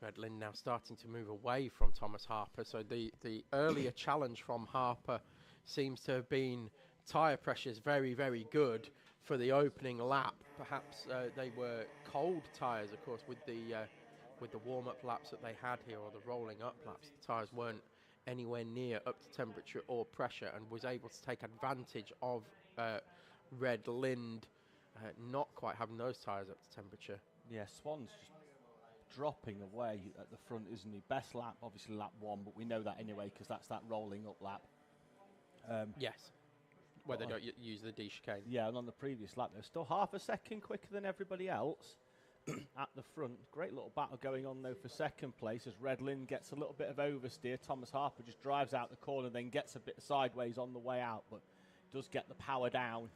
Red Lind now starting to move away from Thomas Harper. So the earlier challenge from Harper seems to have been tyre pressures very, very good for the opening lap. Perhaps they were cold tyres, of course, with the warm-up laps that they had here, or the rolling up laps. The tyres weren't anywhere near up to temperature or pressure, and was able to take advantage of Red Lind not quite having those tyres up to temperature. Yeah, Swan's just dropping away at the front, isn't he? Best lap, obviously lap 1, but we know that anyway because that's that rolling up lap. Yes, where they don't use the D chicane. Yeah, and on the previous lap, they're still half a second quicker than everybody else at the front. Great little battle going on, though, for second place as Red Lind gets a little bit of oversteer. Thomas Harper just drives out the corner, then gets a bit sideways on the way out, but does get the power down.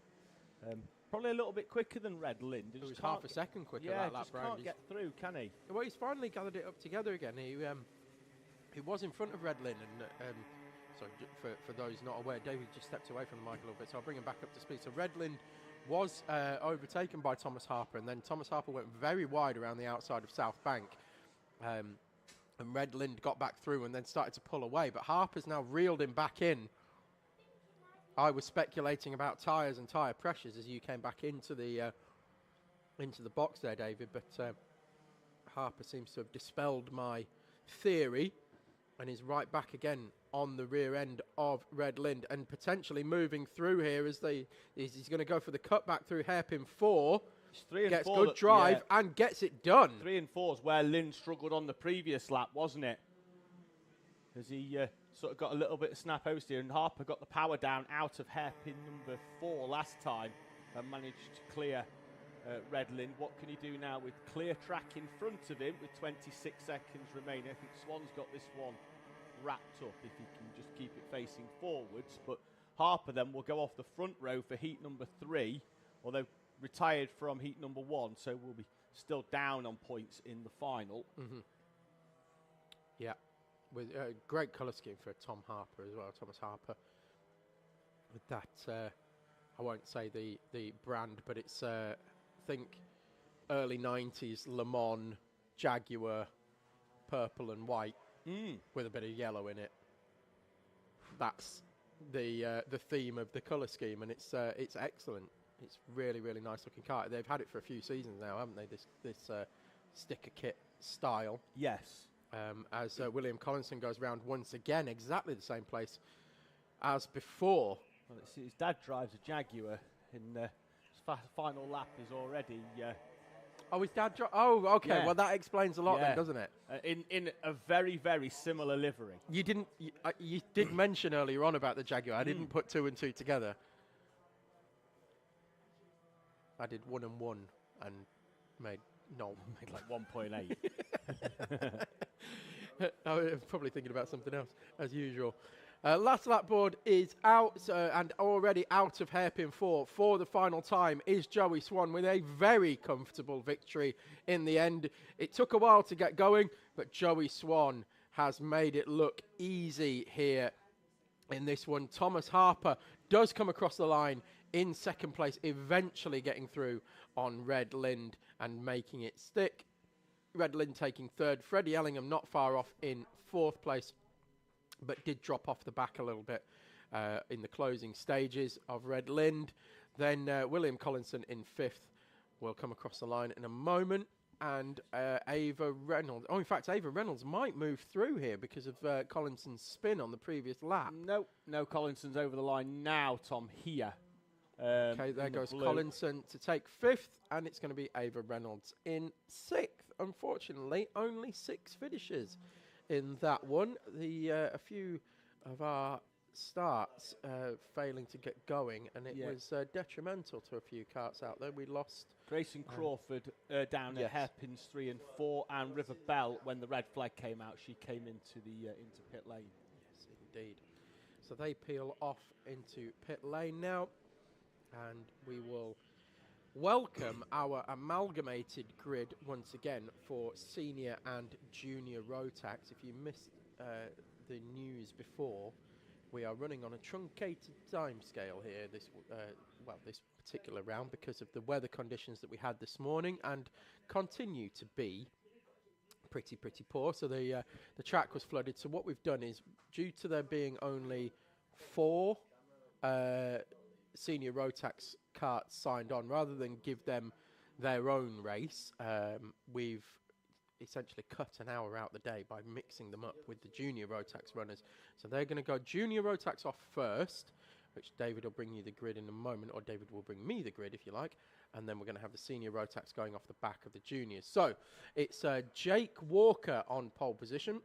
Probably a little bit quicker than Red Lind. It was half a second quicker that lap round. Can't get through, can he? Well, he's finally gathered it up together again. He was in front of Red Lind, and sorry, for those not aware, David just stepped away from the mic a little bit, so I'll bring him back up to speed. So Red Lind was overtaken by Thomas Harper, and then Thomas Harper went very wide around the outside of South Bank, and Red Lind got back through and then started to pull away, but Harper's now reeled him back in. I was speculating about tyres and tyre pressures as you came back into the box there, David, but Harper seems to have dispelled my theory and is right back again on the rear end of Red Lind and potentially moving through here as he's going to go for the cutback through hairpin 4. Gets good drive and gets it done. 3 and 4 is where Lind struggled on the previous lap, wasn't it? As he sort of got a little bit of snap oversteer, and Harper got the power down out of hairpin number 4 last time and managed to clear Red Lind. What can he do now with clear track in front of him with 26 seconds remaining? I think Swan's got this one wrapped up if he can just keep it facing forwards, but Harper then will go off the front row for heat number 3, although retired from heat number 1, so we'll be still down on points in the final. Yeah, with a great colour scheme for Tom Harper as well, Thomas Harper. With that, I won't say the brand, but it's I think early 90s Le Mans Jaguar purple and white with a bit of yellow in it. That's the theme of the colour scheme, and it's excellent. It's really, really nice looking car. They've had it for a few seasons now, haven't they? This sticker kit style. Yes. As William Collinson goes round once again, exactly the same place as before. Well, his dad drives a Jaguar, and his final lap is already. Oh, his dad okay. Yeah. Well, that explains a lot then, doesn't it? In a very, very similar livery. You didn't. You did mention earlier on about the Jaguar. I didn't put 2 and 2 together. I did 1 and 1 and made like 1.8. I was probably thinking about something else, as usual. Last lap board is out and already out of hairpin 4 for the final time is Joey Swan with a very comfortable victory in the end. It took a while to get going, but Joey Swan has made it look easy here in this one. Thomas Harper does come across the line in second place, eventually getting through on Red Lind and making it stick. Red Lind taking third. Freddie Ellingham not far off in fourth place, but did drop off the back a little bit in the closing stages of Red Lind. Then William Collinson in fifth will come across the line in a moment. And Ava Reynolds. Oh, in fact, Ava Reynolds might move through here because of Collinson's spin on the previous lap. No, Collinson's over the line now, Tom, here. Okay, there goes Collinson to take fifth, and it's going to be Ava Reynolds in sixth. Unfortunately, only 6 finishes in that one. A few of our starts failing to get going, and it was detrimental to a few karts out there. We lost Grayson Crawford down at hairpins 3 and 4, and River Bell, when the red flag came out, she came into the into pit lane. Yes, indeed. So they peel off into pit lane now, and we will welcome our amalgamated grid once again for Senior and Junior Rotax. If you missed the news before, we are running on a truncated timescale here this particular round because of the weather conditions that we had this morning and continue to be pretty poor. So the track was flooded. So what we've done is, due to there being only 4 Senior Rotax karts signed on, rather than give them their own race, we've essentially cut an hour out the day by mixing them up with the Junior Rotax runners. So they're going to go Junior Rotax off first, which David will bring you the grid in a moment, or David will bring me the grid if you like, and then we're going to have the Senior Rotax going off the back of the Juniors. So it's Jake Walker on pole position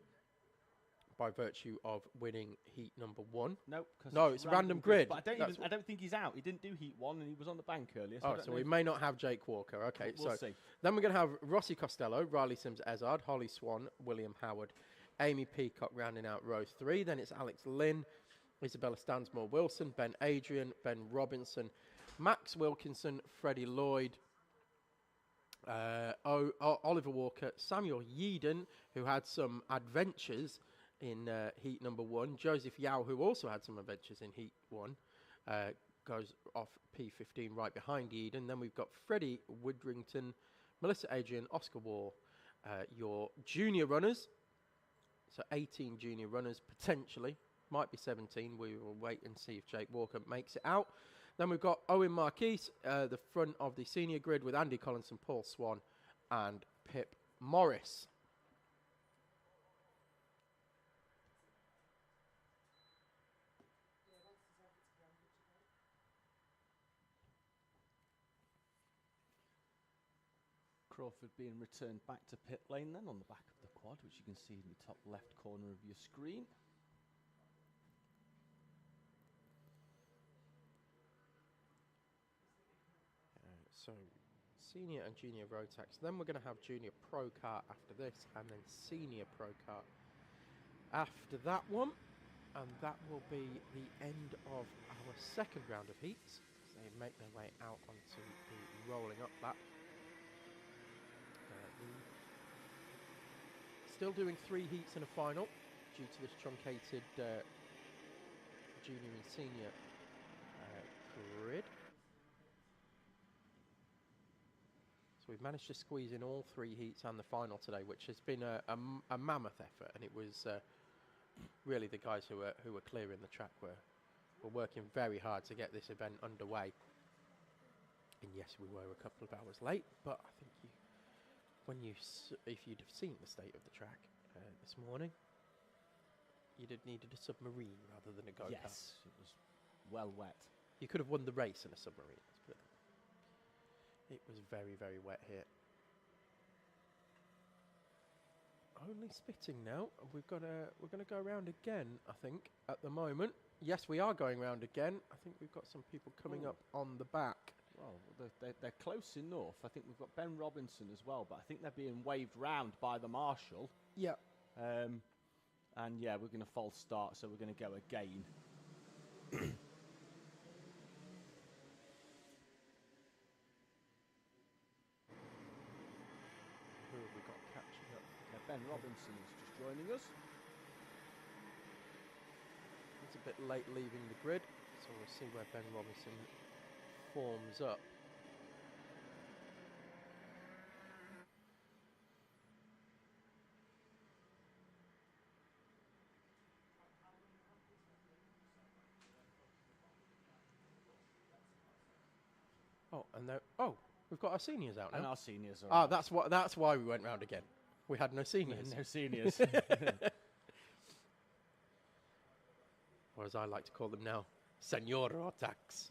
by virtue of winning heat number 1. Nope. No, it's a random grid. But I don't think he's out. He didn't do heat 1 and he was on the bank earlier. So So we may not have Jake Walker. Okay, we'll see. Then we're going to have Rossi Costello, Riley Sims-Ezard, Holly Swan, William Howard, Amy Peacock rounding out row 3. Then it's Alex Lynn, Isabella Stansmore-Wilson, Ben Adrian, Ben Robinson, Max Wilkinson, Freddie Lloyd, Oliver Walker, Samuel Yeadon, who had some adventures in heat number 1. Joseph Yao, who also had some adventures in heat 1, goes off P15 right behind Eden. Then we've got Freddie Woodrington, Melissa Adrian, Oscar Wall, your junior runners. So 18 junior runners, potentially. Might be 17. We will wait and see if Jake Walker makes it out. Then we've got Owen Marquise, the front of the senior grid with Andy Collinson, Paul Swan, and Pip Morris. Crawford being returned back to pit lane then on the back of the quad, which you can see in the top left corner of your screen. So senior and junior Rotax. Then we're going to have junior Pro Kart after this, and then senior Pro Kart after that one. And that will be the end of our second round of heats. So they make their way out onto the rolling up lap. Still doing 3 heats and a final due to this truncated junior and senior grid. So we've managed to squeeze in all 3 heats and the final today, which has been a mammoth effort, and it was really the guys who were clearing the track were working very hard to get this event underway. And yes, we were a couple of hours late, but I think if you'd have seen the state of the track this morning, you'd have needed a submarine rather than a go-kart. Yes, it was well wet. You could have won the race in a submarine. Let's put it that way. It was very, very wet here. Only spitting now. We're gonna go around again, I think, at the moment. Yes, we are going round again. I think we've got some people coming up on the back. Well, they're close enough. I think we've got Ben Robinson as well, but I think they're being waved round by the marshal. Yeah. And yeah, we're going to false start, so we're going to go again. Who have we got catching up? Ben Robinson is just joining us. It's a bit late leaving the grid, so we'll see where Ben Robinson forms up. Oh, and we've got our seniors out now. And our seniors are out. That's why we went round again. We had no seniors. No seniors. Or as I like to call them now, Senior Rotax.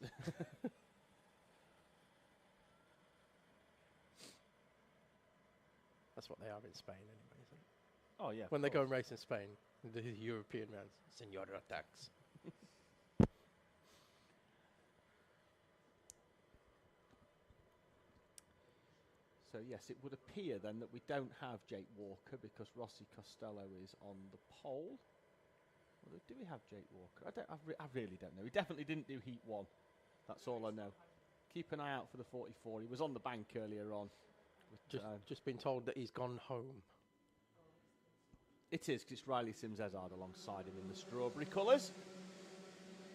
That's what they are in Spain anyway, isn't it? Oh, yeah. When they go and race in Spain, the European rounds, Senior Rotax. So yes, it would appear then that we don't have Jake Walker because Rossi Costello is on the pole. Well, do we have Jake Walker? I really don't know. He definitely didn't do heat 1. That's all I know. Keep an eye out for the 44. He was on the bank earlier on. Just been told that he's gone home. It is, because it's Riley Sims-Ezard alongside him in the strawberry colours.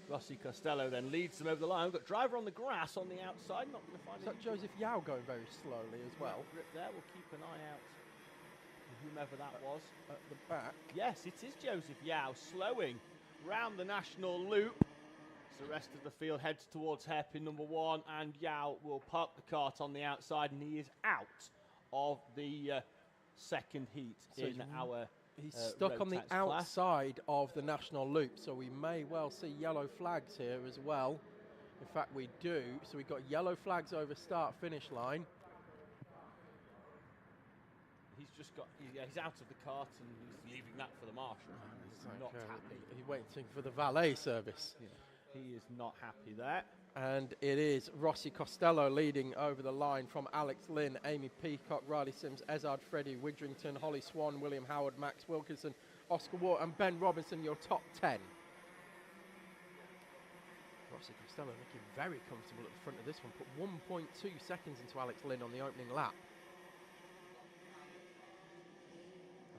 Rossi Costello then leads them over the line. We've got driver on the grass on the outside. Not going to find Is that Joseph Yao going very slowly as well? Grip there. We'll keep an eye out for whomever that was. At the back. Yes, it is Joseph Yao slowing round the national loop. As the rest of the field heads towards hairpin number 1, and Yao will park the kart on the outside, and he is out of the second heat So in our He's stuck on the Rotax class. outside of the national loop, so we may well see yellow flags here as well. In fact, we do. So we've got yellow flags over start-finish line. He's just got, he's out of the kart and he's leaving that for the marshal. He's not happy. He's waiting for the valet service. Yeah. He is not happy there. And it is Rossi Costello leading over the line from Alex Lynn, Amy Peacock, Riley Sims, Ezard Freddie, Widrington, Holly Swan, William Howard, Max Wilkinson, Oscar Ward and Ben Robinson, your top 10. Rossi Costello looking very comfortable at the front of this one. Put 1.2 seconds into Alex Lynn on the opening lap.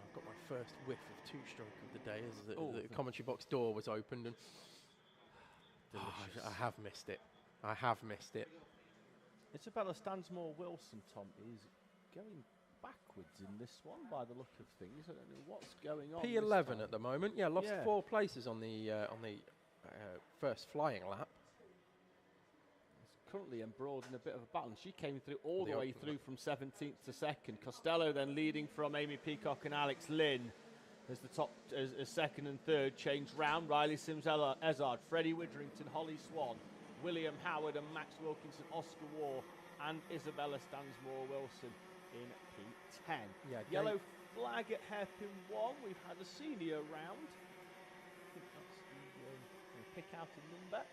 I've got my first whiff of two-stroke of the day as the commentary box door was opened. And I have missed it. I have missed it. Isabella Stansmore-Wilson, Tom, is going backwards in this one by the look of things. I don't know what's going on. P11 at the moment. Yeah, lost 4 places on the first flying lap. It's currently embroiled in a bit of a battle. She came through all the way through from 17th to 2nd. Costello then leading from Amy Peacock and Alex Lynn. As the top, as second and third change round. Riley Sims, Ezard, Freddie Widrington, Holly Swan, William Howard and Max Wilkinson, Oscar War and Isabella Stansmore-Wilson in P10. Yeah, yellow flag at hairpin 1. We've had a senior round. I think that's the pick out a number.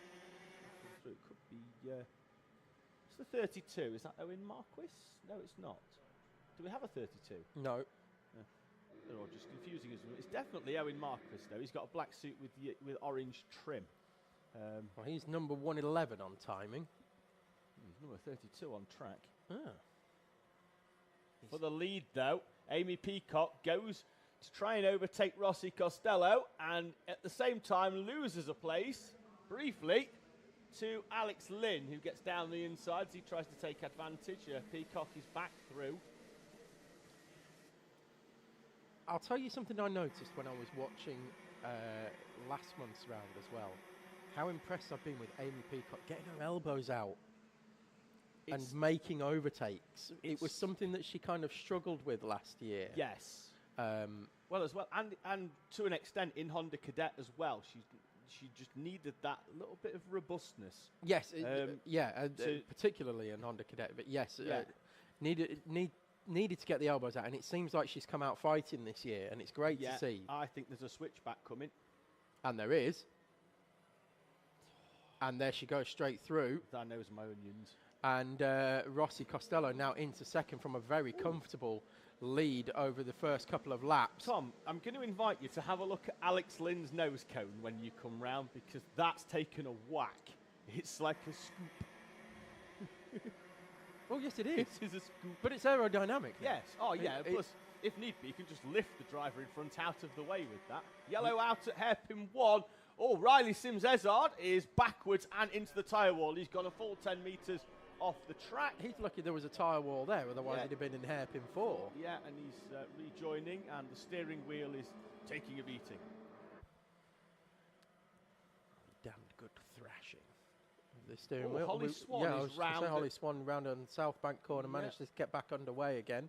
It could be, it's the 32. Is that Owen Marquis? No, it's not. Do we have a 32? No. They're all just confusing us. It's definitely Owen Marquis, though. He's got a black suit with orange trim. Well, he's number 111 on timing. He's number 32 on track. Ah. For the lead, though, Amy Peacock goes to try and overtake Rossi Costello, and at the same time loses a place, briefly, to Alex Lynn, who gets down the insides. He tries to take advantage. Peacock is back through. I'll tell you something I noticed when I was watching last month's round as well. How impressed I've been with Amy Peacock getting her elbows out and making overtakes. It was something that she kind of struggled with last year. Yes. Well, as well, and to an extent in Honda Cadet as well. She just needed that little bit of robustness. Yes, particularly in Honda Cadet. But yes, needed to get the elbows out, and it seems like she's come out fighting this year, and it's great to see. I think there's a switchback coming. And there is. And there she goes straight through. That knows my onions. And Rossi Costello now into second from a very comfortable lead over the first couple of laps. Tom, I'm going to invite you to have a look at Alex Lynn's nose cone when you come round, because that's taken a whack. It's like a scoop. Oh, yes, it is. It is a scoop. But it's aerodynamic. Yes. Oh, yeah. Plus, if need be, you can just lift the driver in front out of the way with that. Yellow out at hairpin 1. Oh, Riley Sims Ezard is backwards and into the tyre wall. He's gone a full 10 metres off the track. He's lucky there was a tyre wall there, otherwise he'd have been in hairpin 4. Yeah, and he's rejoining, and the steering wheel is taking a beating. Damned good thrashing. The steering wheel. Holly Swan is round. Holly Swan round on South Bank corner, managed to get back underway again.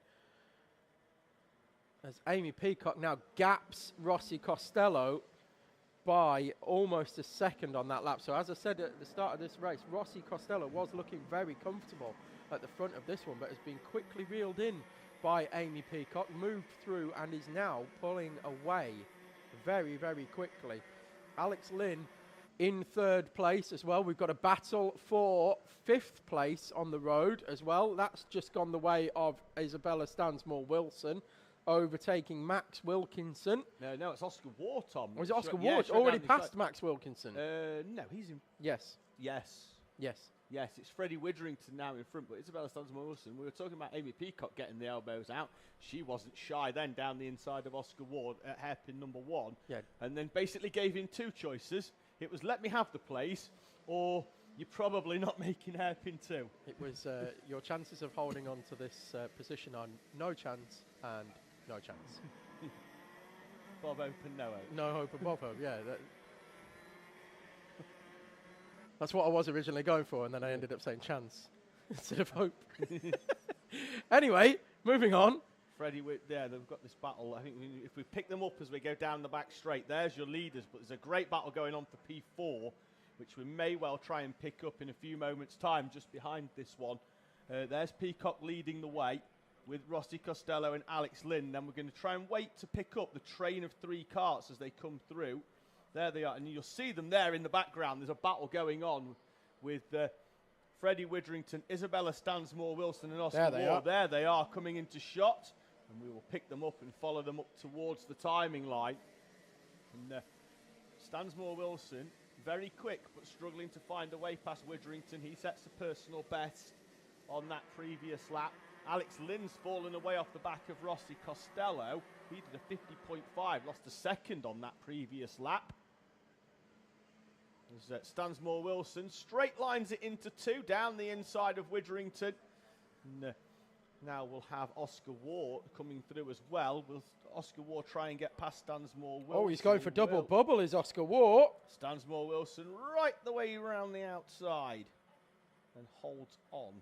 As Amy Peacock now gaps Rossi Costello by almost a second on that lap. So as I said at the start of this race, Rossi Costello was looking very comfortable at the front of this one, but has been quickly reeled in by Amy Peacock, moved through and is now pulling away very, very quickly. Alex Lynn in third place as well. We've got a battle for 5th place on the road as well. That's just gone the way of Isabella Stansmore-Wilson, overtaking Max Wilkinson. No, it's Oscar War, Tom. Was it Oscar War? Already passed Max Wilkinson. No, he's in. Yes. Yes, it's Freddie Widrington now in front, but Isabella Stansmore-Wilson. We were talking about Amy Peacock getting the elbows out. She wasn't shy then down the inside of Oscar Ward at hairpin number 1. Yeah. And then basically gave him 2 choices. It was let me have the place, or you're probably not making hairpin 2. It was your chances of holding on to this position are no chance and no chance. Bob hope and no hope. No hope and Bob hope, yeah. That's what I was originally going for, and then I ended up saying chance instead of hope. Anyway, moving on. Freddie, they've got this battle. I think if we pick them up as we go down the back straight, there's your leaders. But there's a great battle going on for P4, which we may well try and pick up in a few moments' time, just behind this one. There's Peacock leading the way with Rossi Costello and Alex Lynn. Then we're going to try and wait to pick up the train of 3 karts as they come through. There they are, and you'll see them there in the background. There's a battle going on with Freddie Witherington, Isabella Stansmore-Wilson and Oscar Ward. There they are coming into shot, and we will pick them up and follow them up towards the timing line. And Stansmore-Wilson, very quick, but struggling to find a way past Witherington. He sets a personal best on that previous lap. Alex Lynn's fallen away off the back of Rossi Costello. He did a 50.5, lost a second on that previous lap. As Stansmore-Wilson straight lines it into 2 down the inside of Witherington. And, now we'll have Oscar Ward coming through as well. Will Oscar Ward try and get past Stansmore-Wilson? Oh, he's going for double bubble, is Oscar Ward. Stansmore-Wilson right the way around the outside and holds on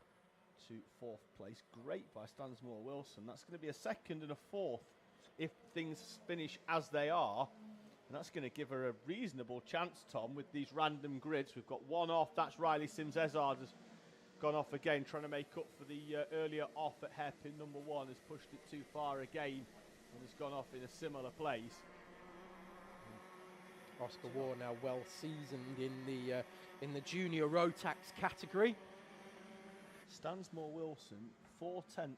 to 4th place. Great by Stansmore-Wilson. That's going to be a 2nd and a 4th if things finish as they are. And that's going to give her a reasonable chance, Tom, with these random grids. We've got one off. That's Riley Sims-Ezard has gone off again, trying to make up for the earlier off at hairpin number 1. Has pushed it too far again and has gone off in a similar place. Oscar Ward now well seasoned in the Junior Rotax category. Stansmore-Wilson 4/10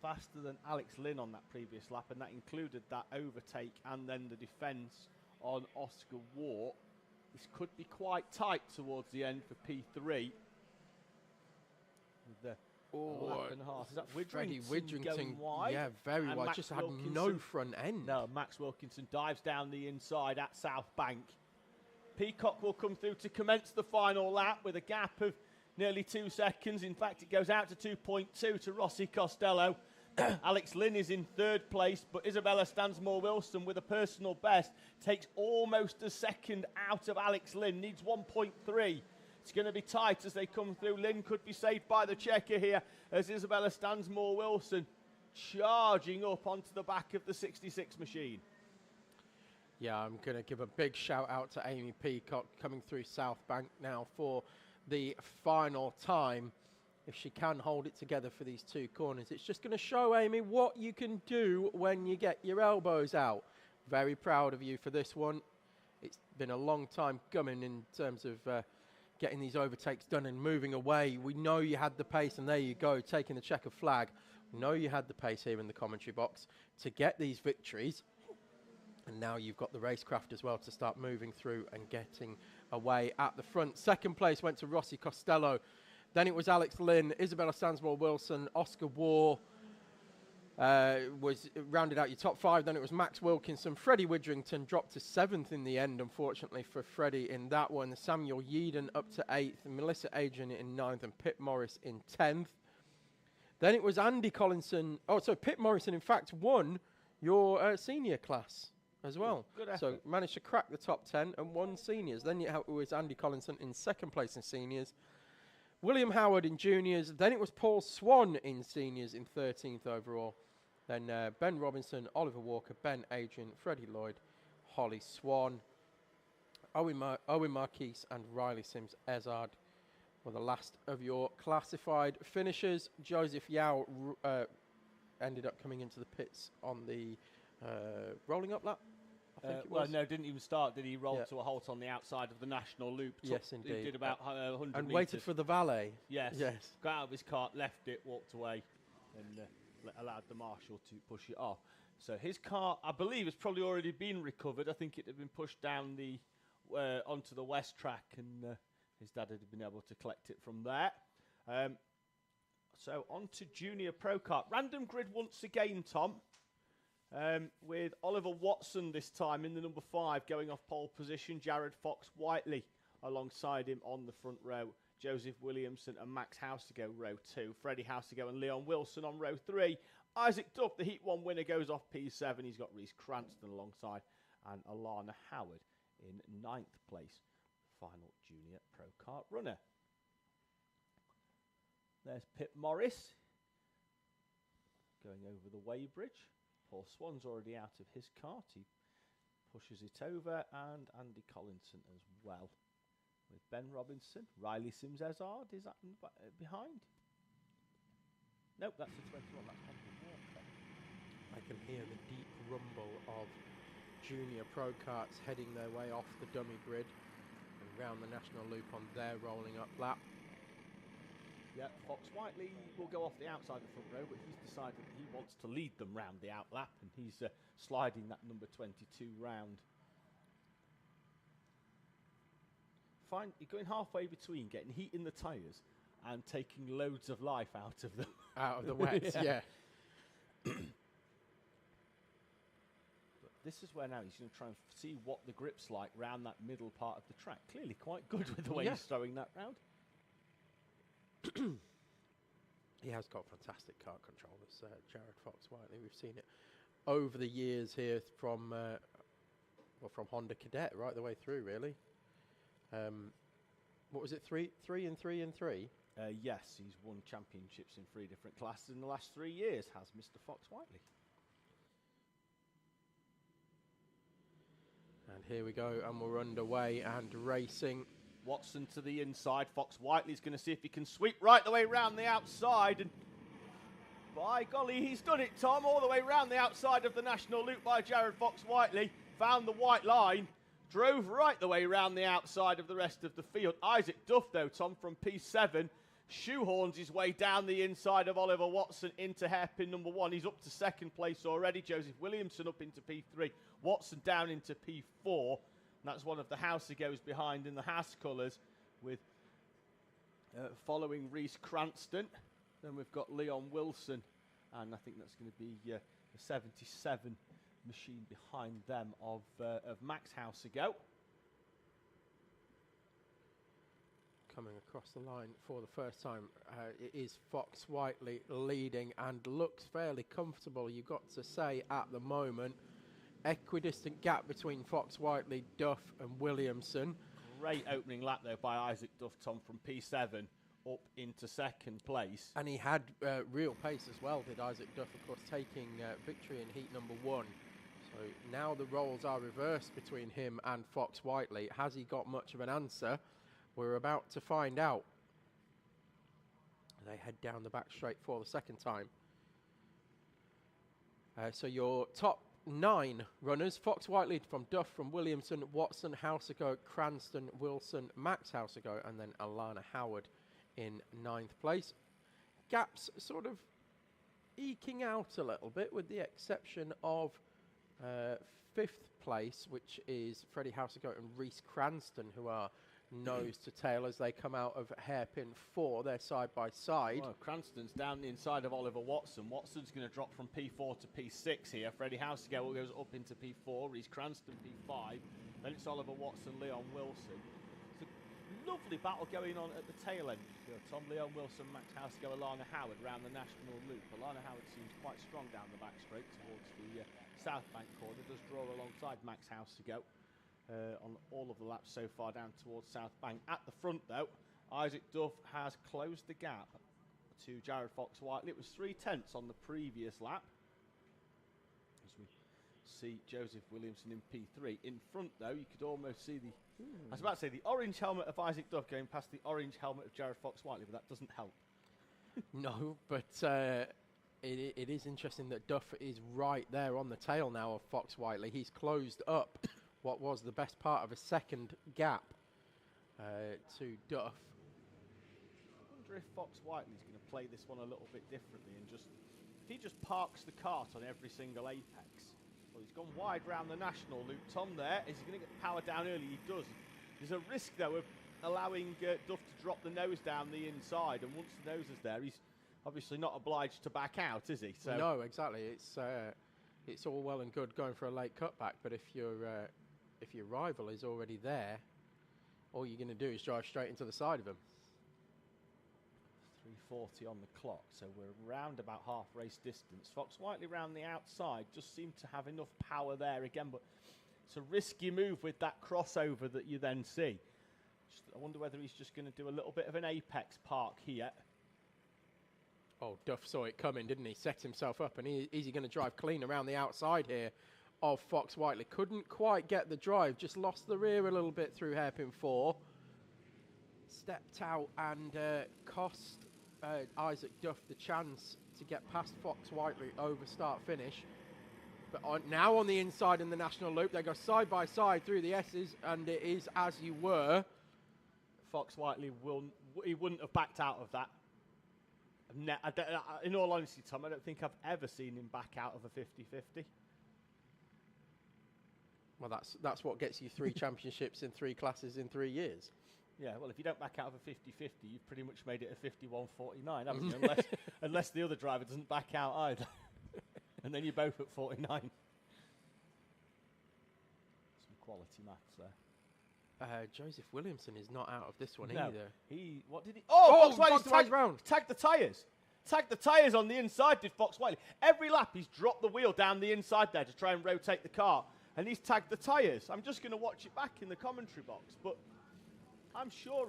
faster than Alex Lynn on that previous lap, and that included that overtake and then the defence on Oscar Ward. This could be quite tight towards the end for P3. With the lap and a half. Is that Witherington going wide? Yeah, very wide. Max Just had Wilkinson, no front end. No, Max Wilkinson dives down the inside at South Bank. Peacock will come through to commence the final lap with a gap of nearly 2 seconds. In fact, it goes out to 2.2 to Rossi Costello. Alex Lynn is in 3rd place, but Isabella Stansmore-Wilson with a personal best takes almost a second out of Alex Lynn, needs 1.3. It's going to be tight as they come through. Lynn could be saved by the checker here as Isabella Stansmore-Wilson charging up onto the back of the 66 machine. Yeah, I'm going to give a big shout out to Amy Peacock coming through South Bank now for the final time. If she can hold it together for these 2 corners, it's just going to show, Amy, what you can do when you get your elbows out. Very proud of you for this one. It's been a long time coming in terms of getting these overtakes done and moving away. We know you had the pace, and there you go, taking the checkered flag. We know you had the pace here in the commentary box to get these victories. And now you've got the racecraft as well to start moving through and getting away at the front. 2nd place went to Rossi Costello. Then it was Alex Lynn, Isabella Stansmore-Wilson, Oscar Ward was rounded out your top 5. Then it was Max Wilkinson. Freddie Witherington dropped to 7th in the end, unfortunately for Freddie in that one. Samuel Yeadon up to 8th, Melissa Adrian in 9th, and Pip Morris in 10th. Then it was Andy Collinson. Oh, so Pip Morrison, in fact, won your senior class as well. Good effort. So managed to crack the top 10 and won seniors. Then it was Andy Collinson in 2nd place in seniors. William Howard in juniors. Then it was Paul Swan in seniors in 13th overall. Then Ben Robinson, Oliver Walker, Ben Adrian, Freddie Lloyd, Holly Swan, Owen Marquise and Riley Sims-Ezard were the last of your classified finishers. Joseph Yao ended up coming into the pits on the rolling up lap. Well, no, didn't even start, did he? Rolled to a halt on the outside of the national loop. Yes, indeed. He did about 100 and metres. waited for the valet. Yes. Yes. Got out of his cart, left it, walked away, and allowed the marshal to push it off. So his car, I believe, has probably already been recovered. I think it had been pushed down the onto the west track, and his dad had been able to collect it from there. So on to Junior Pro Kart. Random grid once again, Tom. With Oliver Watson this time in the number 5 going off pole position. Jared Fox-Whiteley alongside him on the front row. Joseph Williamson and Max Houseago row 2. Freddie Houseago and Leon Wilson on row 3. Isaac Duff, the Heat 1 winner, goes off P7. He's got Reese Cranston alongside and Alana Howard in 9th place. final Junior Pro Kart runner. There's Pip Morris going over the weighbridge. Paul Swan's already out of his kart. He pushes it over, and Andy Collinson as well. With Ben Robinson, Riley Sims-Ezard, is that behind? Nope, that's the 21, that's Andy Walker. I can hear the deep rumble of Junior Pro Karts heading their way off the dummy grid and round the national loop on their rolling up lap. Yeah, Fox Whiteley will go off the outside of the front row, but he's decided that he wants to lead them round the outlap, and he's sliding that number 22 round. Fine, you're going halfway between getting heat in the tyres and taking loads of life out of them. Out of the wet, yeah. But this is where now he's going to try and see what the grip's like round that middle part of the track. Clearly quite good with the way he's throwing that round. He has got fantastic kart controllers, Jared Fox Whiteley. We've seen it over the years here from Honda Cadet right the way through, really. What was it, 3 and 3 and 3? Yes, he's won championships in 3 different classes in the last 3 years, has Mr. Fox Whiteley. And here we go, and we're underway and racing. Watson to the inside. Fox Whiteley's going to see if he can sweep right the way round the outside. And by golly, he's done it, Tom, all the way round the outside of the national loop by Jared Fox Whiteley. Found the white line. Drove right the way round the outside of the rest of the field. Isaac Duff, though, Tom, from P7, shoehorns his way down the inside of Oliver Watson into hairpin number 1. He's up to 2nd place already. Joseph Williamson up into P3. Watson down into P4. And that's one of the Houser-goes behind in the Haas colours, with following Reese Cranston. Then we've got Leon Wilson, and I think that's going to be the 77 machine behind them of Max Houser-go. Coming across the line for the first time, it is Fox Whiteley leading and looks fairly comfortable, you've got to say, at the moment. Equidistant gap between Fox Whiteley, Duff and Williamson. Great opening lap there by Isaac Duff, Tom, from P7 up into 2nd place. And he had real pace as well, did Isaac Duff, of course, taking victory in heat number 1. So now the roles are reversed between him and Fox Whiteley. Has he got much of an answer? We're about to find out. They head down the back straight for the 2nd time. So your top 9 runners: Fox Whiteley from Duff, from Williamson, Watson, Houser-go, Cranston, Wilson, Max Houser-go, and then Alana Howard in 9th place. Gaps sort of eking out a little bit, with the exception of 5th place, which is Freddie Houser-go and Reese Cranston, who are nose to tail as they come out of hairpin 4. They're side by side. Well, Cranston's down the inside of Oliver Watson. Watson's going to drop from P4 to P6 here. Freddie Houser-go goes up into P4. Reese Cranston P5. Then it's Oliver Watson, Leon Wilson. It's a lovely battle going on at the tail end. Tom, Leon Wilson, Max Houser-go, Alana Howard round the national loop. Alana Howard seems quite strong down the back straight towards the South Bank corner. Does draw alongside Max Houser-go. On all of the laps so far down towards South Bank. At the front, though, Isaac Duff has closed the gap to Jared Fox Whiteley. It was 3/10 on the previous lap. As we see Joseph Williamson in P3. In front, though, you could almost see the... I was about to say the orange helmet of Isaac Duff going past the orange helmet of Jared Fox Whiteley, but that doesn't help. No, but it is interesting that Duff is right there on the tail now of Fox Whiteley. He's closed up what was the best part of a 2nd gap to Duff. I wonder if Fox Whiteley's going to play this one a little bit differently and just... If he just parks the kart on every single apex. Well, he's gone wide round the national loop. Tom there, is he going to get power down early? He does. There's a risk, though, of allowing Duff to drop the nose down the inside, and once the nose is there, he's obviously not obliged to back out, is he? So no, exactly. It's all well and good going for a late cutback, but if your rival is already there, all you're going to do is drive straight into the side of him. 3:40 on the clock, so we're around about half race distance. Fox Whiteley round the outside just seemed to have enough power there again, but it's a risky move with that crossover that you then see. I wonder whether he's just going to do a little bit of an apex park here. Oh, Duff saw it coming, didn't he? Set himself up, and is he going to drive clean around the outside here of Fox Whiteley? Couldn't quite get the drive, just lost the rear a little bit through hairpin 4. Stepped out and cost Isaac Duff the chance to get past Fox Whiteley over start-finish. But now on the inside in the National Loop, they go side by side through the S's, and it is as you were. Fox Whiteley wouldn't have backed out of that. In all honesty, Tom, I don't think I've ever seen him back out of a 50-50. Well, that's what gets you 3 championships in 3 classes in 3 years. Yeah, well, if you don't back out of a 50-50, you've pretty much made it a 51-49, haven't you? Unless the other driver doesn't back out either. And then you're both at 49. Some quality maths there. Joseph Williamson is not out of this one No, either. What did he... Oh, Fox Fox Whiteley's round. tagged the tyres. Tagged the tyres on the inside, did Fox Whiteley. Every lap, he's dropped the wheel down the inside there to try and rotate the car. And he's tagged the tyres. I'm just going to watch it back in the commentary box. But I'm sure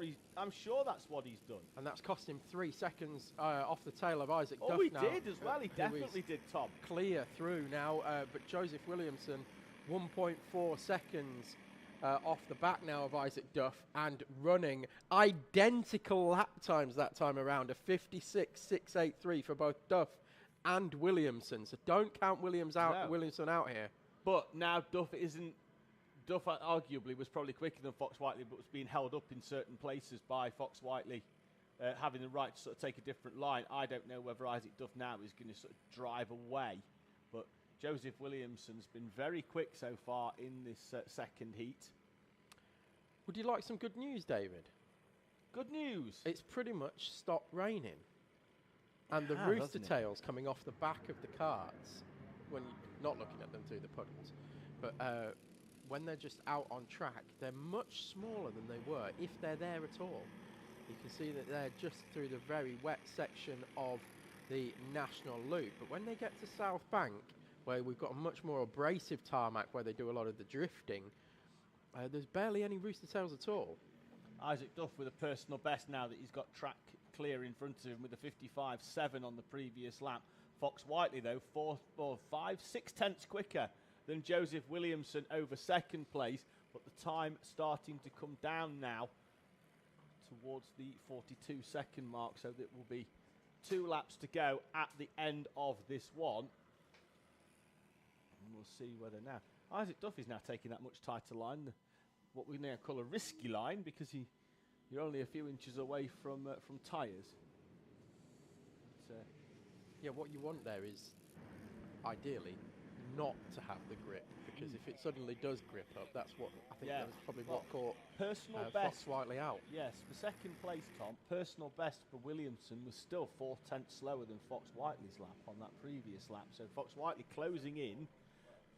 that's what he's done. And that's cost him 3 seconds off the tail of Isaac Duff Oh, he now. did as well. He definitely did, Tom. Clear through now, but Joseph Williamson, 1.4 seconds off the back now of Isaac Duff, and running identical lap times that time around, a 56.683 for both Duff and Williamson. So don't count Williamson out here. But now Duff arguably was probably quicker than Fox Whiteley, but was being held up in certain places by Fox Whiteley, having the right to sort of take a different line. I don't know whether Isaac Duff now is going to sort of drive away, but Joseph Williamson's been very quick so far in this second heat. Would you like some good news, David? Good news. It's pretty much stopped raining. And the rooster tails coming off the back of the carts, when you're not looking at them through the puddles, but when they're just out on track, they're much smaller than they were, if they're there at all. You can see that they're just through the very wet section of the National Loop. But when they get to South Bank, where we've got a much more abrasive tarmac where they do a lot of the drifting, there's barely any rooster tails at all. Isaac Duff with a personal best now that he's got track clear in front of him with a 55.7 on the previous lap. Fox Whiteley, though, 6 tenths quicker than Joseph Williamson over second place, but the time starting to come down now towards the 42-second mark, so there will be 2 laps to go at the end of this one. And we'll see whether now... Isaac Duff is now taking that much tighter line, what we now call a risky line, because you're only a few inches away from tyres. Yeah, what you want there is, ideally, not to have the grip, because if it suddenly does grip up, that's what I think that's probably what caught personal Fox best Whiteley out. Yes, for second place, Tom, personal best for Williamson was still 4 tenths slower than Fox Whiteley's lap on that previous lap. So Fox Whiteley closing in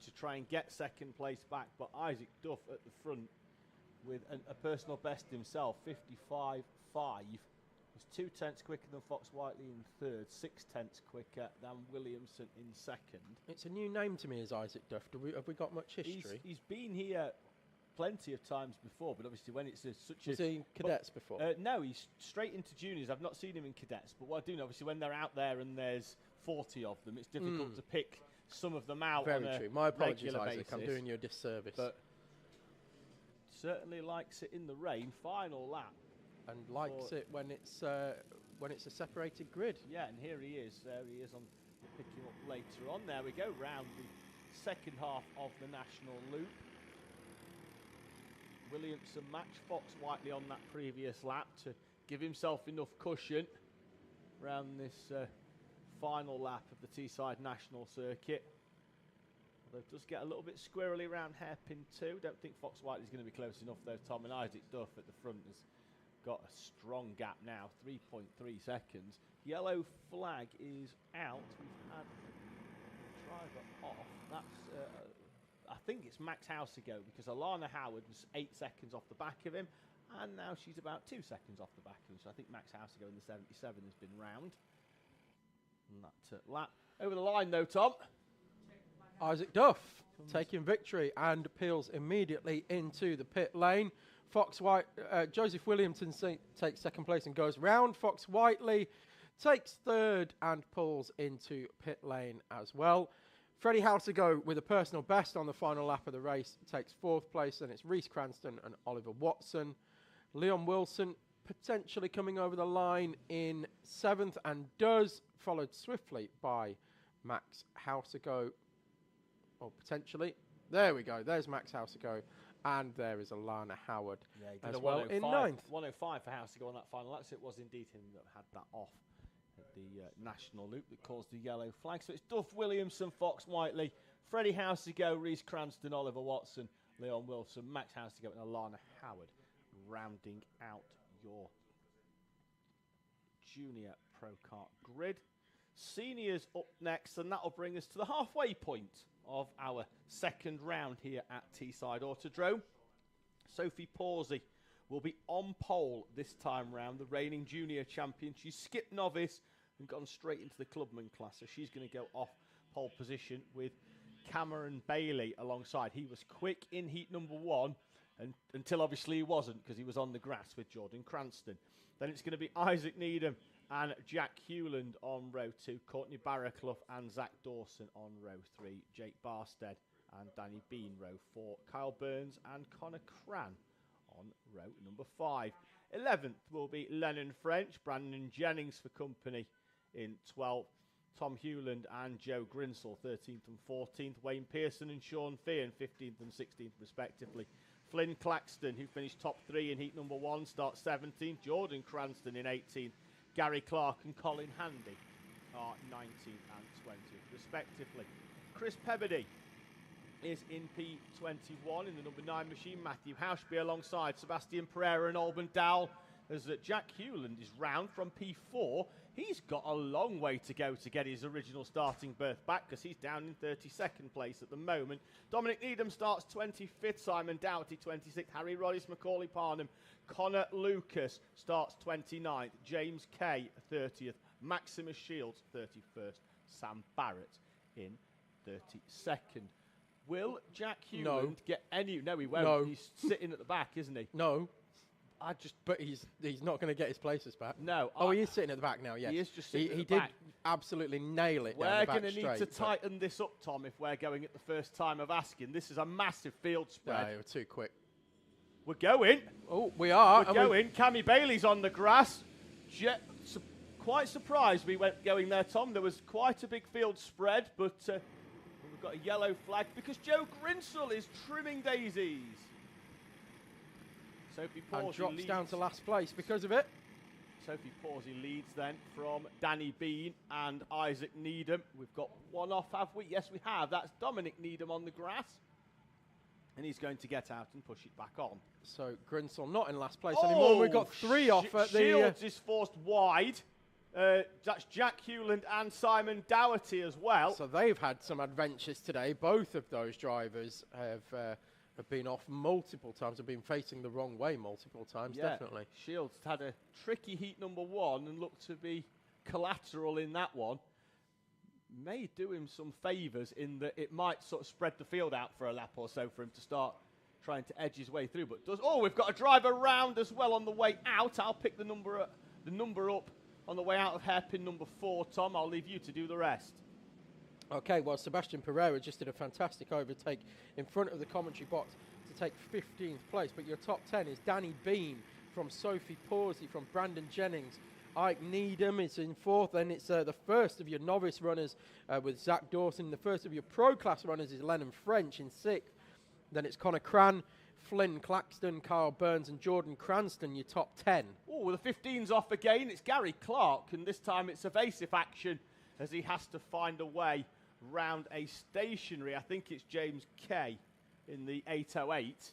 to try and get second place back, but Isaac Duff at the front with a personal best himself, 55.5. Was 2 tenths quicker than Fox Whiteley in third, 6 tenths quicker than Williamson in second. It's a new name to me as Isaac Duff. Have we got much history? He's been here plenty of times before, but obviously when it's such Was he in cadets before? No, he's straight into juniors. I've not seen him in cadets, but what I do know, obviously, when they're out there and there's 40 of them, it's difficult to pick some of them out. Very on a true. My apologies, regular Isaac. I'm basis. doing you a disservice. But certainly likes it in the rain. Final lap. And likes it when it's a separated grid. Yeah, and here he is. There he is. We'll pick him up later on. There we go, round the second half of the National Loop. Williamson matched Fox Whiteley on that previous lap to give himself enough cushion around this final lap of the Teesside National Circuit. Although it does get a little bit squirrely around hairpin 2. Don't think Fox Whiteley's going to be close enough though, Tom, and Isaac Duff at the front has got a strong gap now, 3.3 seconds. Yellow flag is out. We've had the driver off. That's, I think it's Max Housego, because Alana Howard was 8 seconds off the back of him, and now she's about 2 seconds off the back of him. So I think Max Housego in the 77 has been round. And that lap over the line though, Tom. Isaac Duff taking victory and peels immediately into the pit lane Joseph Williamson takes second place and goes round. Fox Whiteley takes third and pulls into pit lane as well. Freddie Haltigo with a personal best on the final lap of the race takes fourth place, and it's Reese Cranston and Oliver Watson. Leon Wilson potentially coming over the line in seventh and does, followed swiftly by Max Haltigo. Or potentially. There we go. There's Max Haltigo. And there is Alana Howard as well in ninth. 105 for House to go on that final lap. So it was indeed him that had that off at the national loop that caused the yellow flag. So it's Duff Williamson, Fox Whiteley, Freddie House to go, Reese Cranston, Oliver Watson, Leon Wilson, Max House to go, and Alana Howard rounding out your Junior Pro Kart grid. Seniors up next, and that'll bring us to the halfway point of our second round here at Teesside Autodrome. Sophie Pawsey will be on pole this time round, the reigning junior champion. She's skipped novice and gone straight into the clubman class, so she's going to go off pole position with Cameron Bailey alongside. He was quick in heat number 1 until obviously he wasn't, because he was on the grass with Jordan Cranston. Then it's going to be Isaac Needham and Jack Hewland on row 2, Courtney Barraclough and Zach Dawson on row 3, Jake Barstead and Danny Bean row 4, Kyle Burns and Connor Cran on row number 5. 11th will be Lennon French, Brandon Jennings for company in 12th, Tom Hewland and Joe Grinsell 13th and 14th, Wayne Pearson and Sean Feehan 15th and 16th respectively. Flynn Claxton, who finished top 3 in heat number 1, starts 17th, Jordan Cranston in 18th, Gary Clark and Colin Handy are 19th and 20th, respectively. Chris Pebbody is in P21 in the number 9 machine. Matthew Hauschby alongside Sebastian Pereira and Alban Dowell, as Jack Hewland is round from P4. He's got a long way to go to get his original starting berth back, because he's down in 32nd place at the moment. Dominic Needham starts 25th, Simon Doughty 26th, Harry Roddice, Macaulay Parnham, Connor Lucas starts 29th, James Kay 30th, Maximus Shields 31st, Sam Barrett in 32nd. Will Jack Hewland get any... No, he won't. No. He's sitting at the back, isn't he? No. But he's not going to get his places back. No. Oh, he is sitting at the back now, yes. He is just sitting at the back. He did absolutely nail it down the back We're going to need to tighten this up, Tom, if we're going at the first time of asking. This is a massive field spread. No, we're too quick. We're going. Oh, we are. We're going. Cammy Bailey's on the grass. Quite surprised we went going there, Tom. There was quite a big field spread, but we've got a yellow flag because Joe Grinsell is trimming daisies. Sophie Pawsey and drops leads. Down to last place because of it. Sophie Pawsey leads then from Danny Bean and Isaac Needham. We've got one off, have we? Yes, we have. That's Dominic Needham on the grass. And he's going to get out and push it back on. So Grinsell not in last place anymore. We've got 3 off at the... Shields is forced wide. That's Jack Hewland and Simon Dougherty as well. So they've had some adventures today. Both of those drivers have been off multiple times, have been facing the wrong way multiple times, definitely. Shields had a tricky heat number 1 and looked to be collateral in that one. May do him some favours in that it might sort of spread the field out for a lap or so for him to start trying to edge his way through. But does we've got a driver round as well on the way out. I'll pick the number up on the way out of hairpin number 4, Tom. I'll leave you to do the rest. Okay, well, Sebastian Pereira just did a fantastic overtake in front of the commentary box to take 15th place. But your top 10 is Danny Bean from Sophie Pawsey, from Brandon Jennings. Ike Needham is in 4th. Then it's the first of your novice runners with Zach Dawson. The first of your pro class runners is Lennon French in 6th. Then it's Connor Cran, Flynn Claxton, Kyle Burns and Jordan Cranston, your top 10. Oh, the 15's off again. It's Gary Clark, and this time it's evasive action as he has to find a way round a stationary. I think it's James Kay in the 808.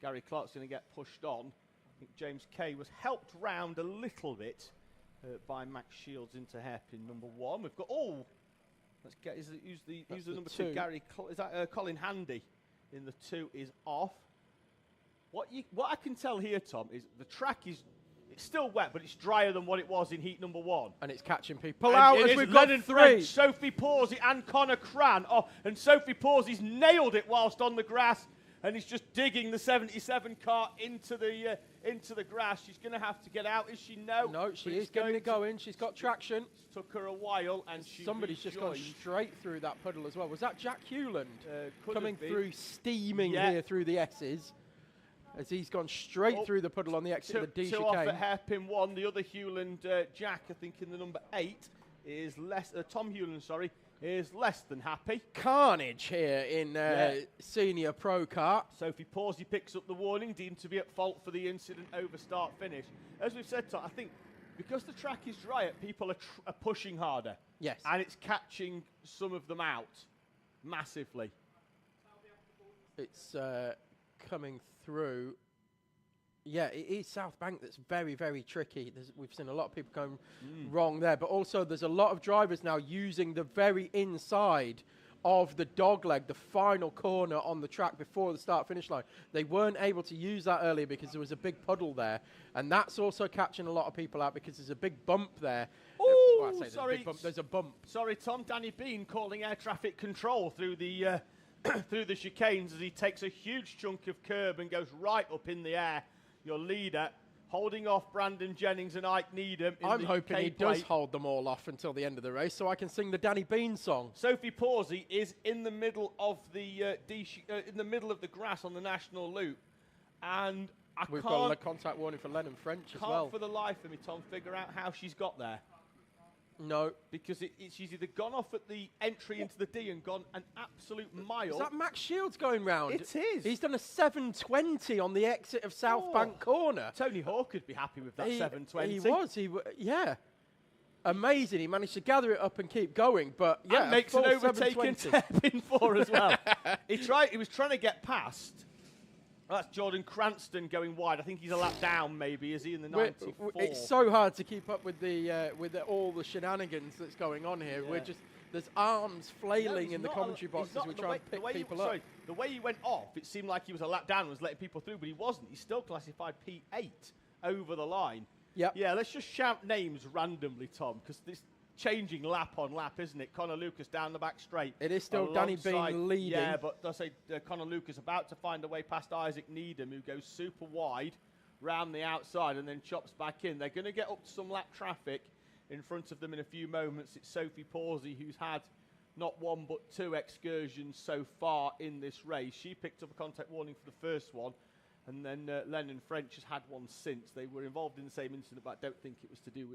Gary Clark's going to get pushed on. I think James Kay was helped round a little bit by Max Shields into hairpin number 1. We've got let's get who's the number 2? Gary. Is that Colin Handy in the 2 is off. What I can tell here, Tom, is the track it's still wet, but it's drier than what it was in heat number 1. And it's catching people out as we've got 3. French, Sophie Pawsey and Connor Cran. Oh, and Sophie Pawsey's nailed it whilst on the grass. and he's just digging the 77 car into the grass. She's going to have to get out, is she? No, she is getting it going. She's got traction. Took her a while, and somebody's just gone straight through that puddle as well. Was that Jack Hewland coming through, steaming here through the S's? As he's gone straight through the puddle on the exit of the D chicane. Off at hairpin 1. The other Hewland, Jack, I think in the number 8, is Tom Hewland, sorry, is less than happy. Carnage here in Senior Pro Kart. Sophie Pawsey picks up the warning, deemed to be at fault for the incident over start finish. As we've said, Tom, I think because the track is drier, people are pushing harder. Yes. And it's catching some of them out massively. It's coming through. Yeah, it is South Bank that's very, very tricky. We've seen a lot of people going wrong there, but also there's a lot of drivers now using the very inside of the dogleg, the final corner on the track before the start-finish line. They weren't able to use that earlier because there was a big puddle there, and that's also catching a lot of people out because there's a big bump there. Oh, sorry. There's a bump. Sorry, Tom. Danny Bean calling air traffic control through the through the chicanes as he takes a huge chunk of curb and goes right up in the air. Your leader holding off Brandon Jennings and Ike Needham. I'm hoping he does hold them all off until the end of the race so I can sing the Danny Bean song. Sophie Pawsey is in the middle of the in the middle of the grass on the national loop, and we've got a contact warning for Lennon French as well. Can't for the life of me, Tom, figure out how she's got there. No. Because she's either gone off at the entry into the D and gone an absolute mile. Is that Max Shields going round? It is. He's done a 720 on the exit of South Bank Corner. Tony Hawk could be happy with that 720. He was. Yeah. Amazing. He managed to gather it up and keep going, but yeah. And makes an overtaken in 4 as well. He was trying to get past. That's Jordan Cranston going wide. I think he's a lap down, maybe. Is he in the 94? It's so hard to keep up with all the shenanigans that's going on here. Yeah. There's arms flailing in the commentary box as we try and pick people up. The way he went off, it seemed like he was a lap down and was letting people through, but he wasn't. He's still classified P8 over the line. Yep. Yeah, let's just shout names randomly, Tom, because this changing lap on lap, isn't it? Connor Lucas down the back straight. It is still Danny Bean leading. Yeah, but I say Connor Lucas about to find a way past Isaac Needham, who goes super wide round the outside and then chops back in. They're going to get up to some lap traffic in front of them in a few moments. It's Sophie Pawsey, who's had not 1 but 2 excursions so far in this race. She picked up a contact warning for the first one, and then Lennon French has had one since. They were involved in the same incident, but I don't think it was to do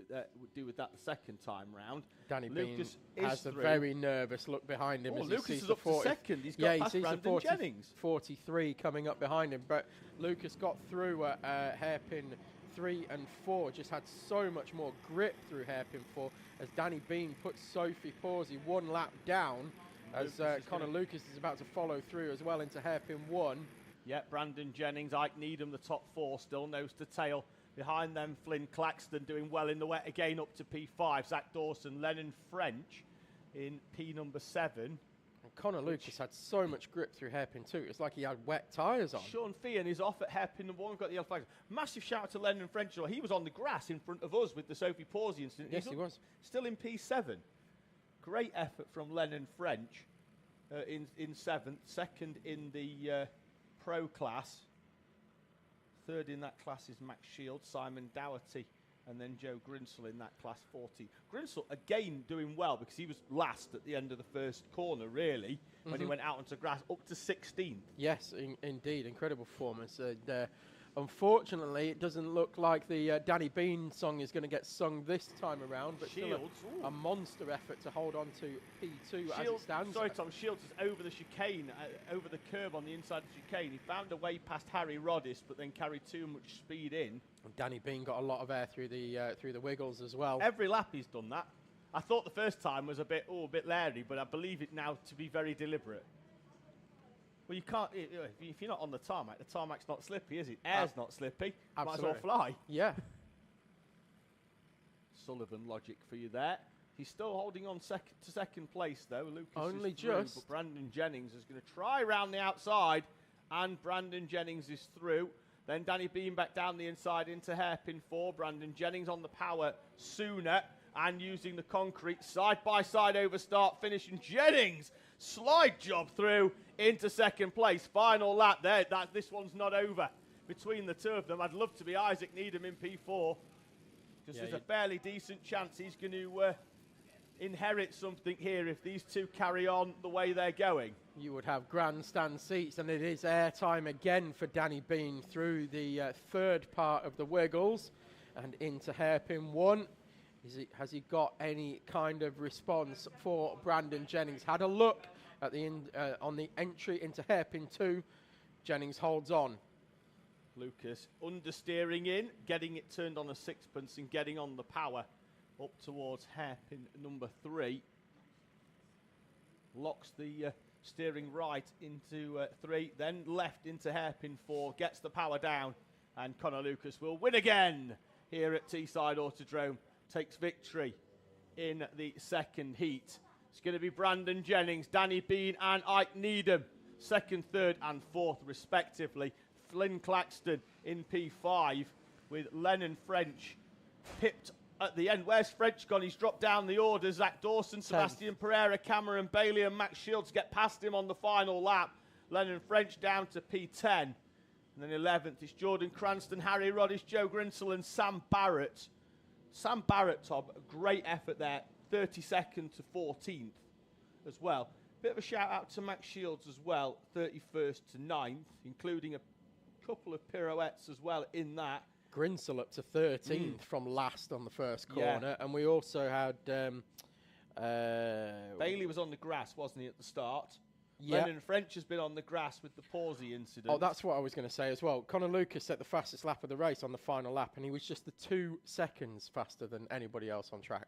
with that the second time round. Danny Lucas Bean has a very nervous look behind him. Oh, as Lucas he sees is the up to second. He's got past Brandon Jennings. 43 coming up behind him, but Lucas got through hairpin 3 and 4. Just had so much more grip through hairpin 4 as Danny Bean puts Sophie Pawsey 1 lap down as Connor Lucas is about to follow through as well into hairpin 1. Yeah, Brandon Jennings, Ike Needham, the top 4 still, nose to tail. Behind them, Flynn Claxton doing well in the wet again, up to P5. Zach Dawson, Lennon French in P number 7. And Connor Lucas had so much grip through hairpin 2. It's like he had wet tyres on. Sean Feehan is off at hairpin number 1. Got the yellow flag. Massive shout out to Lennon French. He was on the grass in front of us with the Sophie Pawsey incident. Yes, he was. Still in P7. Great effort from Lennon French in 7th. Second in the Pro class. Third in that class is Max Shields, Simon Dougherty, and then Joe Grinsell in that class 40. Grinsell again doing well because he was last at the end of the first corner, really, when he went out onto grass, up to 16th. Yes, indeed, incredible performance. Unfortunately, it doesn't look like the Danny Bean song is going to get sung this time around, but Shields, still a monster effort to hold on to P2 as it stands. Sorry, Tom, Shields is over the chicane, over the curb on the inside of the chicane. He found a way past Harry Roddis, but then carried too much speed in. And Danny Bean got a lot of air through the wiggles as well. Every lap he's done that. I thought the first time was a bit leery, but I believe it now to be very deliberate. Well, you can't, if you're not on the tarmac's not slippy, is it? Air's not slippy. Absolutely. Might as well fly. Yeah. Sullivan logic for you there. He's still holding on to second place, though. Lucas Only is through, just. but Brandon Jennings is going to try round the outside, and Brandon Jennings is through. Then Danny Bean back down the inside into hairpin 4. Brandon Jennings on the power sooner and using the concrete side-by-side over start finish. And Jennings Slide job through into second place. Final lap there. This one's not over between the two of them. I'd love to be Isaac Needham in P4 because there's a fairly decent chance he's going to inherit something here if these two carry on the way they're going. You would have grandstand seats, and it is airtime again for Danny Bean through the third part of the Wiggles and into hairpin 1. Has he got any kind of response for Brandon Jennings? Had a look at the on the entry into hairpin 2. Jennings holds on. Lucas understeering in, getting it turned on a sixpence and getting on the power up towards hairpin number 3. Locks the steering right into 3, then left into hairpin 4, gets the power down, and Connor Lucas will win again here at Teesside Autodrome. Takes victory in the second heat. It's going to be Brandon Jennings, Danny Bean and Ike Needham, second, third and fourth respectively. Flynn Claxton in P5 with Lennon French pipped at the end. Where's French gone? He's dropped down the order. Zach Dawson, Sebastian Pereira, Cameron Bailey and Max Shields get past him on the final lap. Lennon French down to P10. And then 11th is Jordan Cranston, Harry Roddish, Joe Grinsell and Sam Barrett. Sam Barrett, Tom, a great effort there, 32nd to 14th as well. Bit of a shout out to Max Shields as well, 31st to 9th, including a couple of pirouettes as well in that. Grinsell up to 13th from last on the first corner, and we also had Bailey was on the grass, wasn't he, at the start? Yeah. Lennon French has been on the grass with the Pawsey incident. Oh, that's what I was going to say as well. Connor Lucas set the fastest lap of the race on the final lap, and he was just the 2 seconds faster than anybody else on track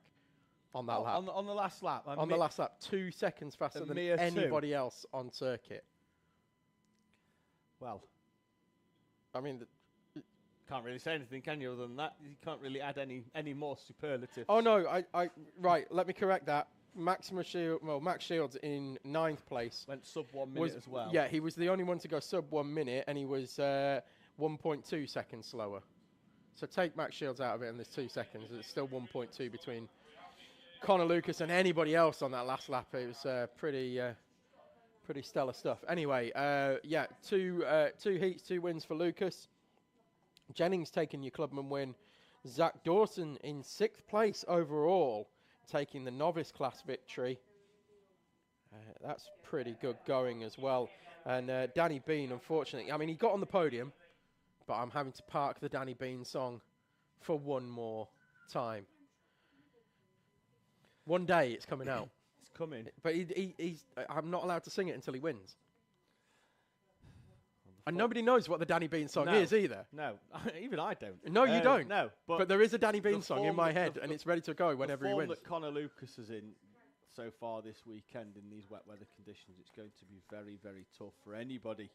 on that lap. On the last lap? On the last lap, 2 seconds faster than anybody else on circuit. Well, I mean, can't really say anything, can you, other than that? You can't really add any more superlatives. Oh, no, right, let me correct that. Max Shields in 9th place. Went sub 1 minute as well. Yeah, he was the only one to go sub 1 minute, and he was 1.2 seconds slower. So take Max Shields out of it, and there's 2 seconds. It's still 1.2 between Connor Lucas and anybody else on that last lap. It was pretty stellar stuff. Anyway, yeah, two heats, 2 wins for Lucas. Jennings taking your clubman win. Zach Dawson in 6th place overall, taking the novice class victory. That's pretty good going as well. And Danny Bean, unfortunately, I mean, he got on the podium, but I'm having to park the Danny Bean song for one more time. One day it's coming out. It's coming. But I'm not allowed to sing it until he wins. And nobody knows what the Danny Bean song is either. No, even I don't. No, you don't. No, but there is a Danny Bean song in my head, and it's ready to go whenever he wins. The form that Connor Lucas is in so far this weekend in these wet weather conditions, it's going to be very, very tough for anybody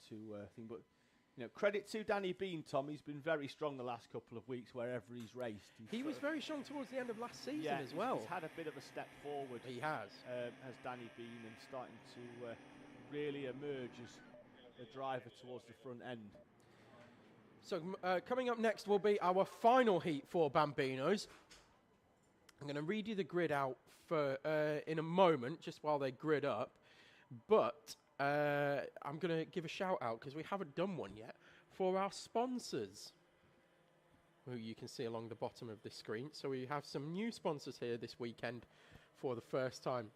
to think. But credit to Danny Bean, Tom. He's been very strong the last couple of weeks wherever he's raced. He was very strong towards the end of last season as well. He's had a bit of a step forward. He has Danny Bean, and starting to really emerge as a driver towards the front end. So coming up next will be our final heat for Bambinos. I'm going to read you the grid out for in a moment, just while they grid up. But I'm going to give a shout out, because we haven't done one yet, for our sponsors, who you can see along the bottom of this screen. So we have some new sponsors here this weekend for the first time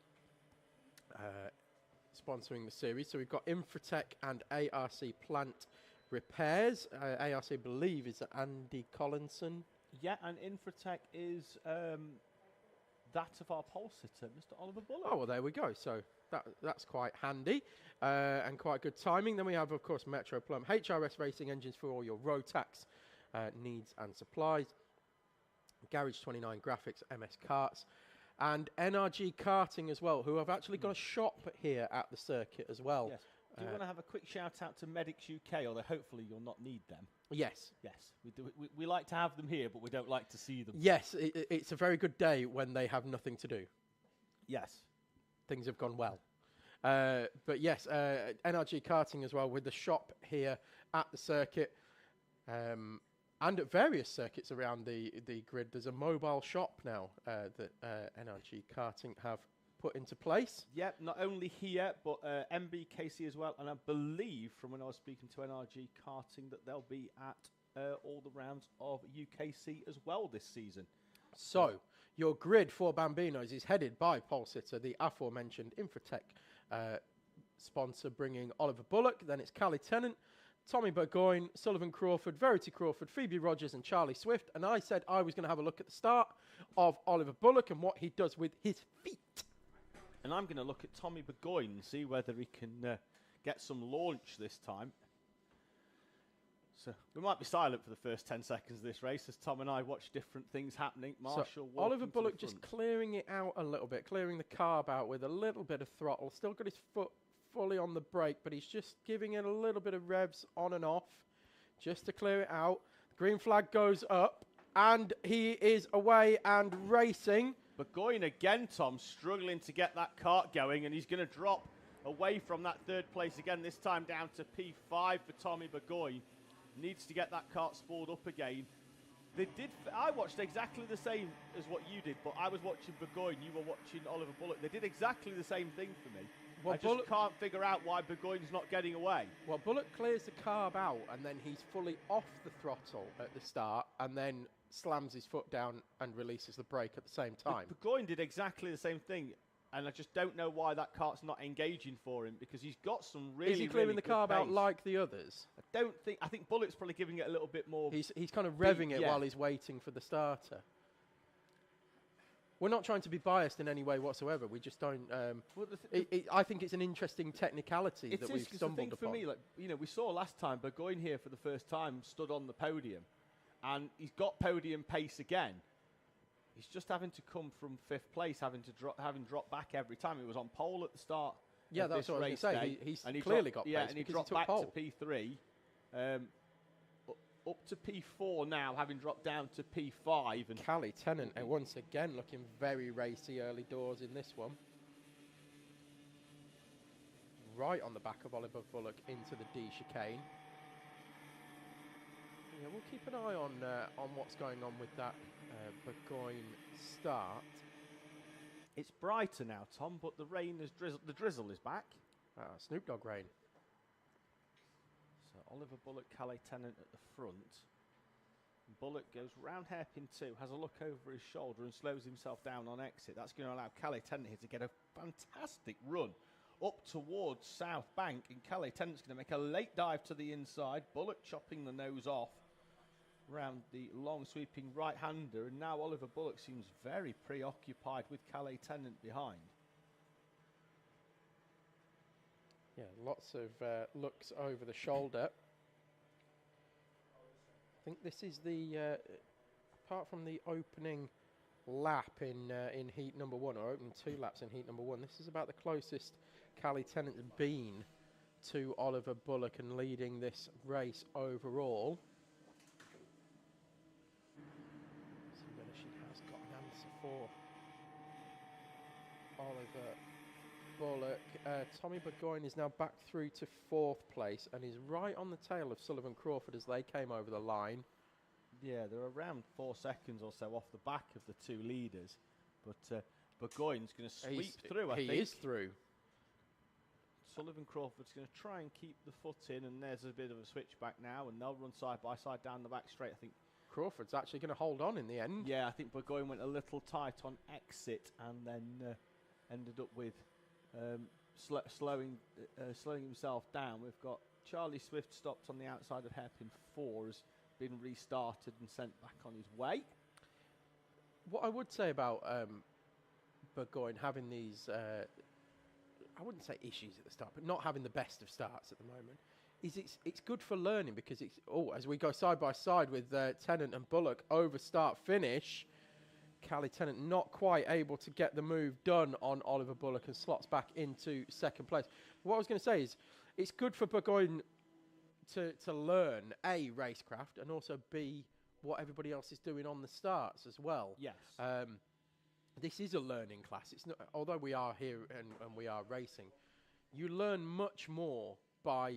sponsoring the series. So we've got Infratech and ARC Plant Repairs. ARC, I believe, is Andy Collinson. Yeah, and Infratech is that of our pole sitter, Mr. Oliver Bullock. Oh, well, there we go. So that's quite handy and quite good timing. Then we have, of course, Metro Plum, HRS Racing Engines for all your Rotax needs and supplies. Garage 29 Graphics, MS Karts, and NRG Karting as well, who have actually got a shop here at the circuit as well. Yes. Do you want to have a quick shout out to Medics UK, although hopefully you'll not need them? Yes. Yes, we do. We like to have them here, but we don't like to see them. Yes, it's a very good day when they have nothing to do. Yes. Things have gone well. But yes, NRG Karting as well, with the shop here at the circuit. And at various circuits around the grid, there's a mobile shop now that NRG Karting have put into place. Yep, not only here, but MBKC as well. And I believe from when I was speaking to NRG Karting that they'll be at all the rounds of UKC as well this season. So, your grid for Bambinos is headed by Pole Sitter, the aforementioned Infratech sponsor, bringing Oliver Bullock. Then it's Callie Tennant, Tommy Burgoyne, Sullivan Crawford, Verity Crawford, Phoebe Rogers and Charlie Swift. And I said I was going to have a look at the start of Oliver Bullock and what he does with his feet. And I'm going to look at Tommy Burgoyne and see whether he can get some launch this time. So we might be silent for the first 10 seconds of this race as Tom and I watch different things happening. Marshall, so Oliver Bullock just clearing it out a little bit, clearing the carb out with a little bit of throttle. Still got his foot fully on the brake, but he's just giving it a little bit of revs on and off just to clear it out. The green flag goes up and he is away and racing. Burgoyne again, Tom, struggling to get that kart going, and he's going to drop away from that third place again, this time down to P5 for Tommy Burgoyne. Needs to get that kart spooled up again. I watched exactly the same as what you did, but I was watching Burgoyne, you were watching Oliver Bullock. They did exactly the same thing for me. Well, I just can't figure out why Burgoyne's not getting away. Well, Bullock clears the carb out, and then he's fully off the throttle at the start, and then slams his foot down and releases the brake at the same time. Burgoyne did exactly the same thing, and I just don't know why that kart's not engaging for him, because he's got some really, Is he clearing the carb out like the others? I think Bullock's probably giving it a little bit more. He's kind of revving it while he's waiting for the starter. We're not trying to be biased in any way whatsoever. We just don't. I think it's an interesting technicality that we've stumbled upon. For me, we saw last time Burgoyne here for the first time stood on the podium, and he's got podium pace again. He's just having to come from 5th place, having dropped back every time. He was on pole at the start. Yeah, that's what I was going to say. He's clearly got pace. Yeah, and he dropped back to P3. Up to P4 now, having dropped down to P5. And Callie Tennant, once again, looking very racy early doors in this one. Right on the back of Oliver Bullock into the D chicane. Yeah, we'll keep an eye on what's going on with that Burgoyne start. It's brighter now, Tom, but the rain has drizzled. The drizzle is back. Snoop Dogg rain. So Oliver Bullock, Calais Tennant at the front. Bullock goes round hairpin 2, has a look over his shoulder and slows himself down on exit. That's going to allow Calais Tennant here to get a fantastic run up towards South Bank, and Calais Tennant's going to make a late dive to the inside. Bullock chopping the nose off round the long sweeping right-hander, and now Oliver Bullock seems very preoccupied with Calais Tennant behind. Yeah, lots of looks over the shoulder. I think this is the, apart from the opening lap in heat number 1, or opening 2 laps in heat number 1, this is about the closest Calais Tennant's been to Oliver Bullock and leading this race overall. See whether she has got an answer for Oliver Bullock. Tommy Burgoyne is now back through to 4th place and is right on the tail of Sullivan Crawford as they came over the line. Yeah, they're around 4 seconds or so off the back of the 2 leaders. But Burgoyne's going to sweep through, I think. He is through. Sullivan Crawford's going to try and keep the foot in, and there's a bit of a switchback now, and they'll run side by side down the back straight, I think. Crawford's actually going to hold on in the end. Yeah, I think Burgoyne went a little tight on exit and then ended up with slowing himself down. We've got Charlie Swift stopped on the outside of hairpin 4, has been restarted and sent back on his way. What I would say about Burgoyne having these, I wouldn't say issues at the start, but not having the best of starts at the moment, is it's good for learning, because it's as we go side by side with Tennant and Bullock over start finish, Calais Tennant not quite able to get the move done on Oliver Bullock and slots back into 2nd place. What I was going to say is it's good for Burgoyne to learn A, racecraft, and also B, what everybody else is doing on the starts as well. Yes. This is a learning class. It's not, although we are here and we are racing, you learn much more by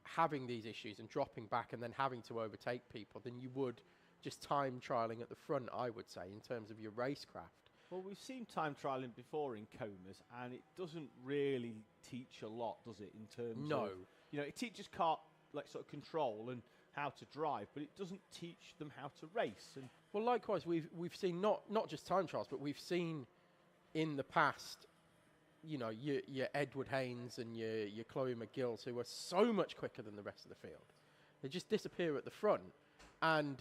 having these issues and dropping back and then having to overtake people than you would just time trialing at the front, I would say, in terms of your racecraft. Well, we've seen time trialling before in comas, and it doesn't really teach a lot, does it? In terms of, you know, it teaches car like sort of control and how to drive, but it doesn't teach them how to race. And well, likewise, we've seen not just time trials, but we've seen in the past, you know, your Edward Haynes and your Chloe McGills, who are so much quicker than the rest of the field. They just disappear at the front, and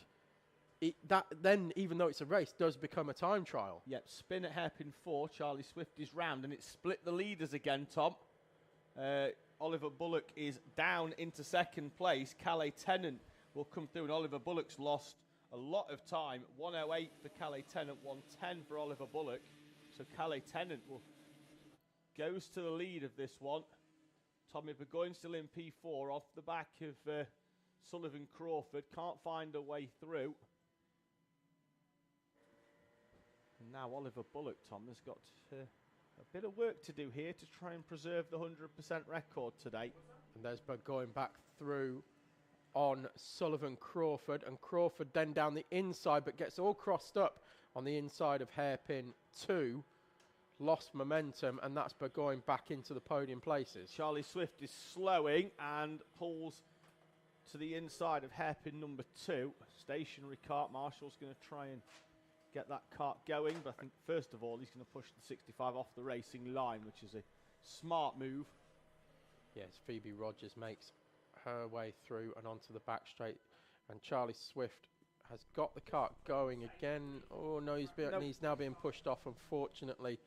that then, even though it's a race, does become a time trial. Yep, spin at hairpin 4. Charlie Swift is round, and it's split the leaders again, Tom. Oliver Bullock is down into second place. Calais Tennant will come through, and Oliver Bullock's lost a lot of time. 1:08 for Calais Tennant, 1:10 for Oliver Bullock. So Calais Tennant goes to the lead of this one. Tommy Burgoyne still in P4 off the back of Sullivan Crawford. Can't find a way through. And now Oliver Bullock, Tom, has got a bit of work to do here to try and preserve the 100% record today. And there's Burgoyne back through on Sullivan Crawford, and Crawford then down the inside, but gets all crossed up on the inside of hairpin 2. Lost momentum, and that's Burgoyne back into the podium places. Charlie Swift is slowing and pulls to the inside of hairpin number 2. Stationary kart. Marshall's going to try and get that kart going, but I think first of all he's going to push the 65 off the racing line, which is a smart move. Yes, Phoebe Rogers makes her way through and onto the back straight, and Charlie Swift has got the kart going again. Oh no, he's now being pushed off, unfortunately.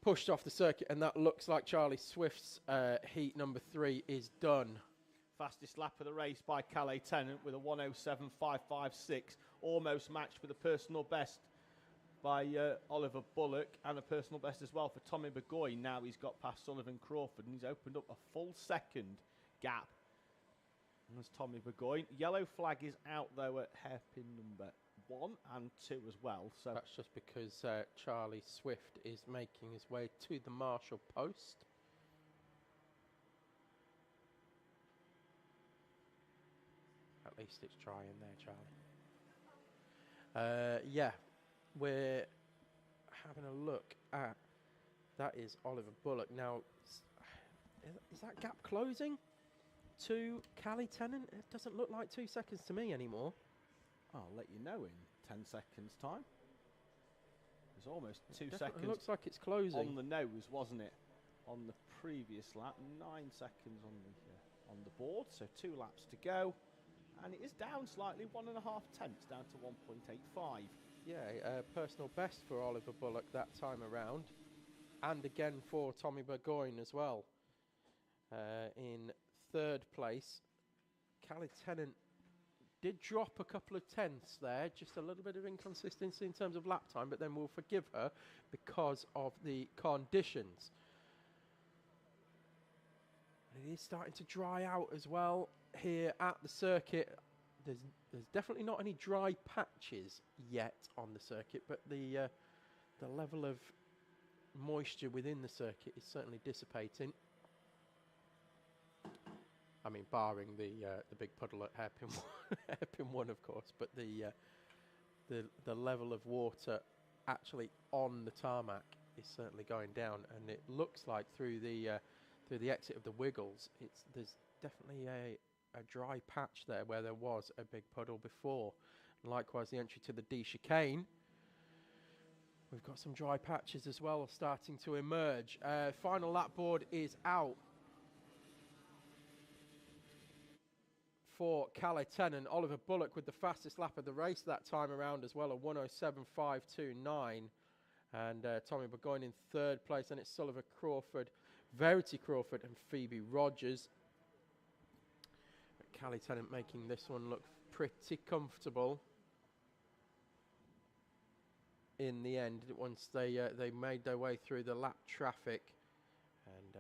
Pushed off the circuit, and that looks like Charlie Swift's heat number 3 is done. Fastest lap of the race by Calais Tennant with a 1:07.556, almost matched with a personal best by Oliver Bullock, and a personal best as well for Tommy Burgoyne. Now he's got past Sullivan Crawford, and he's opened up a full second gap. And there's Tommy Burgoyne. Yellow flag is out though at hairpin number 1 and 2 as well. So that's just because Charlie Swift is making his way to the Marshall post. At least it's dry in there, Charlie. Yeah, we're having a look at, that is Oliver Bullock. Now, is that gap closing to Calais Tennant? It doesn't look like 2 seconds to me anymore. I'll let you know in 10 seconds time. There's almost 2 seconds. It looks like it's closing. On the nose, wasn't it? On the previous lap, 9 seconds on the board, so 2 laps to go. And it is down slightly, 1.5 tenths, down to 1.85. Yeah, personal best for Oliver Bullock that time around. And again for Tommy Burgoyne as well. In 3rd place, Calais Tennant did drop a couple of tenths there, just a little bit of inconsistency in terms of lap time, but then we'll forgive her because of the conditions. It is starting to dry out as well here at the circuit. There's definitely not any dry patches yet on the circuit, but the level of moisture within the circuit is certainly dissipating. I mean, barring the big puddle at hairpin hairpin 1, of course, but the level of water actually on the tarmac is certainly going down, and it looks like through the exit of the Wiggles, there's definitely a dry patch there where there was a big puddle before. And likewise, the entry to the D chicane, we've got some dry patches as well starting to emerge. Final lap board is out for Calais Tennant. Oliver Bullock with the fastest lap of the race that time around as well, a 1:07.529. And Tommy Burgoyne in 3rd place, and it's Sullivan Crawford, Verity Crawford and Phoebe Rogers. Calais Tennant making this one look pretty comfortable in the end once they made their way through the lap traffic, and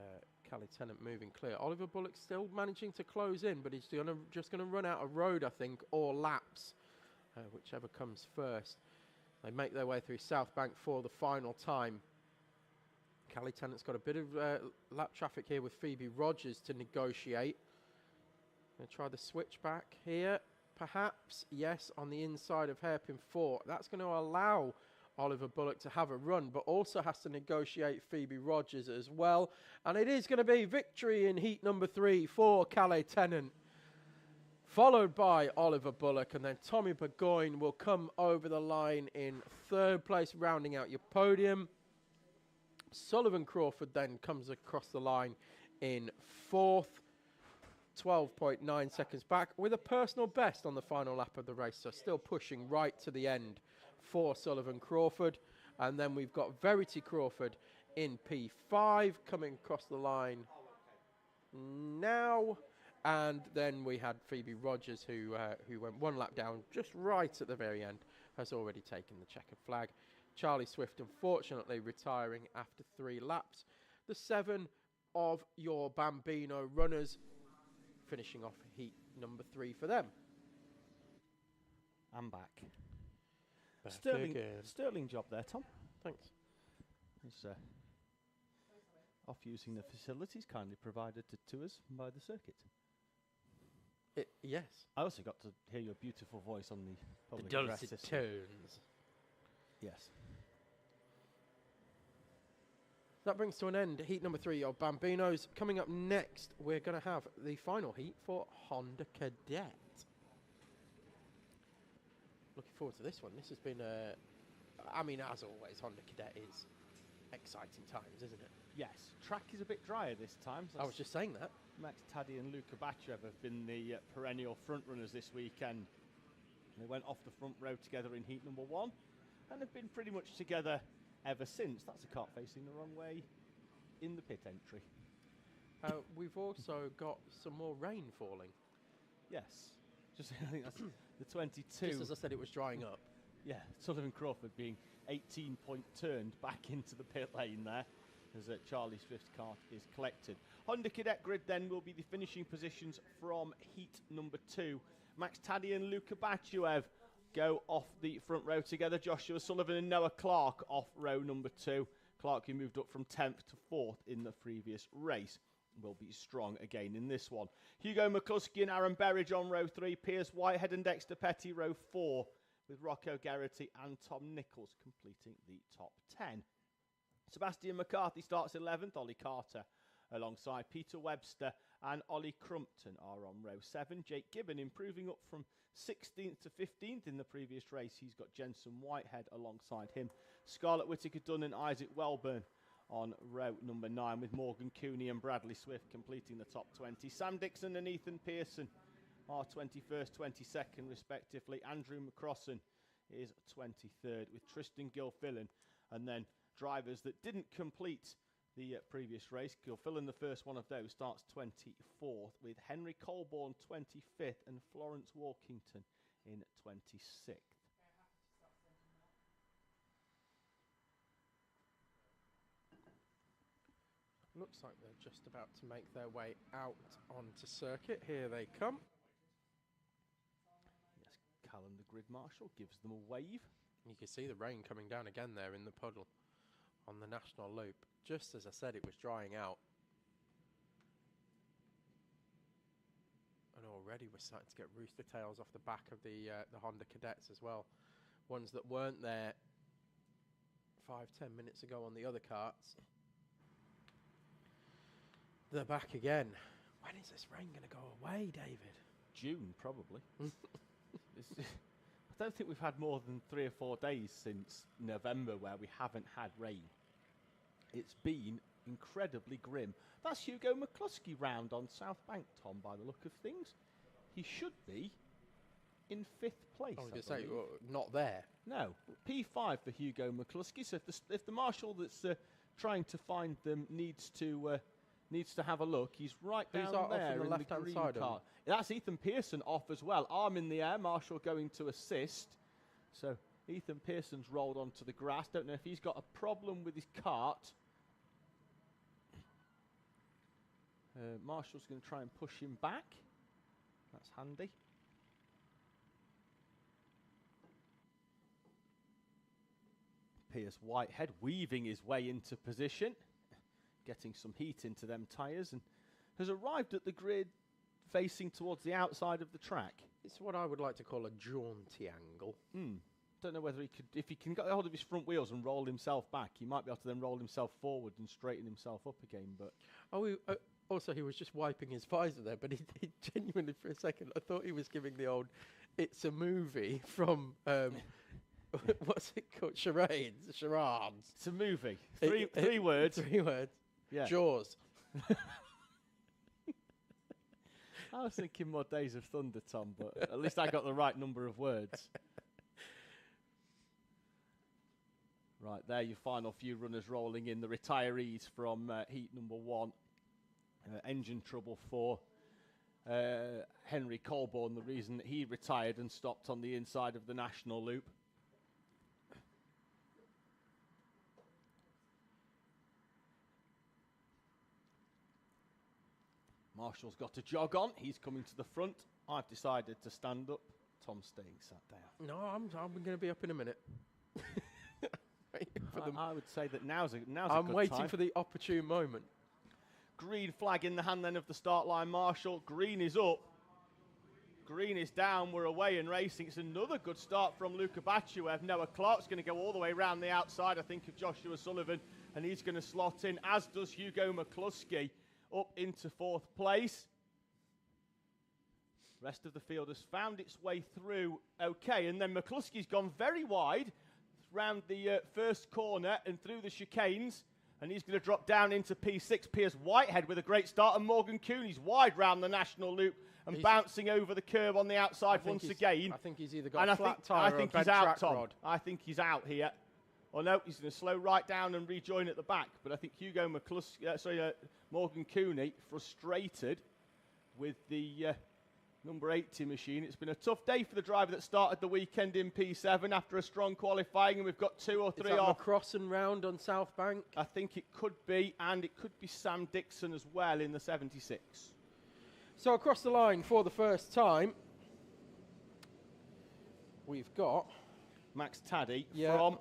Calais Tennant moving clear. Oliver Bullock still managing to close in, but he's just going to run out of road, I think, or laps, whichever comes first. They make their way through South Bank for the final time. Calais Tennant's got a bit of lap traffic here with Phoebe Rogers to negotiate. Going to try the switchback here, perhaps. Yes, on the inside of hairpin 4. That's going to allow Oliver Bullock to have a run, but also has to negotiate Phoebe Rogers as well. And it is going to be victory in heat number 3 for Calais Tennant, followed by Oliver Bullock, and then Tommy Burgoyne will come over the line in 3rd place, rounding out your podium. Sullivan Crawford then comes across the line in 4th, 12.9 seconds back, with a personal best on the final lap of the race, so still pushing right to the end for Sullivan Crawford. And then we've got Verity Crawford in P5 coming across the line now. And then we had Phoebe Rogers, who went 1 lap down just right at the very end, has already taken the checkered flag. Charlie Swift, unfortunately, retiring after 3 laps. The 7 of your Bambino runners finishing off heat number 3 for them. I'm back. Back Sterling job there, Tom. Thanks. He's off using the facilities kindly provided to us by the circuit. Yes. I also got to hear your beautiful voice on the public the address dulcet system. tones. Yes. That brings to an end heat number 3 of Bambinos. Coming up next, we're going to have the final heat for Honda Cadet. Looking forward to this one. This has been I mean, as always, Honda Cadet is exciting times, isn't it? Yes. Track is a bit drier this time. So I was just saying that. Max Taddy and Luca Bachev have been the perennial front runners this weekend. They went off the front row together in heat number 1 and have been pretty much together ever since. That's a car facing the wrong way in the pit entry. We've also got some more rain falling. Yes. Just I think that's the 22. Just as I said, it was drying up. Yeah, Sullivan Crawford being 18-point turned back into the pit lane there as Charlie Swift's car is collected. Honda Cadet grid then will be the finishing positions from heat number 2. Max Taddy and Luca Bachev go off the front row together. Joshua Sullivan and Noah Clark off row number 2. Clark, who moved up from 10th to 4th in the previous race, will be strong again in this one. Hugo McCluskey and Aaron Berridge on row 3. Piers Whitehead and Dexter Petty row 4, with Rocco Garrity and Tom Nichols completing the top 10. Sebastian McCarthy starts 11th. Ollie Carter alongside Peter Webster and Ollie Crumpton are on row 7. Jake Gibbon improving up from 16th to 15th in the previous race. He's got Jensen Whitehead alongside him. Scarlett Whittaker-Dunn and Isaac Welburn on row number 9, with Morgan Cooney and Bradley Swift completing the top 20. Sam Dixon and Ethan Pearson are 21st, 22nd respectively. Andrew McCrossan is 23rd, with Tristan Gilfillan, and then drivers that didn't complete the previous race. Gilfillan, the first one of those, starts 24th, with Henry Colborne 25th and Florence Walkington in 26th. Looks like they're just about to make their way out onto circuit. Here they come. Yes, Callum, the grid marshal, gives them a wave. You can see the rain coming down again there in the puddle on the National Loop. Just as I said, it was drying out. And already we're starting to get rooster tails off the back of the Honda Cadets as well. Ones that weren't there 5-10 minutes ago on the other karts. They're back again. When is this rain going to go away, David? June, probably. I don't think we've had more than 3 or 4 days since November where we haven't had rain. It's been incredibly grim. That's Hugo McCluskey round on South Bank, Tom, by the look of things. He should be in 5th place. I was going to say, not there. No. P5 for Hugo McCluskey. So if the marshal that's trying to find them needs to have a look, he's right down there on the left-hand side. That's Ethan Pearson off as well. Arm in the air. Marshall going to assist. So Ethan Pearson's rolled onto the grass. Don't know if he's got a problem with his cart. Marshall's going to try and push him back. That's handy. Piers Whitehead weaving his way into position, getting some heat into them tyres, and has arrived at the grid facing towards the outside of the track. It's what I would like to call a jaunty angle. don't know whether he could, if he can get hold of his front wheels and roll himself back, he might be able to then roll himself forward and straighten himself up again. But Also, he was just wiping his visor there, but he genuinely, for a second, I thought he was giving the old "It's a movie" from what's it called? Charades. It's a movie. Three words. 3 words. Yeah. Jaws. I was thinking more Days of Thunder, Tom, but at least I got the right number of words. Right, there, your final few runners rolling in. The retirees from heat number 1. Engine trouble for Henry Colborne, the reason that he retired and stopped on the inside of the national loop. Marshall's got a jog on. He's coming to the front. I've decided to stand up. Tom's staying sat down. No, I'm going to be up in a minute. I would say that now's a good I'm waiting time. for the opportune moment. Green flag in the hand then of the start line, Marshall. Green is up. Green is down. We're away and racing. It's another good start from Luca Bachuev. Noah Clark's going to go all the way around the outside, I think, of Joshua Sullivan, and he's going to slot in, as does Hugo McCluskey, up into 4th place. Rest of the field has found its way through okay, and then McCluskey's gone very wide round the first corner and through the chicanes, and he's going to drop down into P6. Piers Whitehead with a great start, and Morgan Cooney's wide round the national loop and bouncing over the curb on the outside once again. I think he's either got a flat tyre or a bent he's out, track Tom. rod. I think he's out here. Oh no, he's going to slow right down and rejoin at the back. But I think Hugo Morgan Cooney frustrated with the number 80 machine. It's been a tough day for the driver that started the weekend in P7 after a strong qualifying, and we've got 2 or 3 off. Crossing round on South Bank? I think it could be, and it could be Sam Dixon as well in the 76. So across the line for the first time, we've got Max Taddy from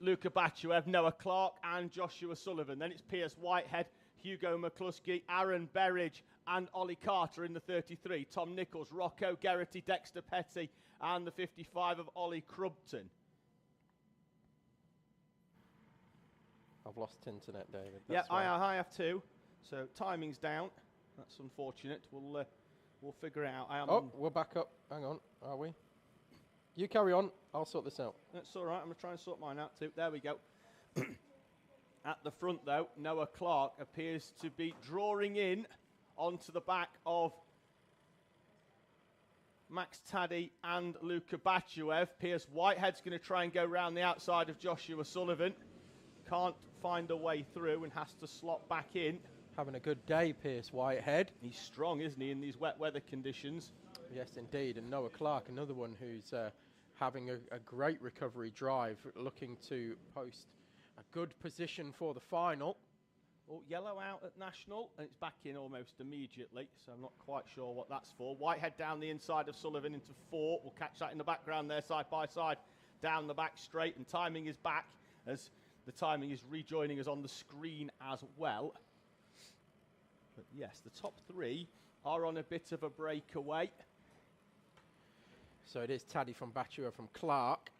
Luca Bachuev, Noah Clark and Joshua Sullivan. Then it's Piers Whitehead, Hugo McCluskey, Aaron Berridge and Ollie Carter in the 33. Tom Nichols, Rocco Geraghty, Dexter Petty and the 55 of Ollie Crubton. I've lost internet, David. Yeah, I have too. So timing's down. That's unfortunate. We'll figure it out. We're back up. Hang on, are we? You carry on. I'll sort this out. That's all right. I'm going to try and sort mine out too. There we go. At the front, though, Noah Clark appears to be drawing in onto the back of Max Taddy and Luca Bachuev. Piers Whitehead's going to try and go round the outside of Joshua Sullivan. Can't find a way through and has to slot back in. Having a good day, Piers Whitehead. He's strong, isn't he, in these wet weather conditions? Yes, indeed. And Noah Clark, another one who's having a great recovery drive, looking to post a good position for the final. Oh, yellow out at National, and it's back in almost immediately, so I'm not quite sure what that's for. Whitehead down the inside of Sullivan into 4. We'll catch that in the background there, side by side, down the back straight, and timing is back as the timing is rejoining us on the screen as well. But yes, the top 3 are on a bit of a breakaway. So it is Taddy from Bachuev from Clark,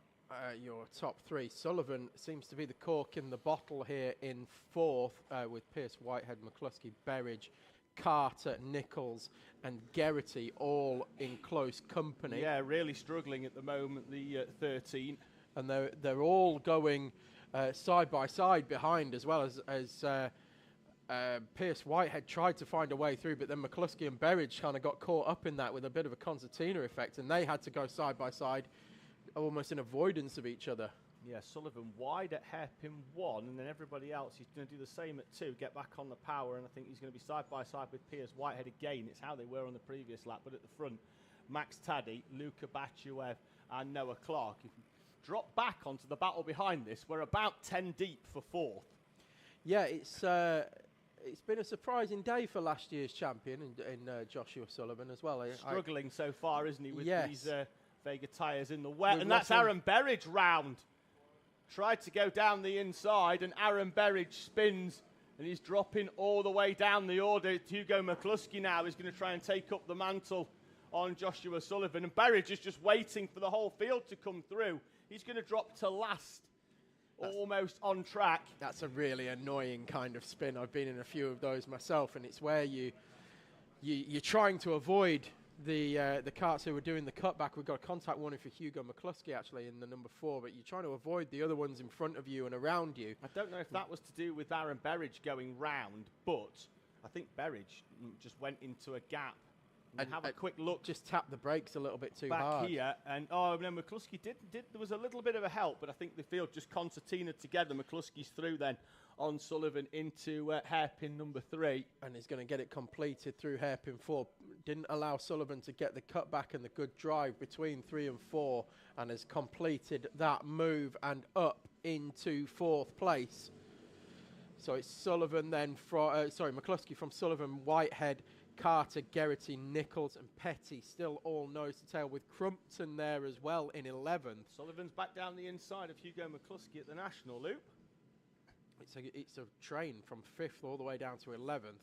your top 3. Sullivan seems to be the cork in the bottle here in 4th, with Piers Whitehead, McCluskey, Berridge, Carter, Nichols and Geraghty all in close company. Yeah, really struggling at the moment, the 13. And they're all going side by side behind, as well as Piers Whitehead tried to find a way through, but then McCluskey and Berridge kind of got caught up in that with a bit of a concertina effect, and they had to go side by side, almost in avoidance of each other. Yeah, Sullivan wide at hairpin 1, and then everybody else, he's going to do the same at 2, get back on the power, and I think he's going to be side by side with Piers Whitehead again. It's how they were on the previous lap, but at the front, Max Taddy, Luca Bachuev and Noah Clark. If you drop back onto the battle behind this, we're about 10 deep for 4th. Yeah, it's been a surprising day for last year's champion in Joshua Sullivan as well. Struggling so far, isn't he, with these Vega tyres in the wet. We've and that's Aaron Berridge round. Tried to go down the inside, and Aaron Berridge spins, and he's dropping all the way down the order. Hugo McCluskey now is going to try and take up the mantle on Joshua Sullivan. And Berridge is just waiting for the whole field to come through. He's going to drop to last, almost on track. That's a really annoying kind of spin. I've been in a few of those myself, and it's where you're trying to avoid the karts who were doing the cutback. We've got a contact warning for Hugo McCluskey actually in the number 4, but you're trying to avoid the other ones in front of you and around you. I don't know if that was to do with Aaron Berridge going round, but I think Berridge just went into a gap. And have a quick look. Just tap the brakes a little bit too back hard. Here, and McCluskey did. There was a little bit of a help, but I think the field just concertinaed together. McCluskey's through then on Sullivan into hairpin number 3, and he's going to get it completed through hairpin 4. Didn't allow Sullivan to get the cutback and the good drive between 3 and 4, and has completed that move and up into 4th place. So it's Sullivan then from McCluskey from Sullivan, Whitehead, Carter, Geraghty, Nichols and Petty still all nose to tail, with Crumpton there as well in 11th. Sullivan's back down the inside of Hugo McCluskey at the National Loop. It's a train from 5th all the way down to 11th.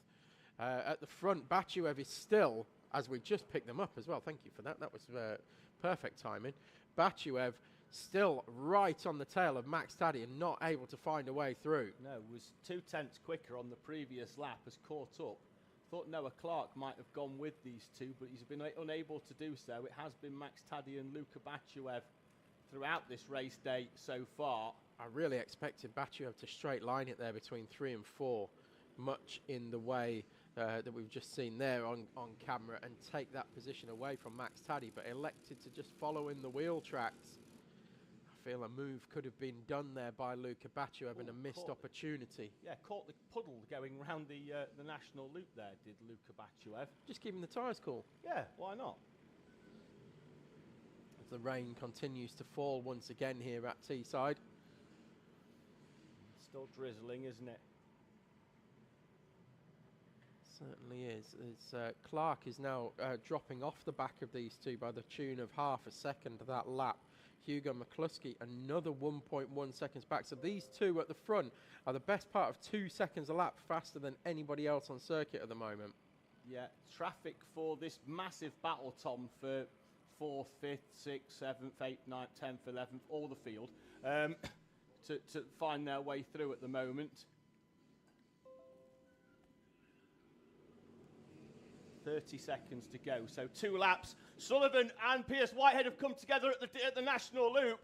At the front, Batuev is still, as we just picked them up as well, thank you for that, that was perfect timing. Batuev still right on the tail of Max Taddy and not able to find a way through. No, was 2/10 quicker on the previous lap, has caught up. Thought Noah Clark might have gone with these two, but he's been unable to do so. It has been Max Taddy and Luka Batuev throughout this race day so far. I really expected Batuev to straight line it there between 3 and 4, much in the way that we've just seen there on camera, and take that position away from Max Taddy, but elected to just follow in the wheel tracks. I feel a move could have been done there by Luka Batuev and a missed opportunity. Yeah, caught the puddle going round the National Loop there, did Luka Batuev. Just keeping the tyres cool. Yeah, why not? As the rain continues to fall once again here at Teesside. Still drizzling, isn't it? Certainly is. Clark is now dropping off the back of these two by the tune of half a second that lap. Hugo McCluskey another 1.1 seconds back. So these two at the front are the best part of 2 seconds a lap faster than anybody else on circuit at the moment. Yeah, traffic for this massive battle, Tom, for 4th, 5th, 6th, 7th, 8th, 9th, 10th, 11th, all the field, to find their way through at the moment. 30 seconds to go, so 2 laps. Sullivan and Pierce Whitehead have come together at the National Loop.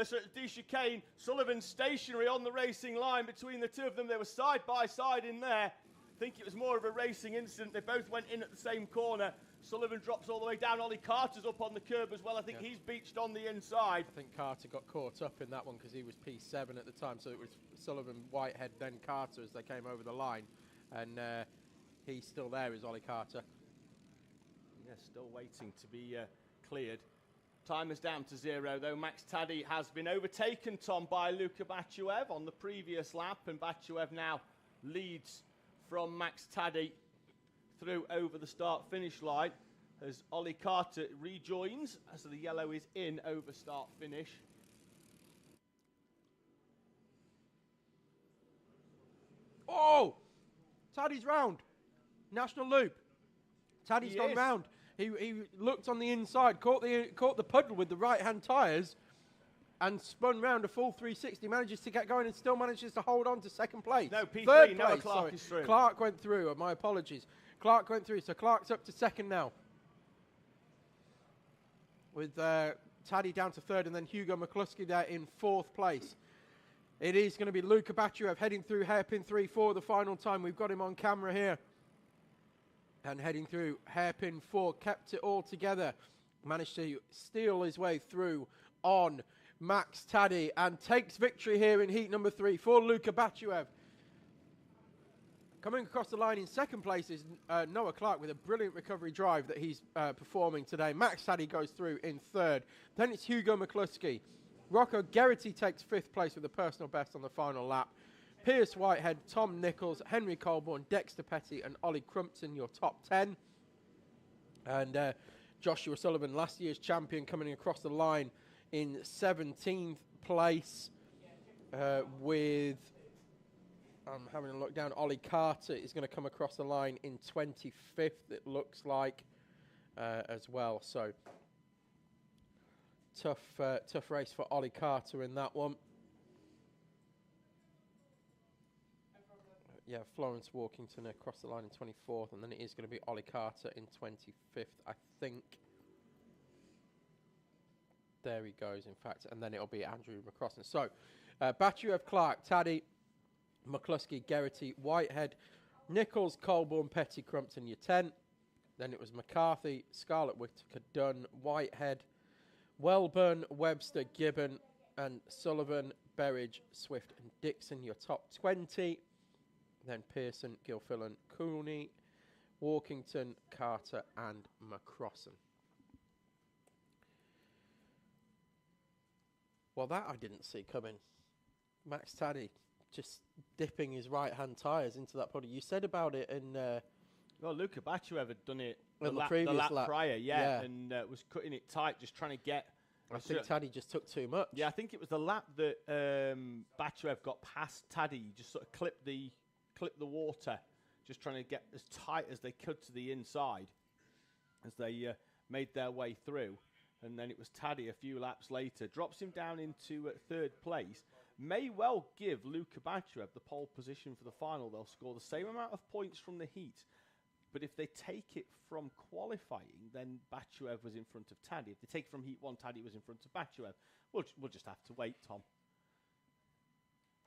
So at the chicane, Sullivan stationary on the racing line between the two of them. They were side by side in there. I think it was more of a racing incident. They both went in at the same corner. Sullivan drops all the way down. Ollie Carter's up on the curb as well. I think he's beached on the inside. I think Carter got caught up in that one because he was P7 at the time. So it was Sullivan, Whitehead, then Carter as they came over the line. And he's still there, is Ollie Carter. Yeah, still waiting to be cleared. Time is down to 0, though. Max Taddy has been overtaken, Tom, by Luka Batuev on the previous lap, and Batuev now leads from Max Taddy through over the start-finish line as Ollie Carter rejoins, as the yellow is in over start-finish. Oh! Taddy's round. National Loop. Taddy's gone round. He looked on the inside, caught the puddle with the right-hand tyres, and spun round a full 360. Manages to get going and still manages to hold on to second place. No, P3. Third Noah place, Clark sorry. is through. Clark went through. My apologies. Clark went through, so Clark's up to second now. With Taddy down to third, and then Hugo McCluskey there in 4th place. It is going to be Luka Batuev heading through hairpin 3 for the final time. We've got him on camera here. And heading through hairpin 4, kept it all together. Managed to steal his way through on Max Taddy and takes victory here in heat number 3 for Luka Batuev. Coming across the line in second place is Noah Clark with a brilliant recovery drive that he's performing today. Max Taddy goes through in 3rd. Then it's Hugo McCluskey. Rocco Geraghty takes 5th place with a personal best on the final lap. Pierce Whitehead, Tom Nichols, Henry Colborne, Dexter Petty and Ollie Crumpton, your top 10. And Joshua Sullivan, last year's champion, coming across the line in 17th place with, I'm having a look down, Ollie Carter is going to come across the line in 25th, it looks like. as well. So tough race for Ollie Carter in that one. Yeah, Florence Walkington across the line in 24th, and then it is going to be Ollie Carter in 25th, I think. There he goes, in fact, and then it'll be Andrew McCrossan. So, Batchev, Clark, Taddy, McCluskey, Geraghty, Whitehead, Nichols, Colborne, Petty, Crumpton, your 10. Then it was McCarthy, Scarlett, Whittaker, Dunn, Whitehead, Welburn, Webster, Gibbon, and Sullivan, Berridge, Swift, and Dixon, your top 20. Then Pearson, Gilfillan, Cooney, Walkington, Carter, and McCrossan. Well, that I didn't see coming. Max Taddy just dipping his right-hand tyres into that puddle. You said about it in... well, Luca Batchev had done it the previous lap prior, and was cutting it tight, just trying to get... I think Taddy just took too much. Yeah, I think it was the lap that Batchev got past Taddy. He just sort of clipped the water, just trying to get as tight as they could to the inside as they made their way through. And then it was Taddy a few laps later. Drops him down into third place. May well give Luca Batchev the pole position for the final. They'll score the same amount of points from the heat. But if they take it from qualifying, then Batchev was in front of Taddy. If they take it from Heat 1, Taddy was in front of Batchev. We'll just have to wait, Tom.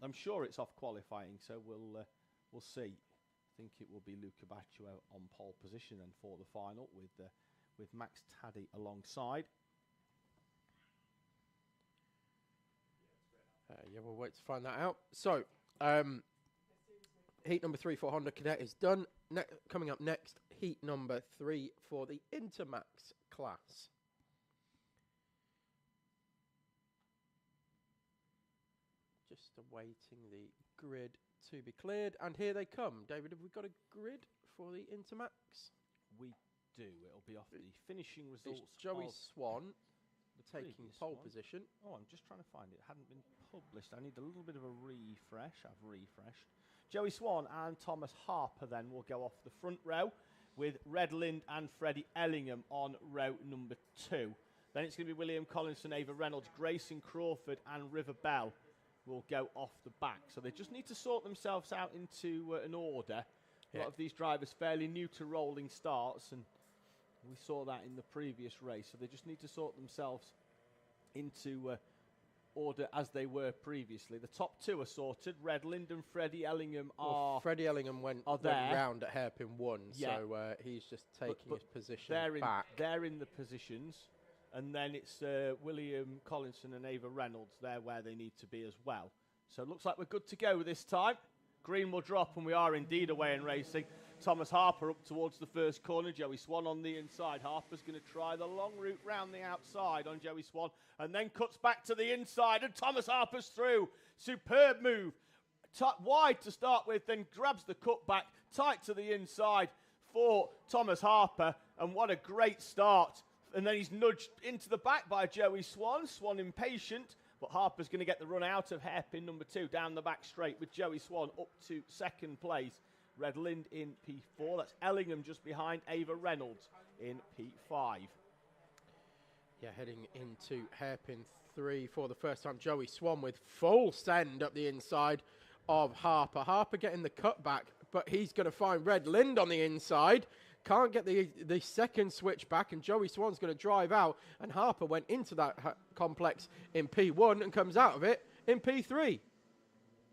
I'm sure it's off qualifying, so we'll see. I think it will be Luca Batchev on pole position then for the final with Max Taddy alongside. Yeah, we'll wait to find that out. So, heat number 3 for Honda Cadet is done. Coming up next, heat number 3 for the Intermax class. Just awaiting the grid to be cleared. And here they come. David, have we got a grid for the Intermax? We do. It'll be off the finishing results. It's Joey Swan taking pole position. Oh, I'm just trying to find it. It hadn't been published. I need a little bit of a refresh. I've refreshed. Joey Swan and Thomas Harper then will go off the front row with Red Lind and Freddie Ellingham on row number 2. Then it's going to be William Collinson, Ava Reynolds, Grayson Crawford and River Bell will go off the back. So they just need to sort themselves out into an order. A lot of these drivers fairly new to rolling starts, and we saw that in the previous race. So they just need to sort themselves into order as they were previously. The top 2 are sorted. Red Lind and Freddie Ellingham are... Freddie Ellingham went round at hairpin 1, so he's just taking his position back. They're in the positions, and then it's William Collinson and Ava Reynolds. They're where they need to be as well. So it looks like we're good to go this time. Green will drop, and we are indeed away in racing. Thomas Harper up towards the first corner. Joey Swan on the inside. Harper's going to try the long route round the outside on Joey Swan and then cuts back to the inside, and Thomas Harper's through. Superb move. Wide to start with, then grabs the cut back tight to the inside for Thomas Harper, and what a great start. And then he's nudged into the back by Joey Swan. Swan impatient, but Harper's going to get the run out of hairpin number 2 down the back straight with Joey Swan up to second place. Red Lind in P4. That's Ellingham just behind Ava Reynolds in P5. Yeah, heading into hairpin 3 for the first time. Joey Swan with full send up the inside of Harper. Harper getting the cutback, but he's going to find Red Lind on the inside. Can't get the second switch back, and Joey Swan's going to drive out, and Harper went into that complex in P1 and comes out of it in P3.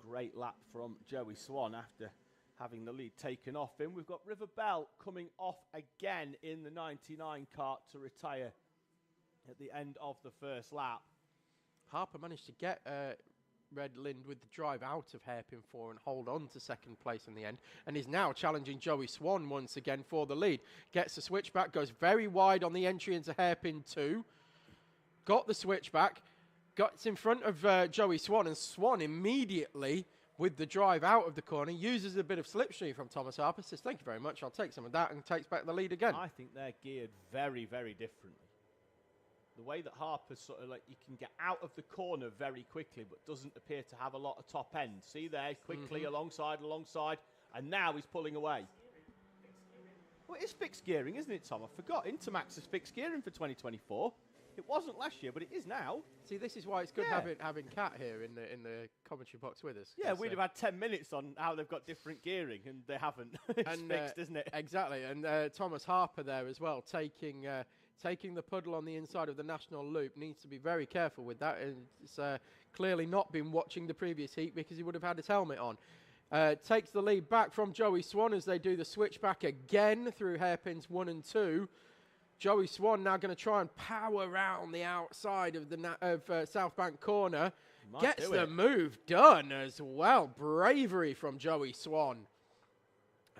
Great lap from Joey Swan after having the lead taken off him. We've got River Bell coming off again in the 99 kart to retire at the end of the first lap. Harper managed to get Red Lind with the drive out of hairpin 4 and hold on to second place in the end, and is now challenging Joey Swan once again for the lead. Gets the switchback, goes very wide on the entry into hairpin 2. Got the switchback, gets in front of Joey Swan, and Swan immediately, with the drive out of the corner, uses a bit of slipstream from Thomas Harper, says, thank you very much, I'll take some of that, and takes back the lead again. I think they're geared very, very differently. The way that Harper's sort of like, you can get out of the corner very quickly, but doesn't appear to have a lot of top end. See there, quickly, alongside, and now he's pulling away. Well, it is fixed gearing, isn't it, Tom? I forgot. Intermax is fixed gearing for 2024. It wasn't last year, but it is now. See, this is why it's good having Kat here in the commentary box with us. Yeah, we'd have had 10 minutes on how they've got different gearing, and they haven't. It's fixed, isn't it? Exactly, and Thomas Harper there as well, taking the puddle on the inside of the national loop. Needs to be very careful with that. It's clearly not been watching the previous heat because he would have had his helmet on. Takes the lead back from Joey Swan as they do the switch back again through hairpins 1 and 2. Joey Swan now going to try and power round the outside of the South Bank corner. Gets the move done as well. Bravery from Joey Swan.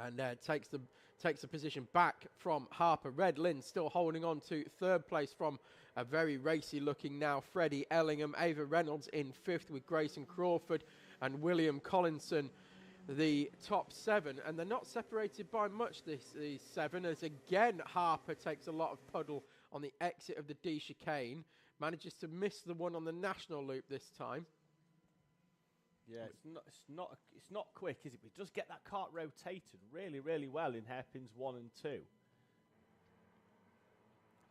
And takes the position back from Harper. Red Lynn still holding on to third place from a very racy looking now Freddie Ellingham. Ava Reynolds in fifth with Grayson Crawford and William Collinson, the top 7, and they're not separated by much, these 7, as again Harper takes a lot of puddle on the exit of the D chicane, manages to miss the one on the national loop this time. Yeah, it's not quick, is it? But it does get that kart rotated really, really well in hairpins 1 and 2.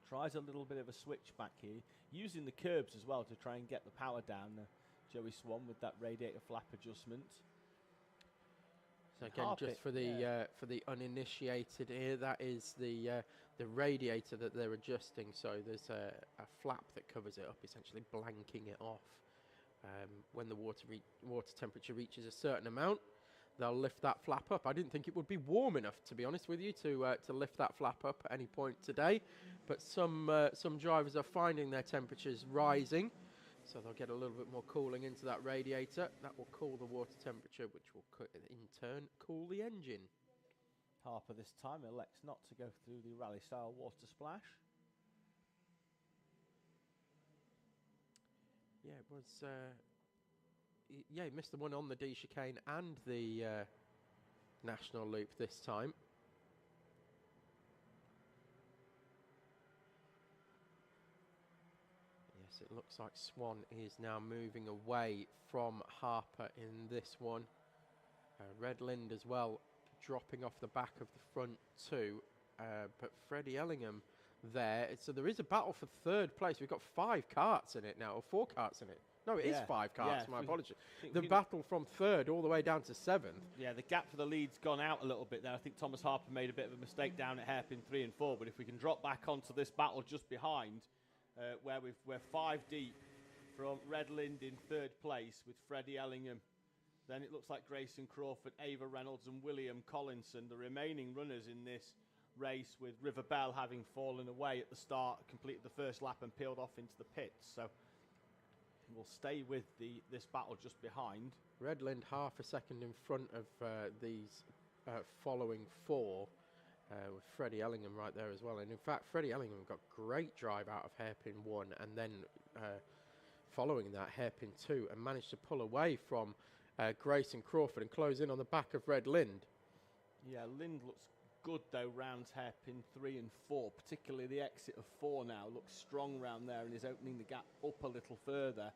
Tries a little bit of a switch back here, using the curbs as well to try and get the power down. Joey Swan with that radiator flap adjustment. So again, just for the uninitiated here, that is the radiator that they're adjusting. So there's a flap that covers it up, essentially blanking it off. When the water temperature reaches a certain amount, they'll lift that flap up. I didn't think it would be warm enough, to be honest with you, to lift that flap up at any point today. But some drivers are finding their temperatures rising. So they'll get a little bit more cooling into that radiator. That will cool the water temperature, which will in turn cool the engine. Harper this time elects not to go through the rally-style water splash. Yeah, it was... he missed the one on the D chicane and the national loop this time. It looks like Swan is now moving away from Harper in this one. Red Lind as well, dropping off the back of the front 2. But Freddie Ellingham there. So there is a battle for third place. We've got 5 karts in it now, or 4 karts in it. No, it is 5 karts, my apologies. The battle from third all the way down to 7th. Yeah, the gap for the lead's gone out a little bit there. I think Thomas Harper made a bit of a mistake down at hairpin 3 and 4, but if we can drop back onto this battle just behind, where we're 5 deep from Red Lind in third place with Freddie Ellingham. Then it looks like Grayson Crawford, Ava Reynolds and William Collinson, the remaining runners in this race, with River Bell having fallen away at the start, completed the first lap and peeled off into the pits. So we'll stay with this battle just behind. Red Lind half a second in front of these following 4. With Freddie Ellingham right there as well. And in fact, Freddie Ellingham got great drive out of hairpin 1 and then following that hairpin 2 and managed to pull away from Grayson Crawford and close in on the back of Red Lind. Yeah, Lind looks good though, rounds hairpin 3 and 4, particularly the exit of 4 now. Looks strong round there and is opening the gap up a little further.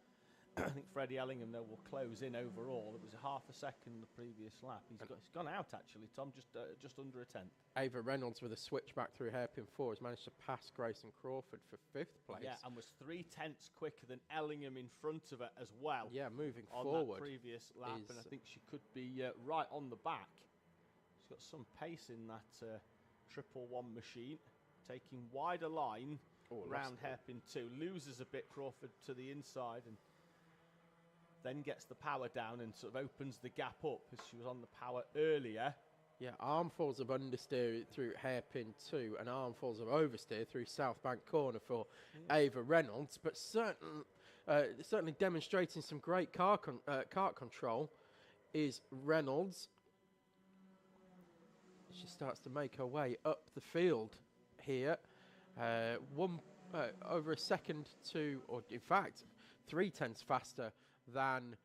I think Freddie Ellingham, though, will close in overall. It was a half a second the previous lap. He's gone out, actually, Tom, just under a tenth. Ava Reynolds with a switch back through hairpin 4 has managed to pass Grayson Crawford for 5th place. Yeah, and was 3/10 quicker than Ellingham in front of her as well. Yeah, moving on forward. That previous lap, and I think she could be right on the back. She's got some pace in that 111 machine, taking wider line round hairpin 2. Loses a bit Crawford to the inside and then gets the power down and sort of opens the gap up as she was on the power earlier. Yeah, armfuls of understeer through hairpin 2 and armfuls of oversteer through South Bank corner for Ava Reynolds, but certainly demonstrating some great kart control is Reynolds. She starts to make her way up the field here. Over a second to, or in fact, 3/10 faster than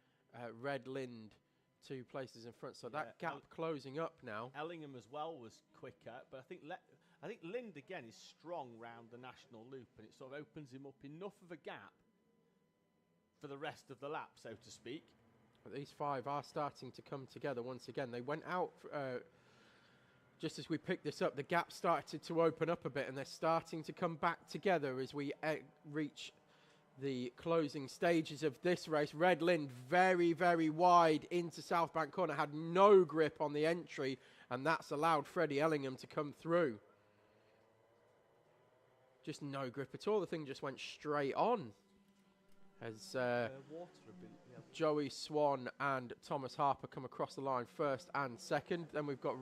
Red Lind, 2 places in front. So that gap closing up now. Ellingham as well was quicker, but I think Lind again is strong round the national loop, and it sort of opens him up enough of a gap for the rest of the lap, so to speak. But these 5 are starting to come together once again. They went out just as we picked this up, the gap started to open up a bit, and they're starting to come back together as we reach the closing stages of this race. Red Lind very, very wide into South Bank Corner, had no grip on the entry, and that's allowed Freddie Ellingham to come through. Just no grip at all. The thing just went straight on. As Joey Swan and Thomas Harper come across the line first and second. Then we've got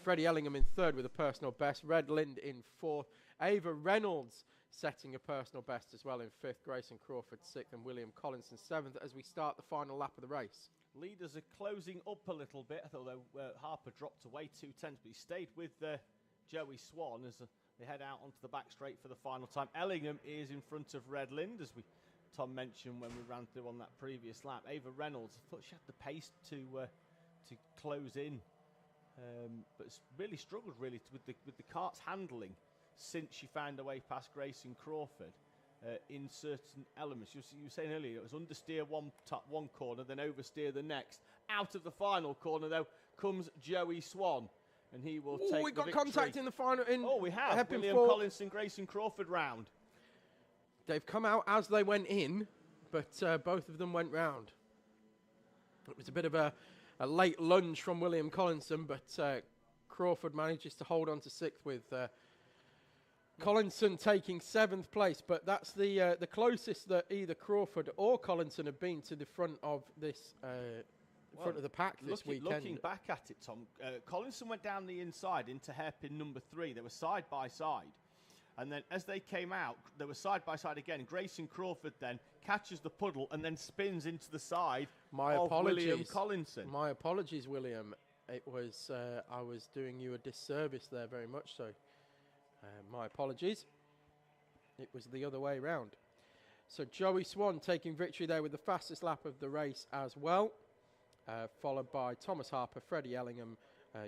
Freddie Ellingham in third with a personal best. Red Lind in fourth. Ava Reynolds setting a personal best as well in fifth. Grayson Crawford sixth and William Collinson seventh as we start the final lap of the race. Leaders are closing up a little bit, although Harper dropped away 2 tenths, but he stayed with Joey Swan as they head out onto the back straight for the final time. Ellingham is in front of Red Lind, as Tom mentioned when we ran through on that previous lap. Ava Reynolds, I thought she had the pace to close in, but it's really struggled with the kart's handling since she found her way past Grayson Crawford in certain elements. You were saying earlier it was understeer one corner, then oversteer the next. Out of the final corner though comes Joey Swan, and he will take we the got victory. contact in the final. We have William Collinson, Grayson Crawford round. They've come out as they went in, but both of them went round. It was a bit of a late lunge from William Collinson, but Crawford manages to hold on to sixth with Collinson taking seventh place. But that's the closest that either Crawford or Collinson have been to the front of this front of the pack this weekend. Looking back at it, Tom, Collinson went down the inside into hairpin number 3. They were side by side. And then as they came out, they were side by side again. Grayson Crawford then catches the puddle and then spins into the side of William Collinson. My apologies, William. It was I was doing you a disservice there, very much so. My apologies. It was the other way round. So Joey Swan taking victory there with the fastest lap of the race as well, followed by Thomas Harper, Freddie Ellingham,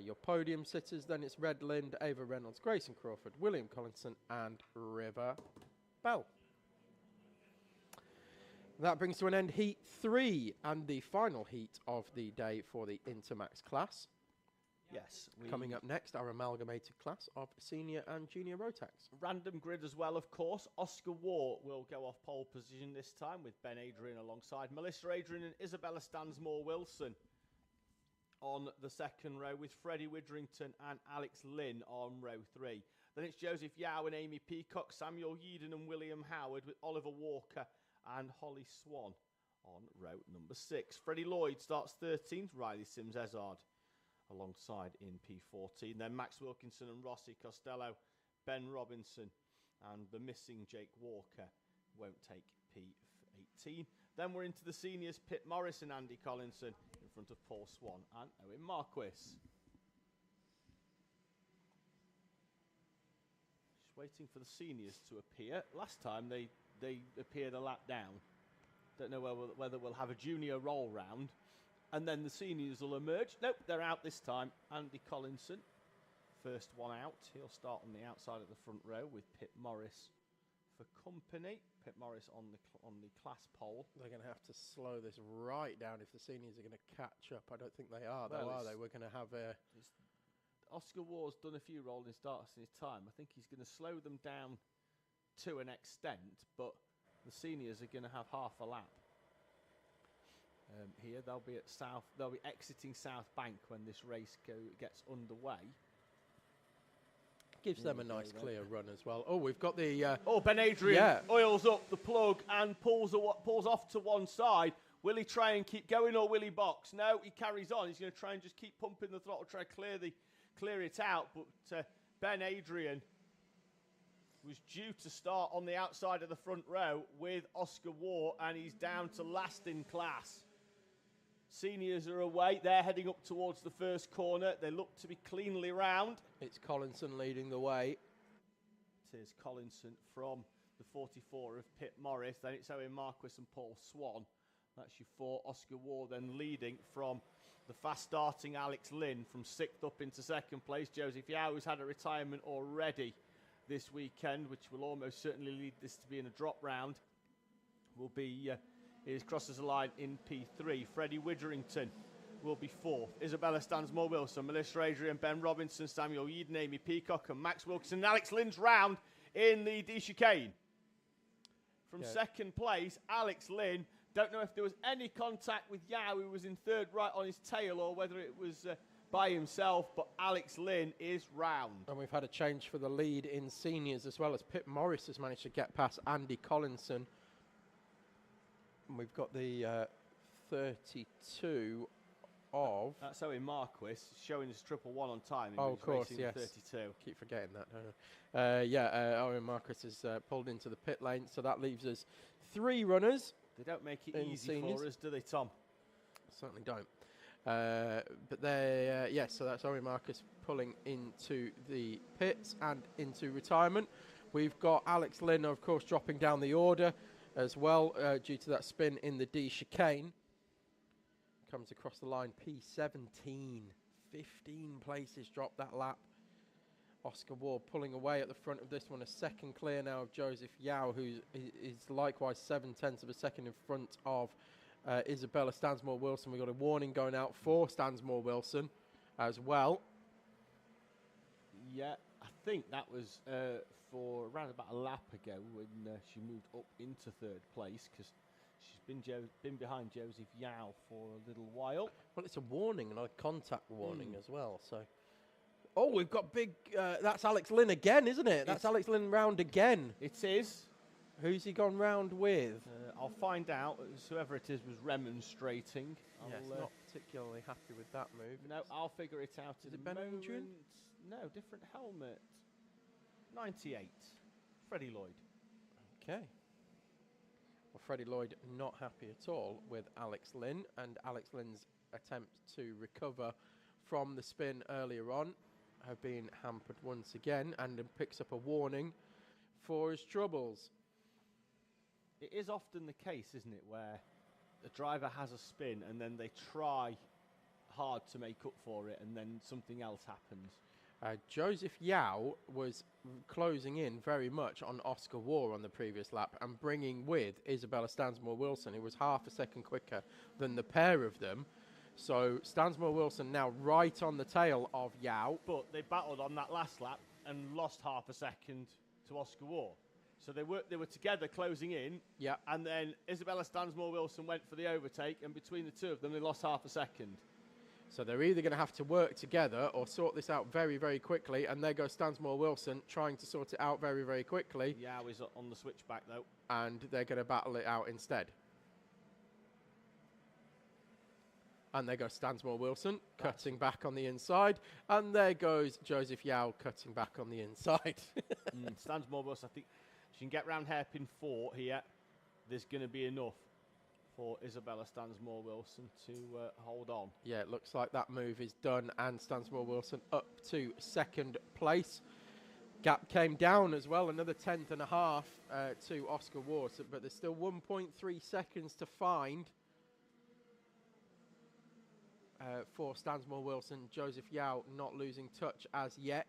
your podium sitters. Then it's Red Lind, Ava Reynolds, Grayson Crawford, William Collinson and River Bell. That brings to an end Heat 3 and the final heat of the day for the Intermax class. Yes. Coming up next, our amalgamated class of Senior and Junior Rotax. Random grid as well, of course. Oscar Waugh will go off pole position this time with Ben Adrian alongside. Melissa Adrian and Isabella Stansmore-Wilson on the second row, with Freddie Witherington and Alex Lynn on row 3. Then it's Joseph Yao and Amy Peacock, Samuel Yeadon and William Howard, with Oliver Walker and Holly Swan on row number 6. Freddie Lloyd starts 13th, Riley Sims-Ezard alongside in P14. Then Max Wilkinson and Rossi Costello, Ben Robinson and the missing Jake Walker won't take P18. Then we're into the seniors, Pitt Morris and Andy Collinson in front of Paul Swan and Owen Marquis. Just waiting for the seniors to appear. Last time they appeared a lap down. Don't know whether we'll have a junior roll round and then the seniors will emerge. Nope, they're out this time. Andy Collinson, first one out. He'll start on the outside of the front row with Pitt Morris for company. Pitt Morris on the class pole. They're going to have to slow this right down if the seniors are going to catch up. I don't think they are, though, are they? We're going to have a... Oscar Waugh's done a few rolling starts in his time. I think he's going to slow them down to an extent, but the seniors are going to have half a lap. Here they'll be exiting South Bank when this race gets underway. Gives them a nice clear run as well. Oh, we've got the... Ben Adrian oils up the plug and pulls off to one side. Will he try and keep going or will he box? No, he carries on. He's going to try and just keep pumping the throttle, try to clear it out. But Ben Adrian was due to start on the outside of the front row with Oscar Waugh, and he's down to last in class. Seniors are away. They're heading up towards the first corner. They look to be cleanly round. It's Collinson leading the way. It is Collinson from the 44 of Pitt Morris. Then it's Owen Marquis and Paul Swan. That's your 4. Oscar Waugh then leading from the fast-starting Alex Lynn from 6th up into 2nd place. Joseph Yao, who's had a retirement already this weekend, which will almost certainly lead this to be in a drop round, will be... He crosses the line in P3. Freddie Witherington will be fourth. Isabella Stansmore-Wilson, Melissa Adrian, Ben Robinson, Samuel Yeadon, Amy Peacock and Max Wilkinson. Alex Lynn's round in the D-chicane. From second place, Alex Lynn. Don't know if there was any contact with Yao, who was in third right on his tail, or whether it was by himself, but Alex Lynn is round. And we've had a change for the lead in seniors as well, as Pip Morris has managed to get past Andy Collinson. And we've got the 32 of... That's Owen Marquis, showing us 111 on time. Oh, of course, yes. 32. Keep forgetting that, don't I? Owen Marquis has pulled into the pit lane, so that leaves us 3 runners. They don't make it easy for us, do they, Tom? Certainly don't. But they, so that's Owen Marcus pulling into the pits and into retirement. We've got Alex Lynn, of course, dropping down the order as well due to that spin in the D chicane. Comes across the line, P17. 15 places dropped that lap. Oscar Ward pulling away at the front of this one. A second clear now of Joseph Yao, who is likewise 7/10 of a second in front of Isabella Stansmore-Wilson. We've got a warning going out for Stansmore-Wilson as well. Yeah, I think that was for around about a lap ago when she moved up into third place, because she's been behind Joseph Yao for a little while. Well, it's a warning, and a contact warning as well, so... Oh, we've got big... that's Alex Lynn again, isn't it? That's Alex Lynn round again. It is. Who's he gone round with? I'll find out. Whoever it is was remonstrating. Yes, not particularly happy with that move. No, I'll figure it out in it a Ben moment. Adrian? No, different helmet. 98. Freddie Lloyd. Okay. Well, Freddie Lloyd not happy at all with Alex Lynn, and Alex Lynn's attempt to recover from the spin earlier on have been hampered once again, and picks up a warning for his troubles. It is often the case, isn't it, where the driver has a spin and then they try hard to make up for it and then something else happens. Joseph Yao was closing in very much on Oscar War on the previous lap and bringing with Isabella Stansmore-Wilson, who was half a second quicker than the pair of them. So Stansmore-Wilson now right on the tail of Yao. But they battled on that last lap and lost half a second to Oscar War. So they were together closing in. Yeah. And then Isabella Stansmore-Wilson went for the overtake, and between the two of them, they lost half a second. So they're either going to have to work together or sort this out very, very quickly. And there goes Stansmore-Wilson trying to sort it out very, very quickly. Yao is on the switchback, though. And they're going to battle it out instead. And there goes Stansmore-Wilson cutting back on the inside. And there goes Joseph Yao cutting back on the inside. Stansmore-Wilson, I think she can get round hairpin 4 here. There's going to be enough for Isabella Stansmore-Wilson to hold on. Yeah, it looks like that move is done, and Stansmore-Wilson up to second place. Gap came down as well, another 10th and a half to Oscar Ward, but there's still 1.3 seconds to find for Stansmore-Wilson. Joseph Yao not losing touch as yet.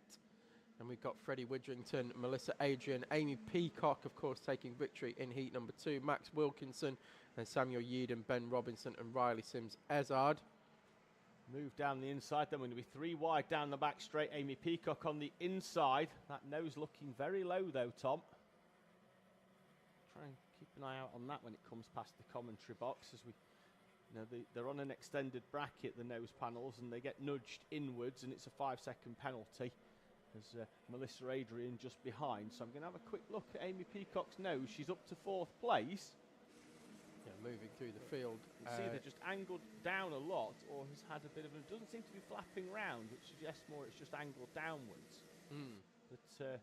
And we've got Freddie Widrington, Melissa Adrian, Amy Peacock, of course, taking victory in heat number 2. Max Wilkinson and Samuel Yeadon, Ben Robinson and Riley Sims-Ezard. Move down the inside, then we're going to be 3 wide down the back straight. Amy Peacock on the inside. That nose looking very low though, Tom. Try and keep an eye out on that when it comes past the commentary box, as we... they're on an extended bracket, the nose panels, and they get nudged inwards, and it's a 5-second penalty. There's Melissa Adrian just behind, so I'm going to have a quick look at Amy Peacock's nose. She's up to 4th place. Yeah, moving through the field. You see they're just angled down a lot, or has had a bit of a... doesn't seem to be flapping round, which suggests more it's just angled downwards. But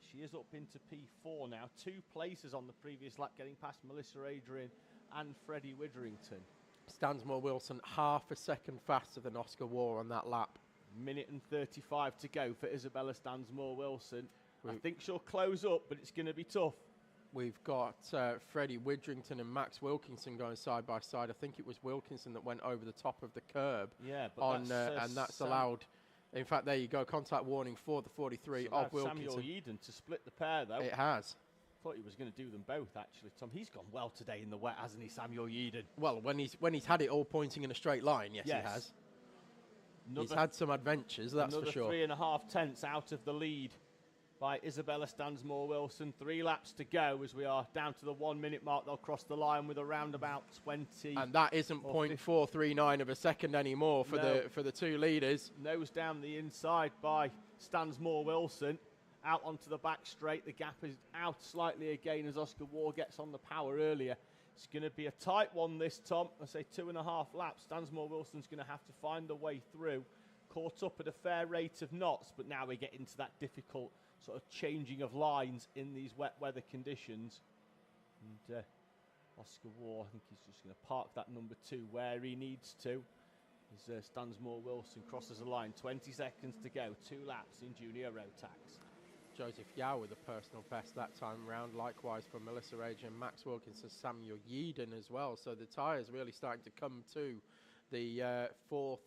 she is up into P4 now. 2 places on the previous lap, getting past Melissa Adrian and Freddie Widrington. Stansmore-Wilson half a second faster than Oscar War on that lap. Minute and 35 to go for Isabella Stansmore-Wilson. I think she'll close up, but it's going to be tough. We've got Freddie Widrington and Max Wilkinson going side by side. I think it was Wilkinson that went over the top of the curb. Yeah, but and that's allowed. In fact, there you go. Contact warning for the 43 of Wilkinson. Samuel Yeadon to split the pair, though. It has. Thought he was going to do them both, actually, Tom. He's gone well today in the wet, hasn't he, Samuel Yeadon? Well, when he's had it all pointing in a straight line, yes. He has. He's had some adventures, that's for sure. Another 3.5 tenths out of the lead by Isabella Stansmore-Wilson. 3 laps to go as we are down to the 1 minute mark. They'll cross the line with around about 20. And that isn't 0.439 of a second anymore for the 2 leaders. Nose down the inside by Stansmore-Wilson. Out onto the back straight. The gap is out slightly again as Oscar Waugh gets on the power earlier. It's going to be a tight one this, Tom. I say 2.5 laps. Stansmore-Wilson's going to have to find a way through. Caught up at a fair rate of knots, but now we get into that difficult sort of changing of lines in these wet weather conditions. And Oscar Waugh, I think he's just going to park that number 2 where he needs to. As Stansmore-Wilson crosses the line. 20 seconds to go. 2 laps in Junior Rotax. Joseph Yao with a personal best that time round. Likewise for Melissa Rager and Max Wilkinson, Samuel Yeadon as well. So the tyres really starting to come to the 4th,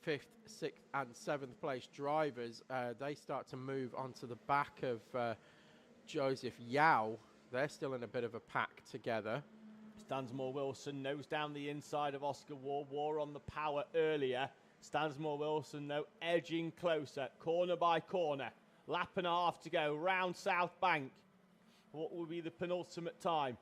5th, 6th and 7th place drivers. They start to move onto the back of Joseph Yao. They're still in a bit of a pack together. Stansmore-Wilson nose down the inside of Oscar Waugh. Waugh on the power earlier. Stansmore-Wilson, though, edging closer, corner by corner. Lap and a half to go, round South Bank. What will be the penultimate time?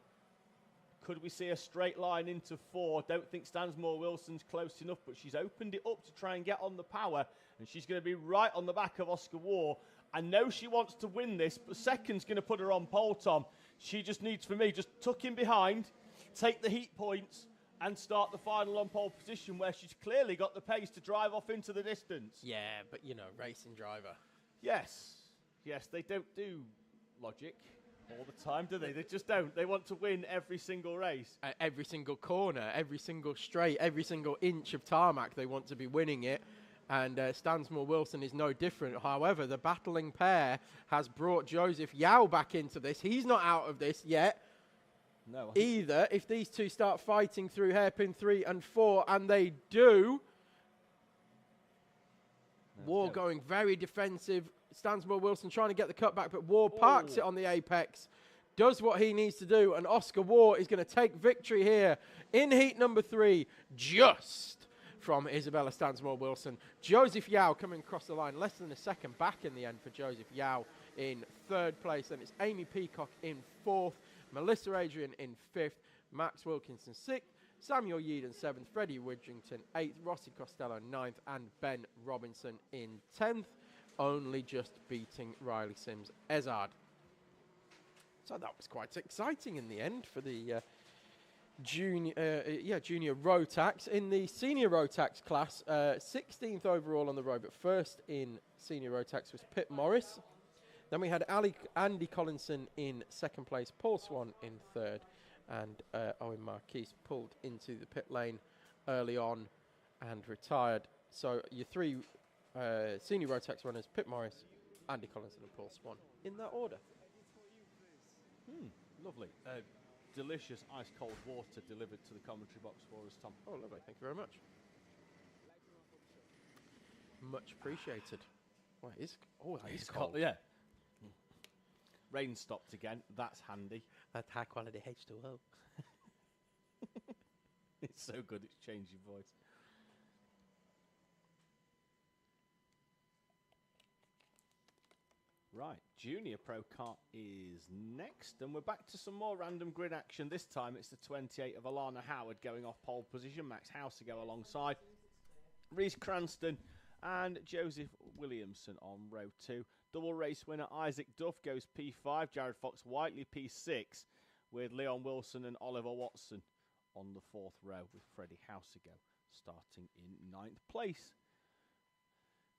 Could we see a straight line into 4? Don't think Stansmore-Wilson's close enough, but she's opened it up to try and get on the power, and she's going to be right on the back of Oscar Waugh. I know she wants to win this, but second's going to put her on pole, Tom. She just needs, for me, just tuck in behind, take the heat points, and start the final on pole position, where she's clearly got the pace to drive off into the distance. Yeah, but, you know, racing driver. Yes, they don't do logic all the time, do they? They just don't. They want to win every single race. Every single corner, every single straight, every single inch of tarmac, they want to be winning it. And Stansmore-Wilson is no different. However, the battling pair has brought Joseph Yao back into this. He's not out of this yet. No. Either. If these two start fighting through hairpin 3 and 4, and they do, Waugh going very defensive. Stansmore-Wilson trying to get the cutback, but Waugh parks it on the apex, does what he needs to do, and Oscar Waugh is going to take victory here in heat number 3, just from Isabella Stansmore-Wilson. Joseph Yao coming across the line, less than a second back in the end for Joseph Yao in 3rd place. Then it's Amy Peacock in 4th, Melissa Adrian in 5th, Max Wilkinson 6th, Samuel Yeadon 7th, Freddie Widgington 8th, Rossi Costello 9th, and Ben Robinson in 10th. Only just beating Riley Sims Ezard. So that was quite exciting in the end for the Junior Rotax. In the Senior Rotax class, 16th overall on the road, but first in Senior Rotax was Pip Morris. Then we had Andy Collinson in 2nd place, Paul Swan in 3rd, and Owen Marquise pulled into the pit lane early on and retired. So your 3 Senior Rotax runners, Pip Morris, Andy Collinson and Paul Swan, in that order. Lovely. Delicious ice cold water delivered to the commentary box for us, Tom. Oh, lovely. Thank you very much. Much appreciated. Well, it is, it's cold. Yeah. Rain stopped again. That's handy. That's high quality H2O. It's so good it's changed your voice. Right, Junior Pro Kart is next, and we're back to some more random grid action. This time it's the 28 of Alana Howard going off pole position, Max House to go alongside, Reese Cranston and Joseph Williamson on row 2. Double race winner Isaac Duff goes P5, Jared Fox-Whiteley P6, with Leon Wilson and Oliver Watson on the 4th row, with Freddie Housego starting in 9th place.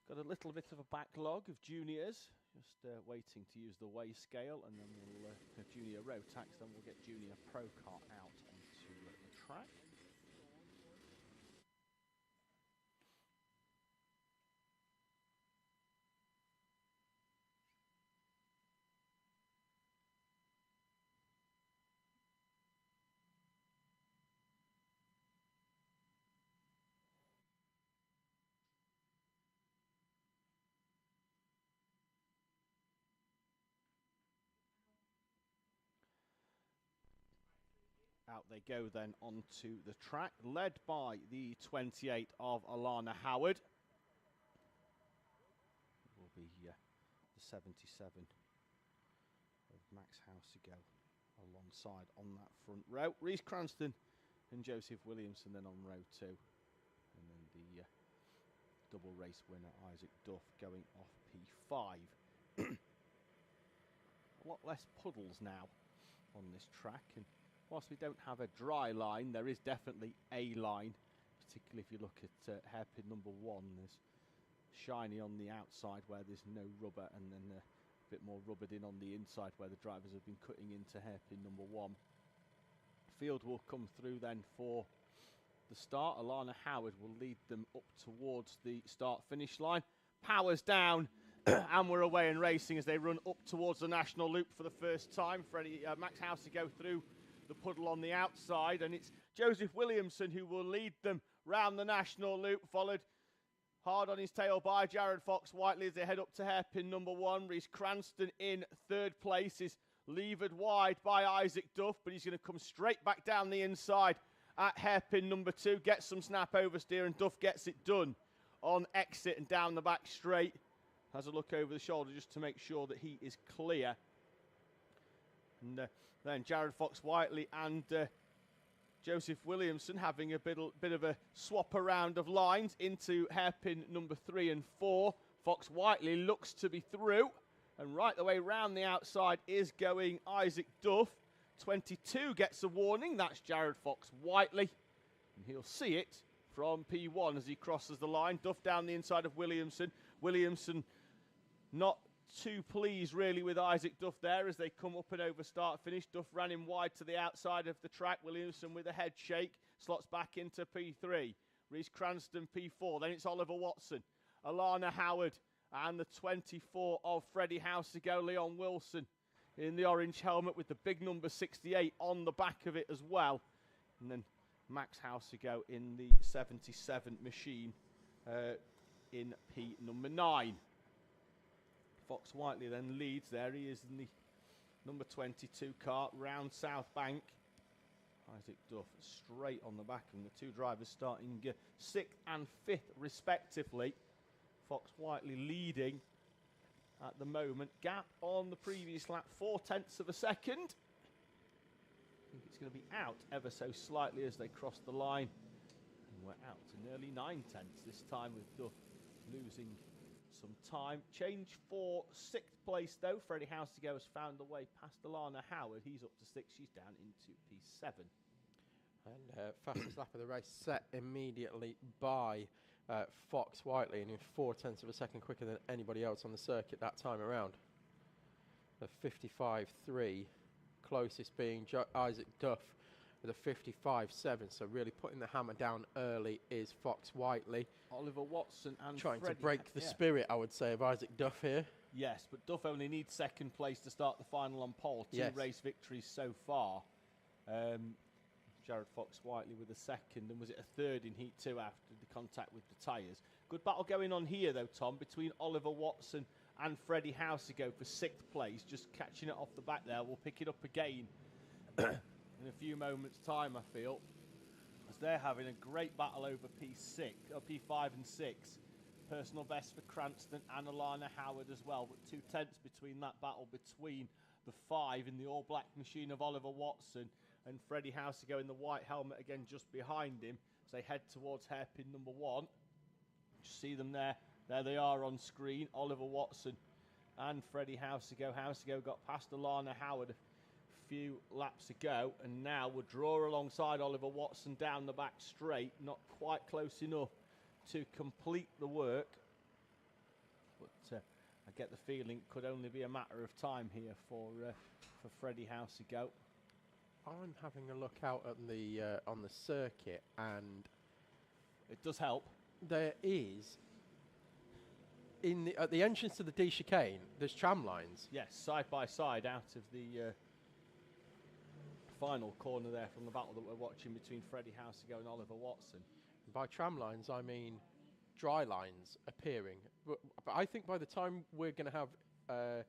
Got a little bit of a backlog of juniors. Just waiting to use the weigh scale, and then we'll have Junior Rotax, then we'll get Junior Pro Kart out onto the track. out they go then onto the track, led by the 28 of Alana Howard. Will be the 77 of Max Housego alongside on that front row. Reece Cranston and Joseph Williamson then on row 2. And then the double race winner Isaac Duff going off P5. A lot less puddles now on this track, and whilst we don't have a dry line, there is definitely a line, particularly if you look at hairpin number 1. There's shiny on the outside where there's no rubber, and then a bit more rubbered in on the inside where the drivers have been cutting into hairpin number 1. Field will come through then for the start. Alana Howard will lead them up towards the start-finish line. Powers down, and we're away and racing as they run up towards the national loop for the first time. Max Housego through the puddle on the outside, and it's Joseph Williamson who will lead them round the national loop, followed hard on his tail by Jared Fox-Whiteley as they head up to hairpin number 1. Reece Cranston in 3rd place is levered wide by Isaac Duff, but he's going to come straight back down the inside at hairpin number 2, gets some snap oversteer, and Duff gets it done on exit and down the back straight. Has a look over the shoulder just to make sure that he is clear. And then Jared Fox-Whiteley and Joseph Williamson having a bit of a swap around of lines into hairpin number 3 and 4. Fox-Whiteley looks to be through, and right the way round the outside is going Isaac Duff. 22 gets a warning, that's Jared Fox-Whiteley, and he'll see it from P1 as he crosses the line. Duff down the inside of Williamson. Williamson not too pleased really with Isaac Duff there as they come up and over start finish. Duff ran him wide to the outside of the track. Williamson with a head shake slots back into P3. Reece Cranston P4. Then it's Oliver Watson, Alana Howard, and the 24 of Freddie Housego, Leon Wilson in the orange helmet with the big number 68 on the back of it as well. And then Max Housego in the 77 machine in P number 9. Fox-Whiteley then leads. There he is in the number 22 car round South Bank. Isaac Duff straight on the back, and the two drivers starting 6th and 5th respectively. Fox-Whiteley leading at the moment. Gap on the previous lap, 0.4 of a second. I think it's going to be out ever so slightly as they cross the line. And we're out to nearly 0.9 this time, with Duff losing some time. Change for 6th place though. Freddie Housego has found the way past Alana Howard. He's up to 6. She's down into P7. And fastest lap of the race set immediately by Fox-Whiteley, and in 0.4 of a second quicker than anybody else on the circuit that time around. The 55.3, closest being Isaac Duff with a 55.7. So really putting the hammer down early is Fox-Whiteley. Oliver Watson and trying Freddie to break the spirit, I would say, of Isaac Duff here. Yes, but Duff only needs 2nd place to start the final on pole. 2 race victories so far. Jared Fox-Whiteley with a 2nd, and was it a 3rd in Heat 2 after the contact with the tyres. Good battle going on here though, Tom, between Oliver Watson and Freddie Housego for 6th place. Just catching it off the back there. We'll pick it up again in a few moments' time, I feel, as they're having a great battle over P5 and 6. Personal best for Cranston and Alana Howard as well, but 0.2 between that battle between the 5 in the all-black machine of Oliver Watson and Freddie Housego in the white helmet again just behind him as they head towards hairpin number 1. Just see them there. There they are on screen, Oliver Watson and Freddie Housego. Housego got past Alana Howard a few laps ago, and now will draw alongside Oliver Watson down the back straight. Not quite close enough to complete the work, but I get the feeling it could only be a matter of time here for Freddie Housego. I'm having a look out at on the circuit, and it does help. There is at the entrance to the D chicane. There's tram lines. Yes, side by side out of the final corner there from the battle that we're watching between Freddie Housego and Oliver Watson. By tram lines, I mean dry lines appearing. But I think by the time we're going to have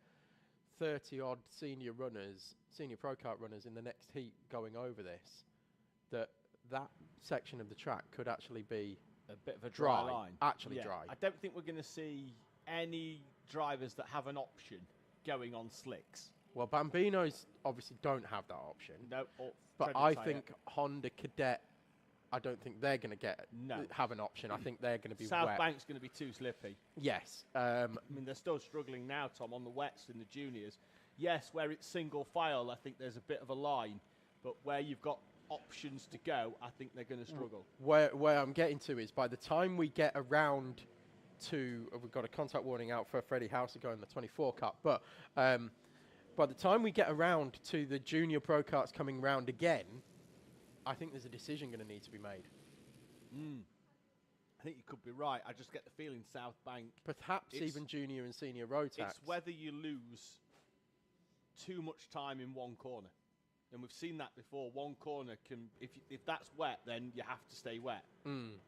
30 odd senior Pro Kart runners in the next heat going over this, that section of the track could actually be a bit of a dry dry, line. actually Yeah. dry. I don't think we're going to see any drivers that have an option going on slicks. Well, Bambinos obviously don't have that option. No, but I think Honda Cadet, I don't think they're going to have an option. I think they're going to be South wet. Bank's going to be too slippy. Yes. I mean, they're still struggling now, Tom, on the wets in the juniors. Yes, where it's single file, I think there's a bit of a line. But where you've got options to go, I think they're going to struggle. Where I'm getting to is by the time we get around to, we've got a contact warning out for Freddie Houseago in the 24 Cup, but by the time we get around to the Junior Pro Karts coming round again, I think there's a decision going to need to be made. I think you could be right. I just get the feeling South Bank... Perhaps even Junior and Senior Rotax. It's whether you lose too much time in one corner. And we've seen that before. One corner can... If that's wet, then you have to stay wet. And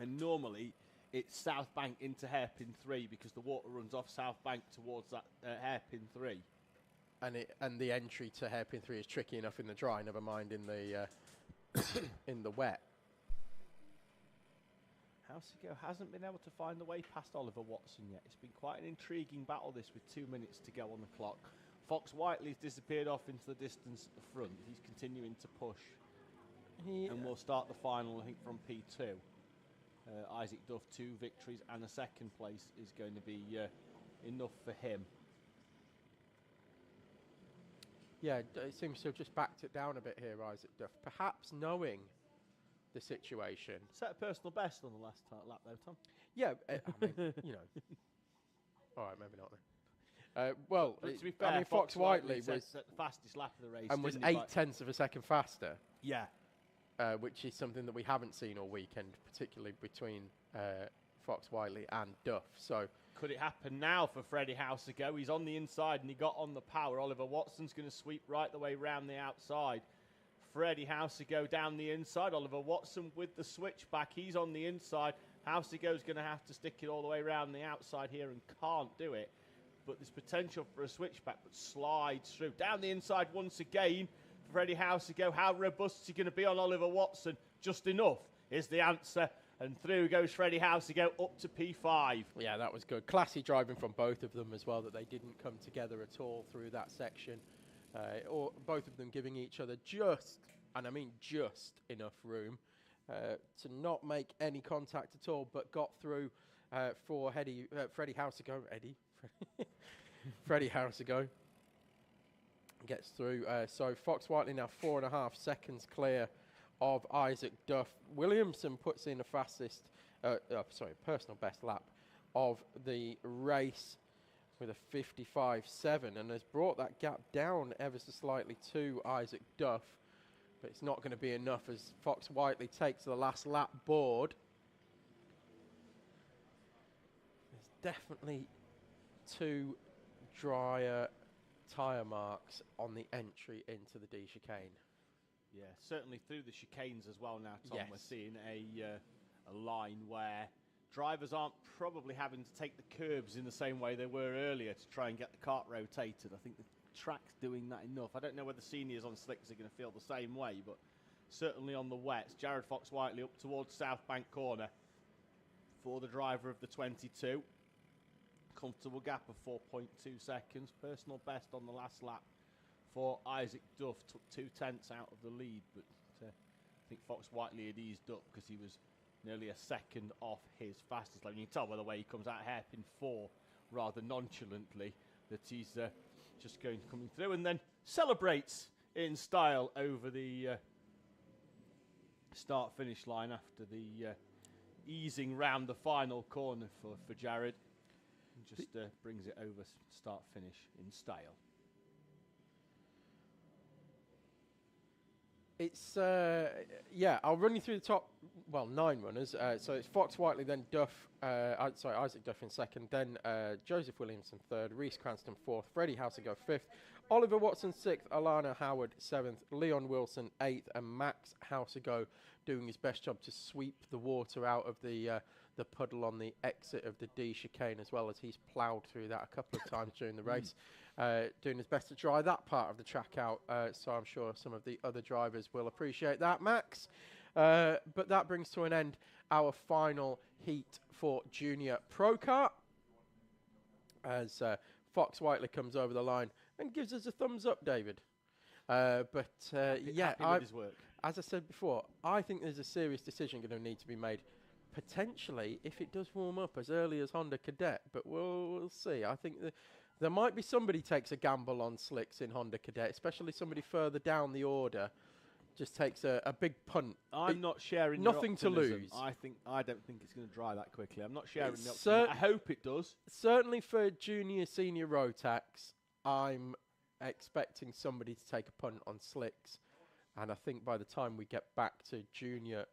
normally, it's South Bank into hairpin 3 because the water runs off South Bank towards that hairpin 3. And the entry to hairpin 3 is tricky enough in the dry, never mind in the in the wet. Houseago hasn't been able to find the way past Oliver Watson yet. It's been quite an intriguing battle this with 2 minutes to go on the clock. Fox Whiteley's disappeared off into the distance at the front. He's continuing to push. And we'll start the final, I think, from P2. Isaac Duff, 2 victories and a second place is going to be enough for him. Yeah, it seems to have just backed it down a bit here, Isaac Duff. Perhaps knowing the situation. Set a personal best on the last lap though, Tom. Yeah, I mean, you know. All right, maybe not then. Well, to be fair, I mean, Fox Whiteley was the fastest lap of the race. and was 0.8 of a second faster. Yeah. Which is something that we haven't seen all weekend, particularly between Fox Whiteley and Duff. So could it happen now for Freddie Houseago? He's on the inside and he got on the power. Oliver Watson's going to sweep right the way round the outside. Freddie Houseago down the inside. Oliver Watson with the switchback. He's on the inside. Houseago's going to have to stick it all the way around the outside here and can't do it. But there's potential for a switchback, but slides through. Down the inside once again. Freddie Houseago, how robust is he going to be on Oliver Watson? Just enough is the answer. And through goes Freddie Houseago up to P5. Yeah, that was good. Classy driving from both of them as well, that they didn't come together at all through that section. Or both of them giving each other just, and I mean just, enough room to not make any contact at all, but got through for Freddie Houseago. Freddie Houseago gets through. So Fox Whiteley now 4.5 seconds clear of Isaac Duff. Williamson puts in the fastest, personal best lap of the race with a 55.7 and has brought that gap down ever so slightly to Isaac Duff. But it's not going to be enough as Fox Whiteley takes the last lap board. There's definitely 2 drier tyre marks on the entry into the D chicane. Yeah, certainly through the chicanes as well now, Tom. Yes. We're seeing a line where drivers aren't probably having to take the curbs in the same way they were earlier to try and get the kart rotated. I think the track's doing that enough. I don't know whether seniors on slicks are going to feel the same way, but certainly on the wets. Jared Fox Whiteley up towards South Bank corner for the driver of the 22. Comfortable gap of 4.2 seconds. Personal best on the last lap for Isaac Duff. Took 0.2 out of the lead, but I think Fox Whiteley had eased up because he was nearly a second off his fastest lap. You can tell by the way he comes out hairpin 4 rather nonchalantly that he's just coming through and then celebrates in style over the start-finish line after the easing round the final corner for Jared. Just brings it over start-finish in style. It's, yeah, I'll run you through the top, 9 runners. So it's Fox Whiteley, then Duff, Isaac Duff in second, then Joseph Williamson third, Reese Cranston fourth, Freddie Houseago fifth, Oliver Watson sixth, Alana Howard seventh, Leon Wilson eighth, and Max Houseago doing his best job to sweep the water out of the the puddle on the exit of the D chicane, as well as he's ploughed through that a couple of times during the race, doing his best to dry that part of the track out. So I'm sure some of the other drivers will appreciate that, Max. But that brings to an end our final heat for Junior Pro Kart, as Fox Whiteley comes over the line and gives us a thumbs up, David. Yeah, happy with his work. As I said before, I think there's a serious decision going to need to be made, potentially, if it does warm up as early as Honda Cadet, but we'll see. I think there might be somebody takes a gamble on slicks in Honda Cadet, especially somebody further down the order, just takes a big punt. I'm not sharing nothing your to optimism. lose. I don't think it's going to dry that quickly. I'm not sharing the optimism. I hope it does. Certainly for Junior Senior Rotax, I'm expecting somebody to take a punt on slicks, and I think by the time we get back to Junior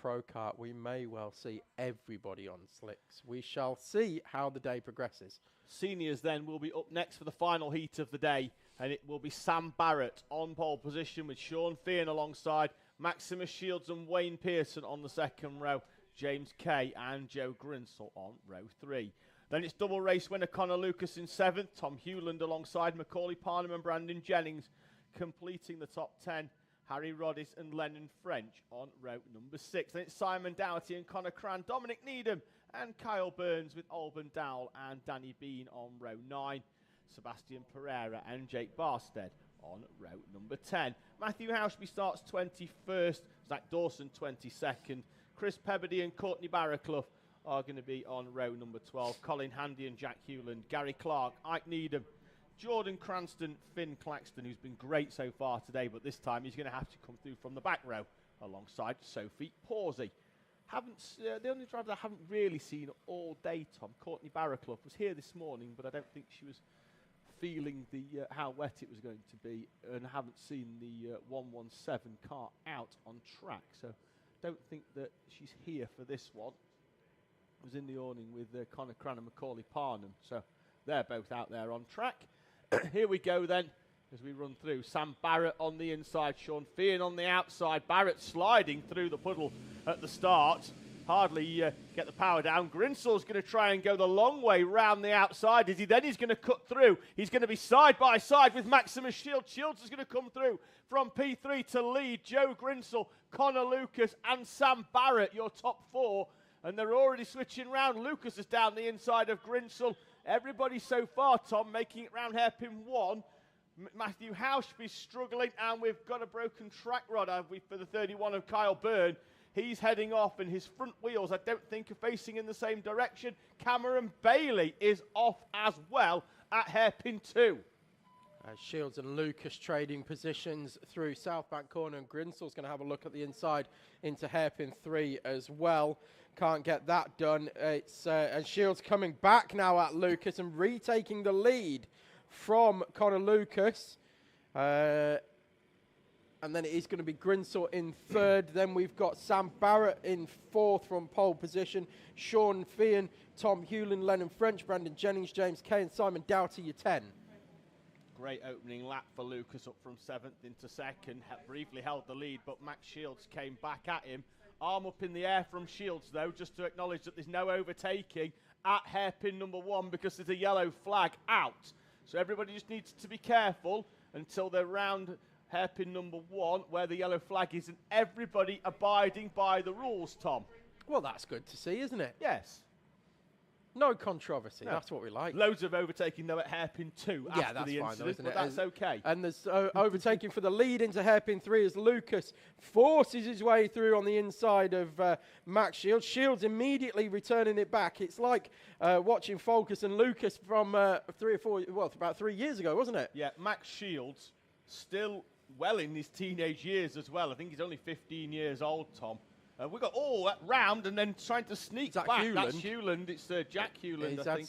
Pro Kart, we may well see everybody on slicks. We shall see how the day progresses. Seniors then will be up next for the final heat of the day, and it will be Sam Barrett on pole position with Sean Fearn alongside Maximus Shields and Wayne Pearson on the second row, James Kay and Joe Grinsell on row 3. Then it's double race winner Connor Lucas in 7th, Tom Hewland alongside Macaulay Parnham and Brandon Jennings completing the top 10. Harry Roddis and Lennon French on row number 6. Then it's Simon Doughty and Connor Cran, Dominic Needham and Kyle Burns with Alban Dowell and Danny Bean on row 9. Sebastian Pereira and Jake Barstead on row number 10. Matthew Houshby starts 21st, Zach Dawson 22nd. Chris Pebbody and Courtney Barraclough are going to be on row number 12. Colin Handy and Jack Hewland, Gary Clark, Ike Needham, Jordan Cranston, Finn Claxton, who's been great so far today, but this time he's going to have to come through from the back row alongside Sophie Pawsey. The only driver I haven't really seen all day, Tom, Courtney Barraclough, was here this morning, but I don't think she was feeling the how wet it was going to be, and I haven't seen the 117 car out on track, so don't think that she's here for this one. It was in the awning with Connor Cran and Macaulay Parnham, so they're both out there on track. Here we go then, as we run through. Sam Barrett on the inside, Sean Fearn on the outside. Barrett sliding through the puddle at the start. Hardly get the power down. Grinsell's going to try and go the long way round the outside. He's going to cut through. He's going to be side by side with Maximus Shields. Shields is going to come through from P3 to lead Joe Grinsell, Connor Lucas and Sam Barrett, your top 4. And they're already switching round. Lucas is down the inside of Grinsell. Everybody so far, Tom, making it round hairpin 1. Matthew Houshby's struggling, and we've got a broken track rod, have we, for the 31 of Kyle Byrne. He's heading off, and his front wheels, I don't think, are facing in the same direction. Cameron Bailey is off as well at hairpin 2. Shields and Lucas trading positions through Southbank corner, and Grinsell's going to have a look at the inside into hairpin 3 as well. Can't get that done. It's and Shields coming back now at Lucas and retaking the lead from Connor Lucas. And then it is going to be Grinsell in 3rd. Then we've got Sam Barrett in 4th from pole position. Sean Fearn, Tom Hewland, Lennon French, Brandon Jennings, James Kay and Simon Doughty, your 10. Great opening lap for Lucas, up from 7th into 2nd. Briefly held the lead, but Max Shields came back at him. Arm up in the air from Shields, though, just to acknowledge that there's no overtaking at hairpin number 1 because there's a yellow flag out. So everybody just needs to be careful until they're round hairpin number 1, where the yellow flag is, and everybody abiding by the rules, Tom. Well, that's good to see, isn't it? Yes. No controversy. No. That's what we like. Loads of overtaking, though, at hairpin 2 after the incident, though, isn't but it? that's okay. And there's overtaking for the lead into hairpin 3 as Lucas forces his way through on the inside of Max Shields. Shields immediately returning it back. It's like watching Focus and Lucas from about 3 years ago, wasn't it? Yeah, Max Shields still well in his teenage years as well. I think he's only 15 years old, Tom. We got that round and then trying to sneak back. Hewland. That's Hewland. It's Jack Hewland. He's I had think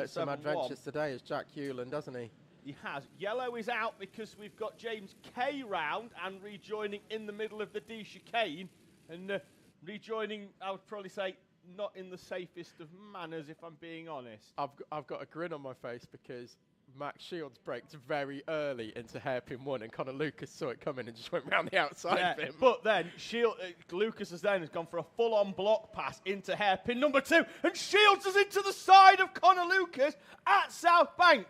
some adventures today as Jack Hewland, hasn't he? He has. Yellow is out because we've got James Kay round and rejoining in the middle of the D chicane, and rejoining, I would probably say, not in the safest of manners, if I'm being honest. I've got a grin on my face because Max Shields braked very early into hairpin 1, and Connor Lucas saw it coming and just went round the outside of him. But then Lucas has gone for a full-on block pass into hairpin number 2, and Shields is into the side of Connor Lucas at South Bank.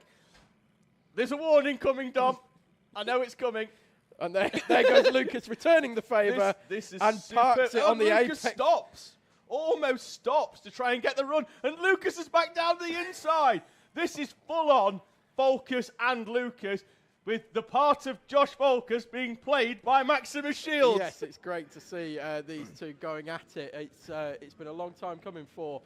There's a warning coming, Dom. I know it's coming. And there goes Lucas returning the favour and parks it on the Lucas apex. Almost stops to try and get the run, and Lucas is back down the inside. This is full-on Volkus and Lucas, with the part of Josh Volkus being played by Maximus Shields. Yes, it's great to see these two going at it. It's been a long time coming for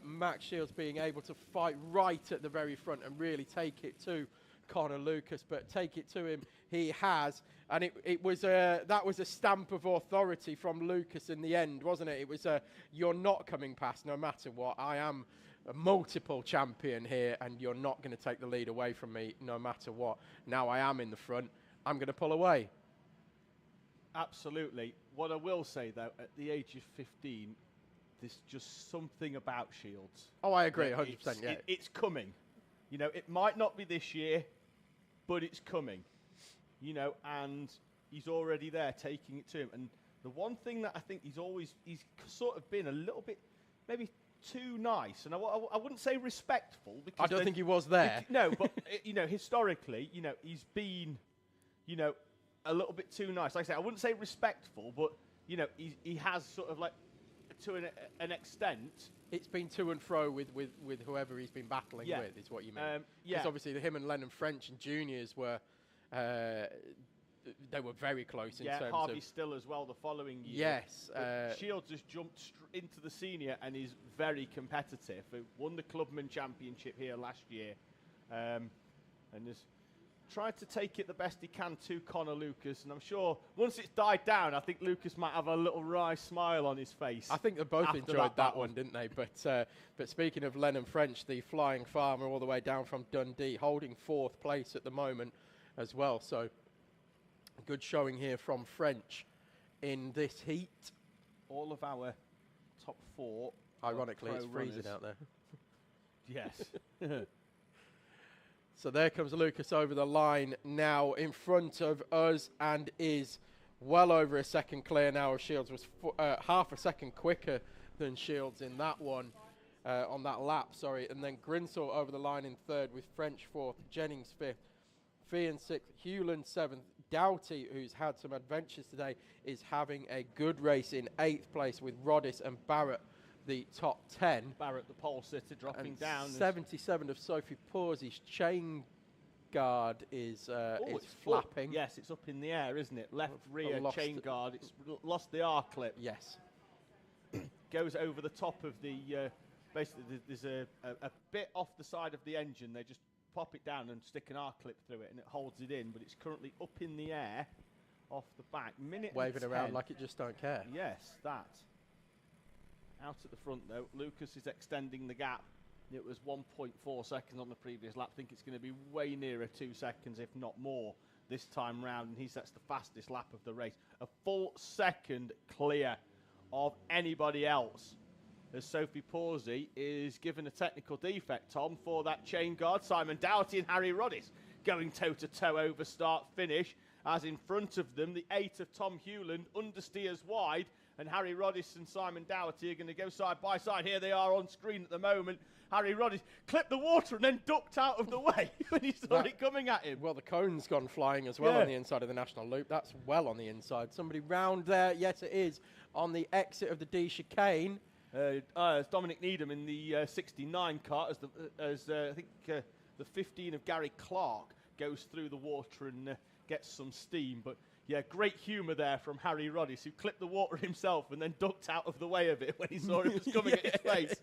Max Shields being able to fight right at the very front and really take it to Connor Lucas, but take it to him he has, and that was a stamp of authority from Lucas in the end, wasn't it? It was you're not coming past no matter what. I am a multiple champion here, and you're not going to take the lead away from me no matter what. Now I am in the front, I'm going to pull away. Absolutely. What I will say, though, at the age of 15, there's just something about Shields. Oh, I agree, 100%, yeah. It's coming. You know, it might not be this year, but it's coming. You know, and he's already there taking it to him. And the one thing that I think he's sort of been a little bit maybe too nice, and I wouldn't say respectful, because I don't think he was there. No, but you know, historically, you know, he's been, you know, a little bit too nice. Like I say, I wouldn't say respectful, but you know, he has sort of like, to an extent. It's been to and fro with whoever he's been battling with, is what you mean. Because obviously him and Lennon French and juniors were, they were very close in terms Harvey of... Still as well the following year. Yes. Shields has jumped into the senior and is very competitive. He won the Clubman Championship here last year, and has tried to take it the best he can to Connor Lucas. And I'm sure once it's died down, I think Lucas might have a little wry smile on his face. I think they both enjoyed that one, didn't they? But speaking of Lennon French, the flying farmer all the way down from Dundee, holding 4th place at the moment as well. So good showing here from French in this heat. All of our top 4. Ironically, it's freezing out there. Yes. So there comes Lucas over the line now in front of us, and is well over a second clear now of Shields. Was half a second quicker than Shields in that one, on that lap, sorry. And then Grinsell over the line in 3rd, with French 4th, Jennings 5th, Fian 6th, Hewland 7th. Doughty, who's had some adventures today, is having a good race in 8th place, with Roddis and Barrett the top 10. Barrett, the pole sitter, dropping down. 77 of Sophie Pawsey's chain guard is flapping. Yes, it's up in the air, isn't it? Left rear chain guard. It's lost the R clip. Yes. Goes over the top of the. Basically, there's a bit off the side of the engine. They just pop it down and stick an R clip through it, and it holds it in. But it's currently up in the air, off the back. Waving around like it just don't care. Yes, that. Out at the front, though, Lucas is extending the gap. It was 1.4 seconds on the previous lap. I think it's going to be way nearer 2 seconds, if not more, this time round. And he sets the fastest lap of the race. A full second clear of anybody else, as Sophie Pawsey is given a technical defect, Tom, for that chain guard. Simon Doughty and Harry Roddis going toe-to-toe over start-finish, as in front of them, the 8 of Tom Hewland understeers wide, and Harry Roddis and Simon Doughty are going to go side by side. Here they are on screen at the moment. Harry Roddis clipped the water and then ducked out of the way when he saw it coming at him. Well, the cone's gone flying as well on the inside of the National Loop. That's well on the inside. Somebody round there. Yes, it is. On the exit of the D chicane. It's Dominic Needham in the 69 car, as I think the 15 of Gary Clark goes through the water and gets some steam. But yeah, great humour there from Harry Roddis, who clipped the water himself and then ducked out of the way of it when he saw it was coming at his face.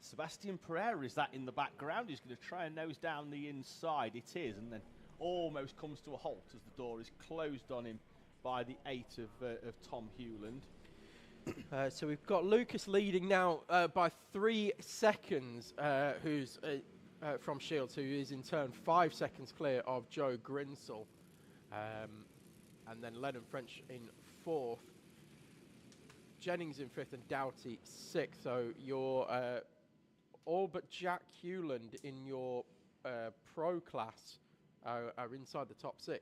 Sebastian Pereira is that in the background. He's going to try and nose down the inside. It is, and then almost comes to a halt as the door is closed on him by the 8 of Tom Hewland. So we've got Lucas leading now by 3 seconds, who's from Shields, who is in turn 5 seconds clear of Joe Grinsell. And then Lennon French in 4th, Jennings in 5th, and Doughty 6th. So you're all but Jack Hewland in your pro class are inside the top 6.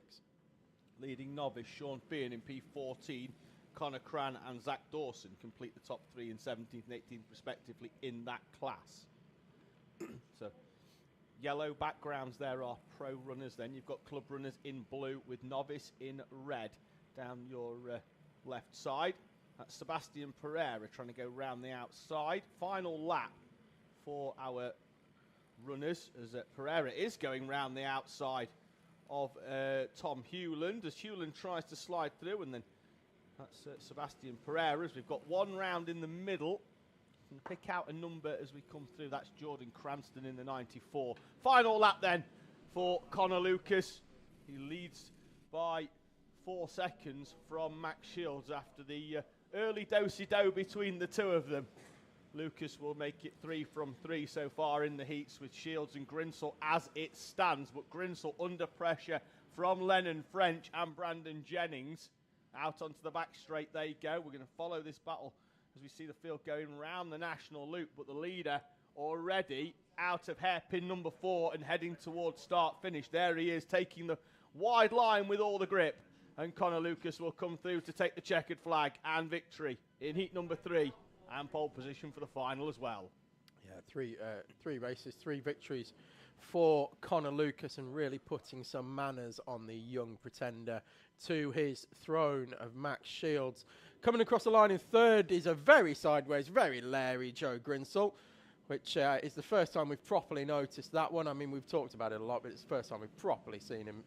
Leading novice Sean Fearn in P14, Connor Cran and Zach Dawson complete the top 3 in 17th and 18th respectively in that class. So yellow backgrounds there are pro runners, then you've got club runners in blue with novice in red down your left side. That's Sebastian Pereira trying to go round the outside. Final lap for our runners as Pereira is going round the outside of Tom Hewland as Hewland tries to slide through, and then that's Sebastian Pereira as we've got one round in the middle. And pick out a number as we come through. That's Jordan Cranston in the 94. Final lap then for Connor Lucas. He leads by 4 seconds from Max Shields after the early do-si-do between the two of them. Lucas will make it 3 from 3 so far in the heats with Shields and Grinsell as it stands. But Grinsell under pressure from Lennon French and Brandon Jennings. Out onto the back straight they go. We're going to follow this battle as we see the field going round the national loop. But the leader already out of hairpin number 4 and heading towards start-finish. There he is taking the wide line with all the grip. And Connor Lucas will come through to take the checkered flag and victory in heat number 3. And pole position for the final as well. Yeah, three races, 3 victories for Connor Lucas, and really putting some manners on the young pretender to his throne of Max Shields. Coming across the line in 3rd is a very sideways, very leery Joe Grinsell, which is the first time we've properly noticed that one. I mean, we've talked about it a lot, but it's the first time we've properly seen him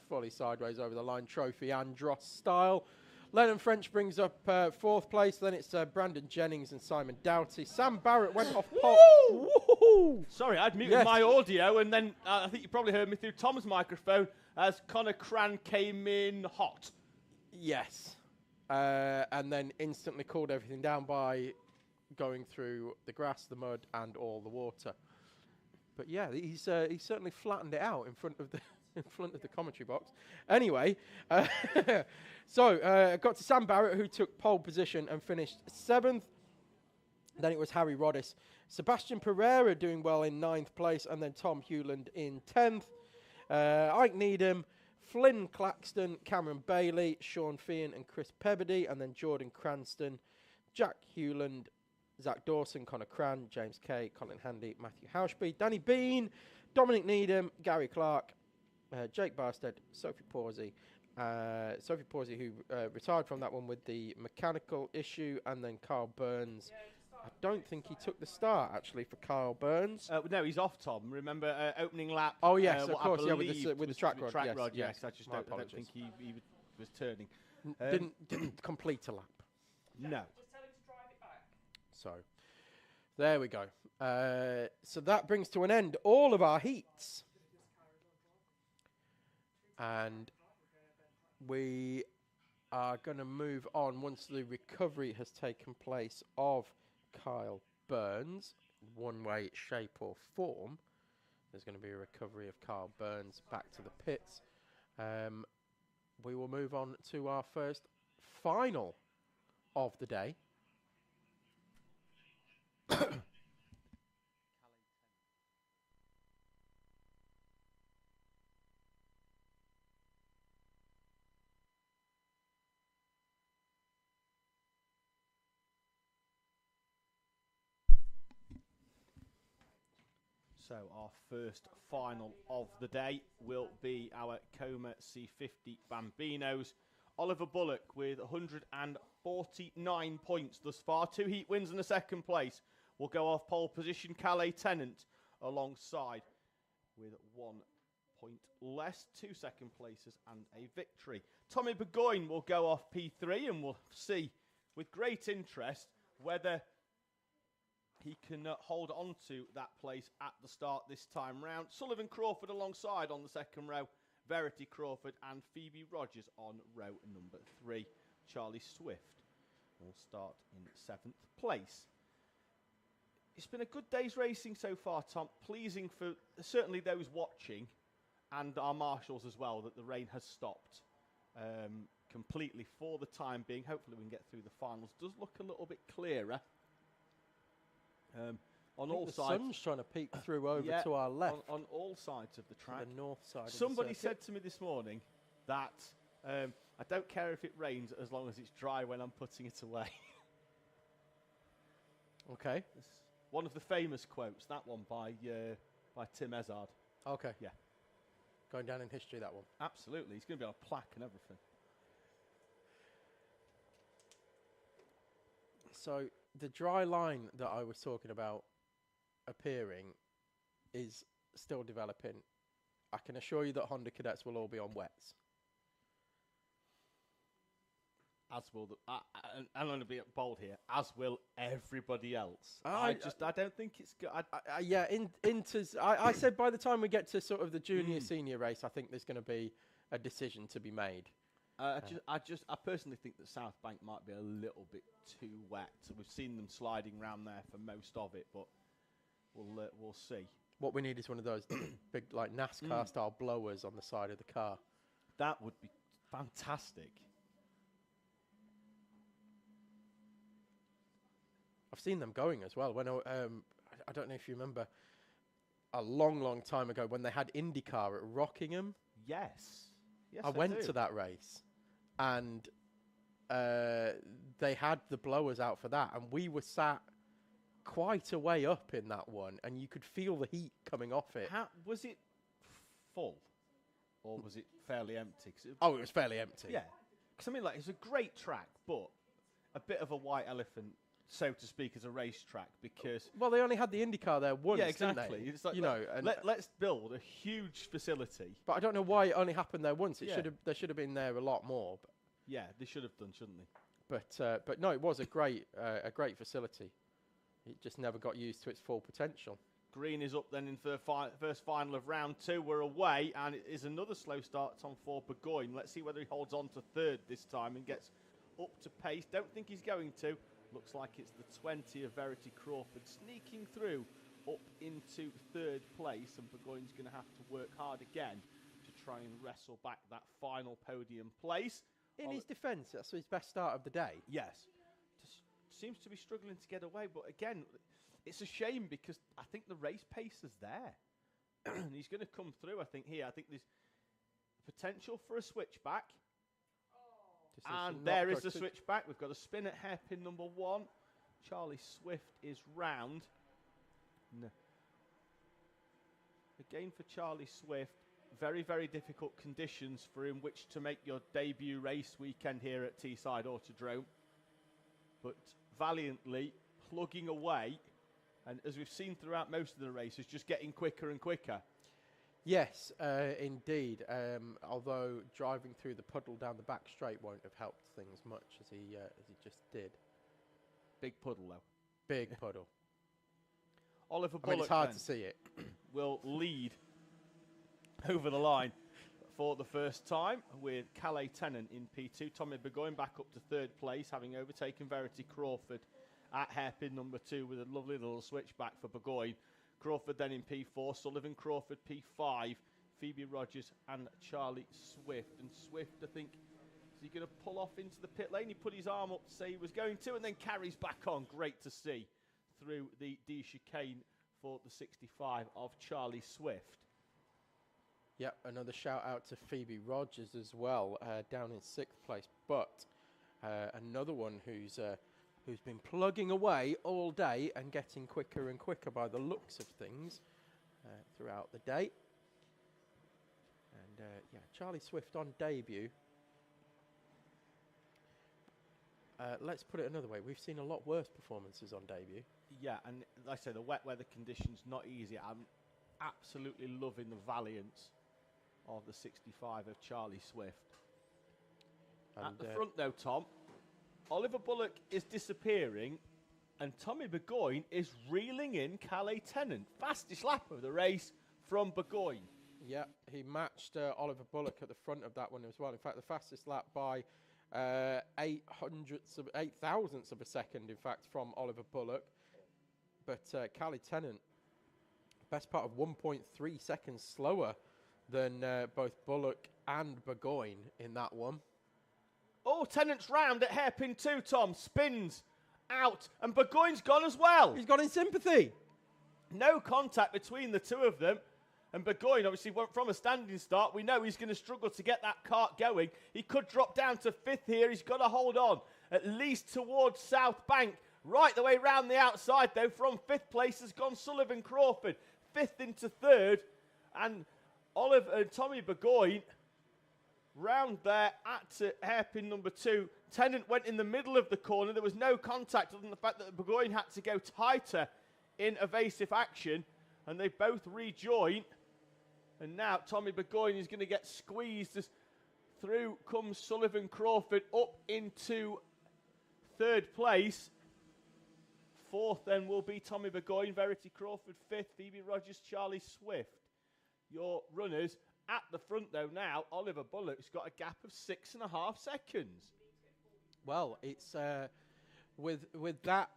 fully sideways over the line, trophy Andros style. Lennon French brings up 4th place. Then it's Brandon Jennings and Simon Doughty. Sam Barrett went off pole. Sorry, I'd muted my audio, and then I think you probably heard me through Tom's microphone as Connor Cran came in hot. Yes. And then instantly cooled everything down by going through the grass, the mud, and all the water. But yeah, he's certainly flattened it out in front of the commentary box. Anyway, so got to Sam Barrett, who took pole position and finished 7th. Then it was Harry Roddis. Sebastian Pereira doing well in 9th place, and then Tom Hewland in 10th. Ike Needham, Flynn Claxton, Cameron Bailey, Sean Fearn and Chris Pebbody, and then Jordan Cranston, Jack Hewland, Zach Dawson, Connor Cran, James Kay, Colin Handy, Matthew Hauschby, Danny Bean, Dominic Needham, Gary Clark, Jake Barstead, Sophie Pawsey, who retired from that one with the mechanical issue, and then Carl Burns. I don't think he took the start, actually, for Carl Burns. No, he's off, Tom. Remember, opening lap? Oh, yes, of course, yeah, with the track rod. Yes, I don't think he was turning. Didn't complete a lap. No. So, there we go. So that brings to an end all of our heats. And we are going to move on once the recovery has taken place of Kyle Burns, one way, shape or form. There's going to be a recovery of Kyle Burns back to the pits. We will move on to our first final of the day. So our first final of the day will be our Coma C50 Bambinos. Oliver Bullock with 149 points thus far. 2 heat wins and a 2nd place. Will go off pole position. Calais Tennant alongside with 1 point less. 2 2nd places and a victory. Tommy Burgoyne will go off P3, and we'll see with great interest whether he can hold on to that place at the start this time round. Sullivan Crawford alongside on the 2nd row. Verity Crawford and Phoebe Rogers on row number 3. Charlie Swift will start in 7th place. It's been a good day's racing so far, Tom. Pleasing for certainly those watching and our marshals as well that the rain has stopped completely for the time being. Hopefully we can get through the finals. Does look a little bit clearer. on I think all the sides. sun's trying to peek through over to our left. On all sides of the track. The north side. Somebody of the circuit. said to me this morning that I don't care if it rains as long as it's dry when I'm putting it away. Okay. It's one of the famous quotes, that one by Tim Ezard. Okay. Yeah. Going down in history, that one. Absolutely. He's going to be on a plaque and everything. So the dry line that I was talking about appearing is still developing. I can assure you that Honda Cadets will all be on wets. As will I'm going to be bold here. As will everybody else. I don't think it's good. I said by the time we get to sort of the junior senior race, I think there's going to be a decision to be made. I personally think that South Bank might be a little bit too wet. We've seen them sliding around there for most of it, but we'll see. What we need is one of those big, like NASCAR style blowers on the side of the car. That would be fantastic. I've seen them going as well. When I don't know if you remember, a long time ago when they had IndyCar at Rockingham. Yes, I went to that race, and they had the blowers out for that, and we were sat quite a way up in that one, and you could feel the heat coming off it. Was it full, or was it fairly empty? It was fairly empty. Yeah, because I mean, like, it's a great track, but a bit of a white elephant, so to speak, as a racetrack, because they only had the IndyCar there once. Yeah, exactly. Didn't they? It's like, you know, let's build a huge facility. But I don't know why it only happened there once. It there should have been there a lot more. But yeah, they should have done, shouldn't they? But no, it was a great facility. It just never got used to its full potential. Green is up then in the first final of round 2. We're away, and it is another slow start for Burgoyne. Let's see whether he holds on to third this time and gets up to pace. Don't think he's going to. Looks like it's the 20 of Verity Crawford sneaking through up into third place, and Burgoyne's going to have to work hard again to try and wrestle back that final podium place. In his defence, that's his best start of the day. Yes. Seems to be struggling to get away, but again, it's a shame because I think the race pace is there. And he's going to come through, I think, here. I think there's potential for a switchback. And there is the switchback. We've got a spin at hairpin number 1. Charlie Swift is round. No. Again for Charlie Swift, very, very difficult conditions for in which to make your debut race weekend here at Teesside Autodrome. But valiantly plugging away, and as we've seen throughout most of the races, just getting quicker and quicker. Yes, indeed. Although driving through the puddle down the back straight won't have helped things much as he just did. Big puddle though. Big puddle. Oliver Bullock. It's hard to see it. Will lead over the line for the first time with Calais Tennant in P2. Tommy Burgoyne back up to third place, having overtaken Verity Crawford at hairpin number 2 with a lovely little switchback for Burgoyne. Crawford then in P4, Sullivan Crawford P5, Phoebe Rogers and Charlie Swift. And Swift, I think, is he going to pull off into the pit lane? He put his arm up to say he was going to, and then carries back on. Great to see through the D chicane for the 65 of Charlie Swift. Yep, another shout out to Phoebe Rogers as well, down in 6th place. But another one who's been plugging away all day and getting quicker and quicker by the looks of things throughout the day. And Charlie Swift on debut. Let's put it another way. We've seen a lot worse performances on debut. Yeah, and like I say, the wet weather conditions not easy. I'm absolutely loving the valiance of the 65 of Charlie Swift. And at the front though, Tom, Oliver Bullock is disappearing, and Tommy Burgoyne is reeling in Calais Tennant. Fastest lap of the race from Burgoyne. Yeah, he matched Oliver Bullock at the front of that one as well. In fact, the fastest lap by 0.008 of a second, in fact, from Oliver Bullock. But Calais Tennant, best part of 1.3 seconds slower than both Bullock and Burgoyne in that one. Oh, Tennant's round at hairpin 2, Tom. Spins out, and Burgoyne's gone as well. He's gone in sympathy. No contact between the two of them. And Burgoyne obviously went from a standing start. We know he's going to struggle to get that kart going. He could drop down to 5th here. He's got to hold on at least towards South Bank. Right the way round the outside, though, from 5th place has gone Sullivan Crawford. 5th into 3rd. And Tommy Burgoyne round there at hairpin number 2. Tennant went in the middle of the corner. There was no contact other than the fact that Burgoyne had to go tighter in evasive action. And they both rejoin. And now Tommy Burgoyne is going to get squeezed as through comes Sullivan Crawford up into 3rd place. 4th then will be Tommy Burgoyne, Verity Crawford 5th, Phoebe Rogers, Charlie Swift. Your runners at the front though now. Oliver Bullock's got a gap of 6.5 seconds. Well, it's with that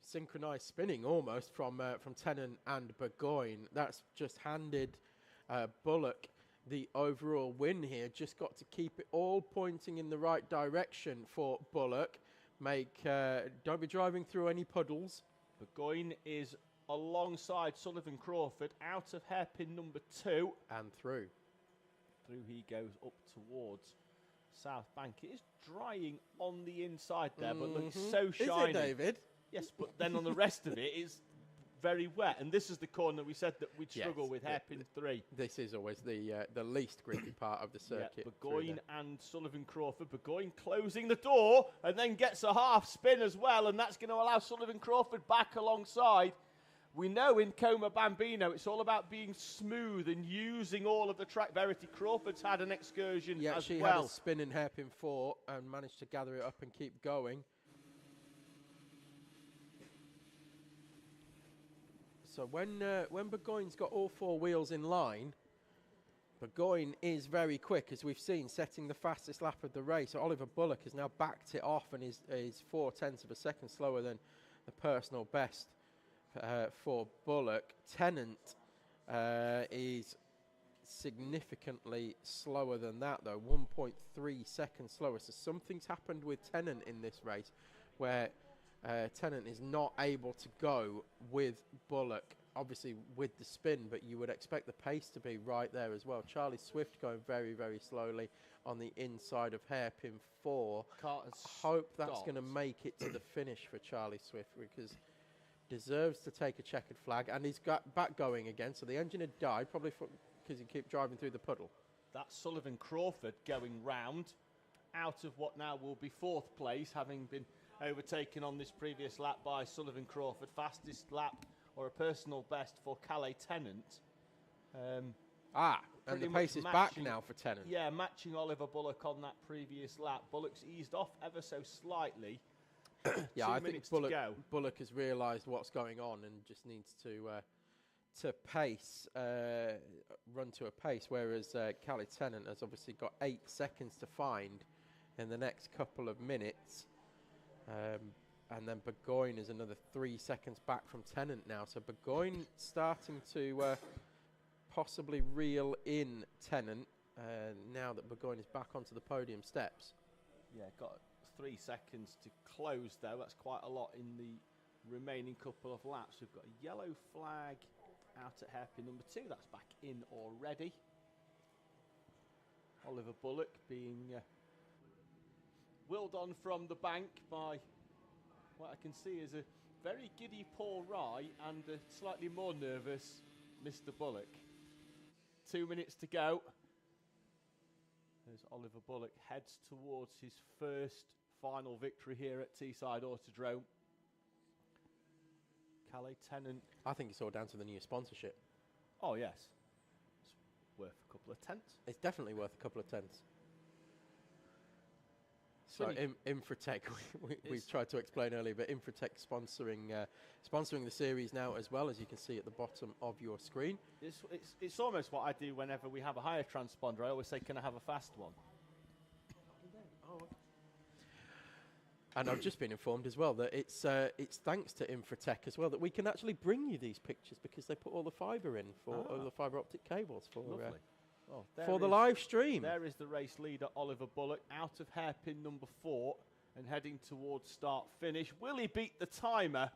synchronised spinning almost from Tennant and Burgoyne. That's just handed Bullock the overall win here. Just got to keep it all pointing in the right direction for Bullock. Don't be driving through any puddles. Burgoyne is alongside Sullivan Crawford out of hairpin number 2. And through. Through he goes up towards South Bank. It is drying on the inside there, but looks so shiny. Is it, David? Yes, but then on the rest of it is very wet. And this is the corner we said that we'd struggle with hairpin 3. This is always the least grippy part of the circuit. Burgoyne and Sullivan Crawford. Burgoyne closing the door and then gets a half spin as well. And that's going to allow Sullivan Crawford back alongside. We know in Como Bambino it's all about being smooth and using all of the track. Verity Crawford's had an excursion as well. She had a spin in hairpin 4 and managed to gather it up and keep going. So when Burgoyne's got all 4 wheels in line, Burgoyne is very quick, as we've seen, setting the fastest lap of the race. So Oliver Bullock has now backed it off and is 0.4 of a second slower than the personal best for Bullock. Tennant is significantly slower than that, though, 1.3 seconds slower. So something's happened with Tennant in this race where Tennant is not able to go with Bullock, obviously with the spin, but you would expect the pace to be right there as well. Charlie Swift going very, very slowly on the inside of hairpin 4. I hope that's going to make it to the finish for Charlie Swift, because deserves to take a checkered flag, and he's got back going again. So the engine had died, probably because he kept driving through the puddle. That's Sullivan Crawford going round out of what now will be 4th place, having been overtaken on this previous lap by Sullivan Crawford. Fastest lap or a personal best for Calais Tennant. And the pace is back now for Tennant. Yeah, matching Oliver Bullock on that previous lap. Bullock's eased off ever so slightly. Yeah, I think Bullock has realised what's going on and just needs to pace, run to a pace, whereas Calais Tennant has obviously got 8 seconds to find in the next couple of minutes. And then Burgoyne is another 3 seconds back from Tennant now. So Burgoyne starting to possibly reel in Tennant now that Burgoyne is back onto the podium steps. Yeah, got 3 seconds to close though. That's quite a lot in the remaining couple of laps. We've got a yellow flag out at hairpin number 2. That's back in already. Oliver Bullock being willed on from the bank by what I can see is a very giddy Paul Rye and a slightly more nervous Mr. Bullock. 2 minutes to go as Oliver Bullock heads towards his first final victory here at Teesside Autodrome. Calais Tennant. I think it's all down to the new sponsorship. Oh yes, it's worth a couple of tenths. It's definitely worth a couple of tenths. So Infratech, we've tried to explain earlier, but Infratech sponsoring the series now as well, as you can see at the bottom of your screen. It's almost what I do whenever we have a higher transponder. I always say, can I have a fast one? And I've just been informed as well that it's thanks to Infratech as well that we can actually bring you these pictures, because they put all the fibre in for all the fibre optic cables for the live stream. There is the race leader, Oliver Bullock, out of hairpin number 4 and heading towards start finish. Will he beat the timer?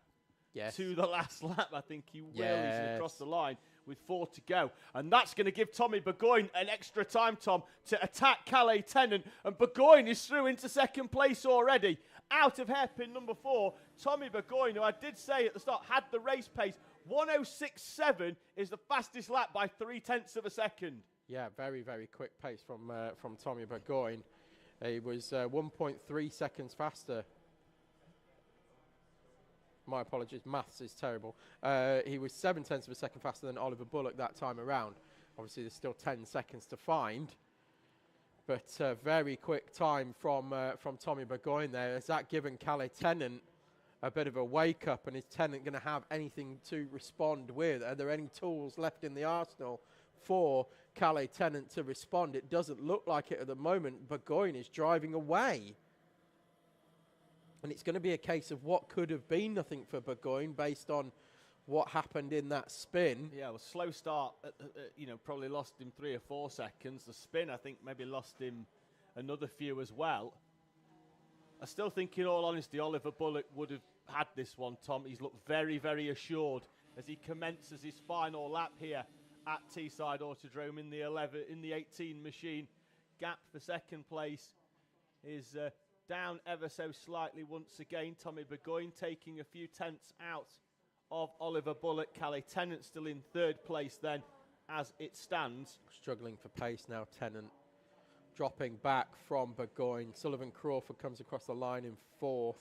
to the last lap. I think he will. He's going to cross the line with 4 to go. And that's going to give Tommy Burgoyne an extra time, Tom, to attack Calais Tennant. And Burgoyne is through into second place already. Out of hairpin number 4, Tommy Burgoyne, who I did say at the start had the race pace. 1:06.7 is the fastest lap by 0.3 of a second. Yeah, very, very quick pace from Tommy Burgoyne. He was 1.3 seconds faster. My apologies, maths is terrible. He was 0.7 of a second faster than Oliver Bullock that time around. Obviously, there's still 10 seconds to find. But very quick time from Tommy Burgoyne there. Has that given Calais Tennant a bit of a wake-up? And is Tennant going to have anything to respond with? Are there any tools left in the arsenal for Calais Tennant to respond? It doesn't look like it at the moment. Burgoyne is driving away. And it's going to be a case of what could have been nothing for Burgoyne based on what happened in that spin. Yeah, well, slow start, probably lost him 3 or 4 seconds. The spin, I think, maybe lost him another few as well. I still think, in all honesty, Oliver Bullock would have had this one, Tom. He's looked very, very assured as he commences his final lap here at Teesside Autodrome in the 18 machine. Gap for second place is down ever so slightly once again. Tommy Burgoyne taking a few tenths out of Oliver Bullock. Calais Tennant still in third place then as it stands. Struggling for pace now, Tennant. Dropping back from Burgoyne. Sullivan Crawford comes across the line in 4th.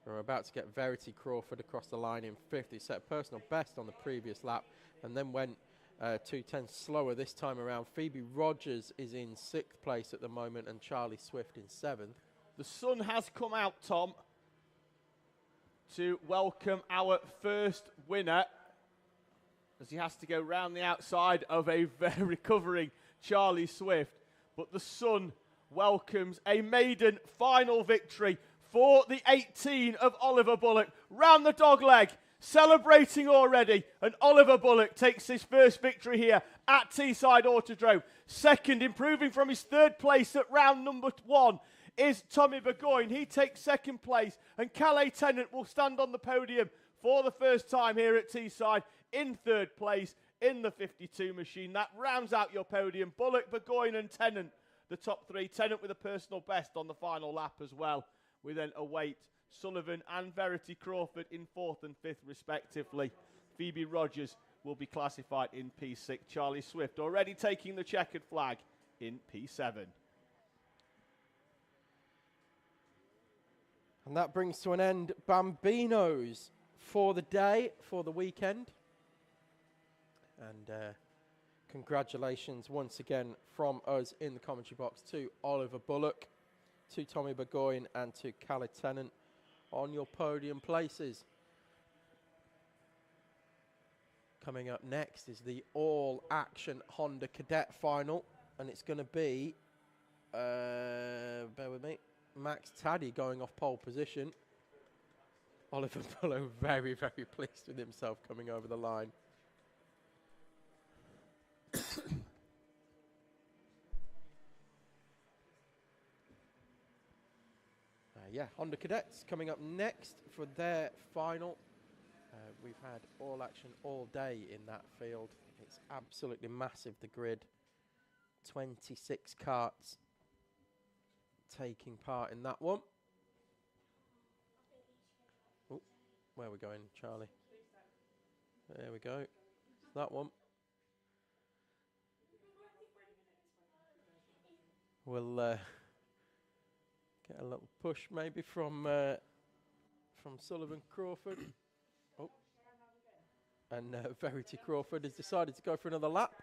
We're about to get Verity Crawford across the line in 5th. He set a personal best on the previous lap and then went 2/10 slower this time around. Phoebe Rogers is in 6th place at the moment and Charlie Swift in 7th. The sun has come out, Tom, to welcome our first winner, as he has to go round the outside of a very recovering Charlie Swift. But the sun welcomes a maiden final victory for the 18 of Oliver Bullock. Round the dog leg, celebrating already, and Oliver Bullock takes his first victory here at Teesside Autodrome. Second, improving from his 3rd place at round number 1, is Tommy Burgoyne. He takes 2nd place, and Calais Tennant will stand on the podium for the first time here at Teesside in 3rd place in the 52 machine. That rounds out your podium. Bullock, Burgoyne and Tennant, the top 3. Tennant with a personal best on the final lap as well. We then await Sullivan and Verity Crawford in 4th and 5th respectively. Phoebe Rogers will be classified in P6. Charlie Swift already taking the checkered flag in P7. And that brings to an end Bambinos for the day, for the weekend. And congratulations once again from us in the commentary box to Oliver Bullock, to Tommy Burgoyne and to Calais Tennant on your podium places. Coming up next is the all-action Honda Cadet final, and it's going to be, bear with me, Max Taddy going off pole position. Oliver Bullock very, very pleased with himself coming over the line. Yeah, Honda Cadets coming up next for their final. We've had all action all day in that field. It's absolutely massive, the grid. 26 karts taking part in that one. Oh, where are we going, Charlie? There we go. That one. We'll get a little push maybe from Sullivan Crawford. Oh, and Verity Crawford has decided to go for another lap.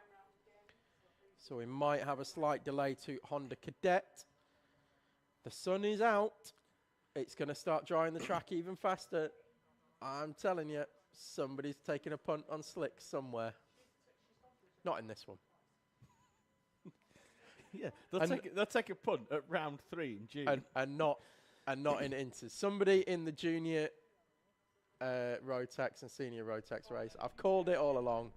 So we might have a slight delay to Honda Cadet. The sun is out. It's going to start drying the track even faster. I'm telling you, somebody's taking a punt on slicks somewhere. Not in this one. Yeah, they'll take a punt at round 3 in June, and not in Inters. Somebody in the Junior Rotax and Senior Rotax race. I've called it all along.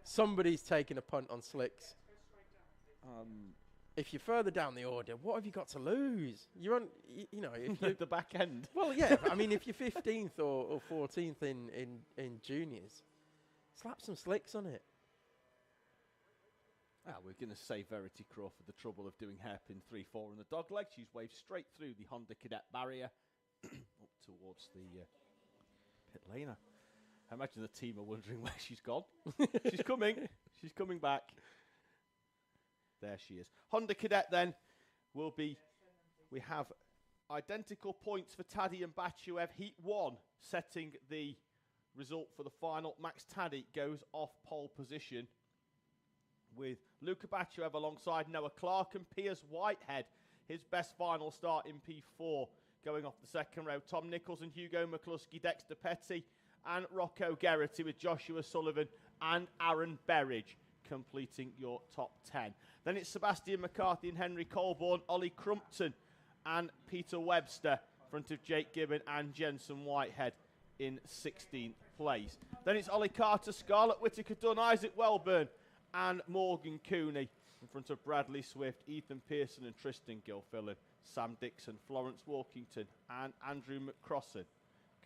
Somebody's taking a punt on slicks. if you're further down the order, what have you got to lose? You're on, you know, if you're the back end. Well, yeah. I mean, if you're 15th or 14th in juniors, slap some slicks on it. We're going to save Verity Crawford the trouble of doing hairpin 3-4 in the dog leg. She's waved straight through the Honda Cadet barrier up towards the pit lane. I imagine the team are wondering where she's gone. She's coming. She's coming back. There she is. Honda Cadet then will be, we have identical points for Taddy and Bachuev. Heat 1 setting the result for the final. Max Taddy goes off pole position with Luca Bachuev alongside Noah Clark and Piers Whitehead. His best final start in P4 going off the second row. Tom Nichols and Hugo McCluskey, Dexter Petty and Rocco Geraghty with Joshua Sullivan and Aaron Berridge completing your top 10. Then it's Sebastian McCarthy and Henry Colborne, Ollie Crumpton and Peter Webster in front of Jake Gibbon and Jensen Whitehead in 16th place. Then it's Ollie Carter, Scarlett Whittaker Dunn, Isaac Welburn and Morgan Cooney in front of Bradley Swift, Ethan Pearson and Tristan Gilfillan, Sam Dixon, Florence Walkington and Andrew McCrossan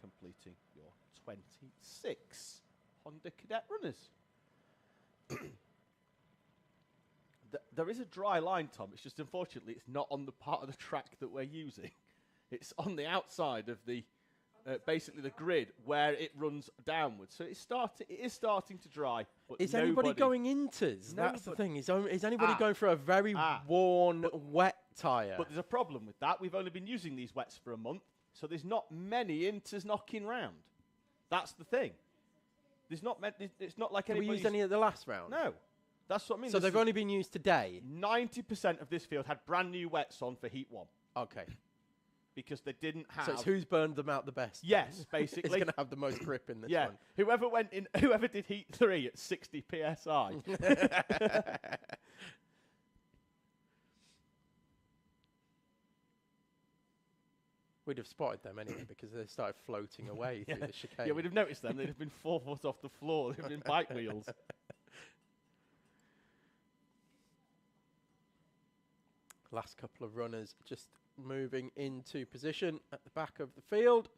completing your 26 Honda Cadet runners. There is a dry line, Tom. It's just unfortunately it's not on the part of the track that we're using. It's on the outside of the basically the grid where it runs downwards. So it is starting to dry. But is anybody going inters? That's the thing. Is anybody going for a very worn, wet tyre? But there's a problem with that. We've only been using these wets for a month, so there's not many inters knocking round. That's the thing. There's not. It's not like anybody used any at the last round. No. That's what I mean. So they've only been used today? 90% of this field had brand new wets on for Heat 1. Okay. Because they didn't have... So it's who's burned them out the best? Yes, basically. It's going to have the most grip in this one. Whoever did Heat 3 at 60 PSI. We'd have spotted them anyway because they started floating away through the chicane. Yeah, we'd have noticed them. They'd have been 4 foot off the floor. They'd have been bike wheels. Last couple of runners just moving into position at the back of the field.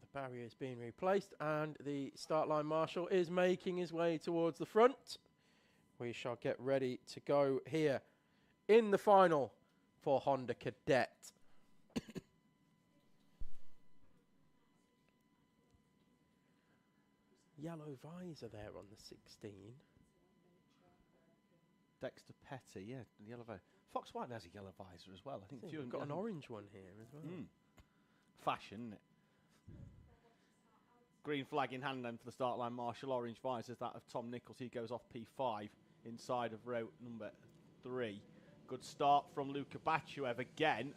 The barrier is being replaced and the start line marshal is making his way towards the front. We shall get ready to go here in the final for Honda Cadet. Yellow visor there on the 16. Dexter Petty, yeah, the yellow visor. Fox White has a yellow visor as well. I think we've got an orange one here as well. Fashion, isn't it? Green flag in hand then for the start line marshal. Orange visor is that of Tom Nichols. He goes off P5 inside of row number 3. Good start from Luca Bachuev again.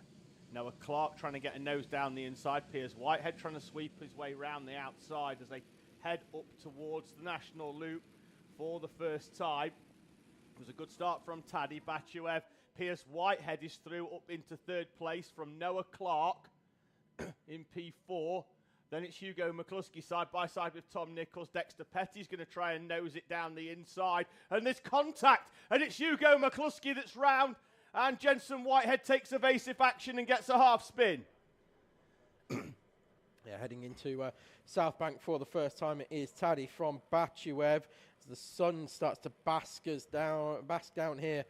Noah Clark trying to get a nose down the inside. Piers Whitehead trying to sweep his way round the outside as they head up towards the national loop for the first time. It was a good start from Taddy Bachuev. Piers Whitehead is through up into 3rd place from Noah Clark in P4. Then it's Hugo McCluskey side by side with Tom Nichols. Dexter Petty's going to try and nose it down the inside. And there's contact. And it's Hugo McCluskey that's round. And Jensen Whitehead takes evasive action and gets a half spin. Yeah, heading into South Bank for the first time, it is Taddy from Bachuev. As the sun starts to bask down here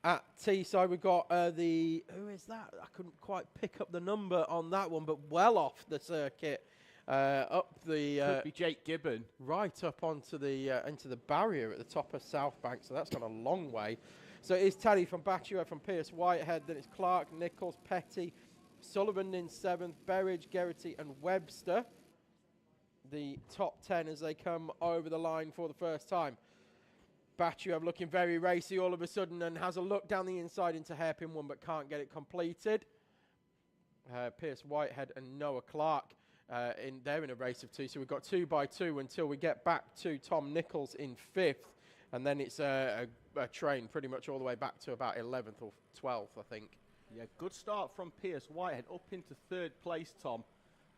at Teesside. We've got who is that? I couldn't quite pick up the number on that one, but well off the circuit. Up the could be Jake Gibbon, right up onto the into the barrier at the top of South Bank. So that's gone a long way. So it's Taddy from Bachuev from Piers Whitehead. Then it's Clark, Nichols, Petty, Sullivan in 7th, Berridge, Geraghty, and Webster. The top 10 as they come over the line for the first time. Bachuev looking very racy all of a sudden and has a look down the inside into hairpin 1 but can't get it completed. Piers Whitehead and Noah Clark they're in a race of 2, so we've got 2 by 2 until we get back to Tom Nichols in 5th, and then it's a train pretty much all the way back to about 11th or 12th, I think. Yeah, good start from Piers Whitehead up into 3rd place, Tom,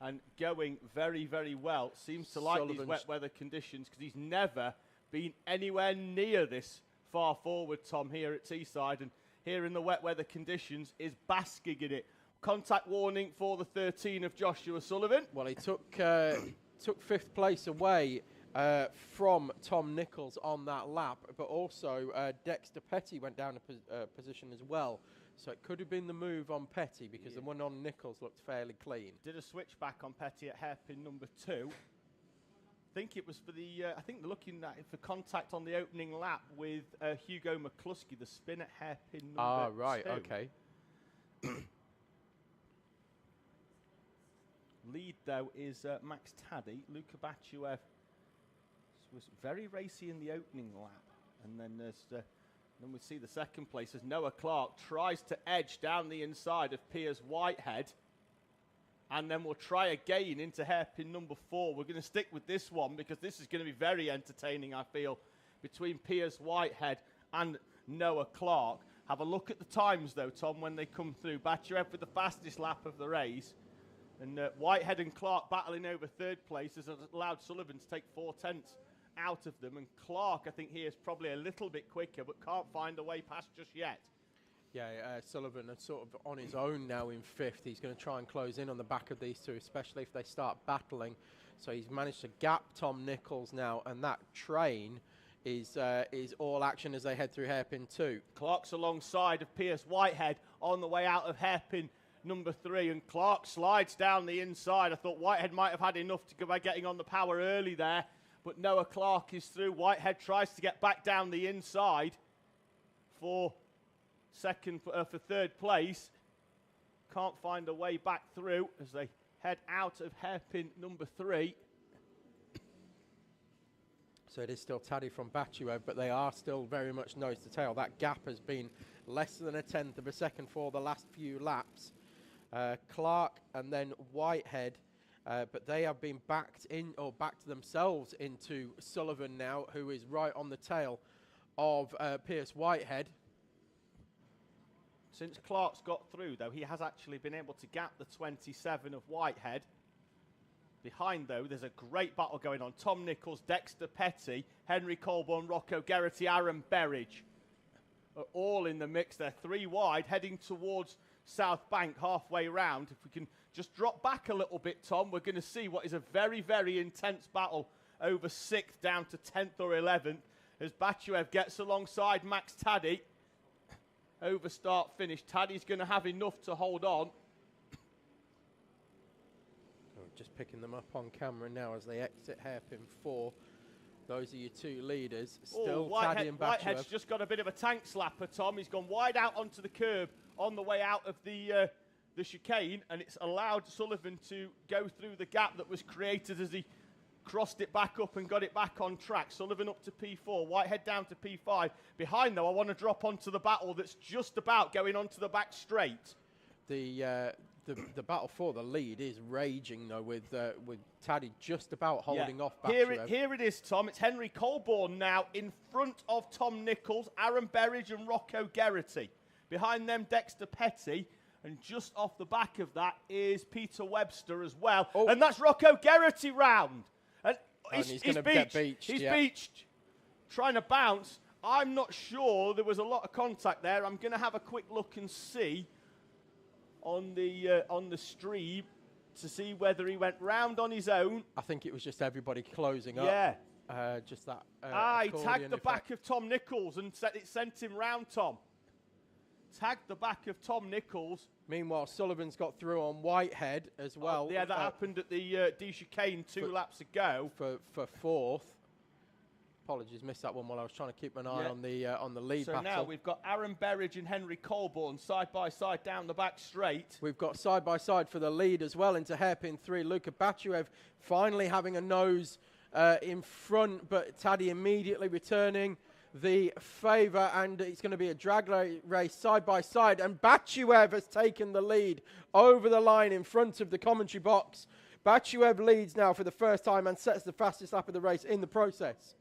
and going very, very well. Seems to like these wet weather conditions because he's never been anywhere near this far forward, Tom, here at Teesside, and here in the wet weather conditions is basking in it. Contact warning for the 13 of Joshua Sullivan. Well, he took 5th place away from Tom Nichols on that lap, but also Dexter Petty went down a position as well. So it could have been the move on Petty, because the one on Nichols looked fairly clean. Did a switchback on Petty at hairpin number 2. I think it was for the, I think they're looking at it for contact on the opening lap with Hugo McCluskey, the spin at hairpin number 2. Ah, right, okay. Lead, though, is Max Taddy. Luka Bachuev was very racy in the opening lap. And then then we see the second place as Noah Clark tries to edge down the inside of Piers Whitehead. And then we'll try again into hairpin number 4. We're going to stick with this one because this is going to be very entertaining, I feel, between Piers Whitehead and Noah Clark. Have a look at the times, though, Tom, when they come through. Bachuev with the fastest lap of the race. And Whitehead and Clark battling over 3rd place has allowed Sullivan to take 4/10 out of them. And Clark, I think he is probably a little bit quicker, but can't find a way past just yet. Yeah, Sullivan is sort of on his own now in 5th. He's going to try and close in on the back of these two, especially if they start battling. So he's managed to gap Tom Nichols now, and that train is all action as they head through hairpin 2. Clark's alongside of Piers Whitehead on the way out of hairpin number 3, and Clark slides down the inside. I thought Whitehead might have had enough to go by getting on the power early there, but Noah Clark is through. Whitehead tries to get back down the inside for 3rd place. Can't find a way back through as they head out of hairpin number 3. So it is still Taddy from Bachuev, but they are still very much nose to tail. That gap has been less than a 1/10 of a second for the last few laps. Clark and then Whitehead, but they have been backed themselves into Sullivan now, who is right on the tail of Piers Whitehead. Since Clark's got through, though, he has actually been able to gap the 27 of Whitehead. Behind, though, there's a great battle going on. Tom Nichols, Dexter Petty, Henry Colborne, Rocco Geraghty, Aaron Berridge are all in the mix. They're 3 wide, heading towards South Bank halfway round. If we can just drop back a little bit, Tom, we're going to see what is a very, very intense battle over 6th down to 10th or 11th as Bachuev gets alongside Max Taddy. Over start finish. Taddy's going to have enough to hold on. Just picking them up on camera now as they exit hairpin 4. Those are your 2 leaders. Still Taddy and Bachuev. Whitehead's just got a bit of a tank slapper, Tom. He's gone wide out onto the curb on the way out of the chicane, and it's allowed Sullivan to go through the gap that was created as he crossed it back up and got it back on track. Sullivan up to P4, Whitehead down to P5. Behind, though, I want to drop onto the battle that's just about going onto the back straight. The battle for the lead is raging, though, with Taddy just about holding off Bachuev. Here it is, Tom. It's Henry Colborne now in front of Tom Nichols, Aaron Berridge and Rocco Geraghty. Behind them, Dexter Petty. And just off the back of that is Peter Webster as well. Oh. And that's Rocco Geraghty round. And he's going to get beached. He's beached. Trying to bounce. I'm not sure. There was a lot of contact there. I'm going to have a quick look and see on the stream to see whether he went round on his own. I think it was just everybody closing up. Yeah. Just that. He tagged the back of Tom Nichols and it sent him round, Tom. Tagged the back of Tom Nichols. Meanwhile, Sullivan's got through on Whitehead as well. Yeah, that happened at the D chicane 2 laps ago. For 4th. Apologies, missed that one while I was trying to keep an eye on the lead battle. So now we've got Aaron Berridge and Henry Colborne side by side down the back straight. We've got side by side for the lead as well into hairpin 3. Luka Bachuev finally having a nose in front, but Taddy immediately returning the favour, and it's going to be a drag race side by side, and Bachuev has taken the lead over the line in front of the commentary box. Bachuev leads now for the first time and sets the fastest lap of the race in the process.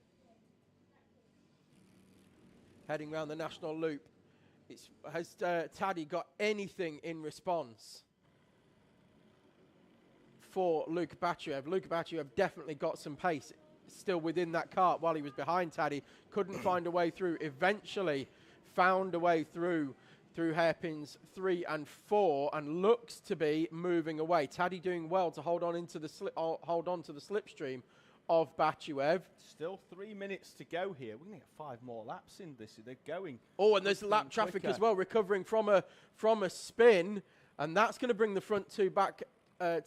Heading round the national loop. Has Taddy got anything in response for Luka Bachuev? Luka Bachuev definitely got some pace still within that kart while he was behind Taddy. Couldn't find a way through. Eventually found a way through hairpins 3 and 4, and looks to be moving away. Taddy doing well to hold on to the slipstream of Bachuev. Still 3 minutes to go here. We're going to get 5 more laps in this. They're going. Oh, and there's lap traffic as well, recovering from a spin, and that's going to bring the front two back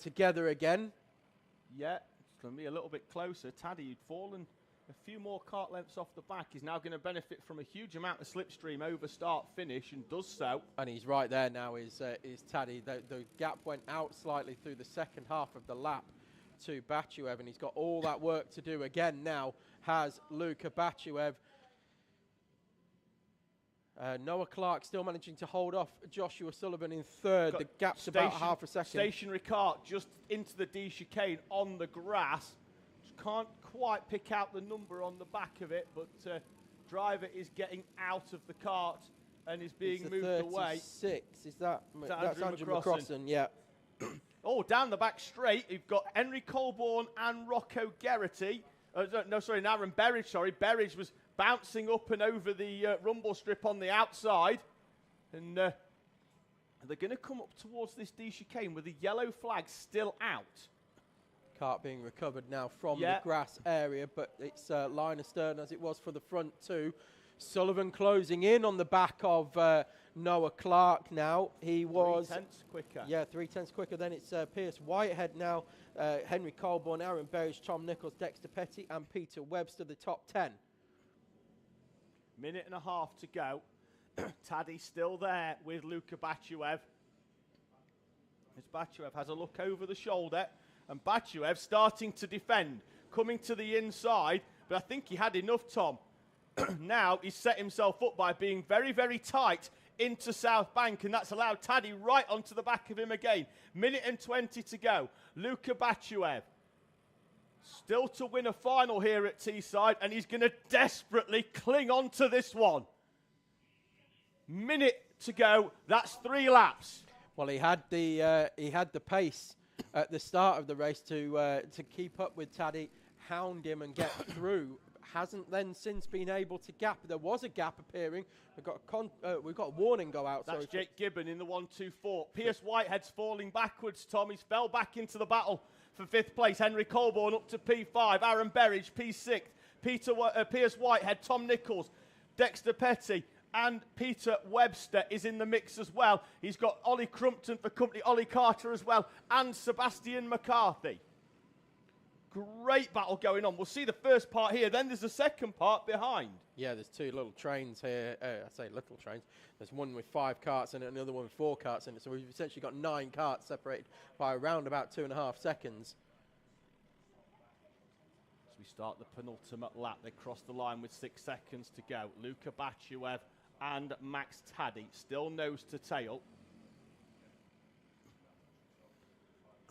together again. Yeah, it's going to be a little bit closer. Taddy, who'd fallen a few more kart lengths off the back, is now going to benefit from a huge amount of slipstream over start finish, and does so. And he's right there now, is Taddy. The gap went out slightly through the second half of the lap to Bachuev, and he's got all that work to do again now, has Luka Bachuev. Noah Clark still managing to hold off Joshua Sullivan in third. The gap's about half a second. Stationary kart just into the D chicane on the grass. Just can't quite pick out the number on the back of it, but driver is getting out of the kart and is being moved away. 36, is that? That's Andrew McCrossan, yeah. Oh, down the back straight, you've got Henry Colborne and Rocco Geraghty. And Aaron Berridge, sorry. Berridge was bouncing up and over the rumble strip on the outside. And they're going to come up towards this D chicane with the yellow flag still out. Kart being recovered now from the grass area, but it's line astern as it was for the front two. Sullivan closing in on the back of Noah Clark now. He was 3/10 quicker. Yeah, 3/10 quicker. Then it's Pierce Whitehead now, Henry Colborne, Aaron Berridge, Tom Nichols, Dexter Petty, and Peter Webster, the top 10. Minute and a half to go. Taddy still there with Luka Bachuev. As Bachuev has a look over the shoulder, and Bachuev starting to defend, coming to the inside, but I think he had enough, Tom. Now he's set himself up by being very, very tight into South Bank, and that's allowed Taddy right onto the back of him again. Minute and 20 to go. Luka Bachuev still to win a final here at Teesside, and he's going to desperately cling on to this one. Minute to go. That's 3 laps. Well, he had the pace at the start of the race to keep up with Taddy, hound him and get through. Hasn't then since been able to gap. There was a gap appearing. We've got a warning go out. That's Jake Gibbon in the 1-2-4. Pierce Whitehead's falling backwards, Tom. He's fell back into the battle for 5th place. Henry Colborne up to P5. Aaron Berridge, P6. Pierce Whitehead, Tom Nichols, Dexter Petty, and Peter Webster is in the mix as well. He's got Ollie Crumpton for company, Ollie Carter as well, and Sebastian McCarthy. Great battle going on. We'll see the first part here, then there's the second part behind. Yeah, there's 2 little trains here. I say little trains. There's one with 5 carts in it, another one with 4 carts in it. So we've essentially got 9 carts separated by around about 2.5 seconds. As we start the penultimate lap, they cross the line with 6 seconds to go. Luka Bachuev and Max Taddy still nose to tail.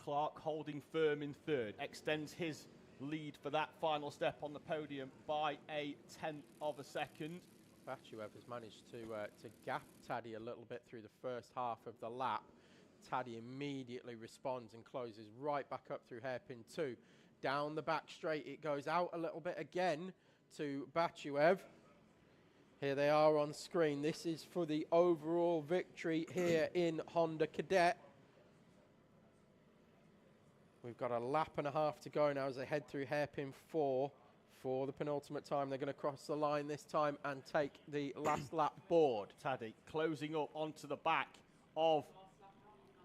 Clark holding firm in third, extends his lead for that final step on the podium by a 1/10 of a second. Bachuev has managed to gap Taddy a little bit through the first half of the lap. Taddy immediately responds and closes right back up through hairpin 2. Down the back straight, it goes out a little bit again to Bachuev. Here they are on screen. This is for the overall victory here in Honda Cadet. We've got a lap and a half to go now as they head through hairpin 4 for the penultimate time. They're going to cross the line this time and take the last lap board. Taddy closing up onto the back of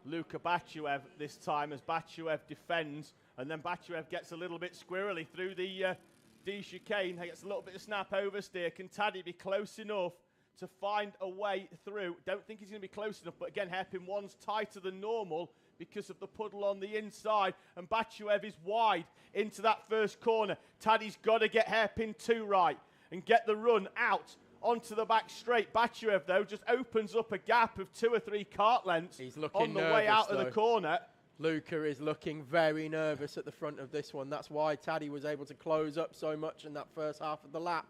Luka Bachuev this time as Bachuev defends, and then Bachuev gets a little bit squirrely through the D chicane. He gets a little bit of snap oversteer. Can Taddy be close enough to find a way through? Don't think he's going to be close enough, but again, hairpin 1's tighter than normal because of the puddle on the inside, and Bachuev is wide into that first corner. Taddy's got to get hairpin 2 right and get the run out onto the back straight. Bachuev, though, just opens up a gap of 2 or 3 kart lengths on the way out of the corner. Luka is looking very nervous at the front of this one. That's why Taddy was able to close up so much in that first half of the lap.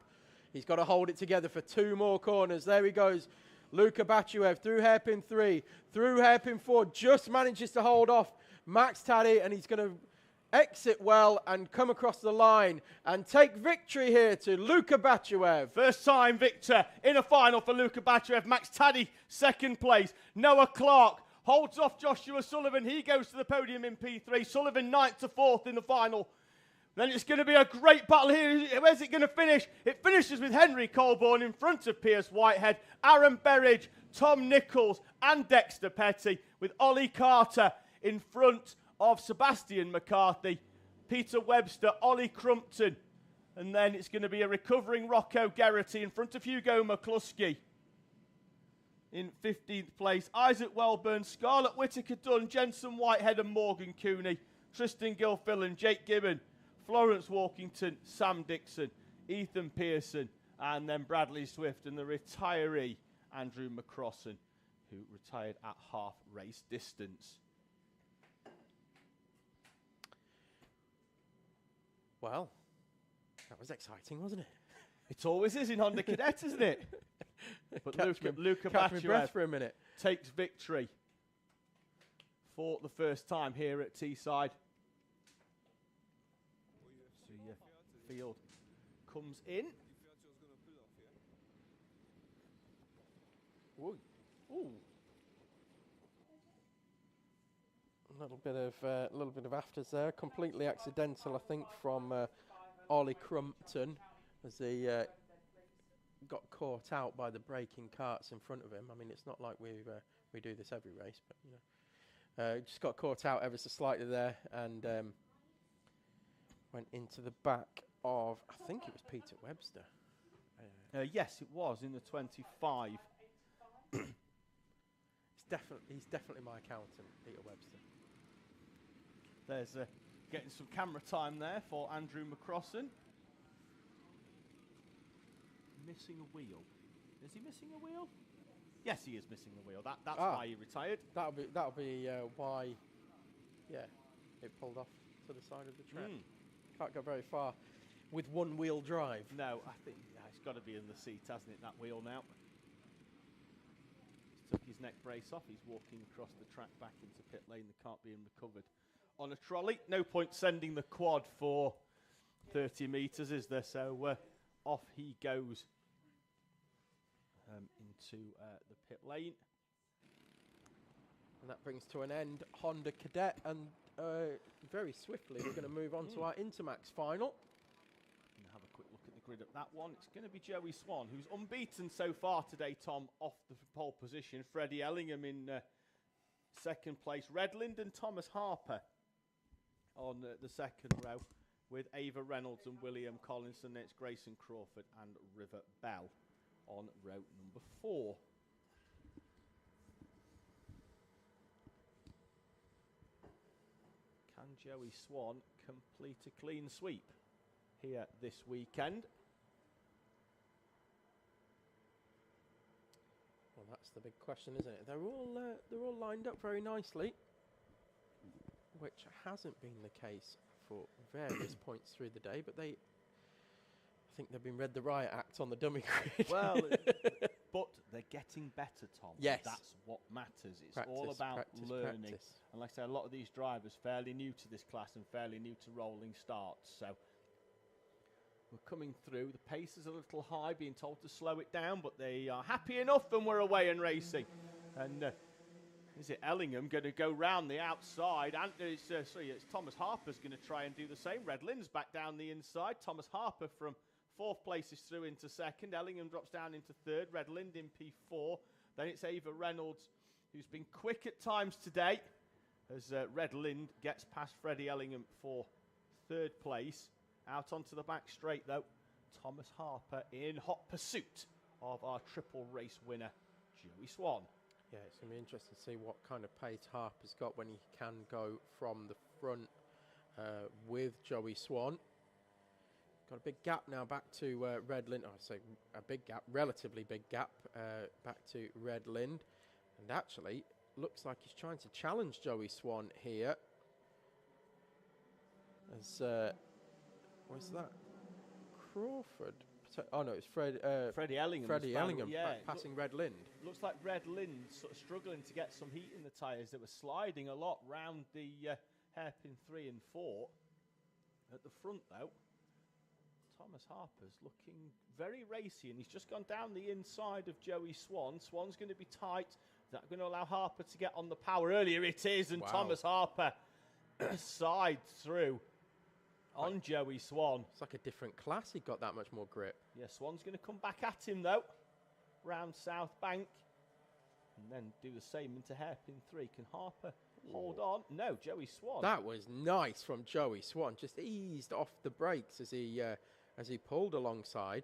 He's got to hold it together for 2 more corners. There he goes. Luka Bachuev through hairpin 3, through hairpin 4, just manages to hold off Max Taddy, and he's going to exit well and come across the line and take victory here to Luka Bachuev. First time victor in a final for Luka Bachuev. Max Taddy, second place. Noah Clark holds off Joshua Sullivan. He goes to the podium in P3. Sullivan 9th to 4th in the final. Then it's going to be a great battle here. Where's it going to finish? It finishes with Henry Colborne in front of Pierce Whitehead, Aaron Berridge, Tom Nichols and Dexter Petty, with Ollie Carter in front of Sebastian McCarthy, Peter Webster, Ollie Crumpton, and then it's going to be a recovering Rocco Geraghty in front of Hugo McCluskey. In 15th place, Isaac Welburn, Scarlett Whittaker-Dunn, Jensen Whitehead and Morgan Cooney, Tristan Gilfillan, Jake Gibbon, Florence Walkington, Sam Dixon, Ethan Pearson, and then Bradley Swift and the retiree, Andrew McCrossan, who retired at half race distance. Well, that was exciting, wasn't it? It always is in Honda Cadet, isn't it? But Luka Bachuev for a minute takes victory for the first time here at Teesside. So your field comes in. Ooh. Ooh. A little bit of afters there, completely accidental, I think, from Ollie Crumpton as he got caught out by the braking carts in front of him. I mean, it's not like we do this every race, but you know, just got caught out ever so slightly there and went into the back of, I think it was Peter Webster. Yes, it was in the 25. He's definitely my accountant, Peter Webster. There's getting some camera time there for Andrew McCrossan. Missing a wheel. Is he missing a wheel? Yes, he is missing a wheel. That's why he retired. That'll be why. Yeah, it pulled off to the side of the track. Can't go very far with one-wheel drive. No, I think it's got to be in the seat, hasn't it? That wheel now. He's took his neck brace off. He's walking across the track back into pit lane. The car being recovered on a trolley. No point sending the quad for 30 metres, is there? So off he goes into the pit lane. And that brings to an end Honda Cadet, and very swiftly we're going to move on to our Intermax final. Have a quick look at the grid of that one. It's going to be Joey Swan, who's unbeaten so far today, Tom, off the pole position. Freddie Ellingham in second place. Redland and Thomas Harper on the second row, with Ava Reynolds and William Collinson. It's Grayson Crawford and River Bell on row number 4. Can Joey Swan complete a clean sweep here this weekend? Well, that's the big question, isn't it? They're all lined up very nicely, which hasn't been the case for various points through the day, but I think they've been read the riot act on the dummy grid. Well, but they're getting better, Tom. Yes. That's what matters. It's practice, all about learning. Practice. And like I say, a lot of these drivers fairly new to this class and fairly new to rolling starts. So we're coming through. The pace is a little high, being told to slow it down, but they are happy enough and we're away and racing. And is it Ellingham going to go round the outside? And it's Thomas Harper's going to try and do the same. Redlin's back down the inside. Thomas Harper from 4th place is through into 2nd. Ellingham drops down into 3rd. Redland in P4. Then it's Ava Reynolds, who's been quick at times today, as Redland gets past Freddie Ellingham for 3rd place. Out onto the back straight, though, Thomas Harper in hot pursuit of our triple race winner, Joey Swan. Yeah, it's going to be interesting to see what kind of pace Harper's got when he can go from the front with Joey Swan. Got a big gap now back to Redland. I say a big gap, relatively big gap back to Redland. And actually, looks like he's trying to challenge Joey Swan here. As, what's that? Crawford? Oh no, it's Freddie Ellingham. Freddie Ellingham passing Redland. Looks like Redland sort of struggling to get some heat in the tyres that were sliding a lot round the hairpin 3 and 4. At the front, though, Thomas Harper's looking very racy, and he's just gone down the inside of Joey Swan. Swan's going to be tight. Is that going to allow Harper to get on the power earlier? It is, and Thomas Harper sides through on Joey Swan. It's like a different class. He got that much more grip. Yeah, Swan's going to come back at him, though, round South Bank, and then do the same into hairpin 3. Can Harper hold on? No, Joey Swan. That was nice from Joey Swan. Just eased off the brakes as he pulled alongside,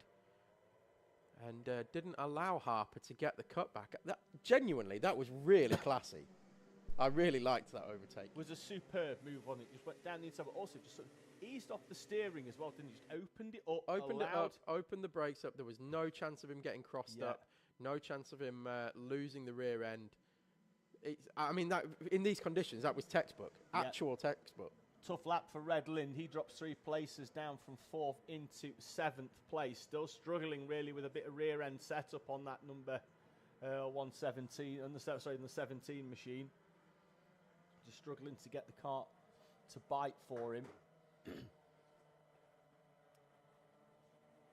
and didn't allow Harper to get the cutback. Genuinely, that was really classy. I really liked that overtake. It was a superb move on it. Just went down the inside, but also just sort of eased off the steering as well. Didn't he? Just opened it up. Opened the brakes up. There was no chance of him getting crossed up. No chance of him losing the rear end. I mean, that in these conditions, that was textbook. Actual textbook. Tough lap for Red Lind. He drops 3 places down from 4th into 7th place. Still struggling really with a bit of rear end setup on that number 117 and the 17 machine. Just struggling to get the car to bite for him.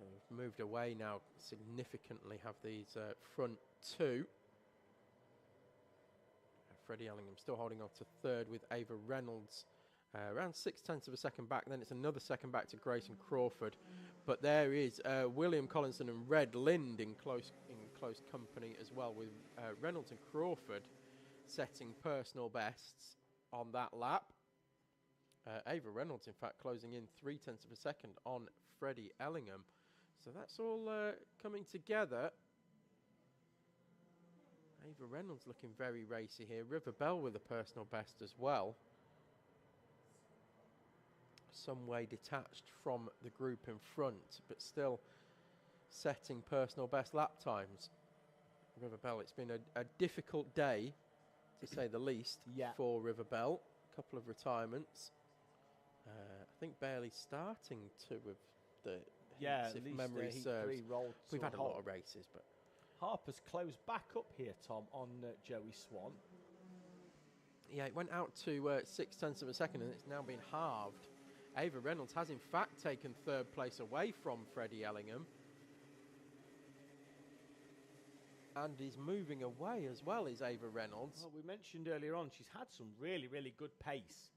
We've moved away now significantly. Have these front 2. Freddie Ellingham still holding on to 3rd with Ava Reynolds. Around 0.6 of a second back, then it's another second back to Grayson Crawford. But there is William Collinson and Red Lind in close company as well, with Reynolds and Crawford setting personal bests on that lap. Ava Reynolds, in fact, closing in 0.3 of a second on Freddie Ellingham. So that's all coming together. Ava Reynolds looking very racy here. River Bell with a personal best as well. Some way detached from the group in front, but still setting personal best lap times. River Bell, it's been a difficult day, to say the least, for River Bell. A couple of retirements. I think barely starting 2 of the heats, if memory serves. We've had a lot of races, but Harper's closed back up here, Tom, on Joey Swan. Yeah, it went out to 0.6 of a second, and it's now been halved. Ava Reynolds has in fact taken 3rd place away from Freddie Ellingham. And is moving away as well as Ava Reynolds. Well, we mentioned earlier on, she's had some really, really good pace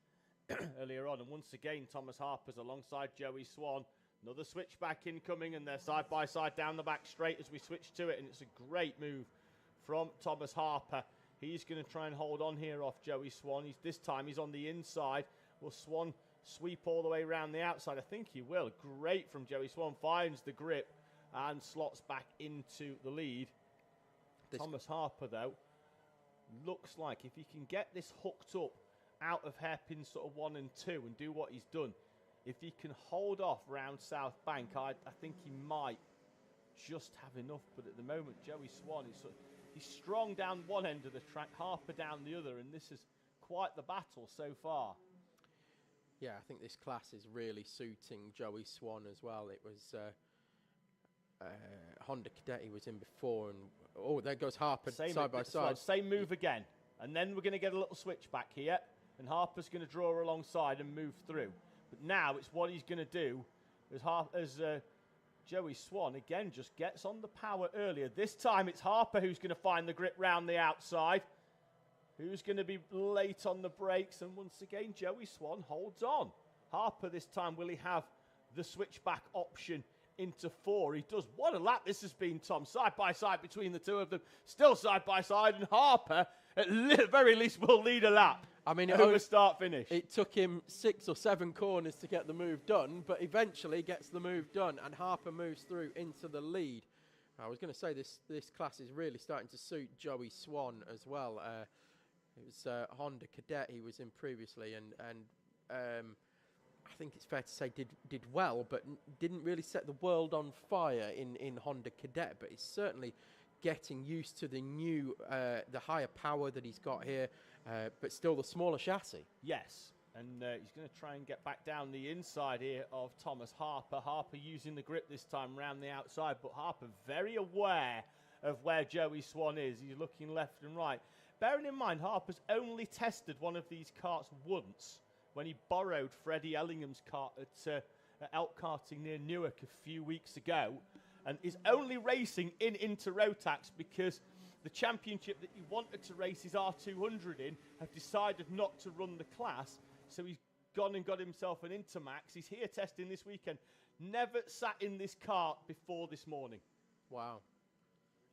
earlier on. And once again, Thomas Harper's alongside Joey Swan. Another switchback incoming, and they're side by side down the back straight as we switch to it. And it's a great move from Thomas Harper. He's going to try and hold on here off Joey Swan. This time he's on the inside. Will Swan sweep all the way around the outside? I think he will. Great from Joey Swan. Finds the grip and slots back into the lead. Thomas Harper, though, looks like if he can get this hooked up out of hairpins sort of 1 and 2 and do what he's done, if he can hold off round South Bank, I think he might just have enough. But at the moment, Joey Swan is he's strong down one end of the track, Harper down the other, and this is quite the battle so far. Yeah, I think this class is really suiting Joey Swan as well. It was Honda Cadet he was in before, and there goes Harper side by side. Same move again, and then we're going to get a little switch back here, and Harper's going to draw alongside and move through. But now it's what he's going to do as Joey Swan again just gets on the power earlier. This time it's Harper who's going to find the grip round the outside. Who's going to be late on the brakes? And once again, Joey Swan holds on. Harper this time, will he have the switchback option into 4? He does. What a lap this has been, Tom. Side by side between the two of them. Still side by side. And Harper, at the very least, will lead a lap. I mean, over start finish. It took him 6 or 7 corners to get the move done, but eventually gets the move done, and Harper moves through into the lead. I was going to say this class is really starting to suit Joey Swan as well. It was Honda Cadet he was in previously, and I think it's fair to say did well, but didn't really set the world on fire in Honda Cadet. But he's certainly getting used to the new, the higher power that he's got here, but still the smaller chassis. Yes, and he's going to try and get back down the inside here of Thomas Harper. Harper using the grip this time round the outside, but Harper very aware of where Joey Swan is. He's looking left and right. Bearing in mind, Harper's only tested one of these karts once when he borrowed Freddie Ellingham's kart at Elk Karting near Newark a few weeks ago, and is only racing in Inter Rotax because the championship that he wanted to race his R200 in have decided not to run the class, so he's gone and got himself an Intermax. He's here testing this weekend. Never sat in this kart before this morning. Wow.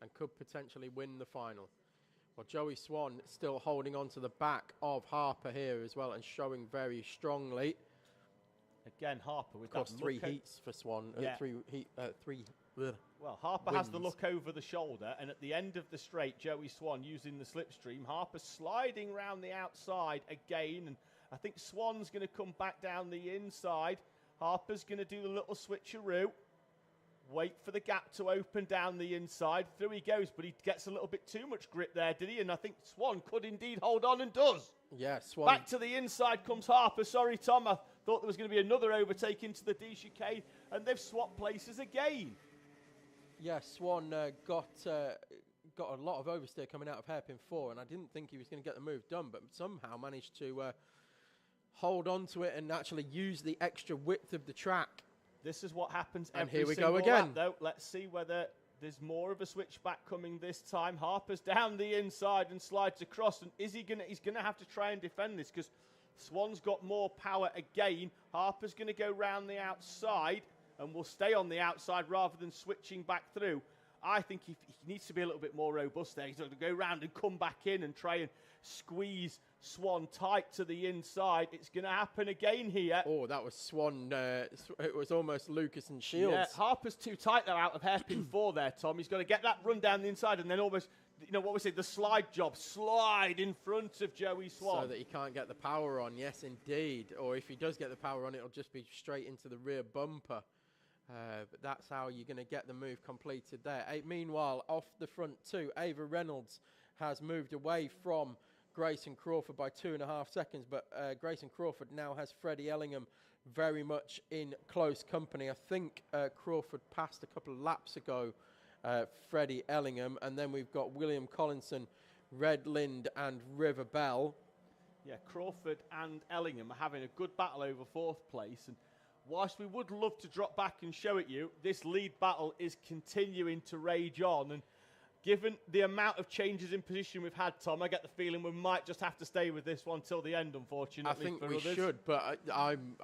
And could potentially win the final. Well, Joey Swan still holding on to the back of Harper here as well and showing very strongly. Again, Harper with of course, that three look heats for Swan. Yeah. Well, Harper has the look over the shoulder, and at the end of the straight, Joey Swan using the slipstream. Harper sliding round the outside again, and I think Swan's going to come back down the inside. Harper's going to do the little switcheroo. Wait for the gap to open down the inside. Through he goes, but he gets a little bit too much grip there, did he? And I think Swan could indeed hold on and does. Yeah, Swan. Back to the inside comes Harper. Sorry, Tom. I thought there was going to be another overtake into the D chicane, and they've swapped places again. Yeah, Swan got a lot of oversteer coming out of hairpin 4, and I didn't think he was going to get the move done, but somehow managed to hold on to it and actually use the extra width of the track. This is what happens and every here we single go again. lap, though. Let's see whether there's more of a switchback coming this time. Harper's down the inside and slides across, and he's gonna have to try and defend this because Swan's got more power again. Harper's gonna go round the outside and will stay on the outside rather than switching back through. I think he needs to be a little bit more robust there. He's going to go round and come back in and try and squeeze Swan tight to the inside. It's going to happen again here. Oh, that was Swan. It was almost Lucas and Shields. Yeah, Harper's too tight there out of hairpin 4 there, Tom. He's got to get that run down the inside and then almost, you know what we say, the slide job. Slide in front of Joey Swan. So that he can't get the power on. Yes, indeed. Or if he does get the power on, it'll just be straight into the rear bumper. But that's how you're going to get the move completed there. Meanwhile, off the front two, Ava Reynolds has moved away from Grayson Crawford by 2.5 seconds, but Grayson Crawford now has Freddie Ellingham very much in close company. I think Crawford passed a couple of laps ago, Freddie Ellingham, and then we've got William Collinson, Red Lind and River Bell. Yeah, Crawford and Ellingham are having a good battle over 4th place, and whilst we would love to drop back and show it you, this lead battle is continuing to rage on. And given the amount of changes in position we've had, Tom, I get the feeling we might just have to stay with this one till the end, unfortunately. I think for we others. should, but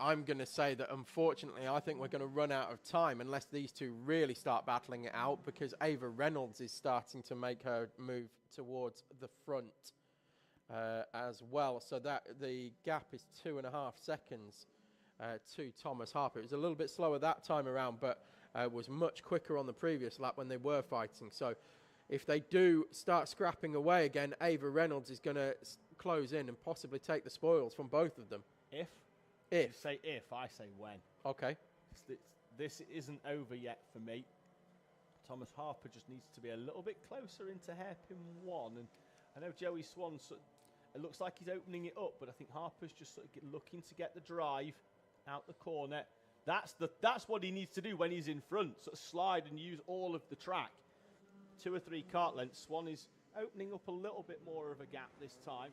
I'm going to say that unfortunately I think we're going to run out of time unless these two really start battling it out, because Ava Reynolds is starting to make her move towards the front as well. So that the gap is 2.5 seconds. To Thomas Harper. It was a little bit slower that time around, but was much quicker on the previous lap when they were fighting. So if they do start scrapping away again, Ava Reynolds is going to close in and possibly take the spoils from both of them. If? If. You say if, I say when. Okay. This isn't over yet for me. Thomas Harper just needs to be a little bit closer into hairpin 1. And I know Joey Swan, it looks like he's opening it up, but I think Harper's just sort of looking to get the drive out the corner. That's what he needs to do when he's in front. Sort of slide and use all of the track. 2 or 3 kart lengths. Swan is opening up a little bit more of a gap this time.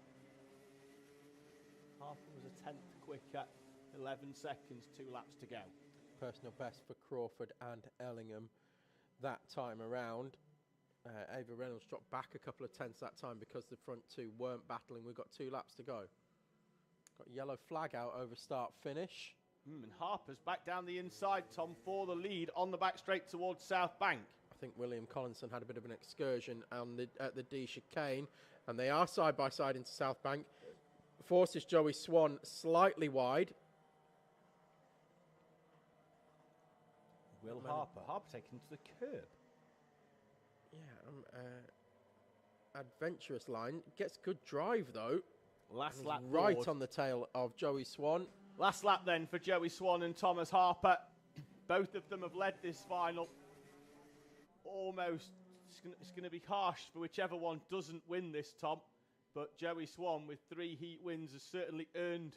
Harper was a 10th quicker. 11 seconds, 2 laps to go. Personal best for Crawford and Ellingham that time around. Ava Reynolds dropped back a couple of tenths that time because the front two weren't battling. We've got 2 laps to go. Got yellow flag out over start finish. And Harper's back down the inside, Tom, for the lead on the back straight towards South Bank. I think William Collinson had a bit of an excursion at the D chicane, and they are side by side into South Bank. Forces Joey Swan slightly wide. Will Harper taken to the curb. Yeah, adventurous line. Gets good drive though. Last lap right board. on the tail of Joey Swan. Last lap then for Joey Swan and Thomas Harper. Both of them have led this final. Almost, it's going to be harsh for whichever one doesn't win this, Tom. But Joey Swan with 3 heat wins has certainly earned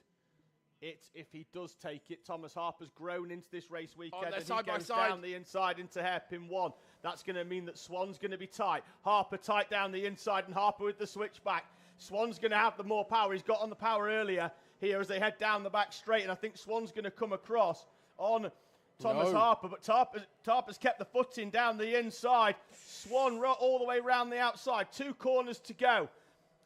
it if he does take it. Thomas Harper's grown into this race weekend and he goes down the inside into hairpin 1. That's going to mean that Swan's going to be tight. Harper tight down the inside and Harper with the switchback. Swan's going to have the more power. He's got on the power earlier. here as they head down the back straight, and I think Swan's going to come across on Thomas No. Harper, but Tarper's kept the footing down the inside. Swan all the way round the outside. 2 corners to go.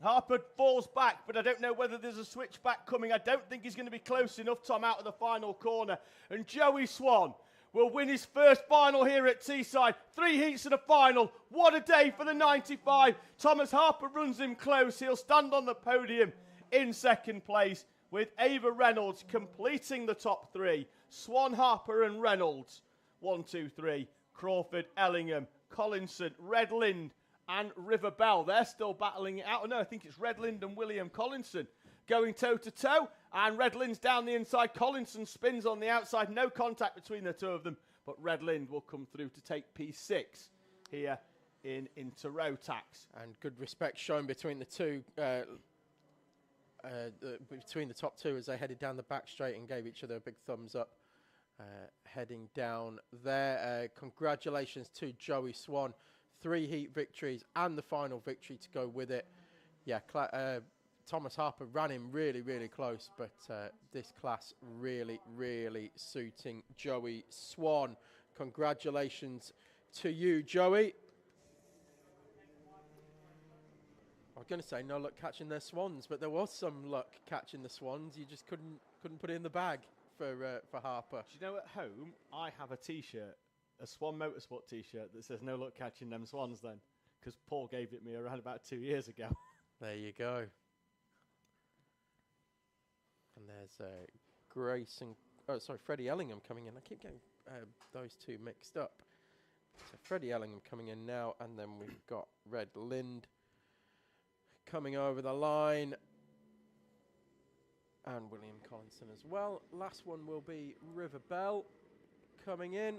Harper falls back, but I don't know whether there's a switchback coming. I don't think he's going to be close enough, Tom, out of the final corner. And Joey Swan will win his first final here at Teesside. 3 heats and a final. What a day for the 95. Thomas Harper runs him close. He'll stand on the podium in second place, with Ava Reynolds completing the top 3. Swan, Harper and Reynolds. 1, 2, 3. Crawford, Ellingham, Collinson, Redlind and River Bell. They're still battling it out. Oh, no, I think it's Redlind and William Collinson going toe-to-toe. And Redlind's down the inside. Collinson spins on the outside. No contact between the 2 of them. But Redlind will come through to take P6 here in Rotax. And good respect shown between the two, between the top 2 as they headed down the back straight and gave each other a big thumbs up. Heading down there. Congratulations to Joey Swan. 3 heat victories and the final victory to go with it. Yeah, Thomas Harper ran him really, really close, but this class really, really suiting Joey Swan. Congratulations to you, Joey. I was going to say no luck catching their swans, but there was some luck catching the swans. You just couldn't put it in the bag for Harper. Do you know, at home, I have a T-shirt, a Swan Motorsport T-shirt that says no luck catching them swans then, because Paul gave it me around about 2 years ago. There you go. And there's Grace and, Freddie Ellingham coming in. I keep getting those 2 mixed up. So Freddie Ellingham coming in now, and then we've got Red Lind coming over the line. And William Collinson as well. Last one will be River Bell coming in.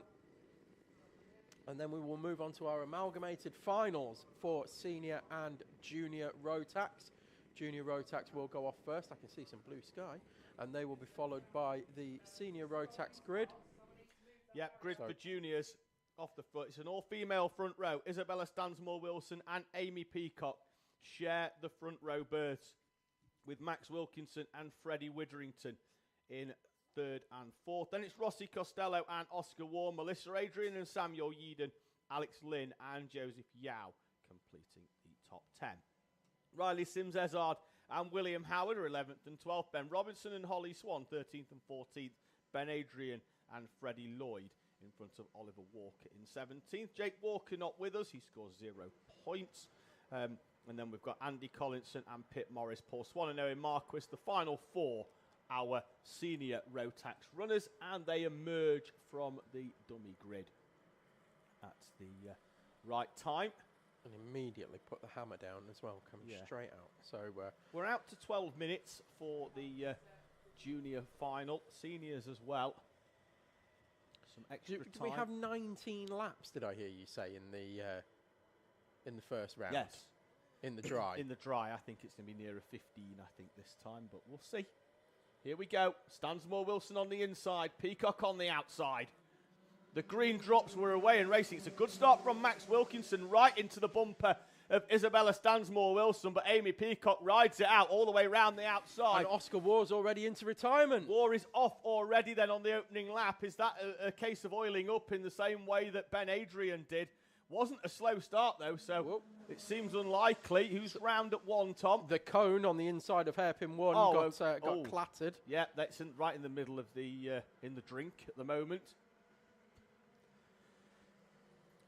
And then we will move on to our amalgamated finals for Senior and Junior Rotax. Junior Rotax will go off first. I can see some blue sky. And they will be followed by the Senior Rotax grid. Yep, grid for juniors off the foot. It's an all-female front row. Isabella Stansmore-Wilson and Amy Peacock share the front row berths, with Max Wilkinson and Freddie Witherington in 3rd and 4th. Then it's Rossi Costello and Oscar Warren, Melissa Adrian and Samuel Yeadon, Alex Lynn and Joseph Yao completing the top 10. Riley Sims-Ezard and William Howard are 11th and 12th. Ben Robinson and Holly Swan, 13th and 14th. Ben Adrian and Freddie Lloyd in front of Oliver Walker in 17th. Jake Walker not with us. He scores 0 points. And then we've got Andy Collinson and Pitt Morris, Paul Swan and Owen Marquis, the final 4, our Senior Rotax runners, and they emerge from the dummy grid at the right time. And immediately put the hammer down as well, come straight out. So we're out to 12 minutes for the junior final. Seniors as well. Some extra time. Did we have 19 laps, did I hear you say, in the first round? Yes. In the dry? In the dry, I think it's going to be nearer 15, I think, this time, but we'll see. Here we go. Stansmore-Wilson on the inside, Peacock on the outside. The green drops were away in racing. It's a good start from Max Wilkinson right into the bumper of Isabella Stansmore-Wilson, but Amy Peacock rides it out all the way around the outside. And Oscar War's already into retirement. War is off already then on the opening lap. Is that a case of oiling up in the same way that Ben Adrian did? Wasn't a slow start, though, so it seems unlikely. Who's round at 1, Tom? The cone on the inside of hairpin 1 got clattered. Yeah, that's right in the middle of the in the drink at the moment.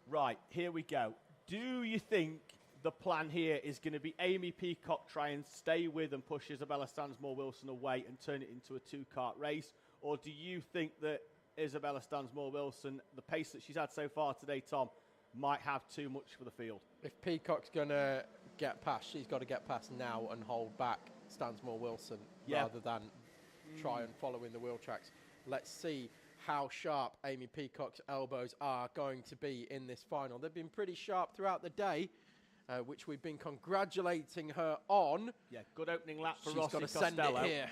Right, here we go. Do you think the plan here is going to be Amy Peacock try and stay with and push Isabella Stansmore-Wilson away and turn it into a 2-kart race? Or do you think that Isabella Stansmore-Wilson, the pace that she's had so far today, Tom, might have too much for the field? If Peacock's going to get past, she's got to get past now and hold back Stansmore-Wilson rather than try and follow in the wheel tracks. Let's see how sharp Amy Peacock's elbows are going to be in this final. They've been pretty sharp throughout the day, which we've been congratulating her on. Yeah, good opening lap for She's Rossi got to Costello. send it here.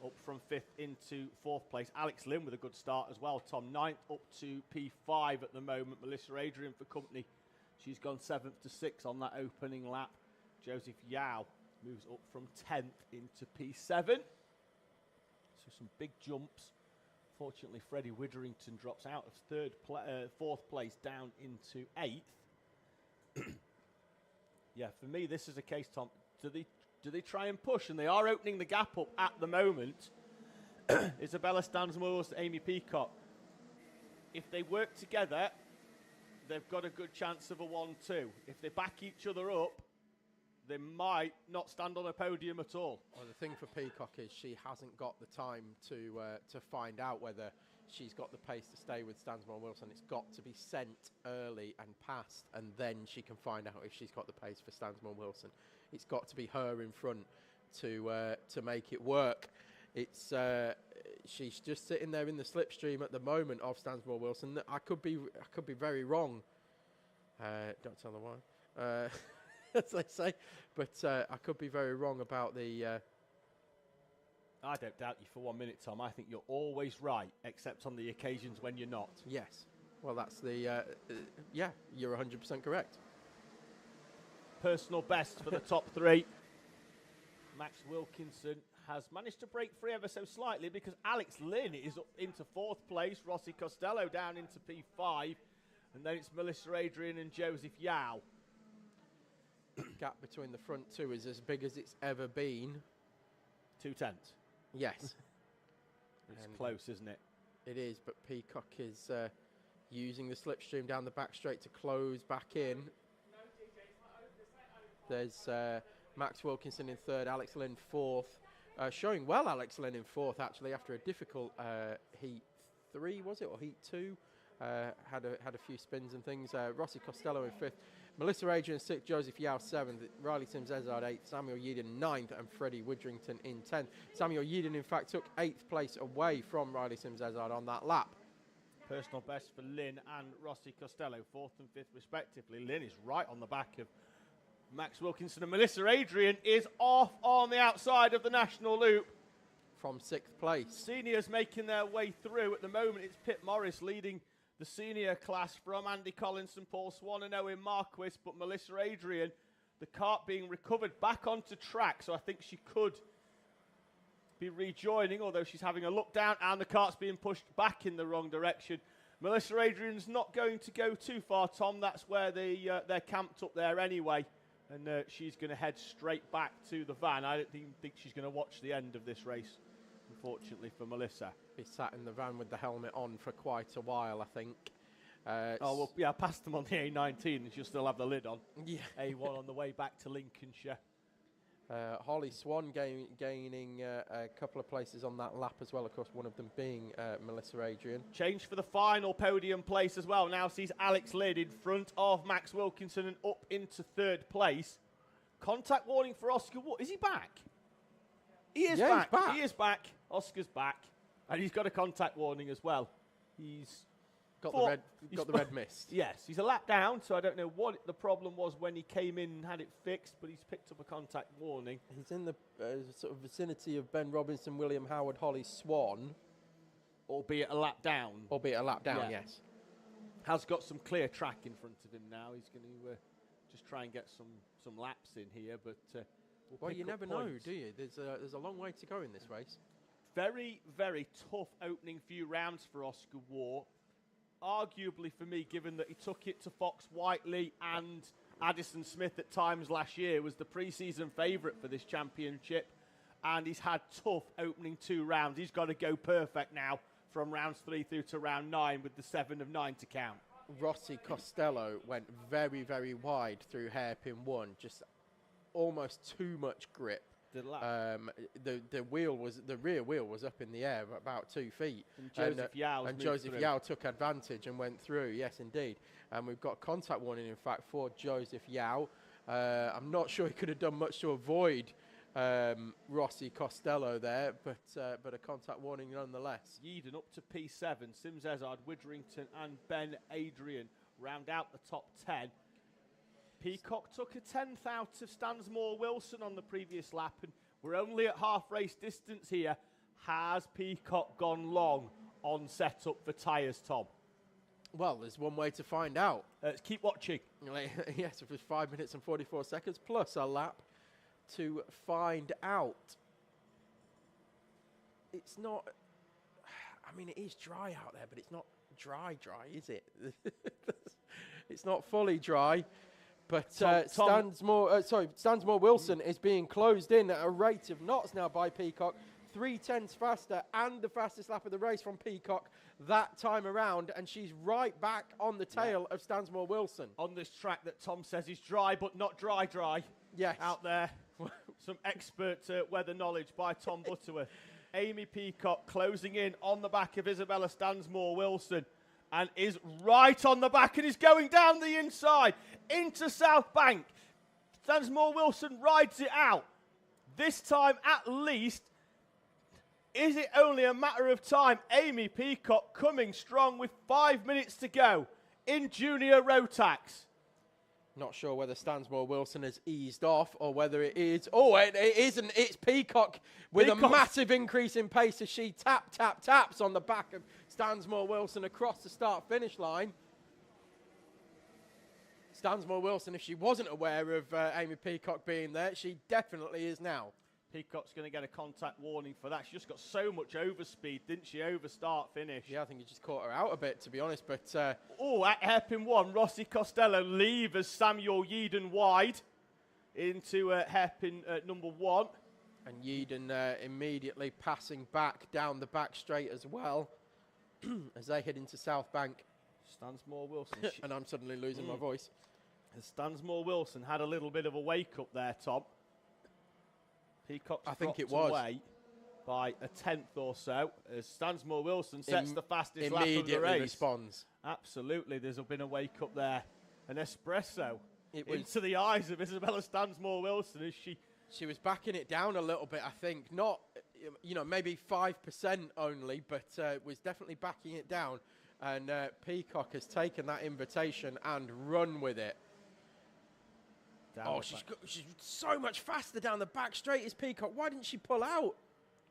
Up from 5th into 4th place. Alex Lynn with a good start as well, Tom. 9th up to P5 at the moment. Melissa Adrian for company. She's gone 7th to 6th on that opening lap. Joseph Yao moves up from 10th into P7. So some big jumps. Fortunately, Freddie Witherington drops out of fourth place down into 8th. Yeah, for me, this is a case, Tom. Do they try and push? And they are opening the gap up at the moment. Isabella Stansmore to Amy Peacock. If they work together, they've got a good chance of a 1-2. If they back each other up, they might not stand on a podium at all. Well, the thing for Peacock is she hasn't got the time to find out whether she's got the pace to stay with Stansmore Wilson. It's got to be sent early and passed, and then she can find out if she's got the pace for Stansmore Wilson. It's got to be her in front to make it work. It's she's just sitting there in the slipstream at the moment of Stansmore Wilson. I could be very wrong. Don't tell them why. As they say, but I could be very wrong about the. I don't doubt you for 1 minute, Tom. I think you're always right, except on the occasions when you're not. Yes. Well, that's the. Yeah, you're 100% correct. Personal best for the top 3. Max Wilkinson has managed to break free ever so slightly because Alex Lynn is up into 4th place. Rossi Costello down into P5. And then it's Melissa Adrian and Joseph Yao. Gap between the front 2 is as big as it's ever been. 2/10. Yes. It's close, isn't it? It is, but Peacock is using the slipstream down the back straight to close back in. There's Max Wilkinson in 3rd, Alex Lynn 4th. Showing well, Alex Lynn in 4th, actually, after a difficult Heat 3, was it, or Heat 2? Had a few spins and things. Rossi Costello in 5th. Melissa Adrian 6th, Joseph Yao 7th, Riley Sims-Ezard 8th, Samuel Yeadon 9th, and Freddie Witherington in 10th. Samuel Yeadon, in fact, took 8th place away from Riley Sims-Ezard on that lap. Personal best for Lynn and Rossi Costello, 4th and 5th respectively. Lynn is right on the back of Max Wilkinson, and Melissa Adrian is off on the outside of the national loop. From 6th place. Seniors making their way through. At the moment, it's Pip Morris leading the senior class from Andy Collinson, Paul Swan and Owen Marquis, but Melissa Adrian, the kart being recovered back onto track, so I think she could be rejoining, although she's having a look down and the kart's being pushed back in the wrong direction. Melissa Adrian's not going to go too far, Tom. That's where they're camped up there anyway, and she's going to head straight back to the van. I don't even think she's going to watch the end of this race, unfortunately for Melissa. Be sat in the van with the helmet on for quite a while, I think. Oh, well, yeah, I passed them on the A19 and she'll still have the lid on. Yeah. A1 on the way back to Lincolnshire. Holly Swan gaining a couple of places on that lap as well, of course, one of them being Melissa Adrian. Change for the final podium place as well. Now sees Alex Lynn in front of Max Wilkinson and up into 3rd place. Contact warning for Oscar Wood. Is he back? He is back. He's back. He is back. Oscar's back. And he's got a contact warning as well. He's got the red mist. Yes, he's a lap down, so I don't know what the problem was when he came in and had it fixed, but he's picked up a contact warning. He's in the sort of vicinity of Ben Robinson, William Howard, Holly Swan. Albeit a lap down. Yes. Has got some clear track in front of him now. He's going to just try and get some laps in here, but well, you never know, do you? There's a long way to go in this race. Very, very tough opening few rounds for Oscar Waugh. Arguably for me, given that he took it to Fox Whiteley and Addison Smith at times last year, was the pre-season favourite for this championship, and he's had tough opening 2 rounds. He's got to go perfect now from rounds 3 through to round 9 with the 7 of 9 to count. Rossi Costello went very, very wide through hairpin 1, just almost too much grip. The rear wheel was up in the air about 2 feet. And Joseph Yao took advantage and went through. Yes, indeed. And we've got contact warning, in fact, for Joseph Yao. I'm not sure he could have done much to avoid Rossi Costello there, but a contact warning nonetheless. Yeadon up to P7. Sims-Ezard, Witherington and Ben Adrian round out the top 10. Peacock took a 10th out of Stansmore Wilson on the previous lap, and we're only at half race distance here. Has Peacock gone long on setup for tyres, Tom? Well, there's one way to find out. Let's keep watching. Yes, it was 5 minutes and 44 seconds plus a lap to find out. it's not. I mean, it is dry out there, but it's not dry, is it? It's not fully dry. But Stansmore Wilson is being closed in at a rate of knots now by Peacock. 3/10 faster, and the fastest lap of the race from Peacock that time around, and she's right back on the tail of Stansmore Wilson. On this track that Tom says is dry, but not dry. Yes. Out there. Some expert weather knowledge by Tom Butterworth. Amy Peacock closing in on the back of Isabella Stansmore Wilson, and is right on the back and is going down the inside into South Bank. Stansmore Wilson rides it out. This time at least. Is it only a matter of time? Amy Peacock coming strong with 5 minutes to go in Junior Rotax. Not sure whether Stansmore Wilson has eased off or whether it is. Oh, it isn't. It's Peacock with a massive increase in pace as she taps on the back of Stansmore Wilson across the start-finish line. Stansmore Wilson, if she wasn't aware of Amy Peacock being there, she definitely is now. Peacock's going to get a contact warning for that. She just got so much overspeed, didn't she? Over start finish. Yeah, I think he just caught her out a bit, to be honest. But at hairpin 1, Rossi Costello levers Samuel Yeadon wide into hairpin number 1. And Yeadon immediately passing back down the back straight as well as they head into South Bank. Stansmore Wilson. And I'm suddenly losing my voice. Stansmore Wilson had a little bit of a wake-up there, Tom. Peacock I think it was away by a 10th or so as Stansmore Wilson sets the fastest lap of the race. Immediately responds. Absolutely, there's been a wake up there. An espresso into the eyes of Isabella Stansmore Wilson as she was backing it down a little bit. I think not, maybe 5% only, but was definitely backing it down. And Peacock has taken that invitation and run with it. She's so much faster down the back straight as Peacock. Why didn't she pull out?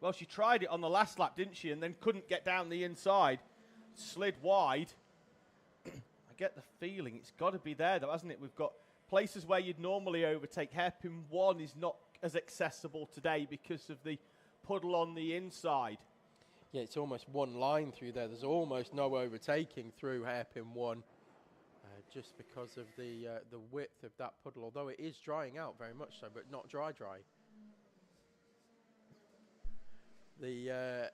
Well, she tried it on the last lap, didn't she? And then couldn't get down the inside. Slid wide. I get the feeling it's got to be there, though, hasn't it? We've got places where you'd normally overtake. Hairpin 1 is not as accessible today because of the puddle on the inside. Yeah, it's almost one line through there. There's almost no overtaking through hairpin 1. Just because of the width of that puddle, although it is drying out very much so, but not dry. The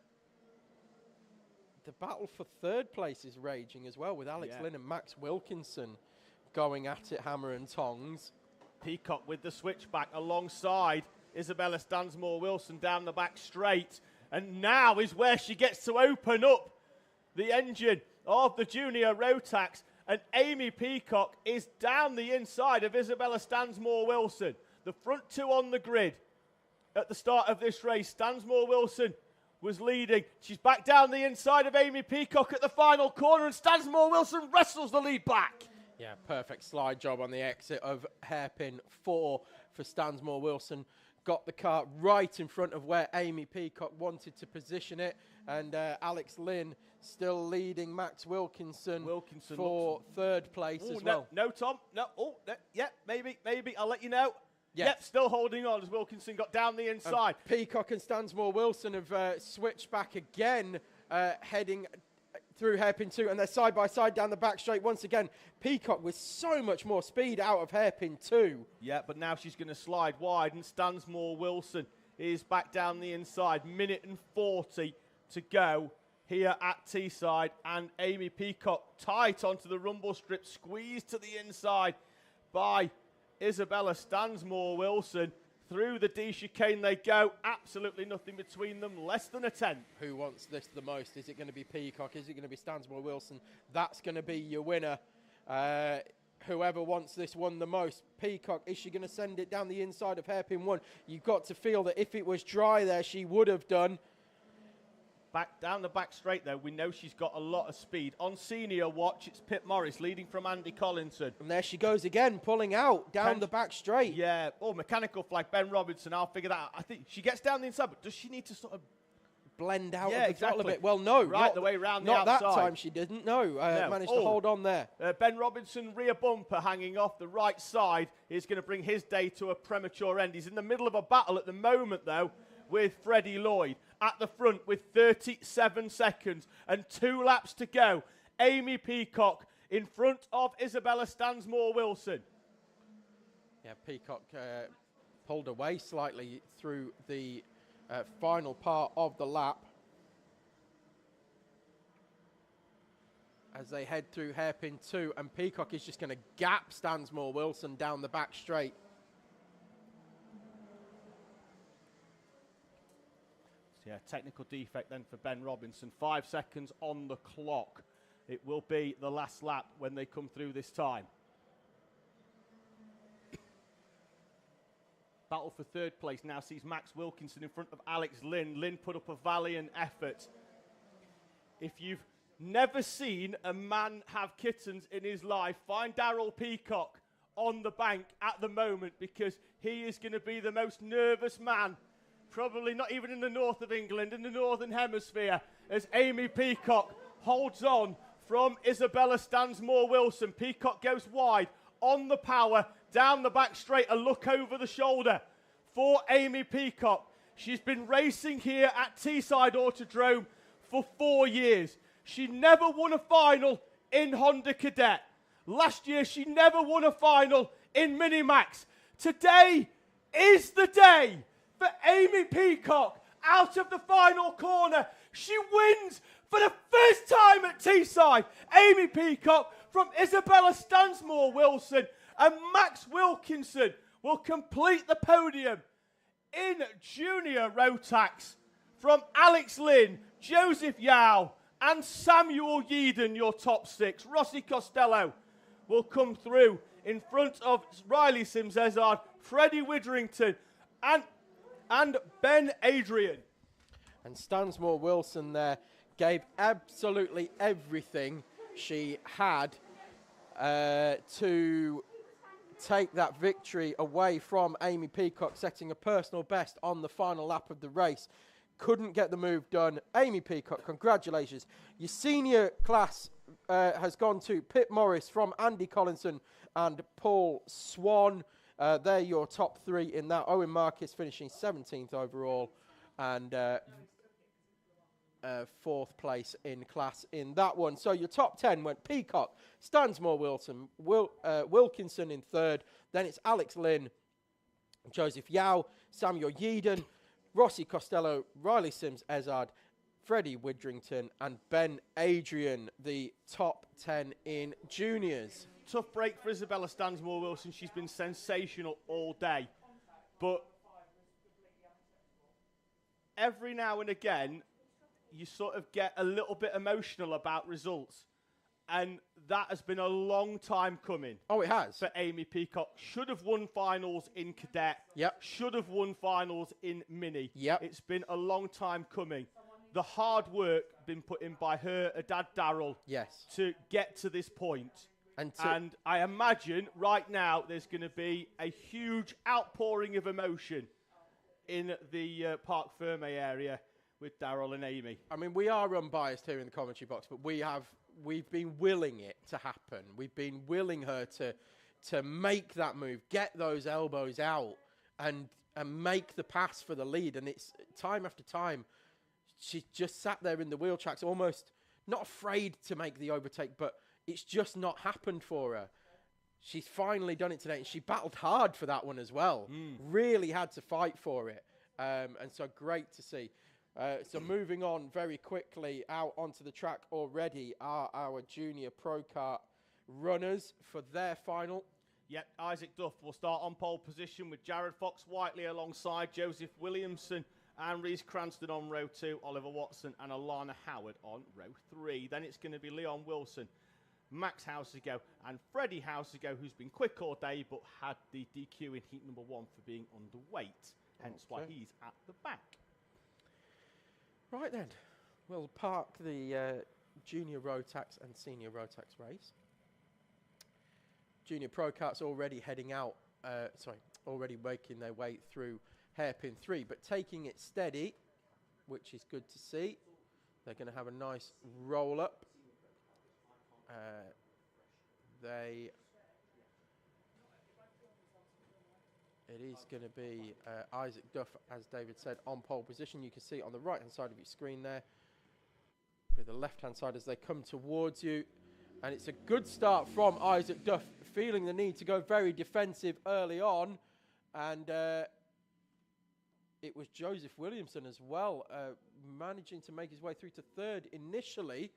battle for third place is raging as well, with Alex Lynn and Max Wilkinson going at it hammer and tongs. Peacock with the switchback alongside Isabella Stansmore Wilson down the back straight, and now is where she gets to open up the engine of the Junior Rotax. And Amy Peacock is down the inside of Isabella Stansmore Wilson. The front two on the grid at the start of this race. Stansmore Wilson was leading. She's back down the inside of Amy Peacock at the final corner, and Stansmore Wilson wrestles the lead back. Yeah, perfect slide job on the exit of hairpin 4 for Stansmore Wilson. Got the car right in front of where Amy Peacock wanted to position it. And Alex Lynn still leading Max Wilkinson for third place as well. No, Tom. No. Maybe. I'll let you know. Yep, still holding on as Wilkinson got down the inside. Peacock and Stansmore Wilson have switched back again, heading through hairpin 2, and they're side by side down the back straight once again. Peacock with so much more speed out of hairpin 2. Yeah, but now she's going to slide wide, and Stansmore Wilson is back down the inside. Minute and 40 to go here at Teesside, and Amy Peacock tight onto the rumble strip, squeezed to the inside by Isabella Stansmore Wilson. Through the D chicane they go, absolutely nothing between them, less than a 10th. Who wants this the most? Is it going to be Peacock? Is it going to be Stansmore Wilson? That's going to be your winner. Whoever wants this one the most. Peacock, is she going to send it down the inside of hairpin 1? You've got to feel that if it was dry there, she would have done. Back down the back straight, though, we know she's got a lot of speed. On senior watch, it's Pip Morris leading from Andy Collinson. And there she goes again, pulling out down the back straight. Yeah, mechanical flag, Ben Robinson, I'll figure that out. I think she gets down the inside, but does she need to sort of blend out of the throttle a bit? Well, no. Right, the way around the outside. Not that time she didn't, no. Managed to hold on there. Ben Robinson, rear bumper hanging off the right side, is going to bring his day to a premature end. He's in the middle of a battle at the moment, though, with Freddie Lloyd. at the front with 37 seconds and 2 laps to go. Amy Peacock in front of Isabella Stansmore-Wilson. Yeah, Peacock pulled away slightly through the final part of the lap as they head through hairpin 2, and Peacock is just going to gap Stansmore-Wilson down the back straight. Yeah, technical defect then for Ben Robinson. 5 seconds on the clock. It will be the last lap when they come through this time. Battle for third place now sees Max Wilkinson in front of Alex Lynn. Lynn put up a valiant effort. If you've never seen a man have kittens in his life, find Darryl Peacock on the bank at the moment, because he is going to be the most nervous man, probably not even in the north of England, in the northern hemisphere, as Amy Peacock holds on from Isabella Stansmore-Wilson. Peacock goes wide on the power, down the back straight, a look over the shoulder for Amy Peacock. She's been racing here at Teesside Autodrome for 4 years. She never won a final in Honda Cadet. Last year, she never won a final in Minimax. Today is the day for Amy Peacock out of the final corner. She wins for the first time at Teesside. Amy Peacock from Isabella Stansmore-Wilson, and Max Wilkinson will complete the podium in Junior Rotax from Alex Lynn, Joseph Yao, and Samuel Yeadon, your top 6. Rossi Costello will come through in front of Riley Sims-Ezard, Freddie Witherington, and Ben Adrian. And Stansmore-Wilson there gave absolutely everything she had to take that victory away from Amy Peacock, setting a personal best on the final lap of the race. Couldn't get the move done. Amy Peacock, congratulations. Your senior class has gone to Pip Morris from Andy Collinson and Paul Swan. They're your top 3 in that. Owen Marcus finishing 17th overall, and 4th place in class in that one. So your top 10 went Peacock, Stansmore-Wilson, Wilkinson in 3rd. Then it's Alex Lynn, Joseph Yao, Samuel Yeadon, Rossi Costello, Riley Sims-Ezard, Freddie Witherington, and Ben Adrian, the top 10 in juniors. Tough break for Isabella Stansmore-Wilson. She's been sensational all day. But every now and again, you sort of get a little bit emotional about results. And that has been a long time coming. Oh, it has. For Amy Peacock. Should have won finals in Cadet. Yep. Should have won finals in Mini. Yep. It's been a long time coming. The hard work been put in by her dad, Darryl. Yes. To get to this point. And I imagine right now there's going to be a huge outpouring of emotion in the Parc Ferme area with Darryl and Amy. I mean, we are unbiased here in the commentary box, but we've been willing it to happen. We've been willing her to make that move, get those elbows out, and make the pass for the lead. And it's time after time, she just sat there in the wheel tracks, almost not afraid to make the overtake, but it's just not happened for her. She's finally done it today, and she battled hard for that one as well. Really had to fight for it, and so great to see. So moving on very quickly out onto the track already are our Junior Pro Kart runners for their final. Yep, Isaac Duff will start on pole position with Jared Fox-Whiteley alongside Joseph Williamson and Reese Cranston on row 2, Oliver Watson and Alana Howard on row 3. Then it's going to be Leon Wilson, Max Housego and Freddie Housego, who's been quick all day but had the DQ in heat number 1 for being underweight, hence why he's at the back. Right then, we'll park the Junior Rotax and Senior Rotax race. Junior Pro Karts already heading out, already making their way through hairpin 3, but taking it steady, which is good to see. They're going to have a nice roll up. They it is going to be Isaac Duff, as David said, on pole position. You can see it on the right-hand side of your screen there. With the left-hand side as they come towards you. And it's a good start from Isaac Duff, feeling the need to go very defensive early on. And it was Joseph Williamson as well, managing to make his way through to third initially.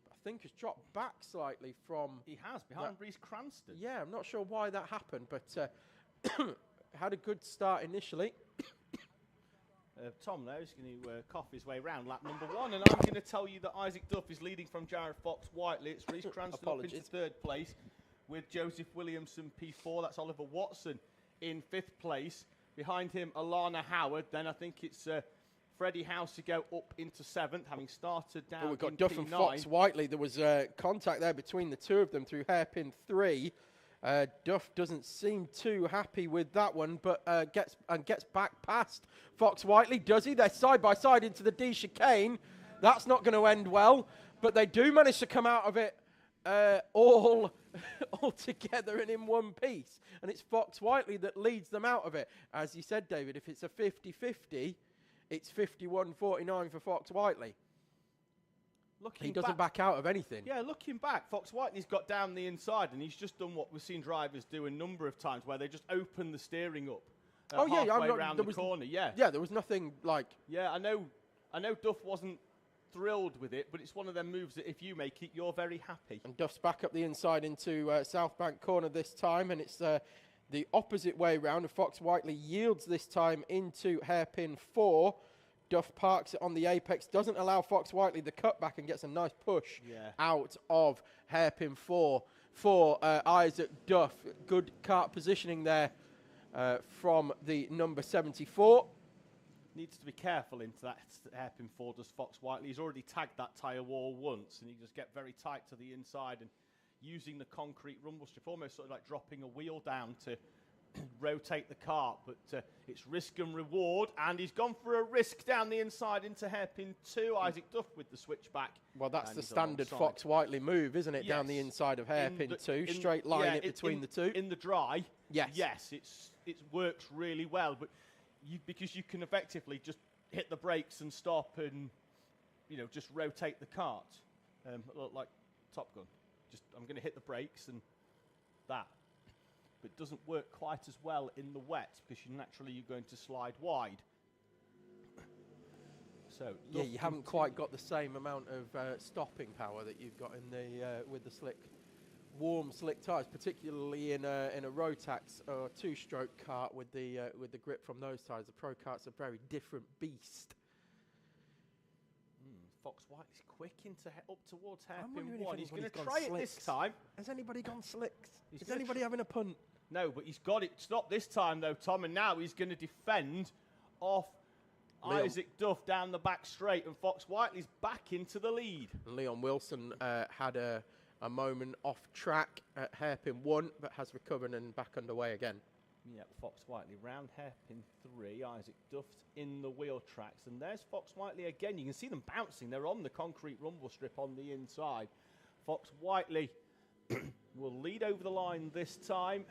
But I think has dropped back slightly from... He has, behind Reece Cranston. Yeah, I'm not sure why that happened, but had a good start initially. Tom there is going to cough his way round lap number 1, and I'm going to tell you that Isaac Duff is leading from Jared Fox-Whiteley. It's Reece Cranston up into third place with Joseph Williamson P4. That's Oliver Watson in 5th place. Behind him, Alana Howard. Then I think it's Freddie House to go up into 7th, having started down. We've got in Duff P9. and Fox-Whiteley. There was contact there between the two of them through hairpin 3. Duff doesn't seem too happy with that one, but gets back past Fox-Whiteley, does he? They're side by side into the D chicane. That's not going to end well, but they do manage to come out of it all together and in one piece. And it's Fox-Whiteley that leads them out of it. As you said, David, if it's a 50-50, it's 51-49 for Fox-Whiteley. He doesn't back out of anything. Yeah, looking back, Fox-Whiteley's got down the inside, and he's just done what we've seen drivers do a number of times, where they just open the steering up halfway around the corner. Yeah, there was nothing like... Yeah, I know Duff wasn't thrilled with it, but it's one of them moves that if you make it, you're very happy. And Duff's back up the inside into South Bank corner this time, and it's the opposite way round. And Fox-Whiteley yields this time into hairpin 4. Duff parks it on the apex, doesn't allow Fox-Whiteley the cutback, and gets a nice push out of hairpin 4 for Isaac Duff. Good kart positioning there from the number 74. Needs to be careful into that hairpin 4, does Fox-Whiteley. He's already tagged that tyre wall once, and he just get very tight to the inside and using the concrete rumble strip, almost sort of like dropping a wheel down to rotate the kart, but it's risk and reward, and he's gone for a risk down the inside into hairpin 2. Isaac Duff with the switchback. Well, that's the standard Fox-Whiteley move, isn't it? Yes. Down the inside of hairpin 2, straight line it between the two. In the dry, yes, it works really well, but because you can effectively just hit the brakes and stop, and just rotate the kart, like Top Gun. I'm going to hit the brakes and that. But it doesn't work quite as well in the wet, because you're going to slide wide. So yeah, you haven't quite got the same amount of stopping power that you've got in the with the warm slick tyres, particularly in a Rotax or 2-stroke kart with the grip from those tyres. The Pro Karts are a very different beast. Fox-Whiteley's quick up towards hairpin 1. He's going to try it this time. Has anybody gone slicks? Is anybody having a punt? No, but he's got it stopped this time, though, Tom, and now he's going to defend off Isaac Duff down the back straight, and Fox-Whiteley's back into the lead. Leon Wilson had a moment off track at hairpin 1, but has recovered and back underway again. Yeah, Fox-Whiteley round hairpin 3. Isaac Duff's in the wheel tracks, and there's Fox-Whiteley again. You can see them bouncing. They're on the concrete rumble strip on the inside. Fox-Whiteley will lead over the line this time.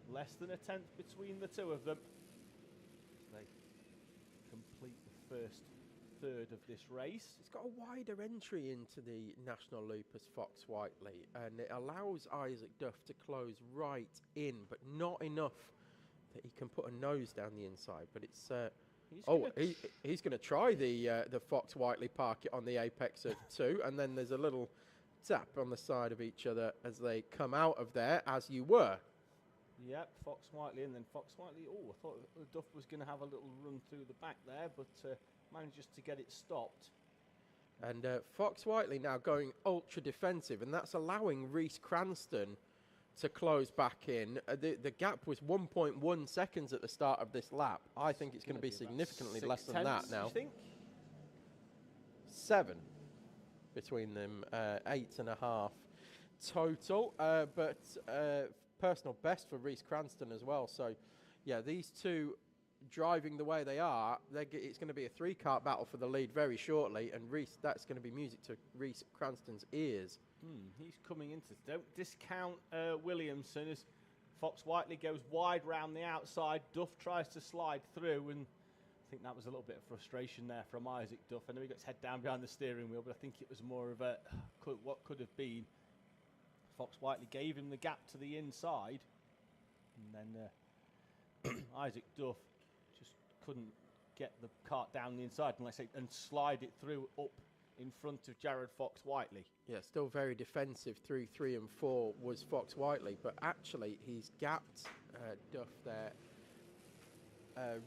Less than a tenth between the two of them. They complete the first third of this race. It's got a wider entry into the National Loop as Fox-Whiteley, and it allows Isaac Duff to close right in, but not enough that he can put a nose down the inside. But it's he's going to try the Fox-Whiteley park it on the apex of 2, and then there's a little tap on the side of each other as they come out of there, as you were. Yep, Fox-Whiteley, and then Fox-Whiteley. Oh, I thought Duff was going to have a little run through the back there, but manages to get it stopped. And Fox-Whiteley now going ultra defensive, and that's allowing Reece Cranston to close back in. The gap was 1.1 seconds at the start of this lap. I think it's going to be significantly less than that now. You think? 7 between them, 8.5 total, but personal best for Reece Cranston as well. So, yeah, these two driving the way they are, it's going to be a 3-kart battle for the lead very shortly, and that's going to be music to Reece Cranston's ears. He's coming into. Don't discount Williamson, as Fox Whiteley goes wide round the outside. Duff tries to slide through, and I think that was a little bit of frustration there from Isaac Duff. I know he got his head down behind the steering wheel, but I think it was more of a what could have been. Fox Whiteley gave him the gap to the inside, and then Isaac Duff just couldn't get the kart down the inside, and slide it through up in front of Jared Fox Whiteley. Yeah, still very defensive through 3 and 4 was Fox Whiteley, but actually he's gapped Duff there.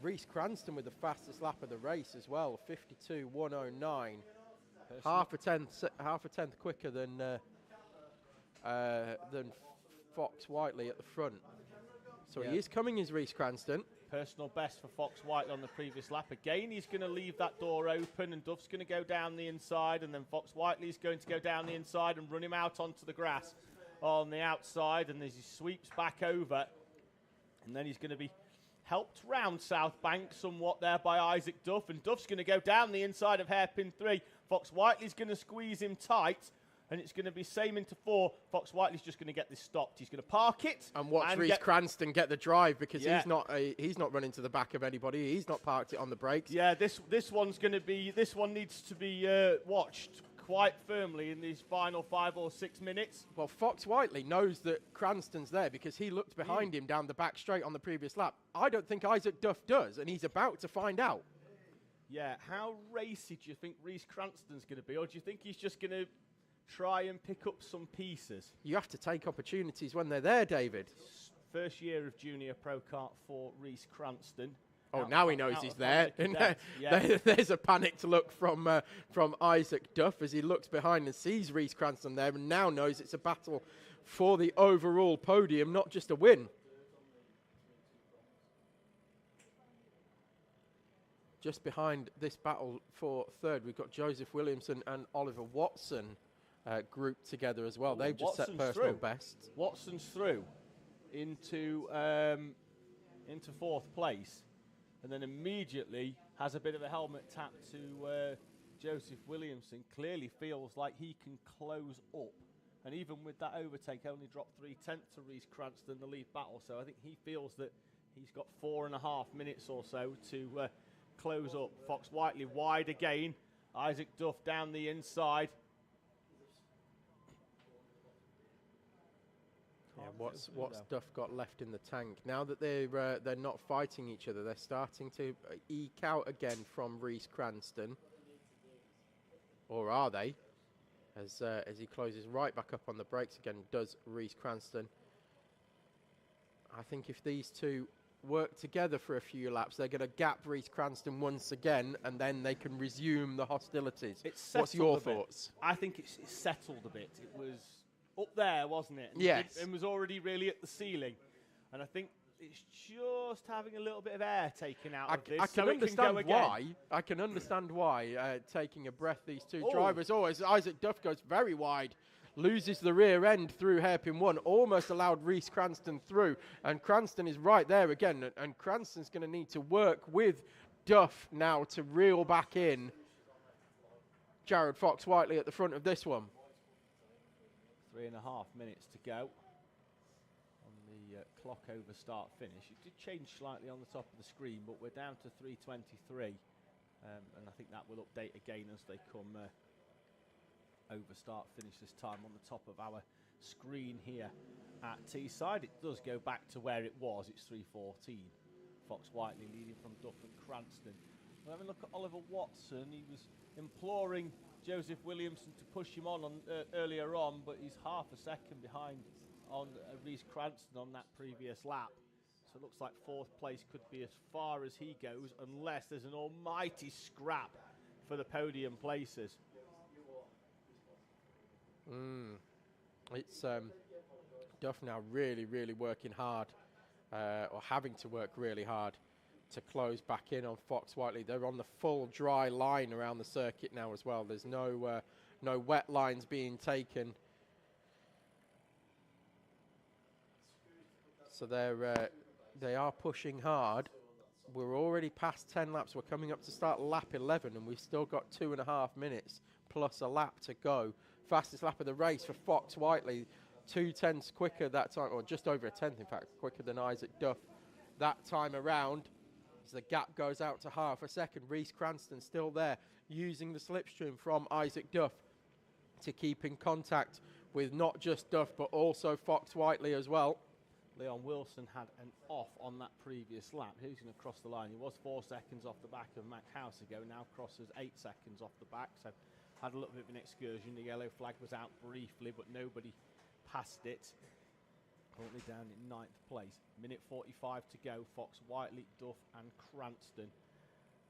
Reece Cranston with the fastest lap of the race as well, 52.109, half a tenth quicker than Fox Whiteley at the front. So he is coming as Reece Cranston. Personal best for Fox Whiteley on the previous lap. Again, he's going to leave that door open, and Duff's going to go down the inside, and then Fox Whiteley's going to go down the inside and run him out onto the grass on the outside, and as he sweeps back over, and then he's going to be helped round South Bank somewhat there by Isaac Duff, and Duff's going to go down the inside of hairpin 3. Fox Whiteley's going to squeeze him tight, and it's going to be same into 4. Fox Whiteley's just going to get this stopped. He's going to park it. And watch Reece Cranston get the drive, because he's not running to the back of anybody. He's not parked it on the brakes. Yeah, this one needs to be watched quite firmly in these final 5 or 6 minutes. Well, Fox Whiteley knows that Cranston's there because he looked behind him down the back straight on the previous lap. I don't think Isaac Duff does, and he's about to find out. Yeah, how racy do you think Reece Cranston's going to be, or do you think he's just going to try and pick up some pieces? You have to take opportunities when they're there, David. First year of Junior Pro Kart for Reece Cranston. Oh, now he knows he's there. There's a panicked look from Isaac Duff as he looks behind and sees Reece Cranston there, and now knows it's a battle for the overall podium, not just a win. Just behind this battle for third, we've got Joseph Williamson and Oliver Watson grouped together as well. They've just set personal bests. Watson's through into 4th place, and then immediately has a bit of a helmet tap to Joseph Williamson. Clearly feels like he can close up, and even with that overtake, only dropped 3/10 to Reece Cranston, the lead battle. So I think he feels that he's got 4.5 minutes or so to close up. Fox Whiteley wide again. Isaac Duff down the inside. Yeah, what's Duff got left in the tank? Now that they're not fighting each other, they're starting to eke out again from Reece Cranston. Or are they? As he closes right back up on the brakes again, does Reece Cranston. I think if these two work together for a few laps, they're going to gap Reece Cranston once again, and then they can resume the hostilities. What's your thoughts? I think it's settled a bit. It was up there, wasn't it? And yes. It was already really at the ceiling. And I think it's just having a little bit of air taken out of this. I can understand why. I can understand why taking a breath, these two drivers. Oh, as Isaac Duff goes very wide, loses the rear end through hairpin 1, almost allowed Reece Cranston through. And Cranston is right there again. And Cranston's going to need to work with Duff now to reel back in Jared Fox Whiteley at the front of this one. 3.5 minutes to go on the clock over start finish. It did change slightly on the top of the screen, but we're down to 3:23, and I think that will update again as they come over start finish this time on the top of our screen here at Teesside. It does go back to where it was. It's 3:14. Fox Whiteley leading from Duff and Cranston. We'll have a look at Oliver Watson. He was imploring Joseph Williamson to push him on earlier on, but he's half a second behind on Reece Cranston on that previous lap. So it looks like 4th place could be as far as he goes, unless there's an almighty scrap for the podium places. It's Duff now really, really working hard, or having to work really hard to close back in on Fox Whiteley. They're on the full dry line around the circuit now as well. There's no wet lines being taken. So they are pushing hard. We're already past 10 laps. We're coming up to start lap 11, and we've still got 2.5 minutes plus a lap to go. Fastest lap of the race for Fox Whiteley. 2/10 quicker that time, or just over a tenth, in fact, quicker than Isaac Duff that time around. As the gap goes out to half a second, Reese Cranston still there, using the slipstream from Isaac Duff to keep in contact with not just Duff, but also Fox Whiteley as well. Leon Wilson had an off on that previous lap. He's going to cross the line. He was 4 seconds off the back of Mac Housego, now crosses 8 seconds off the back, so had a little bit of an excursion. The yellow flag was out briefly, but nobody passed it. Currently down in 9th place. Minute 45 to go. Fox Whiteley, Duff and Cranston.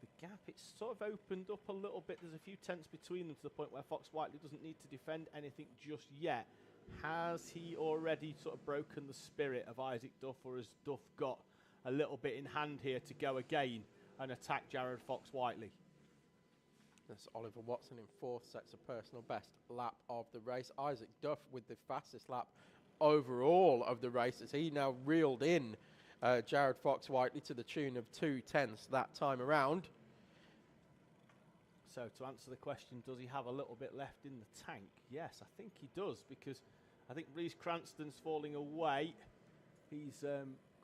The gap, it's sort of opened up a little bit. There's a few tenths between them to the point where Fox Whiteley doesn't need to defend anything just yet. Has he already sort of broken the spirit of Isaac Duff, or has Duff got a little bit in hand here to go again and attack Jared Fox Whiteley? That's Oliver Watson in 4th, sets a personal best lap of the race. Isaac Duff with the fastest lap overall of the race, as he now reeled in Jared Fox Whiteley to the tune of 2/10 that time around. So to answer the question, does he have a little bit left in the tank? Yes, I think he does, because I think Reese Cranston's falling away. He's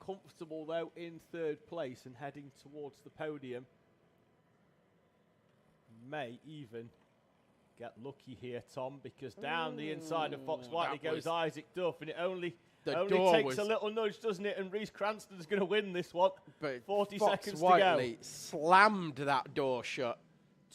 comfortable though in 3rd place and heading towards the podium. May even get lucky here, Tom, because down the inside of Fox Whiteley goes Isaac Duff, and it only takes a little nudge, doesn't it? And Reese Cranston's going to win this one. But 40 Fox seconds Whiteley to go. slammed that door shut.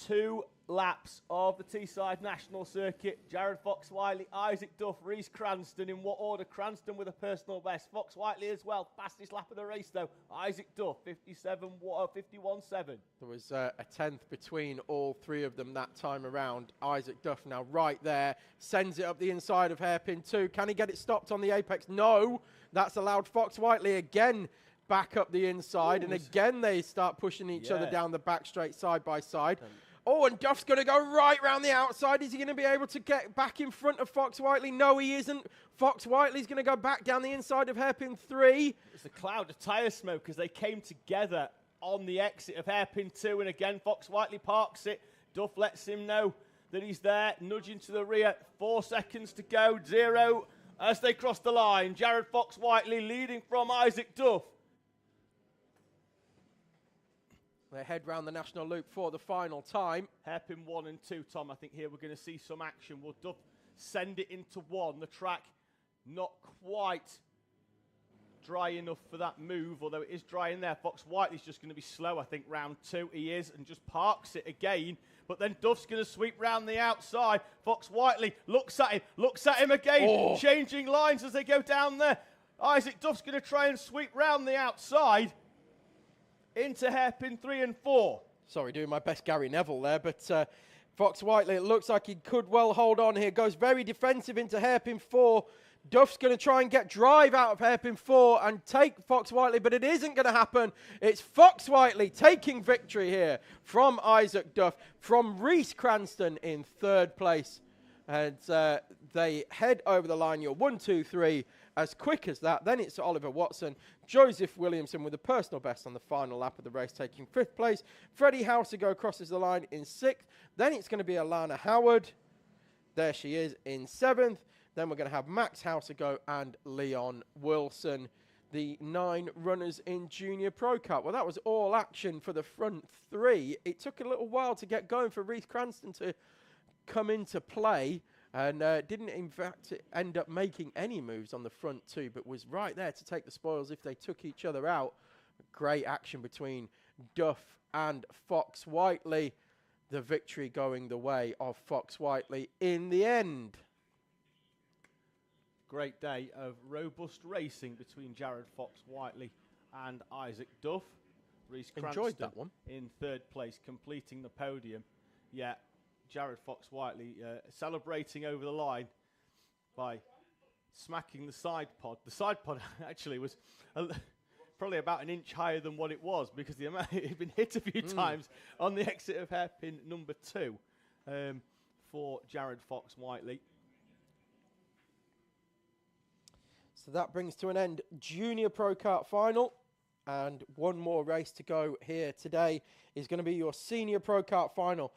2 laps of the Teesside National Circuit. Jared Fox Whiteley, Isaac Duff, Reese Cranston. In what order? Cranston with a personal best. Fox Whiteley as well. Fastest lap of the race though. Isaac Duff, 51.7. There was a tenth between all three of them that time around. Isaac Duff now right there. Sends it up the inside of hairpin 2. Can he get it stopped on the apex? No. That's allowed Fox Whiteley again back up the inside. And again they start pushing each other down the back straight side by side. Oh, and Duff's going to go right round the outside. Is he going to be able to get back in front of Fox Whiteley? No, he isn't. Fox Whiteley's going to go back down the inside of hairpin 3. It's a cloud of tyre smoke as they came together on the exit of hairpin 2. And again, Fox Whiteley parks it. Duff lets him know that he's there, nudging to the rear. 4 seconds to go, 0 as they cross the line. Jared Fox Whiteley leading from Isaac Duff. They head round the National Loop for the final time. Hairpin 1 and 2, Tom. I think here we're going to see some action. Will Duff send it into 1? The track not quite dry enough for that move, although it is dry in there. Fox Whiteley's just going to be slow, I think, round 2. He is, and just parks it again. But then Duff's going to sweep round the outside. Fox Whiteley looks at him again, changing lines as they go down there. Isaac Duff's going to try and sweep round the outside into hairpin 3 and 4. Sorry, doing my best Gary Neville there, but Fox Whiteley, it looks like he could well hold on here. Goes very defensive into hairpin 4. Duff's going to try and get drive out of hairpin 4 and take Fox Whiteley, but it isn't going to happen. It's Fox Whiteley taking victory here from Isaac Duff, from Reese Cranston in 3rd place. And they head over the line. You're 1, 2, 3. As quick as that. Then it's Oliver Watson. Joseph Williamson with a personal best on the final lap of the race, taking 5th place. Freddie Housego crosses the line in 6th. Then it's going to be Alana Howard. There she is in 7th. Then we're going to have Max Housego and Leon Wilson, the 9 runners in Junior Pro Kart. Well, that was all action for the front 3. It took a little while to get going for Reese Cranston to come into play. And didn't, in fact, end up making any moves on the front 2, but was right there to take the spoils if they took each other out. Great action between Duff and Fox Whiteley. The victory going the way of Fox Whiteley in the end. Great day of robust racing between Jared Fox Whiteley and Isaac Duff. Reese Cranston enjoyed that one. In 3rd place, completing the podium. Yeah. Jared Fox Whiteley celebrating over the line by smacking the side pod. The side pod actually was probably about an inch higher than what it was, because the amount it had been hit a few times on the exit of hairpin number 2 for Jared Fox Whiteley. So that brings to an end Junior Pro Kart final. And one more race to go here today is going to be your Senior Pro Kart final.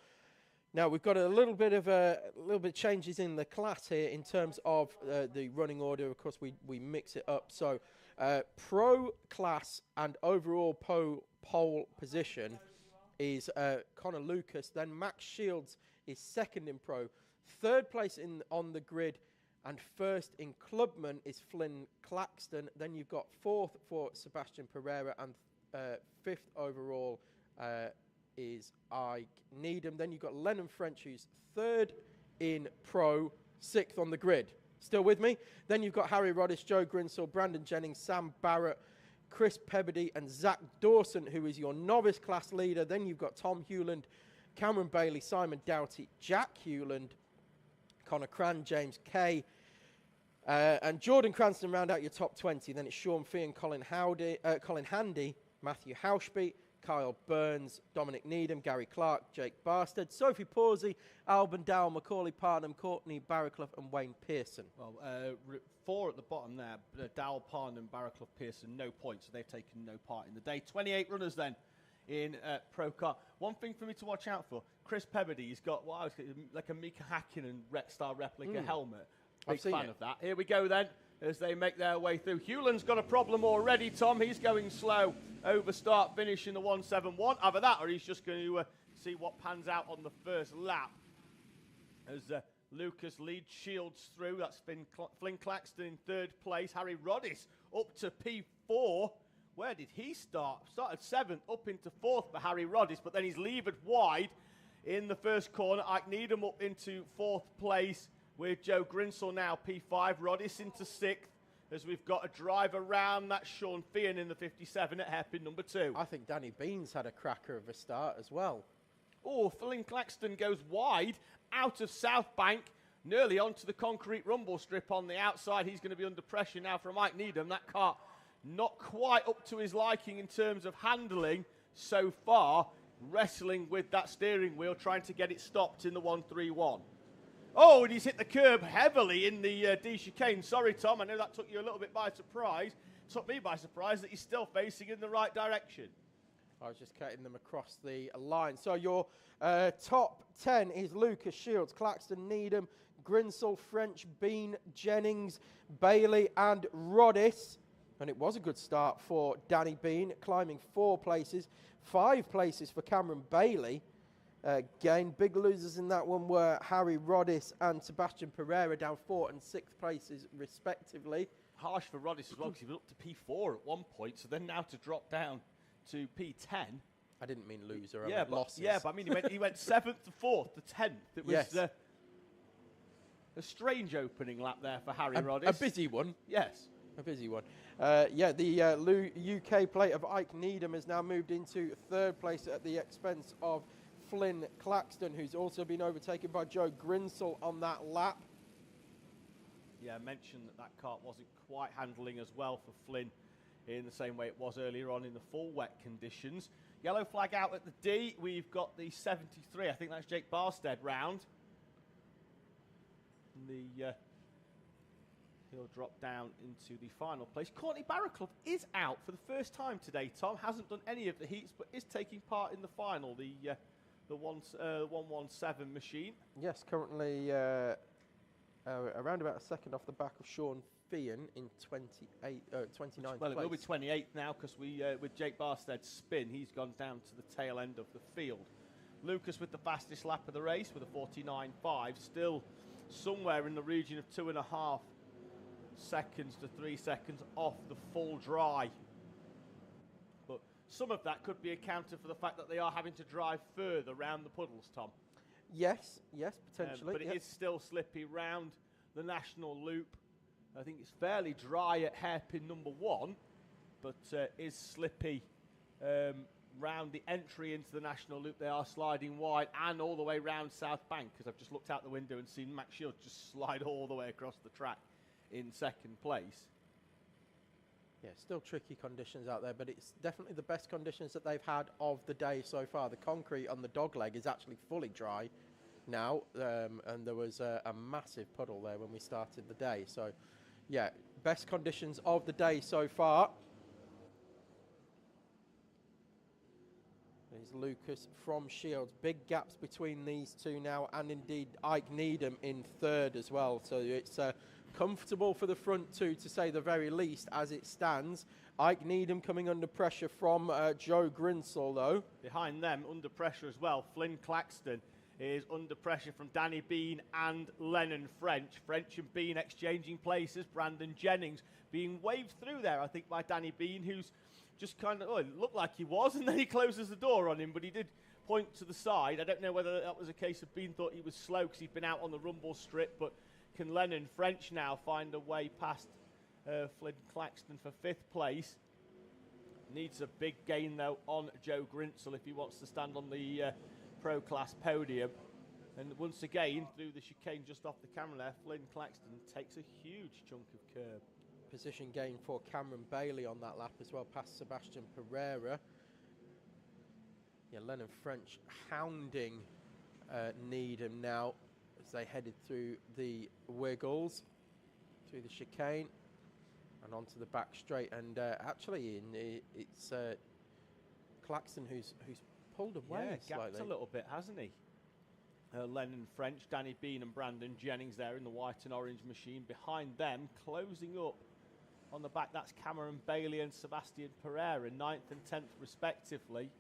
Now we've got a little bit changes in the class here in terms of the running order. Of course, we mix it up. So pro class and overall pole position is Connor Lucas. Then Max Shields is second in pro. Third place on the grid and first in clubman is Flynn Claxton. Then you've got fourth for Sebastian Pereira, and fifth overall is Ike Needham. Then you've got Lennon French, who's third in pro, sixth on the grid. Still with me? Then you've got Harry Roddis, Joe Grinsell, Brandon Jennings, Sam Barrett, Chris Pebbody, and Zach Dawson, who is your novice class leader. Then you've got Tom Hewland, Cameron Bailey, Simon Doughty, Jack Hewland, Connor Cran, James Kay, and Jordan Cranston round out your top 20. Then it's Sean Fee and Colin Handy, Matthew Hauschby, Kyle Burns, Dominic Needham, Gary Clark, Jake Barstead, Sophie Pawsey, Alban Dow, Macaulay Parnham, Courtney Barraclough, and Wayne Pearson. Well, 4 at the bottom there, Dow, Parnham, Barraclough, Pearson, no points, so they've taken no part in the day. 28 runners then in Pro Kart. One thing for me to watch out for, Chris Pebbody, he's got what I was like a Mika Hakkinen style replica helmet. Big fan of that. Here we go then, as they make their way through. Hewland's got a problem already, Tom. He's going slow over start finish in the 171. Either that or he's just going to see what pans out on the first lap. As Lucas leads Shields through. That's Flynn Claxton in third place. Harry Roddis up to P4. Where did he start? Started 7th, up into 4th for Harry Roddis, but then he's levered wide in the first corner. Ike Needham up into 4th place with Joe Grinsell now P5. Roddis into 6th, as we've got a drive around. That's Sean Feehan in the 57 at hairpin number 2. I think Danny Beans had a cracker of a start as well. Oh, Flynn Claxton goes wide out of South Bank, nearly onto the concrete rumble strip on the outside. He's going to be under pressure now from Ike Needham. That car not quite up to his liking in terms of handling so far, wrestling with that steering wheel, trying to get it stopped in the 131. Oh, and he's hit the curb heavily in the D chicane. Sorry, Tom, I know that took you a little bit by surprise. Took me by surprise that he's still facing in the right direction. I was just cutting them across the line. So your top 10 is Lucas, Shields, Claxton, Needham, Grinsell, French, Bean, Jennings, Bailey, and Roddis. And it was a good start for Danny Bean, climbing 4 places, 5 places for Cameron Bailey. Again, big losers in that one were Harry Roddis and Sebastian Pereira, down 4th and 6th places respectively. Harsh for Roddis as well, because he was up to P4 at one point, so then now to drop down to P10. I didn't mean loser, I meant losses. Yeah, but I mean, he went 7th to 4th to 10th. It was a strange opening lap there for Harry Roddis. A busy one. Yes. A busy one. The UK plate of Ike Needham has now moved into 3rd place at the expense of Flynn Claxton, who's also been overtaken by Joe Grinsell on that lap. Yeah, I mentioned that kart wasn't quite handling as well for Flynn in the same way it was earlier on in the full wet conditions. Yellow flag out at the D. We've got the 73. I think that's Jake Barstead round. He'll drop down into the final place. Courtney Barraclough is out for the first time today, Tom. Hasn't done any of the heats, but is taking part in the final, the 117 machine. Yes, currently around about a second off the back of Sean Feehan in 29th Well, it will be place. 28th now, because with Jake Barstead's spin, he's gone down to the tail end of the field. Lucas with the fastest lap of the race with a 49.5, still somewhere in the region of 2.5 seconds to 3 seconds off the full dry. But some of that could be accounted for the fact that they are having to drive further round the puddles, Tom. Yes, potentially. But it is still slippy round the national loop. I think it's fairly dry at hairpin number 1, but is slippy round the entry into the national loop. They are sliding wide and all the way round South Bank, because I've just looked out the window and seen Max Shields just slide all the way across the track in 2nd place. Yeah, still tricky conditions out there, but it's definitely the best conditions that they've had of the day so far. The concrete on the dogleg is actually fully dry now, and there was a massive puddle there when we started the day. So, yeah, best conditions of the day so far. He's Lucas from Shields. Big gaps between these two now, and indeed Ike Needham in third as well. So it's comfortable for the front two, to say the very least, as it stands. Ike Needham coming under pressure from Joe Grinsell, though. Behind them, under pressure as well, Flynn Claxton is under pressure from Danny Bean and Lennon French. French and Bean exchanging places. Brandon Jennings being waved through there, I think, by Danny Bean, who's just kind of, it looked like he was, and then he closes the door on him, but he did point to the side. I don't know whether that was a case of Bean thought he was slow because he'd been out on the rumble strip, but can Lennon French now find a way past Flynn Claxton for 5th place? Needs a big gain, though, on Joe Grinsell if he wants to stand on the Pro Class podium. And once again, through the chicane just off the camera there, Flynn Claxton takes a huge chunk of curb. Position gain for Cameron Bailey on that lap as well, past Sebastian Pereira. Yeah, Lennon French hounding Needham now as they headed through the wiggles, through the chicane, and onto the back straight. And actually, it's Claxton who's pulled away slightly. Gapped a little bit, hasn't he? Lennon French, Danny Bean and Brandon Jennings there in the white and orange machine. Behind them, closing up on the back, that's Cameron Bailey and Sebastian Pereira, 9th and 10th respectively.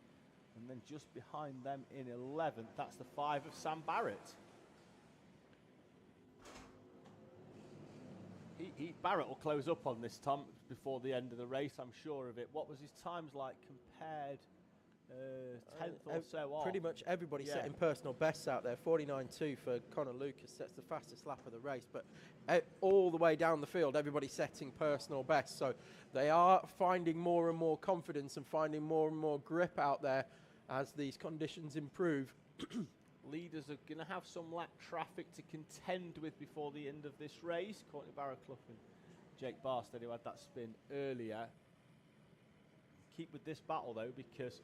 And then just behind them in 11th, that's the 5 of Sam Barrett. Barrett will close up on this, Tom, before the end of the race, I'm sure of it. What was his times like compared 10th or so off? Pretty much everybody setting personal bests out there. 49.2 for Connor Lucas, sets the fastest lap of the race, but all the way down the field, everybody setting personal bests. So they are finding more and more confidence and finding more and more grip out there as these conditions improve. Leaders are going to have some lap traffic to contend with before the end of this race. Courtney Barraclough and Jake Barstead, who had that spin earlier. Keep with this battle, though, because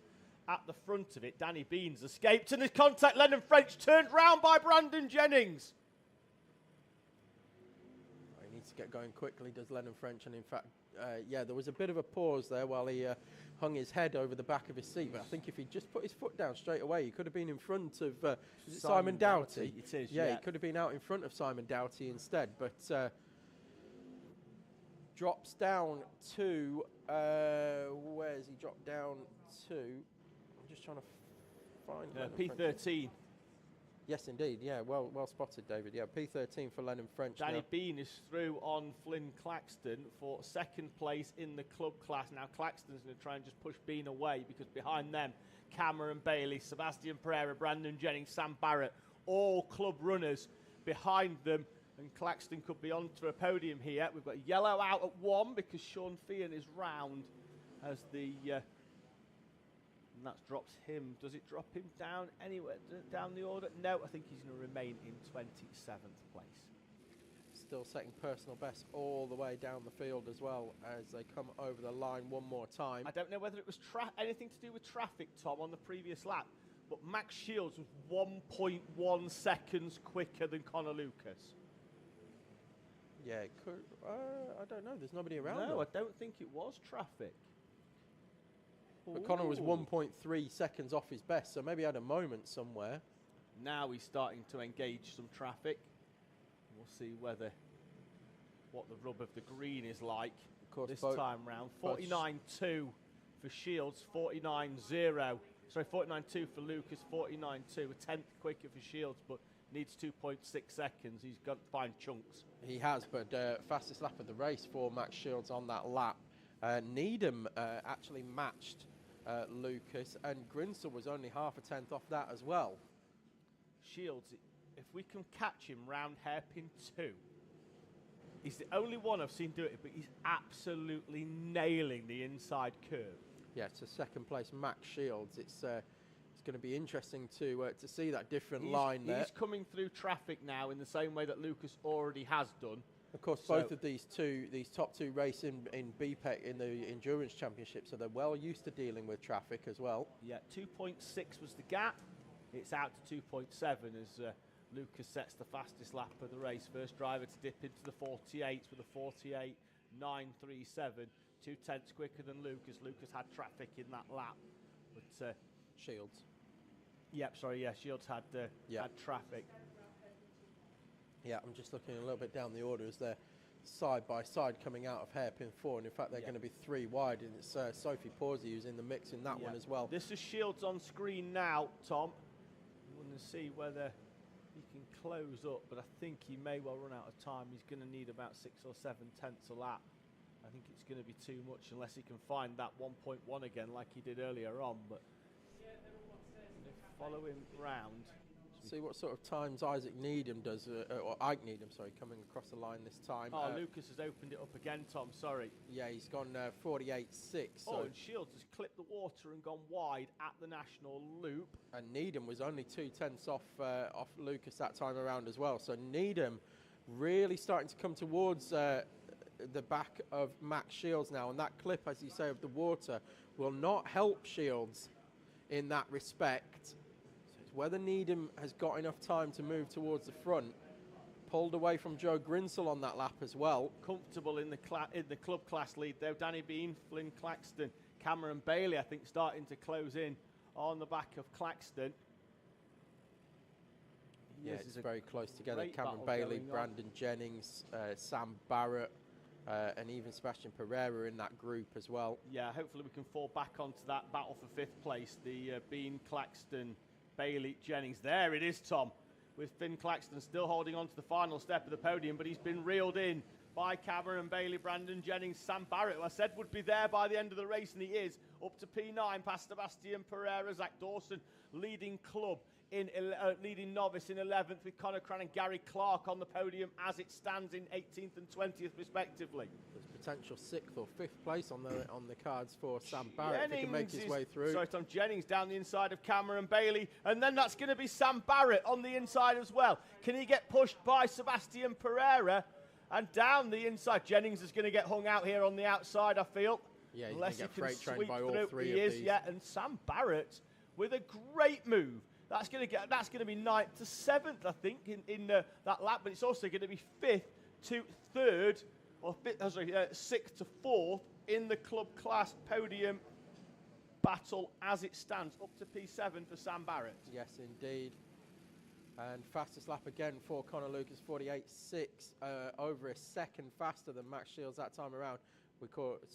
at the front of it, Danny Beans escaped, and his contact, Lennon French, turned round by Brandon Jennings. He needs to get going quickly, does Lennon French, and in fact, yeah, there was a bit of a pause there while he hung his head over the back of his seat, but I think if he just put his foot down straight away, he could have been in front of is it Simon Doughty? It is, yeah, he could have been out in front of Simon Doughty instead, but drops down to, where's he dropped down to? I'm just trying to find P13. Yes, indeed. Yeah, well spotted, David. Yeah, P13 for Lennon French. Danny Bean is through on Flynn Claxton for 2nd place in the club class. Now Claxton's going to try and just push Bean away, because behind them, Cameron Bailey, Sebastian Pereira, Brandon Jennings, Sam Barrett, all club runners behind them. And Claxton could be onto a podium here. We've got yellow out at 1 because Sean Feehan is round as the... and that's drops him. Does it drop him down anywhere down the order? No, I think he's going to remain in 27th place. Still setting personal best all the way down the field as well as they come over the line one more time. I don't know whether it was anything to do with traffic, Tom, on the previous lap, but Max Shields was 1.1 seconds quicker than Connor Lucas. Yeah, it could, I don't know. There's nobody around. No, I don't think it was traffic. But Connor was 1.3 seconds off his best, so maybe he had a moment somewhere. Now he's starting to engage some traffic. We'll see what the rub of the green is like this time round. 49.2 for Shields, 49.0. Sorry, 49.2 for Lucas, 49.2. A tenth quicker for Shields, but needs 2.6 seconds. He's got to find chunks. He has, but fastest lap of the race for Max Shields on that lap. Needham actually matched Lucas, and Grinsell was only half a tenth off that as well. Shields, if we can catch him round hairpin 2, he's the only one I've seen do it, but he's absolutely nailing the inside curve. Yeah, to 2nd place Max Shields. It's going to be interesting to see that different line there. He's coming through traffic now in the same way that Lucas already has done. Of course, both of these top two race in BPEC in the Endurance Championship, so they're well used to dealing with traffic as well. Yeah, 2.6 was the gap. It's out to 2.7 as Lucas sets the fastest lap of the race. First driver to dip into the 48s with a 48.937. 2 tenths quicker than Lucas. Lucas had traffic in that lap. But Shields. Yep, sorry, yeah, Shields had traffic. Yeah, I'm just looking a little bit down the order as they're side by side coming out of hairpin 4, and in fact they're going to be 3 wide, and it's Sophie Pawsey who's in the mix in that one as well. This is Shields on screen now, Tom. We want to see whether he can close up, but I think he may well run out of time. He's going to need about 6 or 7 tenths a lap. I think it's going to be too much unless he can find that 1.1 again like he did earlier on, but follow him round. See what sort of times Isaac Needham does, or Ike Needham, sorry, coming across the line this time. Oh, Lucas has opened it up again, Tom, sorry. Yeah, he's gone 48.6. Oh, and Shields has clipped the water and gone wide at the national loop. And Needham was only 2 tenths off Lucas that time around as well. So Needham really starting to come towards the back of Max Shields now. And that clip, as you say, of the water will not help Shields in that respect. Whether Needham has got enough time to move towards the front. Pulled away from Joe Grinsell on that lap as well. Comfortable in the club class lead though. Danny Bean, Flynn Claxton, Cameron Bailey, I think, starting to close in on the back of Claxton. Yeah, it's very close together. Cameron Bailey, Brandon Jennings, Sam Barrett, and even Sebastian Pereira in that group as well. Yeah, hopefully we can fall back onto that battle for 5th place. The Bean, Claxton, Bailey, Jennings. There it is, Tom, with Finn Claxton still holding on to the final step of the podium, but he's been reeled in by Cameron Bailey, Brandon Jennings, Sam Barrett, who I said would be there by the end of the race, and he is, up to P9, past Sebastian Pereira, Zach Dawson leading club, leading novice in 11th, with Conor Cran and Gary Clark on the podium as it stands in 18th and 20th respectively. There's potential 6th or 5th place on the cards for Sam Barrett if he can make his way through. Sorry, Tom, Jennings down the inside of Cameron Bailey, and then that's going to be Sam Barrett on the inside as well. Can he get pushed by Sebastian Pereira? And down the inside, Jennings is going to get hung out here on the outside, I feel. Yeah, he's unless going to get he can freight sweep trained by all through. 3 he of is, these. yeah, and Sam Barrett with a great move. That's going to be 9th to 7th, I think, in that lap, but it's also going to be 5th to 3rd, or 6th to 4th in the club class podium battle as it stands, up to P7 for Sam Barrett. Yes, indeed. And fastest lap again for Conor Lucas, 48.6, over a second faster than Max Shields that time around.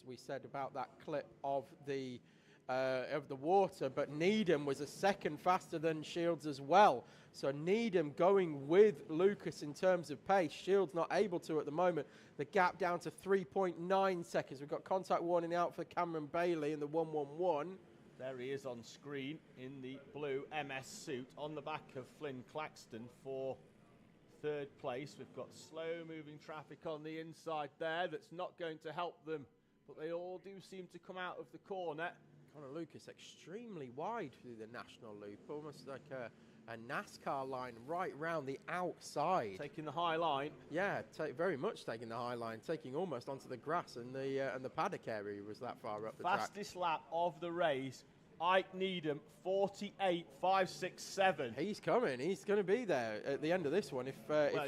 We said about that clip of the water, but Needham was a second faster than Shields as well. So Needham going with Lucas in terms of pace. Shields not able to at the moment. The gap down to 3.9 seconds. We've got contact warning out for Cameron Bailey in the 111. There he is on screen in the blue MS suit on the back of Flynn Claxton for 3rd place. We've got slow moving traffic on the inside there that's not going to help them, but they all do seem to come out of the corner. Conor Lucas extremely wide through the national loop, almost like a NASCAR line right round the outside. Taking the high line. Yeah, very much taking the high line, taking almost onto the grass, and the paddock area was that far up the track. Fastest lap of the race, Ike Needham, 48.567. He's coming. He's going to be there at the end of this one. If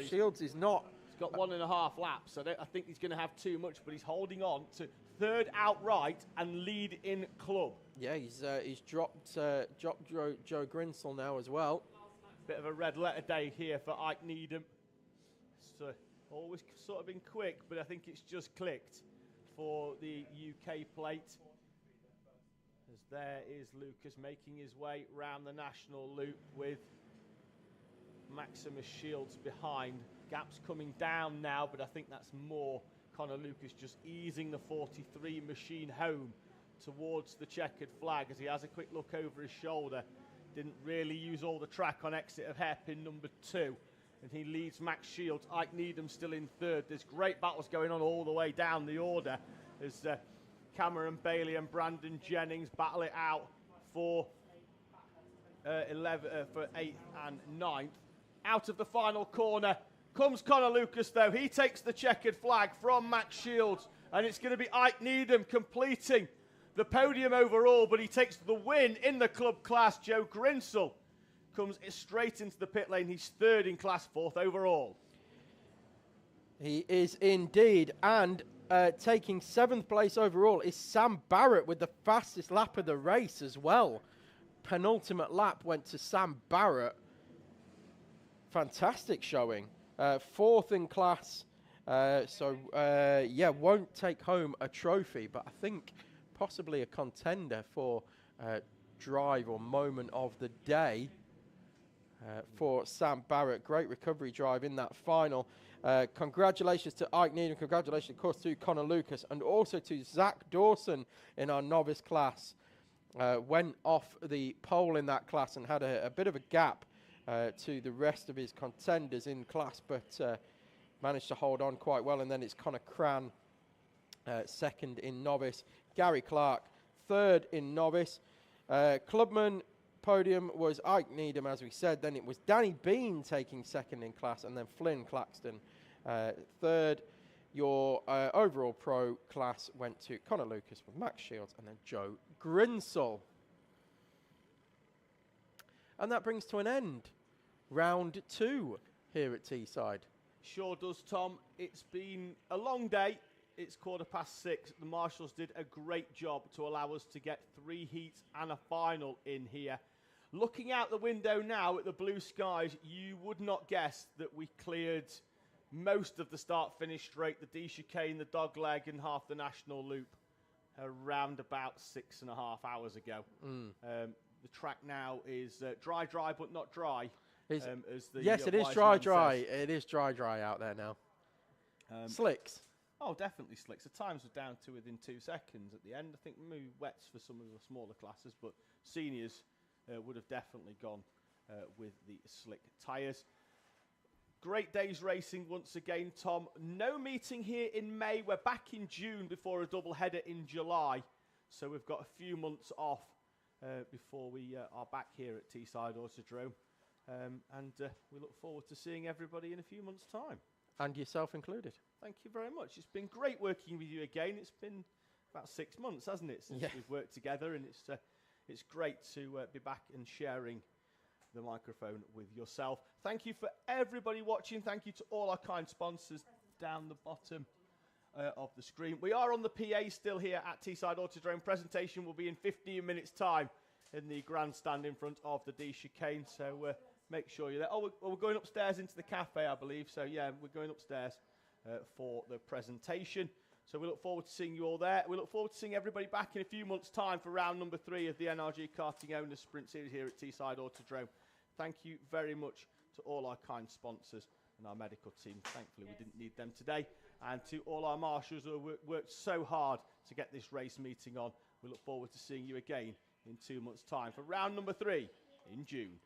Shields is not... He's got 1.5 laps. I think he's going to have too much, but he's holding on to 3rd outright and lead in club. Yeah, he's dropped Joe Grinsell now as well. Bit of a red letter day here for Ike Needham. So always sort of been quick, but I think it's just clicked for the UK plate. As there is Lucas making his way round the national loop with Maximus Shields behind. Gap's coming down now, but I think that's more Conor Lucas just easing the 43 machine home towards the checkered flag as he has a quick look over his shoulder. Didn't really use all the track on exit of hairpin number 2. And he leads Max Shields. Ike Needham still in 3rd. There's great battles going on all the way down the order as Cameron Bailey and Brandon Jennings battle it out for 8th and 9th. Out of the final corner comes Conor Lucas, though. He takes the checkered flag from Max Shields, and it's going to be Ike Needham completing the podium overall, but he takes the win in the club class. Joe Grinsell comes straight into the pit lane. He's 3rd in class, 4th overall. He is indeed, and taking 7th place overall is Sam Barrett with the fastest lap of the race as well. penultimate lap went to Sam Barrett. Fantastic showing. 4th in class. Yeah, won't take home a trophy, but I think possibly a contender for drive or moment of the day for Sam Barrett. Great recovery drive in that final. Congratulations to Ike Needham. Congratulations, of course, to Connor Lucas and also to Zach Dawson in our novice class. Went off the pole in that class and had a bit of a gap to the rest of his contenders in class, but managed to hold on quite well. And then it's Connor Cran, 2nd in novice. Gary Clark, 3rd in novice. Clubman podium was Ike Needham, as we said. Then it was Danny Bean taking 2nd in class, and then Flynn Claxton 3rd. Your overall pro class went to Connor Lucas with Max Shields and then Joe Grinsell. And that brings to an end round 2 here at Teesside. Sure does, Tom. It's been a long day. It's 6:15. The marshals did a great job to allow us to get 3 heats and a final in here. Looking out the window now at the blue skies, you would not guess that we cleared most of the start-finish straight, the D chicane, the dog leg, and half the national loop around about 6.5 hours ago. The track now is dry, but not dry. Yes, it is dry. It is dry out there now. Slicks. Oh, definitely slicks. The times were down to within 2 seconds at the end. I think maybe wets for some of the smaller classes, but seniors would have definitely gone with the slick tyres. Great days racing once again, Tom. No meeting here in May. We're back in June before a double header in July. So we've got a few months off before we are back here at Teesside Autodrome. And we look forward to seeing everybody in a few months' time. And yourself included. Thank you very much. It's been great working with you again. It's been about 6 months, hasn't it, since we've worked together, and it's great to be back and sharing the microphone with yourself. Thank you for everybody watching. Thank you to all our kind sponsors down the bottom of the screen. We are on the PA still here at Teesside Autodrome. Presentation will be in 15 minutes' time in the grandstand in front of the D chicane, so make sure you're there. Oh, we're going upstairs into the cafe, I believe. So, yeah, we're going upstairs for the presentation. So we look forward to seeing you all there. We look forward to seeing everybody back in a few months' time for round number 3 of the NRG Karting Owners Sprint Series here at Teesside Autodrome. Thank you very much to all our kind sponsors and our medical team. Thankfully, we didn't need them today. And to all our marshals who have worked so hard to get this race meeting on. We look forward to seeing you again in 2 months' time for round number 3 in June.